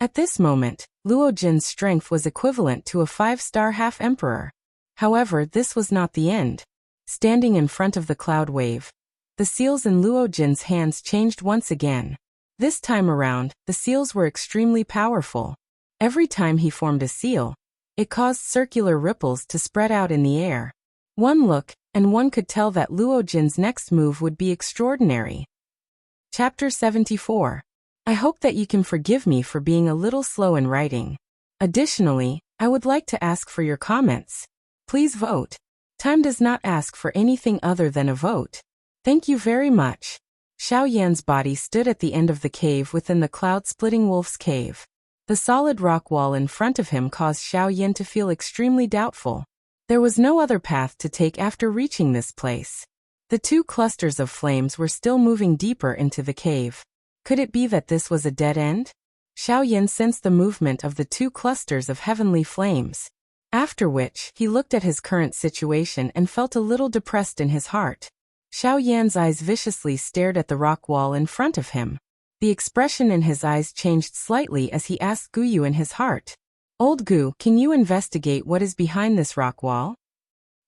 At this moment, Luo Jin's strength was equivalent to a 5-star half-emperor. However, this was not the end. Standing in front of the cloud wave, the seals in Luo Jin's hands changed once again. This time around, the seals were extremely powerful. Every time he formed a seal, it caused circular ripples to spread out in the air. One look, and one could tell that Luo Jin's next move would be extraordinary. Chapter 74. I hope that you can forgive me for being a little slow in writing. Additionally, I would like to ask for your comments. Please vote. Time does not ask for anything other than a vote. Thank you very much. Xiao Yan's body stood at the end of the cave within the cloud-splitting wolf's cave. The solid rock wall in front of him caused Xiao Yan to feel extremely doubtful. There was no other path to take after reaching this place. The 2 clusters of flames were still moving deeper into the cave. Could it be that this was a dead end? Xiao Yan sensed the movement of the 2 clusters of heavenly flames. After which, he looked at his current situation and felt a little depressed in his heart. Xiao Yan's eyes viciously stared at the rock wall in front of him. The expression in his eyes changed slightly as he asked Guyu in his heart. Old Gu, can you investigate what is behind this rock wall?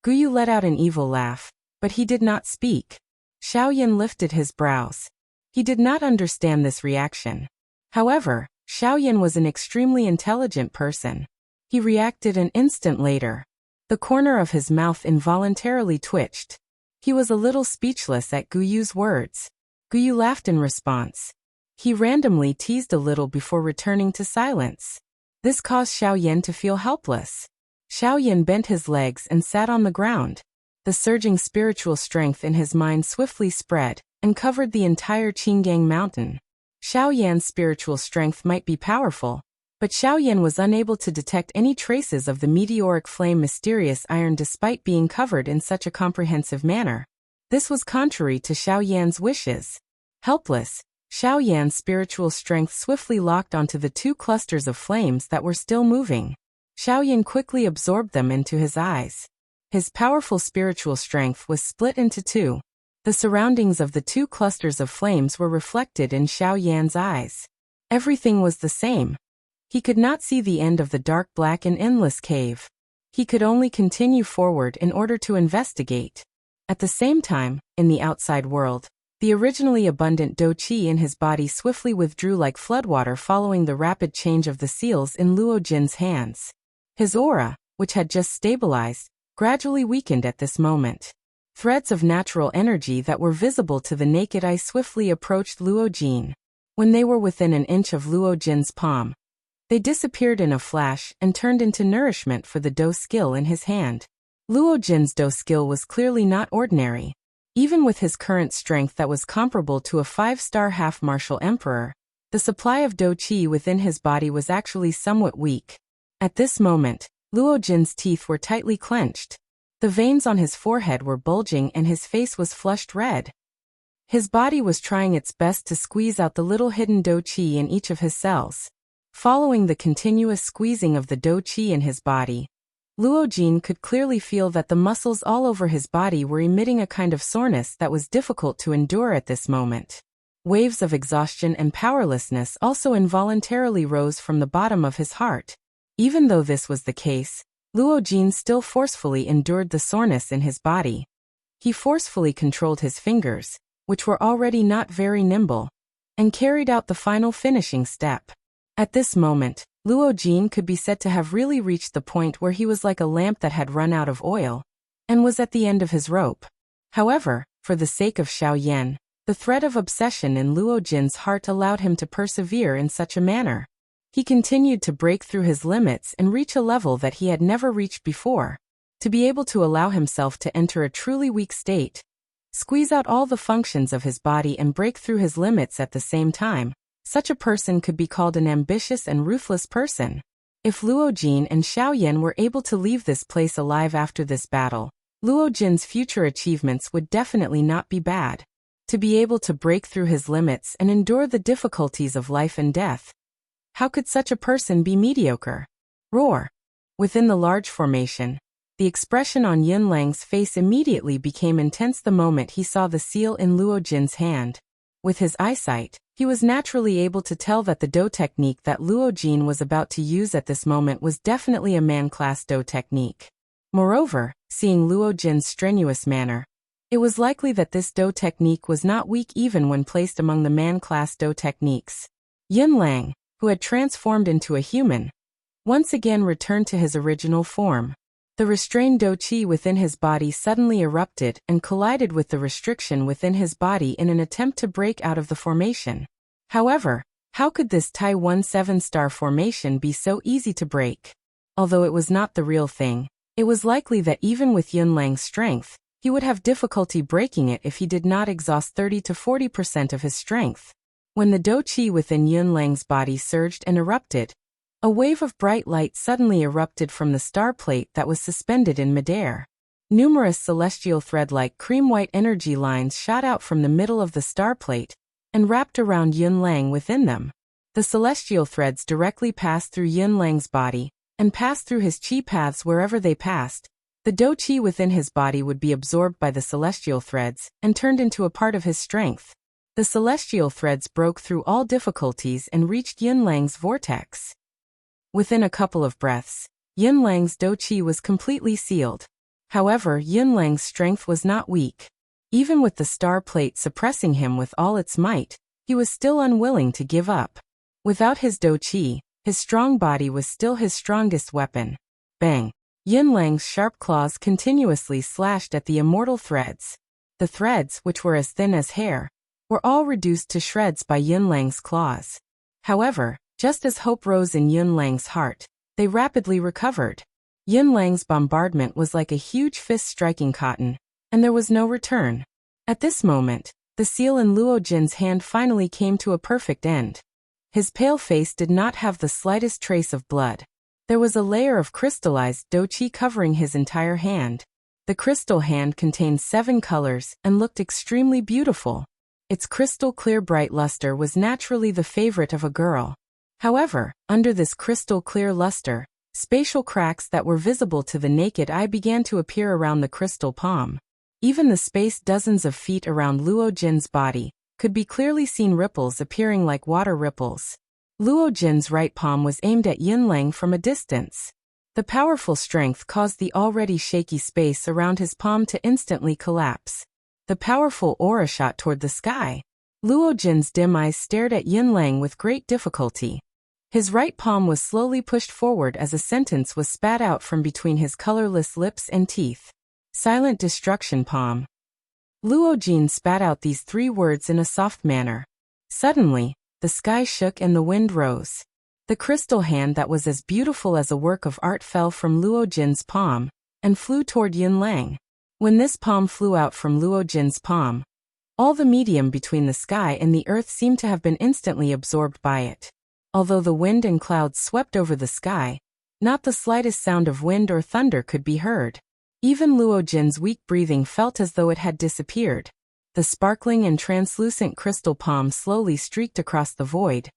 Guyu let out an evil laugh, but he did not speak. Xiao Yan lifted his brows. He did not understand this reaction. However, Xiao Yan was an extremely intelligent person. He reacted an instant later. The corner of his mouth involuntarily twitched. He was a little speechless at Guyu's words. Guyu laughed in response. He randomly teased a little before returning to silence. This caused Xiao Yan to feel helpless. Xiao Yan bent his legs and sat on the ground. The surging spiritual strength in his mind swiftly spread and covered the entire Qinggang mountain. Xiao Yan's spiritual strength might be powerful, but Xiao Yan was unable to detect any traces of the meteoric flame mysterious iron despite being covered in such a comprehensive manner. This was contrary to Xiao Yan's wishes. Helpless, Xiao Yan's spiritual strength swiftly locked onto the 2 clusters of flames that were still moving. Xiao Yan quickly absorbed them into his eyes. His powerful spiritual strength was split into 2. The surroundings of the 2 clusters of flames were reflected in Xiao Yan's eyes. Everything was the same. He could not see the end of the dark black and endless cave. He could only continue forward in order to investigate. At the same time, in the outside world, the originally abundant Do Qi in his body swiftly withdrew like floodwater following the rapid change of the seals in Luo Jin's hands. His aura, which had just stabilized, gradually weakened at this moment. Threads of natural energy that were visible to the naked eye swiftly approached Luo Jin. When they were within an inch of Luo Jin's palm, they disappeared in a flash and turned into nourishment for the Do skill in his hand. Luo Jin's Do skill was clearly not ordinary. Even with his current strength that was comparable to a 5-star half-martial emperor, the supply of Do Qi within his body was actually somewhat weak. At this moment, Luo Jin's teeth were tightly clenched. The veins on his forehead were bulging and his face was flushed red. His body was trying its best to squeeze out the little hidden Do Qi in each of his cells. Following the continuous squeezing of the Do Qi in his body, Luo Jin could clearly feel that the muscles all over his body were emitting a kind of soreness that was difficult to endure at this moment. Waves of exhaustion and powerlessness also involuntarily rose from the bottom of his heart. Even though this was the case, Luo Jin still forcefully endured the soreness in his body. He forcefully controlled his fingers, which were already not very nimble, and carried out the final finishing step. At this moment, Luo Jin could be said to have really reached the point where he was like a lamp that had run out of oil, and was at the end of his rope. However, for the sake of Xiao Yan, the thread of obsession in Luo Jin's heart allowed him to persevere in such a manner. He continued to break through his limits and reach a level that he had never reached before. To be able to allow himself to enter a truly weak state, squeeze out all the functions of his body and break through his limits at the same time, such a person could be called an ambitious and ruthless person. If Luo Jin and Xiao Yan were able to leave this place alive after this battle, Luo Jin's future achievements would definitely not be bad. To be able to break through his limits and endure the difficulties of life and death. How could such a person be mediocre? Roar. Within the large formation, The expression on Yunlang's face immediately became intense the moment he saw the seal in Luo Jin's hand. With his eyesight, he was naturally able to tell that the Do technique that Luo Jin was about to use at this moment was definitely a man-class Do technique. Moreover, seeing Luo Jin's strenuous manner, it was likely that this Do technique was not weak even when placed among the man-class Do techniques. Yunlang, who had transformed into a human, once again returned to his original form. The restrained Do Qi within his body suddenly erupted and collided with the restriction within his body in an attempt to break out of the formation. However, how could this Tai 1 7-star formation be so easy to break? Although it was not the real thing, it was likely that even with Yunlang's strength, he would have difficulty breaking it if he did not exhaust 30 to 40% of his strength. When the Do Qi within Yunlang's body surged and erupted, a wave of bright light suddenly erupted from the star plate that was suspended in midair. Numerous celestial thread-like cream-white energy lines shot out from the middle of the star plate and wrapped around Yunlang within them. The celestial threads directly passed through Yunlang's body and passed through his qi paths wherever they passed. The Do Qi within his body would be absorbed by the celestial threads and turned into a part of his strength. The celestial threads broke through all difficulties and reached Yunlang's vortex. Within a couple of breaths, Yunlang's Do Qi was completely sealed. However, Yunlang's strength was not weak. Even with the star plate suppressing him with all its might, he was still unwilling to give up. Without his Do Qi, his strong body was still his strongest weapon. Bang! Yunlang's sharp claws continuously slashed at the immortal threads. The threads, which were as thin as hair, were all reduced to shreds by Yunlang's claws. However, just as hope rose in Yunlang's heart, they rapidly recovered. Yunlang's bombardment was like a huge fist striking cotton, and there was no return. At this moment, the seal in Luo Jin's hand finally came to a perfect end. His pale face did not have the slightest trace of blood. There was a layer of crystallized Do Qi covering his entire hand. The crystal hand contained 7 colors and looked extremely beautiful. Its crystal clear bright luster was naturally the favorite of a girl. However, under this crystal clear luster, spatial cracks that were visible to the naked eye began to appear around the crystal palm. Even the space dozens of feet around Luo Jin's body could be clearly seen ripples appearing like water ripples. Luo Jin's right palm was aimed at Yunlang from a distance. The powerful strength caused the already shaky space around his palm to instantly collapse. The powerful aura shot toward the sky. Luo Jin's dim eyes stared at Yunlang with great difficulty. His right palm was slowly pushed forward as a sentence was spat out from between his colorless lips and teeth. Silent destruction palm. Luo Jin spat out these 3 words in a soft manner. Suddenly, the sky shook and the wind rose. The crystal hand that was as beautiful as a work of art fell from Luo Jin's palm and flew toward Yunlang. When this palm flew out from Luo Jin's palm, all the medium between the sky and the earth seemed to have been instantly absorbed by it. Although the wind and clouds swept over the sky, not the slightest sound of wind or thunder could be heard. Even Luo Jin's weak breathing felt as though it had disappeared. The sparkling and translucent crystal palm slowly streaked across the void,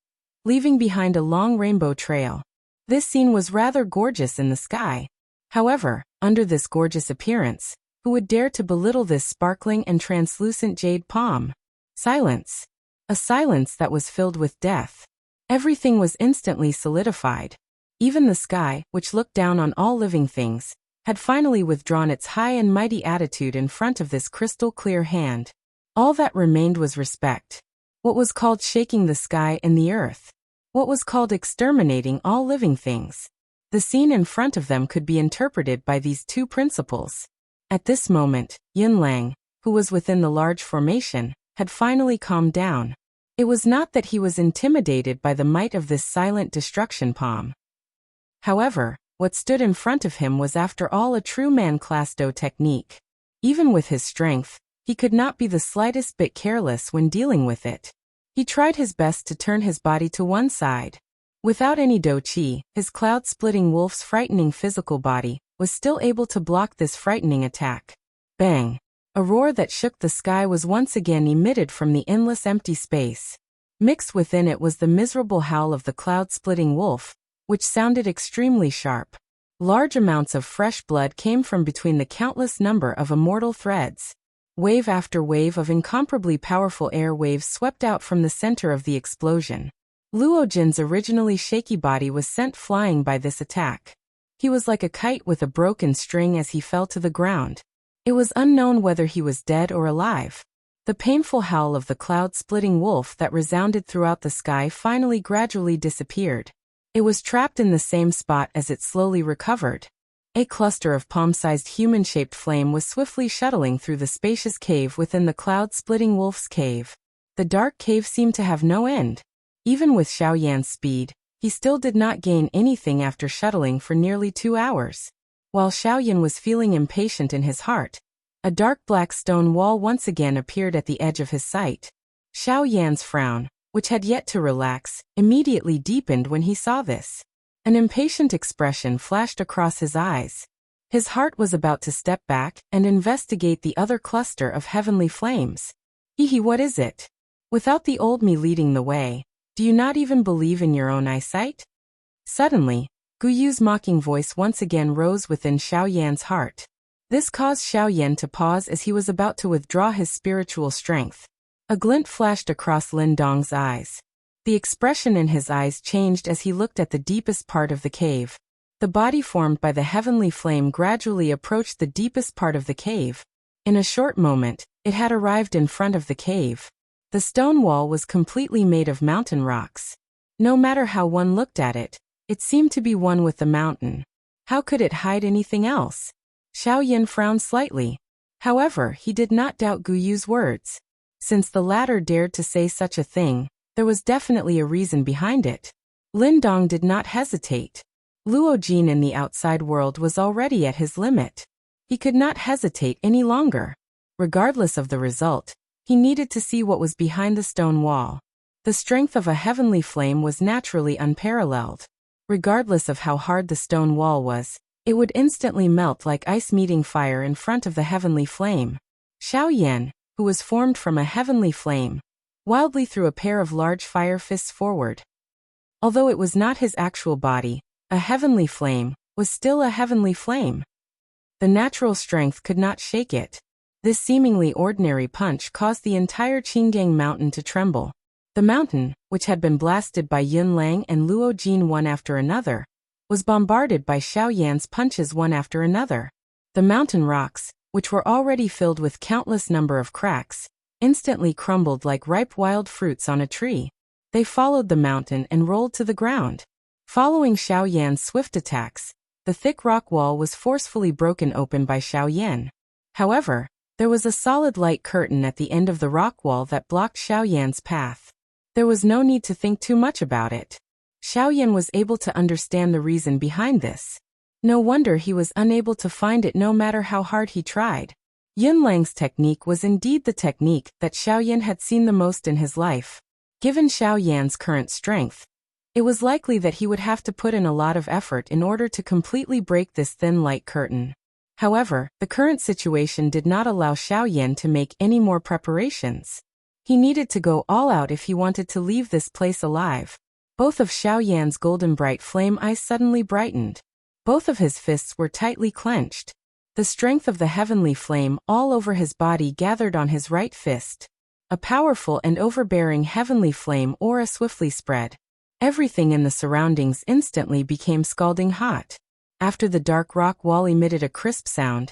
leaving behind a long rainbow trail. This scene was rather gorgeous in the sky. However, under this gorgeous appearance, who would dare to belittle this sparkling and translucent jade palm? Silence. A silence that was filled with death. Everything was instantly solidified. Even the sky, which looked down on all living things, had finally withdrawn its high and mighty attitude in front of this crystal clear hand. All that remained was respect. What was called shaking the sky and the earth? What was called exterminating all living things? The scene in front of them could be interpreted by these 2 principles. At this moment, Yunlang, who was within the large formation, had finally calmed down. It was not that he was intimidated by the might of this silent destruction palm. However, what stood in front of him was after all a true man-class Do technique. Even with his strength, he could not be the slightest bit careless when dealing with it. He tried his best to turn his body to one side. Without any Do Qi, his cloud-splitting wolf's frightening physical body was still able to block this frightening attack. Bang! A roar that shook the sky was once again emitted from the endless empty space. Mixed within it was the miserable howl of the cloud-splitting wolf, which sounded extremely sharp. Large amounts of fresh blood came from between the countless number of immortal threads. Wave after wave of incomparably powerful air waves swept out from the center of the explosion. Luo Jin's originally shaky body was sent flying by this attack. He was like a kite with a broken string as he fell to the ground. It was unknown whether he was dead or alive. The painful howl of the cloud-splitting wolf that resounded throughout the sky finally gradually disappeared. It was trapped in the same spot as it slowly recovered. A cluster of palm-sized human-shaped flame was swiftly shuttling through the spacious cave within the cloud-splitting wolf's cave. The dark cave seemed to have no end. Even with Xiao Yan's speed, he still did not gain anything after shuttling for nearly 2 hours. While Xiao Yan was feeling impatient in his heart, a dark black stone wall once again appeared at the edge of his sight. Xiao Yan's frown, which had yet to relax, immediately deepened when he saw this. An impatient expression flashed across his eyes. His heart was about to step back and investigate the other cluster of heavenly flames. Hihi, what is it? Without the old me leading the way, do you not even believe in your own eyesight? Suddenly, Gu Yu's mocking voice once again rose within Xiao Yan's heart. This caused Xiao Yan to pause as he was about to withdraw his spiritual strength. A glint flashed across Lin Dong's eyes. The expression in his eyes changed as he looked at the deepest part of the cave. The body formed by the heavenly flame gradually approached the deepest part of the cave. In a short moment, it had arrived in front of the cave. The stone wall was completely made of mountain rocks. No matter how one looked at it, it seemed to be one with the mountain. How could it hide anything else? Xiao Yan frowned slightly. However, he did not doubt Gu Yu's words. Since the latter dared to say such a thing, there was definitely a reason behind it. Lin Dong did not hesitate. Luo Jin in the outside world was already at his limit. He could not hesitate any longer. Regardless of the result, he needed to see what was behind the stone wall. The strength of a heavenly flame was naturally unparalleled. Regardless of how hard the stone wall was, it would instantly melt like ice meeting fire in front of the heavenly flame. Xiao Yan, who was formed from a heavenly flame, wildly threw a pair of large fire fists forward. Although it was not his actual body, a heavenly flame was still a heavenly flame. The natural strength could not shake it. This seemingly ordinary punch caused the entire Qinggang mountain to tremble. The mountain, which had been blasted by Yun Lang and Luo Jin one after another, was bombarded by Xiao Yan's punches one after another. The mountain rocks, which were already filled with countless number of cracks, instantly crumbled like ripe wild fruits on a tree. They followed the mountain and rolled to the ground. Following Xiao Yan's swift attacks, the thick rock wall was forcefully broken open by Xiao Yan. However, there was a solid light curtain at the end of the rock wall that blocked Xiao Yan's path. There was no need to think too much about it. Xiao Yan was able to understand the reason behind this. No wonder he was unable to find it no matter how hard he tried. Yun Lang's technique was indeed the technique that Xiao Yan had seen the most in his life. Given Xiao Yan's current strength, it was likely that he would have to put in a lot of effort in order to completely break this thin light curtain. However, the current situation did not allow Xiao Yan to make any more preparations. He needed to go all out if he wanted to leave this place alive. Both of Xiao Yan's golden bright flame eyes suddenly brightened. Both of his fists were tightly clenched. The strength of the heavenly flame all over his body gathered on his right fist. A powerful and overbearing heavenly flame aura swiftly spread. Everything in the surroundings instantly became scalding hot. After the dark rock wall emitted a crisp sound,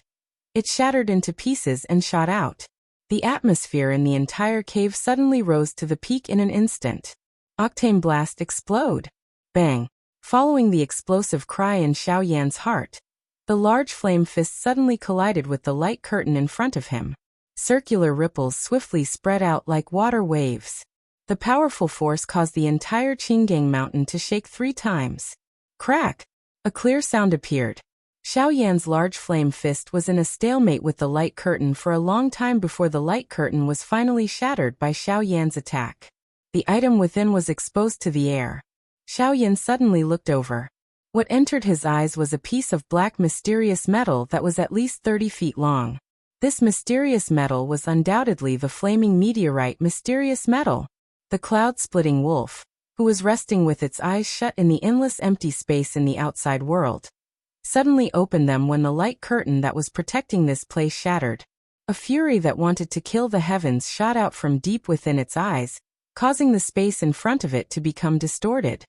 it shattered into pieces and shot out. The atmosphere in the entire cave suddenly rose to the peak in an instant. Octane blast explode. Bang. Following the explosive cry in Xiao Yan's heart, the large flame fist suddenly collided with the light curtain in front of him. Circular ripples swiftly spread out like water waves. The powerful force caused the entire Qinggang mountain to shake 3 times. Crack! A clear sound appeared. Xiao Yan's large flame fist was in a stalemate with the light curtain for a long time before the light curtain was finally shattered by Xiao Yan's attack. The item within was exposed to the air. Xiao Yan suddenly looked over. What entered his eyes was a piece of black mysterious metal that was at least 30 feet long. This mysterious metal was undoubtedly the flaming meteorite mysterious metal. The cloud-splitting wolf, who was resting with its eyes shut in the endless empty space in the outside world, suddenly opened them when the light curtain that was protecting this place shattered. A fury that wanted to kill the heavens shot out from deep within its eyes, causing the space in front of it to become distorted.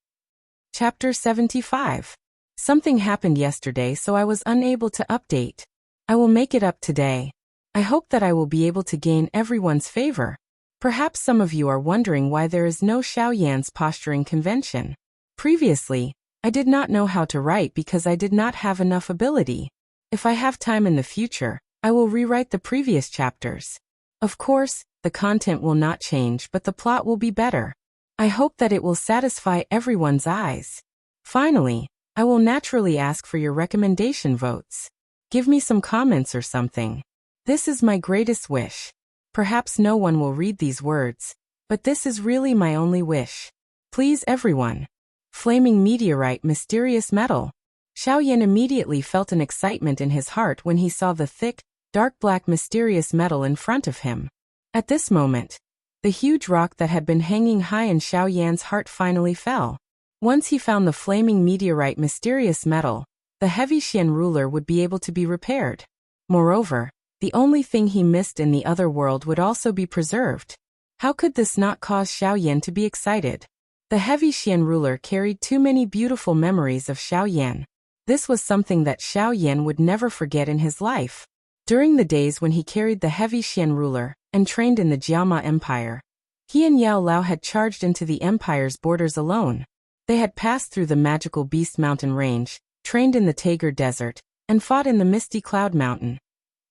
Chapter 75. Something happened yesterday, so I was unable to update. I will make it up today. I hope that I will be able to gain everyone's favor. Perhaps some of you are wondering why there is no Xiaoyan's posturing convention. Previously, I did not know how to write because I did not have enough ability. If I have time in the future, I will rewrite the previous chapters. Of course, the content will not change, but the plot will be better. I hope that it will satisfy everyone's eyes. Finally, I will naturally ask for your recommendation votes. Give me some comments or something. This is my greatest wish. Perhaps no one will read these words, but this is really my only wish. Please everyone. Flaming meteorite, mysterious metal. Xiaoyan immediately felt an excitement in his heart when he saw the thick, dark black mysterious metal in front of him. At this moment, the huge rock that had been hanging high in Xiaoyan's heart finally fell. Once he found the flaming meteorite mysterious metal, the heavy Xian ruler would be able to be repaired. Moreover, the only thing he missed in the other world would also be preserved. How could this not cause Xiaoyan to be excited? The heavy Xian ruler carried too many beautiful memories of Xiaoyan. This was something that Xiaoyan would never forget in his life. During the days when he carried the heavy Xian ruler and trained in the Jiama Empire, he and Yao Lao had charged into the empire's borders alone. They had passed through the magical Beast Mountain range, trained in the Tager Desert, and fought in the misty Cloud Mountain.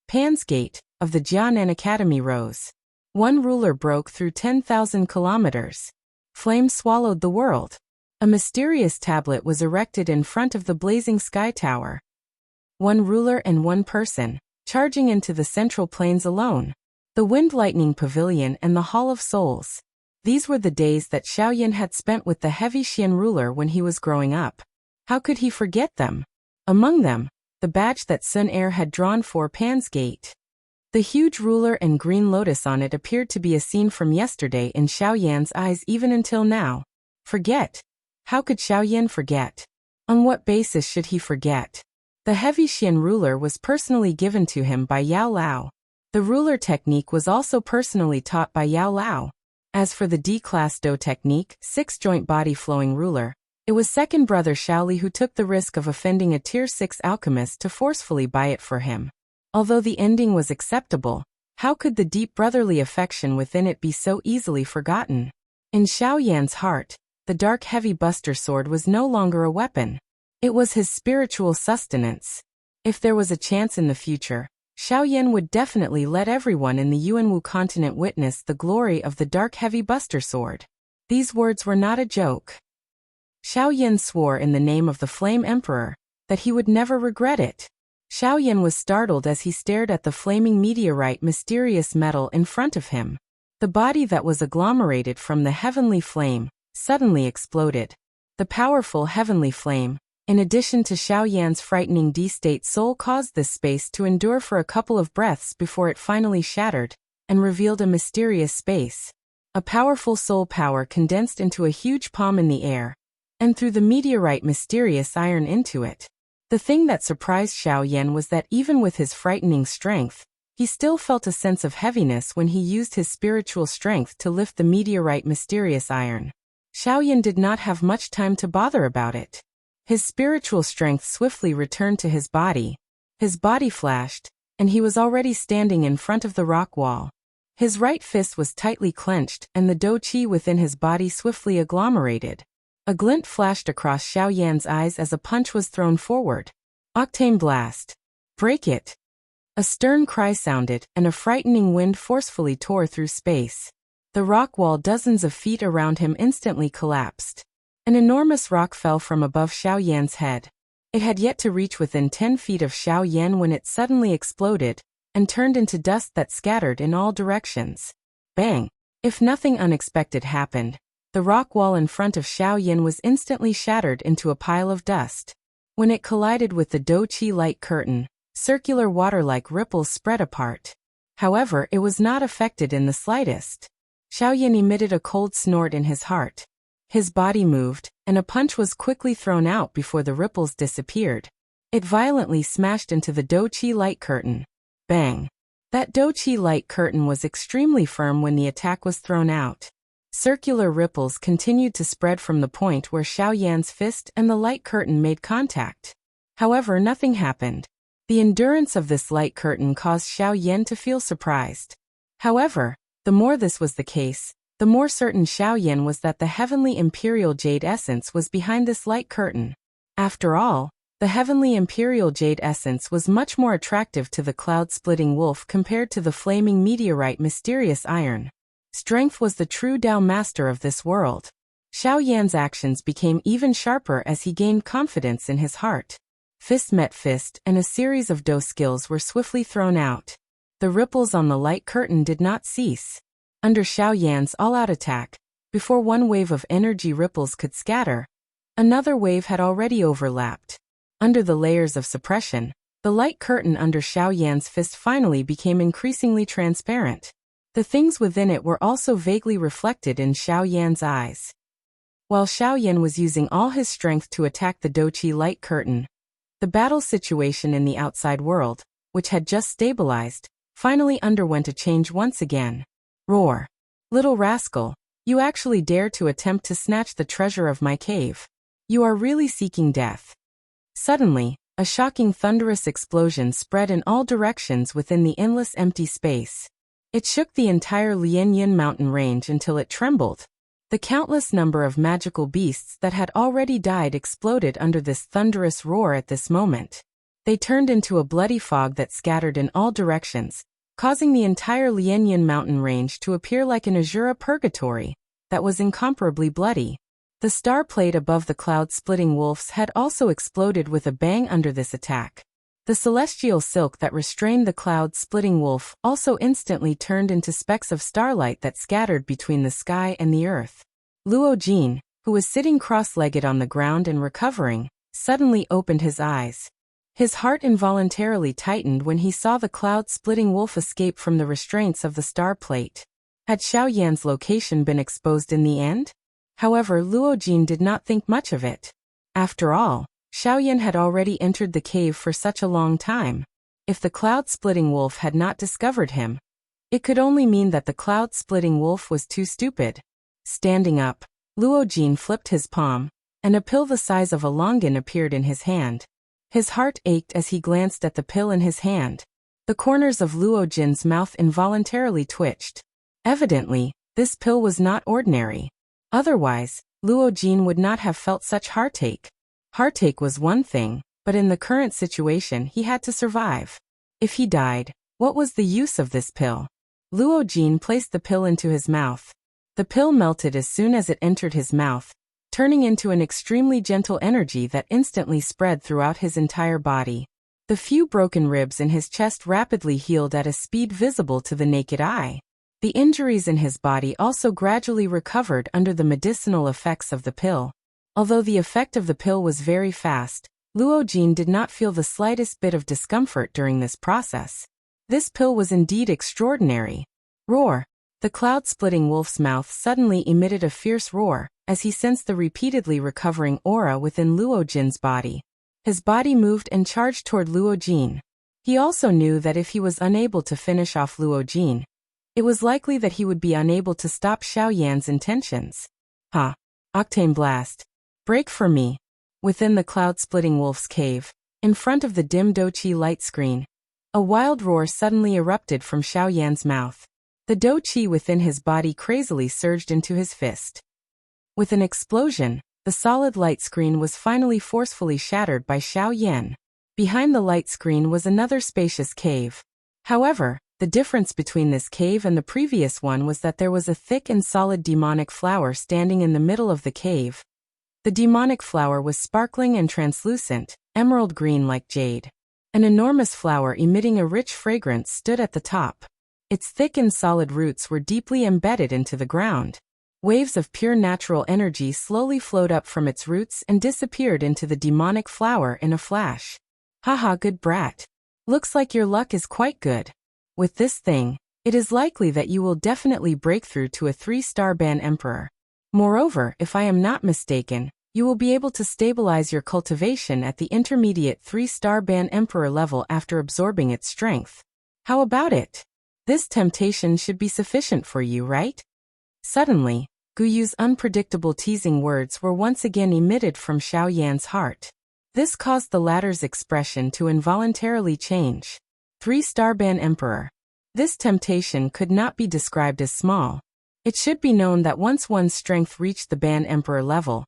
Pan's Gate of the Jianan Academy rose. One ruler broke through 10,000 kilometers. Flame swallowed the world. A mysterious tablet was erected in front of the blazing sky tower. One ruler and one person, charging into the central plains alone. The Wind Lightning Pavilion and the Hall of Souls. These were the days that Xiaoyan had spent with the heavy Xian ruler when he was growing up. How could he forget them? Among them, the badge that Sun Air had drawn for Pan's Gate. The huge ruler and green lotus on it appeared to be a scene from yesterday in Xiaoyan's eyes even until now. Forget? How could Xiaoyan forget? On what basis should he forget? The heavy Xian ruler was personally given to him by Yao Lao. The ruler technique was also personally taught by Yao Lao. As for the D-class Do technique, 6-joint body flowing ruler, it was second brother Shaoli who took the risk of offending a tier 6 alchemist to forcefully buy it for him. Although the ending was acceptable, how could the deep brotherly affection within it be so easily forgotten? In Xiaoyan's heart, the dark heavy buster sword was no longer a weapon. It was his spiritual sustenance. If there was a chance in the future, Xiaoyan would definitely let everyone in the Yuanwu continent witness the glory of the dark heavy buster sword. These words were not a joke. Xiaoyan swore in the name of the Flame Emperor that he would never regret it. Xiaoyan was startled as he stared at the flaming meteorite mysterious metal in front of him. The body that was agglomerated from the heavenly flame suddenly exploded. The powerful heavenly flame, in addition to Xiaoyan's frightening D-state soul, caused this space to endure for a couple of breaths before it finally shattered and revealed a mysterious space. A powerful soul power condensed into a huge palm in the air, and threw the meteorite mysterious iron into it. The thing that surprised Xiaoyan was that even with his frightening strength, he still felt a sense of heaviness when he used his spiritual strength to lift the meteorite mysterious iron. Xiaoyan did not have much time to bother about it. His spiritual strength swiftly returned to his body. His body flashed, and he was already standing in front of the rock wall. His right fist was tightly clenched, and the do qi within his body swiftly agglomerated. A glint flashed across Xiaoyan's eyes as a punch was thrown forward. Octane blast. Break it. A stern cry sounded, and a frightening wind forcefully tore through space. The rock wall dozens of feet around him instantly collapsed. An enormous rock fell from above Xiaoyan's head. It had yet to reach within 10 feet of Xiaoyan when it suddenly exploded and turned into dust that scattered in all directions. Bang! If nothing unexpected happened, the rock wall in front of Xiaoyan was instantly shattered into a pile of dust. When it collided with the do qi light curtain, circular water-like ripples spread apart. However, it was not affected in the slightest. Xiaoyan emitted a cold snort in his heart. His body moved, and a punch was quickly thrown out before the ripples disappeared. It violently smashed into the Do-Chi light curtain. Bang! That Do-Chi light curtain was extremely firm when the attack was thrown out. Circular ripples continued to spread from the point where Xiao Yan's fist and the light curtain made contact. However, nothing happened. The endurance of this light curtain caused Xiao Yan to feel surprised. However, the more this was the case, the more certain Xiao Yan was that the heavenly imperial jade essence was behind this light curtain. After all, the heavenly imperial jade essence was much more attractive to the cloud-splitting wolf compared to the flaming meteorite mysterious iron. Strength was the true Tao master of this world. Xiao Yan's actions became even sharper as he gained confidence in his heart. Fist met fist, and a series of Do skills were swiftly thrown out. The ripples on the light curtain did not cease. Under Xiao Yan's all-out attack, before one wave of energy ripples could scatter, another wave had already overlapped. Under the layers of suppression, the light curtain under Xiao Yan's fist finally became increasingly transparent. The things within it were also vaguely reflected in Xiao Yan's eyes. While Xiao Yan was using all his strength to attack the Do-Chi light curtain, the battle situation in the outside world, which had just stabilized, finally underwent a change once again. Roar! Little rascal, you actually dare to attempt to snatch the treasure of my cave. You are really seeking death. Suddenly, a shocking thunderous explosion spread in all directions within the endless empty space. It shook the entire Lianyan mountain range until it trembled. The countless number of magical beasts that had already died exploded under this thunderous roar at this moment. They turned into a bloody fog that scattered in all directions, causing the entire Lianyan mountain range to appear like an azura purgatory that was incomparably bloody. The star plate above the cloud-splitting wolves had also exploded with a bang under this attack. The celestial silk that restrained the cloud-splitting wolf also instantly turned into specks of starlight that scattered between the sky and the earth. Luo Jin, who was sitting cross-legged on the ground and recovering, suddenly opened his eyes. His heart involuntarily tightened when he saw the cloud-splitting wolf escape from the restraints of the star plate. Had Xiao Yan's location been exposed in the end? However, Luo Jin did not think much of it. After all, Xiao Yan had already entered the cave for such a long time. If the cloud-splitting wolf had not discovered him, it could only mean that the cloud-splitting wolf was too stupid. Standing up, Luo Jin flipped his palm, and a pill the size of a longan appeared in his hand. His heart ached as he glanced at the pill in his hand. The corners of Luo Jin's mouth involuntarily twitched. Evidently, this pill was not ordinary. Otherwise, Luo Jin would not have felt such heartache. Heartache was one thing, but in the current situation he had to survive. If he died, what was the use of this pill? Luo Jin placed the pill into his mouth. The pill melted as soon as it entered his mouth, turning into an extremely gentle energy that instantly spread throughout his entire body. The few broken ribs in his chest rapidly healed at a speed visible to the naked eye. The injuries in his body also gradually recovered under the medicinal effects of the pill. Although the effect of the pill was very fast, Luo Jin did not feel the slightest bit of discomfort during this process. This pill was indeed extraordinary. Roar! The cloud-splitting wolf's mouth suddenly emitted a fierce roar, as he sensed the repeatedly recovering aura within Luo Jin's body. His body moved and charged toward Luo Jin. He also knew that if he was unable to finish off Luo Jin, it was likely that he would be unable to stop Xiao Yan's intentions. Octane Blast. Break for me. Within the cloud-splitting wolf's cave, in front of the dim Do-Chi light screen, a wild roar suddenly erupted from Xiao Yan's mouth. The Do-Chi within his body crazily surged into his fist. With an explosion, the solid light screen was finally forcefully shattered by Xiao Yan. Behind the light screen was another spacious cave. However, the difference between this cave and the previous one was that there was a thick and solid demonic flower standing in the middle of the cave. The demonic flower was sparkling and translucent, emerald green like jade. An enormous flower emitting a rich fragrance stood at the top. Its thick and solid roots were deeply embedded into the ground. Waves of pure natural energy slowly flowed up from its roots and disappeared into the demonic flower in a flash. Haha, good brat. Looks like your luck is quite good. With this thing, it is likely that you will definitely break through to a 3-star ban emperor. Moreover, if I am not mistaken, You will be able to stabilize your cultivation at the intermediate 3-star Ban Emperor level after absorbing its strength. How about it? This temptation should be sufficient for you, right? Suddenly, Guyu's unpredictable teasing words were once again emitted from Xiao Yan's heart. This caused the latter's expression to involuntarily change. 3-star Ban Emperor. This temptation could not be described as small. It should be known that once one's strength reached the Ban Emperor level,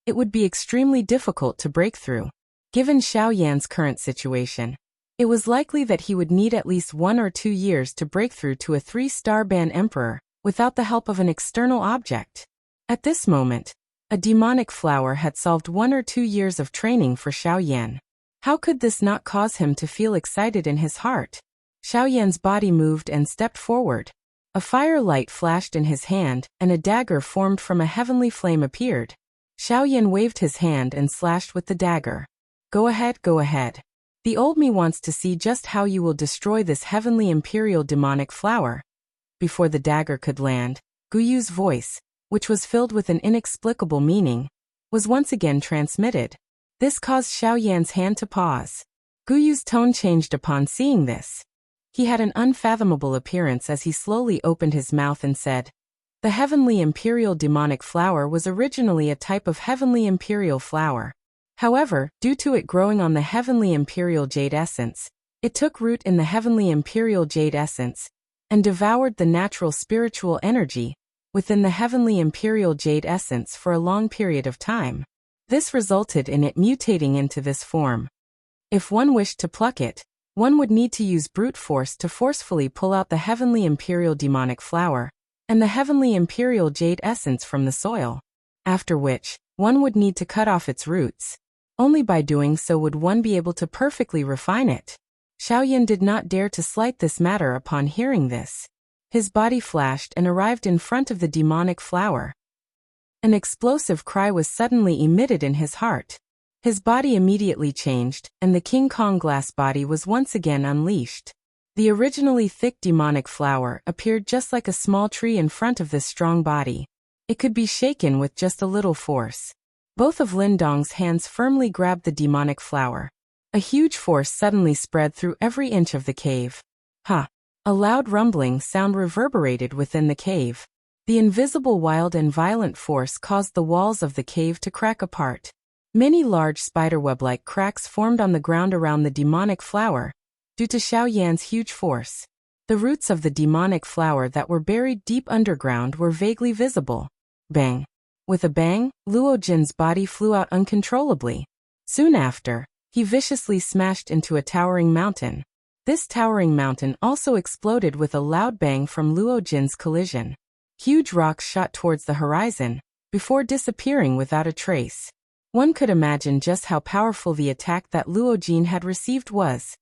it would be extremely difficult to break through. Given Xiao Yan's current situation, it was likely that he would need at least 1 or 2 years to break through to a 3-star Ban Emperor, without the help of an external object. At this moment, a demonic flower had solved 1 or 2 years of training for Xiao Yan. How could this not cause him to feel excited in his heart? Xiao Yan's body moved and stepped forward. A fire light flashed in his hand, and a dagger formed from a heavenly flame appeared. Xiao Yan waved his hand and slashed with the dagger. Go ahead, go ahead. The old me wants to see just how you will destroy this heavenly imperial demonic flower. Before the dagger could land, Guyu's voice, which was filled with an inexplicable meaning, was once again transmitted. This caused Xiao Yan's hand to pause. Guyu's tone changed upon seeing this. He had an unfathomable appearance as he slowly opened his mouth and said, "The heavenly imperial demonic flower was originally a type of heavenly imperial flower. However, due to it growing on the heavenly imperial jade essence, it took root in the heavenly imperial jade essence and devoured the natural spiritual energy within the heavenly imperial jade essence for a long period of time. This resulted in it mutating into this form. If one wished to pluck it, one would need to use brute force to forcefully pull out the heavenly imperial demonic flower and the heavenly imperial jade essence from the soil, after which, one would need to cut off its roots. Only by doing so would one be able to perfectly refine it." Xiao Yan did not dare to slight this matter upon hearing this. His body flashed and arrived in front of the demonic flower. An explosive cry was suddenly emitted in his heart. His body immediately changed, and the King Kong glass body was once again unleashed. The originally thick demonic flower appeared just like a small tree in front of this strong body. It could be shaken with just a little force. Both of Lin Dong's hands firmly grabbed the demonic flower. A huge force suddenly spread through every inch of the cave. Ha! A loud rumbling sound reverberated within the cave. The invisible wild and violent force caused the walls of the cave to crack apart. Many large spiderweb-like cracks formed on the ground around the demonic flower, due to Xiao Yan's huge force. The roots of the demonic flower that were buried deep underground were vaguely visible. Bang! With a bang, Luo Jin's body flew out uncontrollably. Soon after, he viciously smashed into a towering mountain. This towering mountain also exploded with a loud bang from Luo Jin's collision. Huge rocks shot towards the horizon, before disappearing without a trace. One could imagine just how powerful the attack that Luo Jin had received was.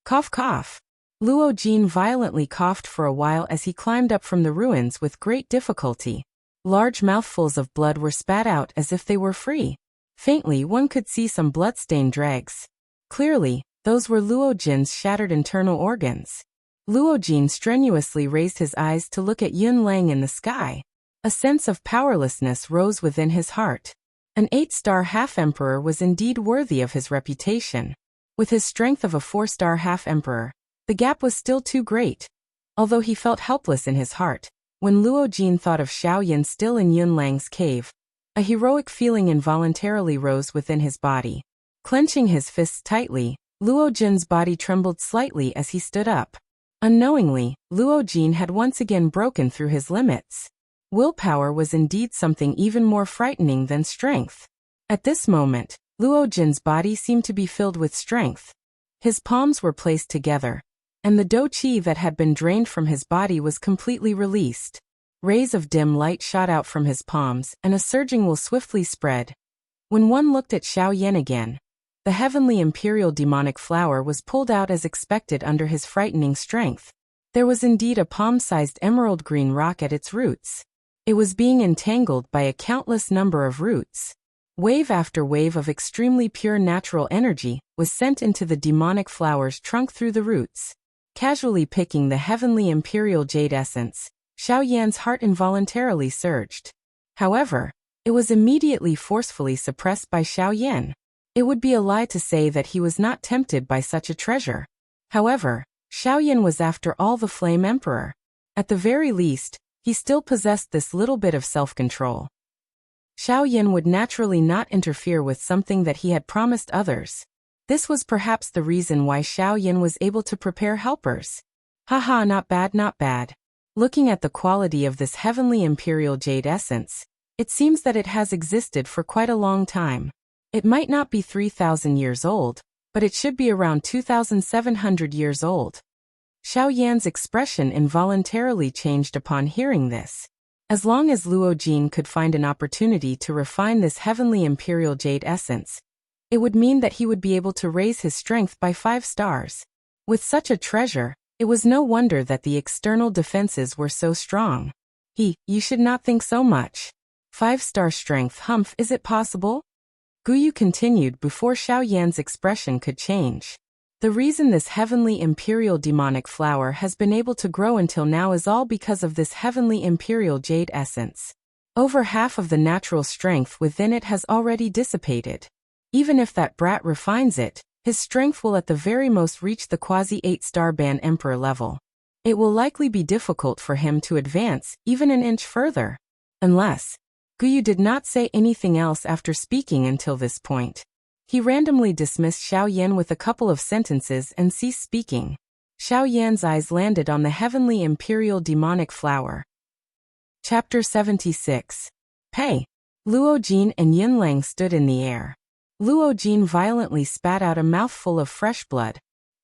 Cough cough. Luo Jin violently coughed for a while as he climbed up from the ruins with great difficulty. Large mouthfuls of blood were spat out as if they were free. Faintly one could see some blood-stained dregs. Clearly, those were Luo Jin's shattered internal organs. Luo Jin strenuously raised his eyes to look at Yun Lang in the sky. A sense of powerlessness rose within his heart. An 8-star half-emperor was indeed worthy of his reputation. With his strength of a 4-star half-emperor, the gap was still too great. Although he felt helpless in his heart, when Luo Jin thought of Xiao Yan still in Yun Lang's cave, a heroic feeling involuntarily rose within his body. Clenching his fists tightly, Luo Jin's body trembled slightly as he stood up. Unknowingly, Luo Jin had once again broken through his limits. Willpower was indeed something even more frightening than strength. At this moment, Luo Jin's body seemed to be filled with strength. His palms were placed together, and the dou qi that had been drained from his body was completely released. Rays of dim light shot out from his palms, and a surging will swiftly spread. When one looked at Xiao Yan again, the heavenly imperial demonic flower was pulled out as expected under his frightening strength. There was indeed a palm-sized emerald green rock at its roots. It was being entangled by a countless number of roots. Wave after wave of extremely pure natural energy was sent into the demonic flower's trunk through the roots. Casually picking the heavenly imperial jade essence, Xiao Yan's heart involuntarily surged. However, It was immediately forcefully suppressed by Xiao Yan. It would be a lie to say that he was not tempted by such a treasure. However, Xiao Yan was after all the Flame Emperor. At the very least, he still possessed this little bit of self-control. Xiao Yan would naturally not interfere with something that he had promised others. This was perhaps the reason why Xiao Yan was able to prepare helpers. Haha, not bad, not bad. Looking at the quality of this heavenly imperial jade essence, it seems that it has existed for quite a long time. It might not be 3,000 years old, but it should be around 2,700 years old. Xiao Yan's expression involuntarily changed upon hearing this. As long as Luo Jin could find an opportunity to refine this heavenly imperial jade essence, it would mean that he would be able to raise his strength by 5 stars. With such a treasure, it was no wonder that the external defenses were so strong. You should not think so much. 5-star strength, humph, is it possible? Guyu continued before Xiao Yan's expression could change. The reason this heavenly imperial demonic flower has been able to grow until now is all because of this heavenly imperial jade essence. Over half of the natural strength within it has already dissipated. Even if that brat refines it, his strength will at the very most reach the quasi-8-star Ban Emperor level. It will likely be difficult for him to advance even an inch further. Unless, Guyu did not say anything else after speaking until this point. He randomly dismissed Xiao Yan with a couple of sentences and ceased speaking. Xiao Yan's eyes landed on the heavenly imperial demonic flower. Chapter 76. Pei. Luo Jin and Yunlang stood in the air. Luo Jin violently spat out a mouthful of fresh blood.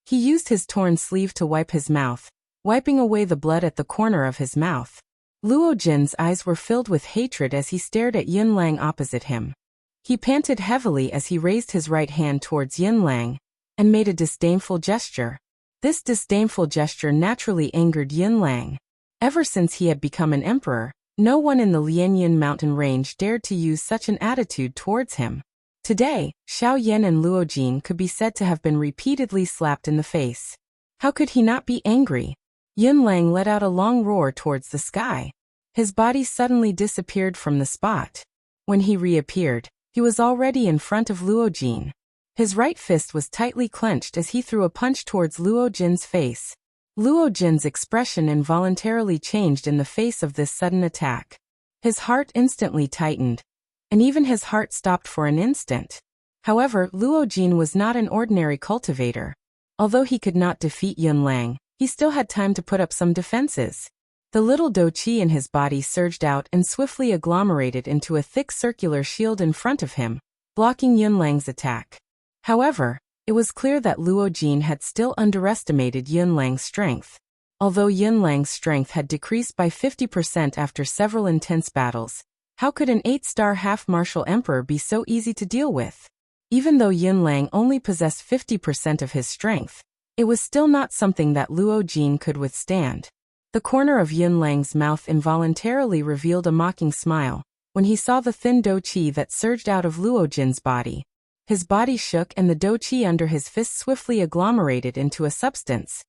He used his torn sleeve to wipe his mouth, wiping away the blood at the corner of his mouth. Luo Jin's eyes were filled with hatred as he stared at Yunlang opposite him. He panted heavily as he raised his right hand towards Yunlang and made a disdainful gesture. This disdainful gesture naturally angered Yunlang. Ever since he had become an emperor, no one in the Lianyun mountain range dared to use such an attitude towards him. Today, Xiao Yan and Luo Jin could be said to have been repeatedly slapped in the face. How could he not be angry? Yunlang let out a long roar towards the sky. His body suddenly disappeared from the spot. When he reappeared, he was already in front of Luo Jin. His right fist was tightly clenched as he threw a punch towards Luo Jin's face. Luo Jin's expression involuntarily changed in the face of this sudden attack. His heart instantly tightened, and even his heart stopped for an instant. However, Luo Jin was not an ordinary cultivator. Although he could not defeat Yunlang, he still had time to put up some defenses. The little do qi in his body surged out and swiftly agglomerated into a thick circular shield in front of him, blocking Yunlang's attack. However, it was clear that Luo Jin had still underestimated Yunlang's strength. Although Yunlang's strength had decreased by 50% after several intense battles, how could an 8-star half-martial emperor be so easy to deal with? Even though Yunlang only possessed 50% of his strength, it was still not something that Luo Jin could withstand. The corner of Yunlang's mouth involuntarily revealed a mocking smile when he saw the thin do qi that surged out of Luo Jin's body. His body shook and the do qi under his fist swiftly agglomerated into a substance,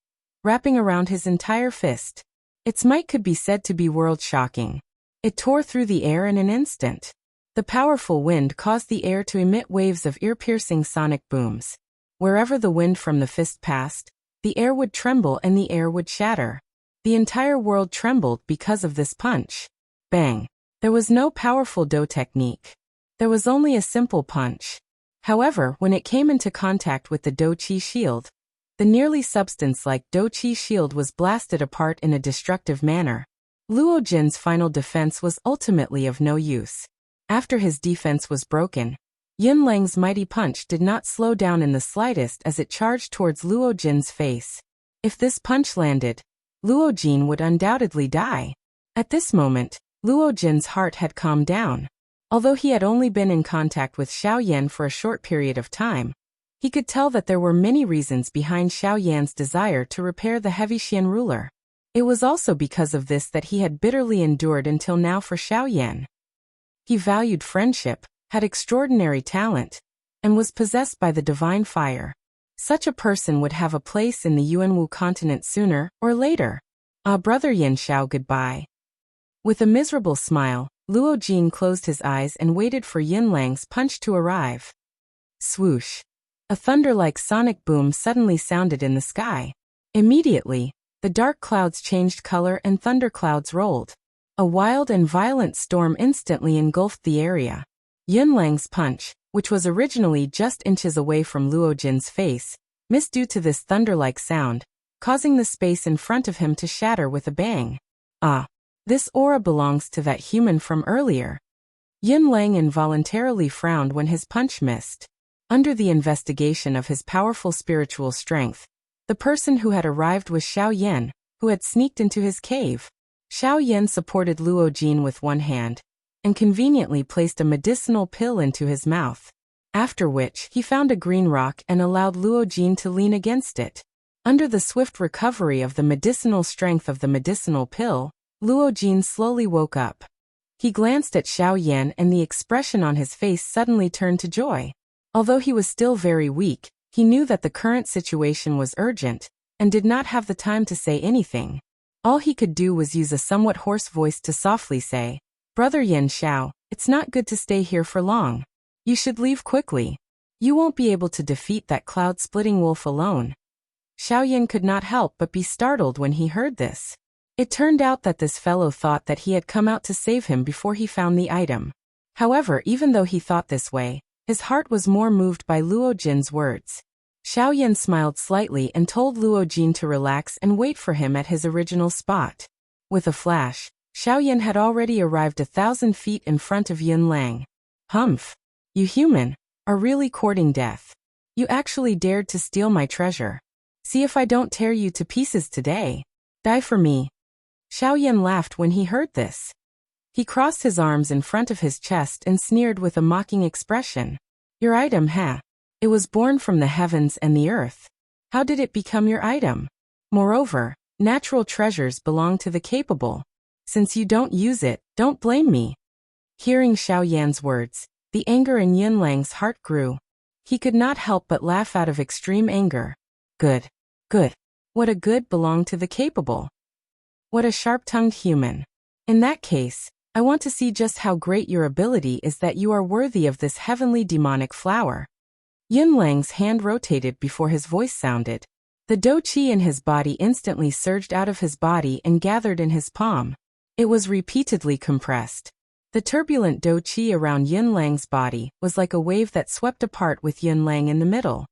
wrapping around his entire fist. Its might could be said to be world-shocking. It tore through the air in an instant. The powerful wind caused the air to emit waves of ear-piercing sonic booms. Wherever the wind from the fist passed, the air would tremble and the air would shatter. The entire world trembled because of this punch. Bang! There was no powerful do technique. There was only a simple punch. However, when it came into contact with the do qi shield, the nearly substance-like do qi shield was blasted apart in a destructive manner. Luo Jin's final defense was ultimately of no use. After his defense was broken, Yunlang's mighty punch did not slow down in the slightest as it charged towards Luo Jin's face. If this punch landed, Luo Jin would undoubtedly die. At this moment, Luo Jin's heart had calmed down. Although he had only been in contact with Xiao Yan for a short period of time, he could tell that there were many reasons behind Xiao Yan's desire to repair the heavy Xian ruler. It was also because of this that he had bitterly endured until now for Xiao Yan. He valued friendship, had extraordinary talent, and was possessed by the divine fire. Such a person would have a place in the Yuanwu continent sooner or later. Ah, brother Yin Xiao, goodbye. With a miserable smile, Luo Jin closed his eyes and waited for Yin Lang's punch to arrive. Swoosh! A thunder-like sonic boom suddenly sounded in the sky. Immediately, the dark clouds changed color and thunderclouds rolled. A wild and violent storm instantly engulfed the area. Yin Lang's punch, which was originally just inches away from Luo Jin's face, missed due to this thunder-like sound, causing the space in front of him to shatter with a bang. Ah! This aura belongs to that human from earlier. Yin Lang involuntarily frowned when his punch missed. Under the investigation of his powerful spiritual strength, the person who had arrived was Xiao Yan, who had sneaked into his cave. Xiao Yan supported Luo Jin with one hand, and conveniently placed a medicinal pill into his mouth. After which, he found a green rock and allowed Luo Jin to lean against it. Under the swift recovery of the medicinal strength of the medicinal pill, Luo Jin slowly woke up. He glanced at Xiao Yan and the expression on his face suddenly turned to joy. Although he was still very weak, he knew that the current situation was urgent, and did not have the time to say anything. All he could do was use a somewhat hoarse voice to softly say, "Brother Yin Xiao, it's not good to stay here for long. You should leave quickly. You won't be able to defeat that cloud-splitting wolf alone." Xiao Yan could not help but be startled when he heard this. It turned out that this fellow thought that he had come out to save him before he found the item. However, even though he thought this way, his heart was more moved by Luo Jin's words. Xiao Yan smiled slightly and told Luo Jin to relax and wait for him at his original spot. With a flash, Xiao Yan had already arrived 1,000 feet in front of Yin Lang. "Humph! You human, are really courting death. You actually dared to steal my treasure. See if I don't tear you to pieces today. Die for me." Xiao Yan laughed when he heard this. He crossed his arms in front of his chest and sneered with a mocking expression. "Your item, huh? It was born from the heavens and the earth. How did it become your item? Moreover, natural treasures belong to the capable. Since you don't use it, don't blame me." Hearing Xiao Yan's words, the anger in Yin Lang's heart grew. He could not help but laugh out of extreme anger. Good. Good. What a good belonged to the capable. What a sharp-tongued human. In that case, I want to see just how great your ability is that you are worthy of this heavenly demonic flower. Yin Lang's hand rotated before his voice sounded. The do qi in his body instantly surged out of his body and gathered in his palm. It was repeatedly compressed. The turbulent do qi around Yin Lang's body was like a wave that swept apart with Yin Lang in the middle.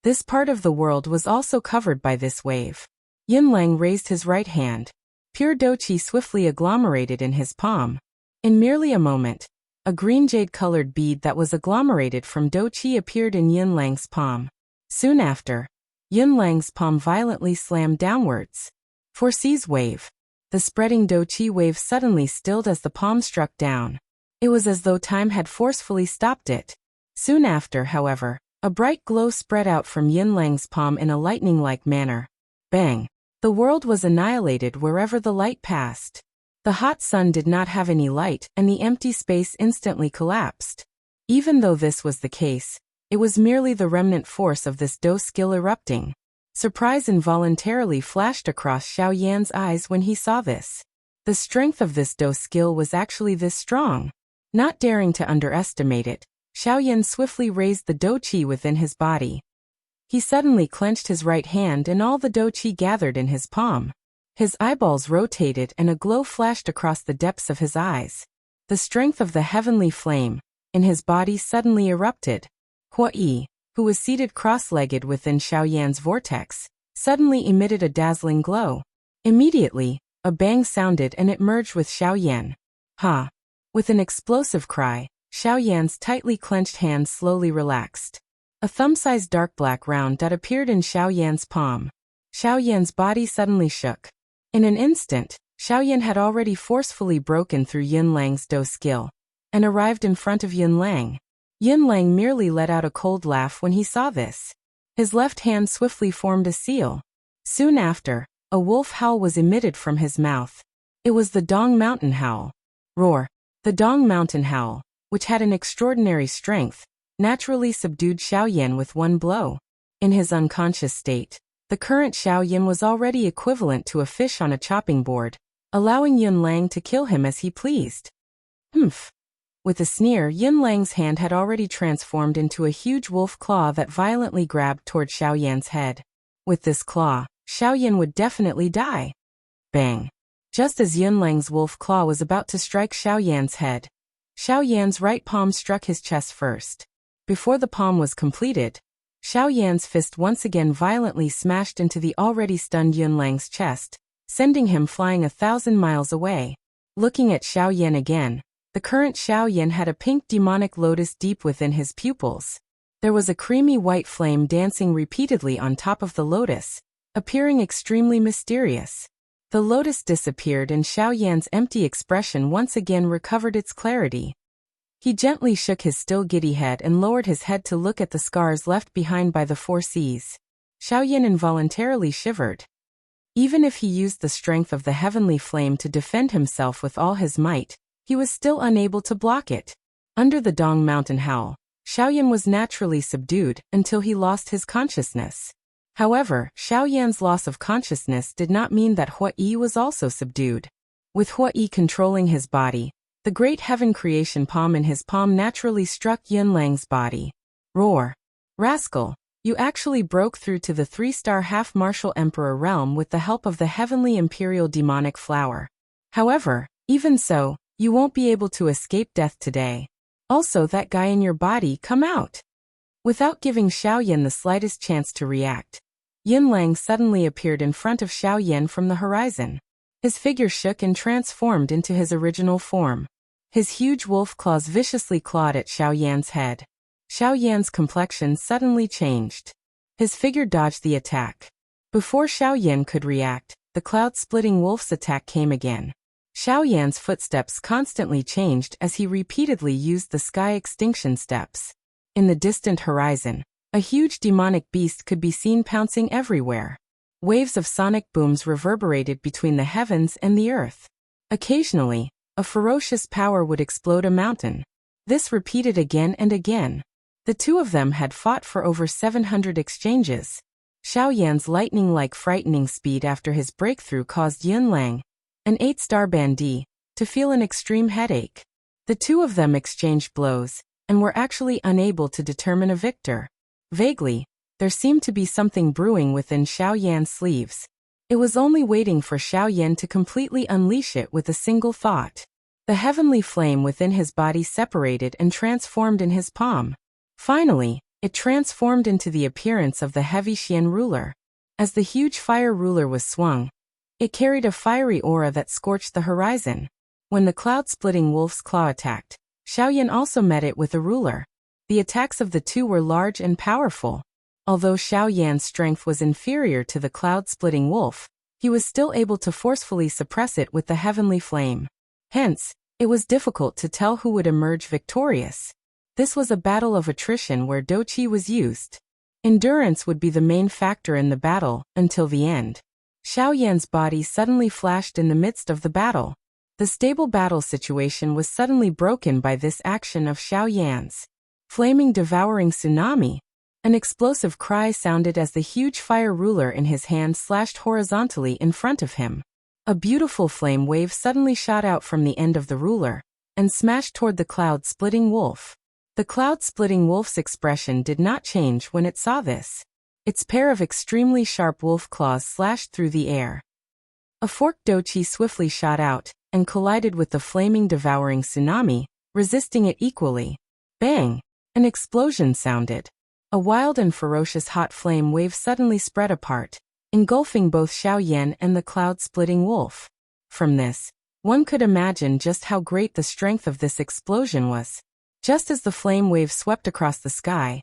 This part of the world was also covered by this wave. Yin Lang raised his right hand. Pure do qi swiftly agglomerated in his palm. In merely a moment, a green jade-colored bead that was agglomerated from do qi appeared in Yin Lang's palm. Soon after, Yin Lang's palm violently slammed downwards. Foresees wave. The spreading do qi wave suddenly stilled as the palm struck down. It was as though time had forcefully stopped it. Soon after, however, a bright glow spread out from Yin Lang's palm in a lightning-like manner. Bang! The world was annihilated wherever the light passed. The hot sun did not have any light and the empty space instantly collapsed. Even though this was the case, it was merely the remnant force of this do skill erupting. Surprise involuntarily flashed across Xiao Yan's eyes when he saw this. The strength of this do skill was actually this strong. Not daring to underestimate it, Xiao Yan swiftly raised the do qi within his body. He suddenly clenched his right hand and all the do qi gathered in his palm. His eyeballs rotated and a glow flashed across the depths of his eyes. The strength of the heavenly flame in his body suddenly erupted. Hua Yi, who was seated cross-legged within Xiao Yan's vortex, suddenly emitted a dazzling glow. Immediately, a bang sounded and it merged with Xiao Yan. Ha! With an explosive cry, Xiao Yan's tightly clenched hand slowly relaxed. A thumb-sized dark black round dot appeared in Xiao Yan's palm. Xiao Yan's body suddenly shook. In an instant, Xiao Yan had already forcefully broken through Yin Lang's do skill, and arrived in front of Yin Lang. Yin Lang merely let out a cold laugh when he saw this. His left hand swiftly formed a seal. Soon after, a wolf howl was emitted from his mouth. It was the Dong Mountain Howl. Roar! The Dong Mountain Howl, which had an extraordinary strength, naturally subdued Xiao Yan with one blow. In his unconscious state, the current Xiao Yan was already equivalent to a fish on a chopping board, allowing Yin Lang to kill him as he pleased. Humph. With a sneer, Yunlang's hand had already transformed into a huge wolf claw that violently grabbed toward Xiaoyan's head. With this claw, Xiaoyan would definitely die. Bang. Just as Yunlang's wolf claw was about to strike Xiaoyan's head, Xiaoyan's right palm struck his chest first. Before the palm was completed, Xiaoyan's fist once again violently smashed into the already stunned Yunlang's chest, sending him flying 1,000 miles away. Looking at Xiaoyan again, the current Xiaoyan had a pink demonic lotus deep within his pupils. There was a creamy white flame dancing repeatedly on top of the lotus, appearing extremely mysterious. The lotus disappeared and Xiaoyan's empty expression once again recovered its clarity. He gently shook his still giddy head and lowered his head to look at the scars left behind by the 4 seas. Xiaoyan involuntarily shivered. Even if he used the strength of the heavenly flame to defend himself with all his might, he was still unable to block it. Under the Dong Mountain howl, Xiaoyan was naturally subdued until he lost his consciousness. However, Xiaoyan's loss of consciousness did not mean that Hua Yi was also subdued. With Hua Yi controlling his body, the great heaven creation palm in his palm naturally struck Yunlang's body. Roar! Rascal! You actually broke through to the 3-star half-martial emperor realm with the help of the heavenly imperial demonic flower. However, even so, you won't be able to escape death today. Also, that guy in your body, come out! Without giving Xiaoyan the slightest chance to react, Yunlang suddenly appeared in front of Xiaoyan from the horizon. His figure shook and transformed into his original form. His huge wolf claws viciously clawed at Xiaoyan's head. Xiaoyan's complexion suddenly changed. His figure dodged the attack. Before Xiaoyan could react, the cloud-splitting wolf's attack came again. Xiaoyan's footsteps constantly changed as he repeatedly used the sky extinction steps. In the distant horizon, a huge demonic beast could be seen pouncing everywhere. Waves of sonic booms reverberated between the heavens and the earth. Occasionally, a ferocious power would explode a mountain. This repeated again and again. The two of them had fought for over 700 exchanges. Xiaoyan's lightning-like frightening speed after his breakthrough caused Yunlang, an 8-star bandit, to feel an extreme headache. The two of them exchanged blows, and were actually unable to determine a victor. Vaguely, there seemed to be something brewing within Xiaoyan's sleeves. It was only waiting for Xiaoyan to completely unleash it with a single thought. The heavenly flame within his body separated and transformed in his palm. Finally, it transformed into the appearance of the heavy Xian ruler. As the huge fire ruler was swung, it carried a fiery aura that scorched the horizon. When the cloud-splitting wolf's claw attacked, Xiaoyan also met it with a ruler. The attacks of the two were large and powerful. Although Xiaoyan's strength was inferior to the cloud-splitting wolf, he was still able to forcefully suppress it with the heavenly flame. Hence, it was difficult to tell who would emerge victorious. This was a battle of attrition where Doqi was used. Endurance would be the main factor in the battle until the end. Xiaoyan's body suddenly flashed in the midst of the battle. The stable battle situation was suddenly broken by this action of Xiaoyan's. Flaming devouring tsunami. An explosive cry sounded as the huge fire ruler in his hand slashed horizontally in front of him. A beautiful flame wave suddenly shot out from the end of the ruler and smashed toward the cloud-splitting wolf. The cloud-splitting wolf's expression did not change when it saw this. Its pair of extremely sharp wolf claws slashed through the air. A forked Doqi swiftly shot out and collided with the flaming devouring tsunami, resisting it equally. Bang! An explosion sounded. A wild and ferocious hot flame wave suddenly spread apart, engulfing both Xiaoyan and the cloud-splitting wolf. From this, one could imagine just how great the strength of this explosion was. Just as the flame wave swept across the sky,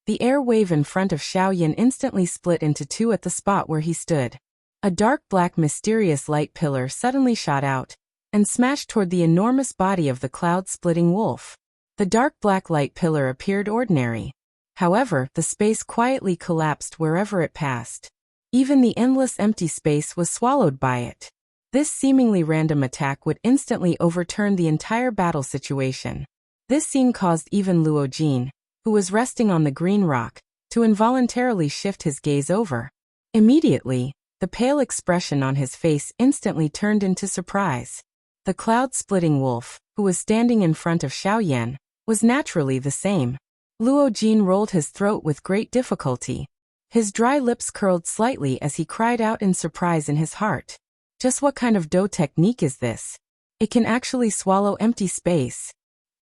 the air wave in front of Xiaoyan instantly split into two at the spot where he stood. A dark black mysterious light pillar suddenly shot out and smashed toward the enormous body of the cloud-splitting wolf. The dark black light pillar appeared ordinary. However, the space quietly collapsed wherever it passed. Even the endless empty space was swallowed by it. This seemingly random attack would instantly overturn the entire battle situation. This scene caused even Luo Jin, who was resting on the green rock, to involuntarily shift his gaze over. Immediately, the pale expression on his face instantly turned into surprise. The cloud-splitting wolf, who was standing in front of Xiaoyan, was naturally the same. Luo Jin rolled his throat with great difficulty. His dry lips curled slightly as he cried out in surprise in his heart. Just what kind of dough technique is this? It can actually swallow empty space.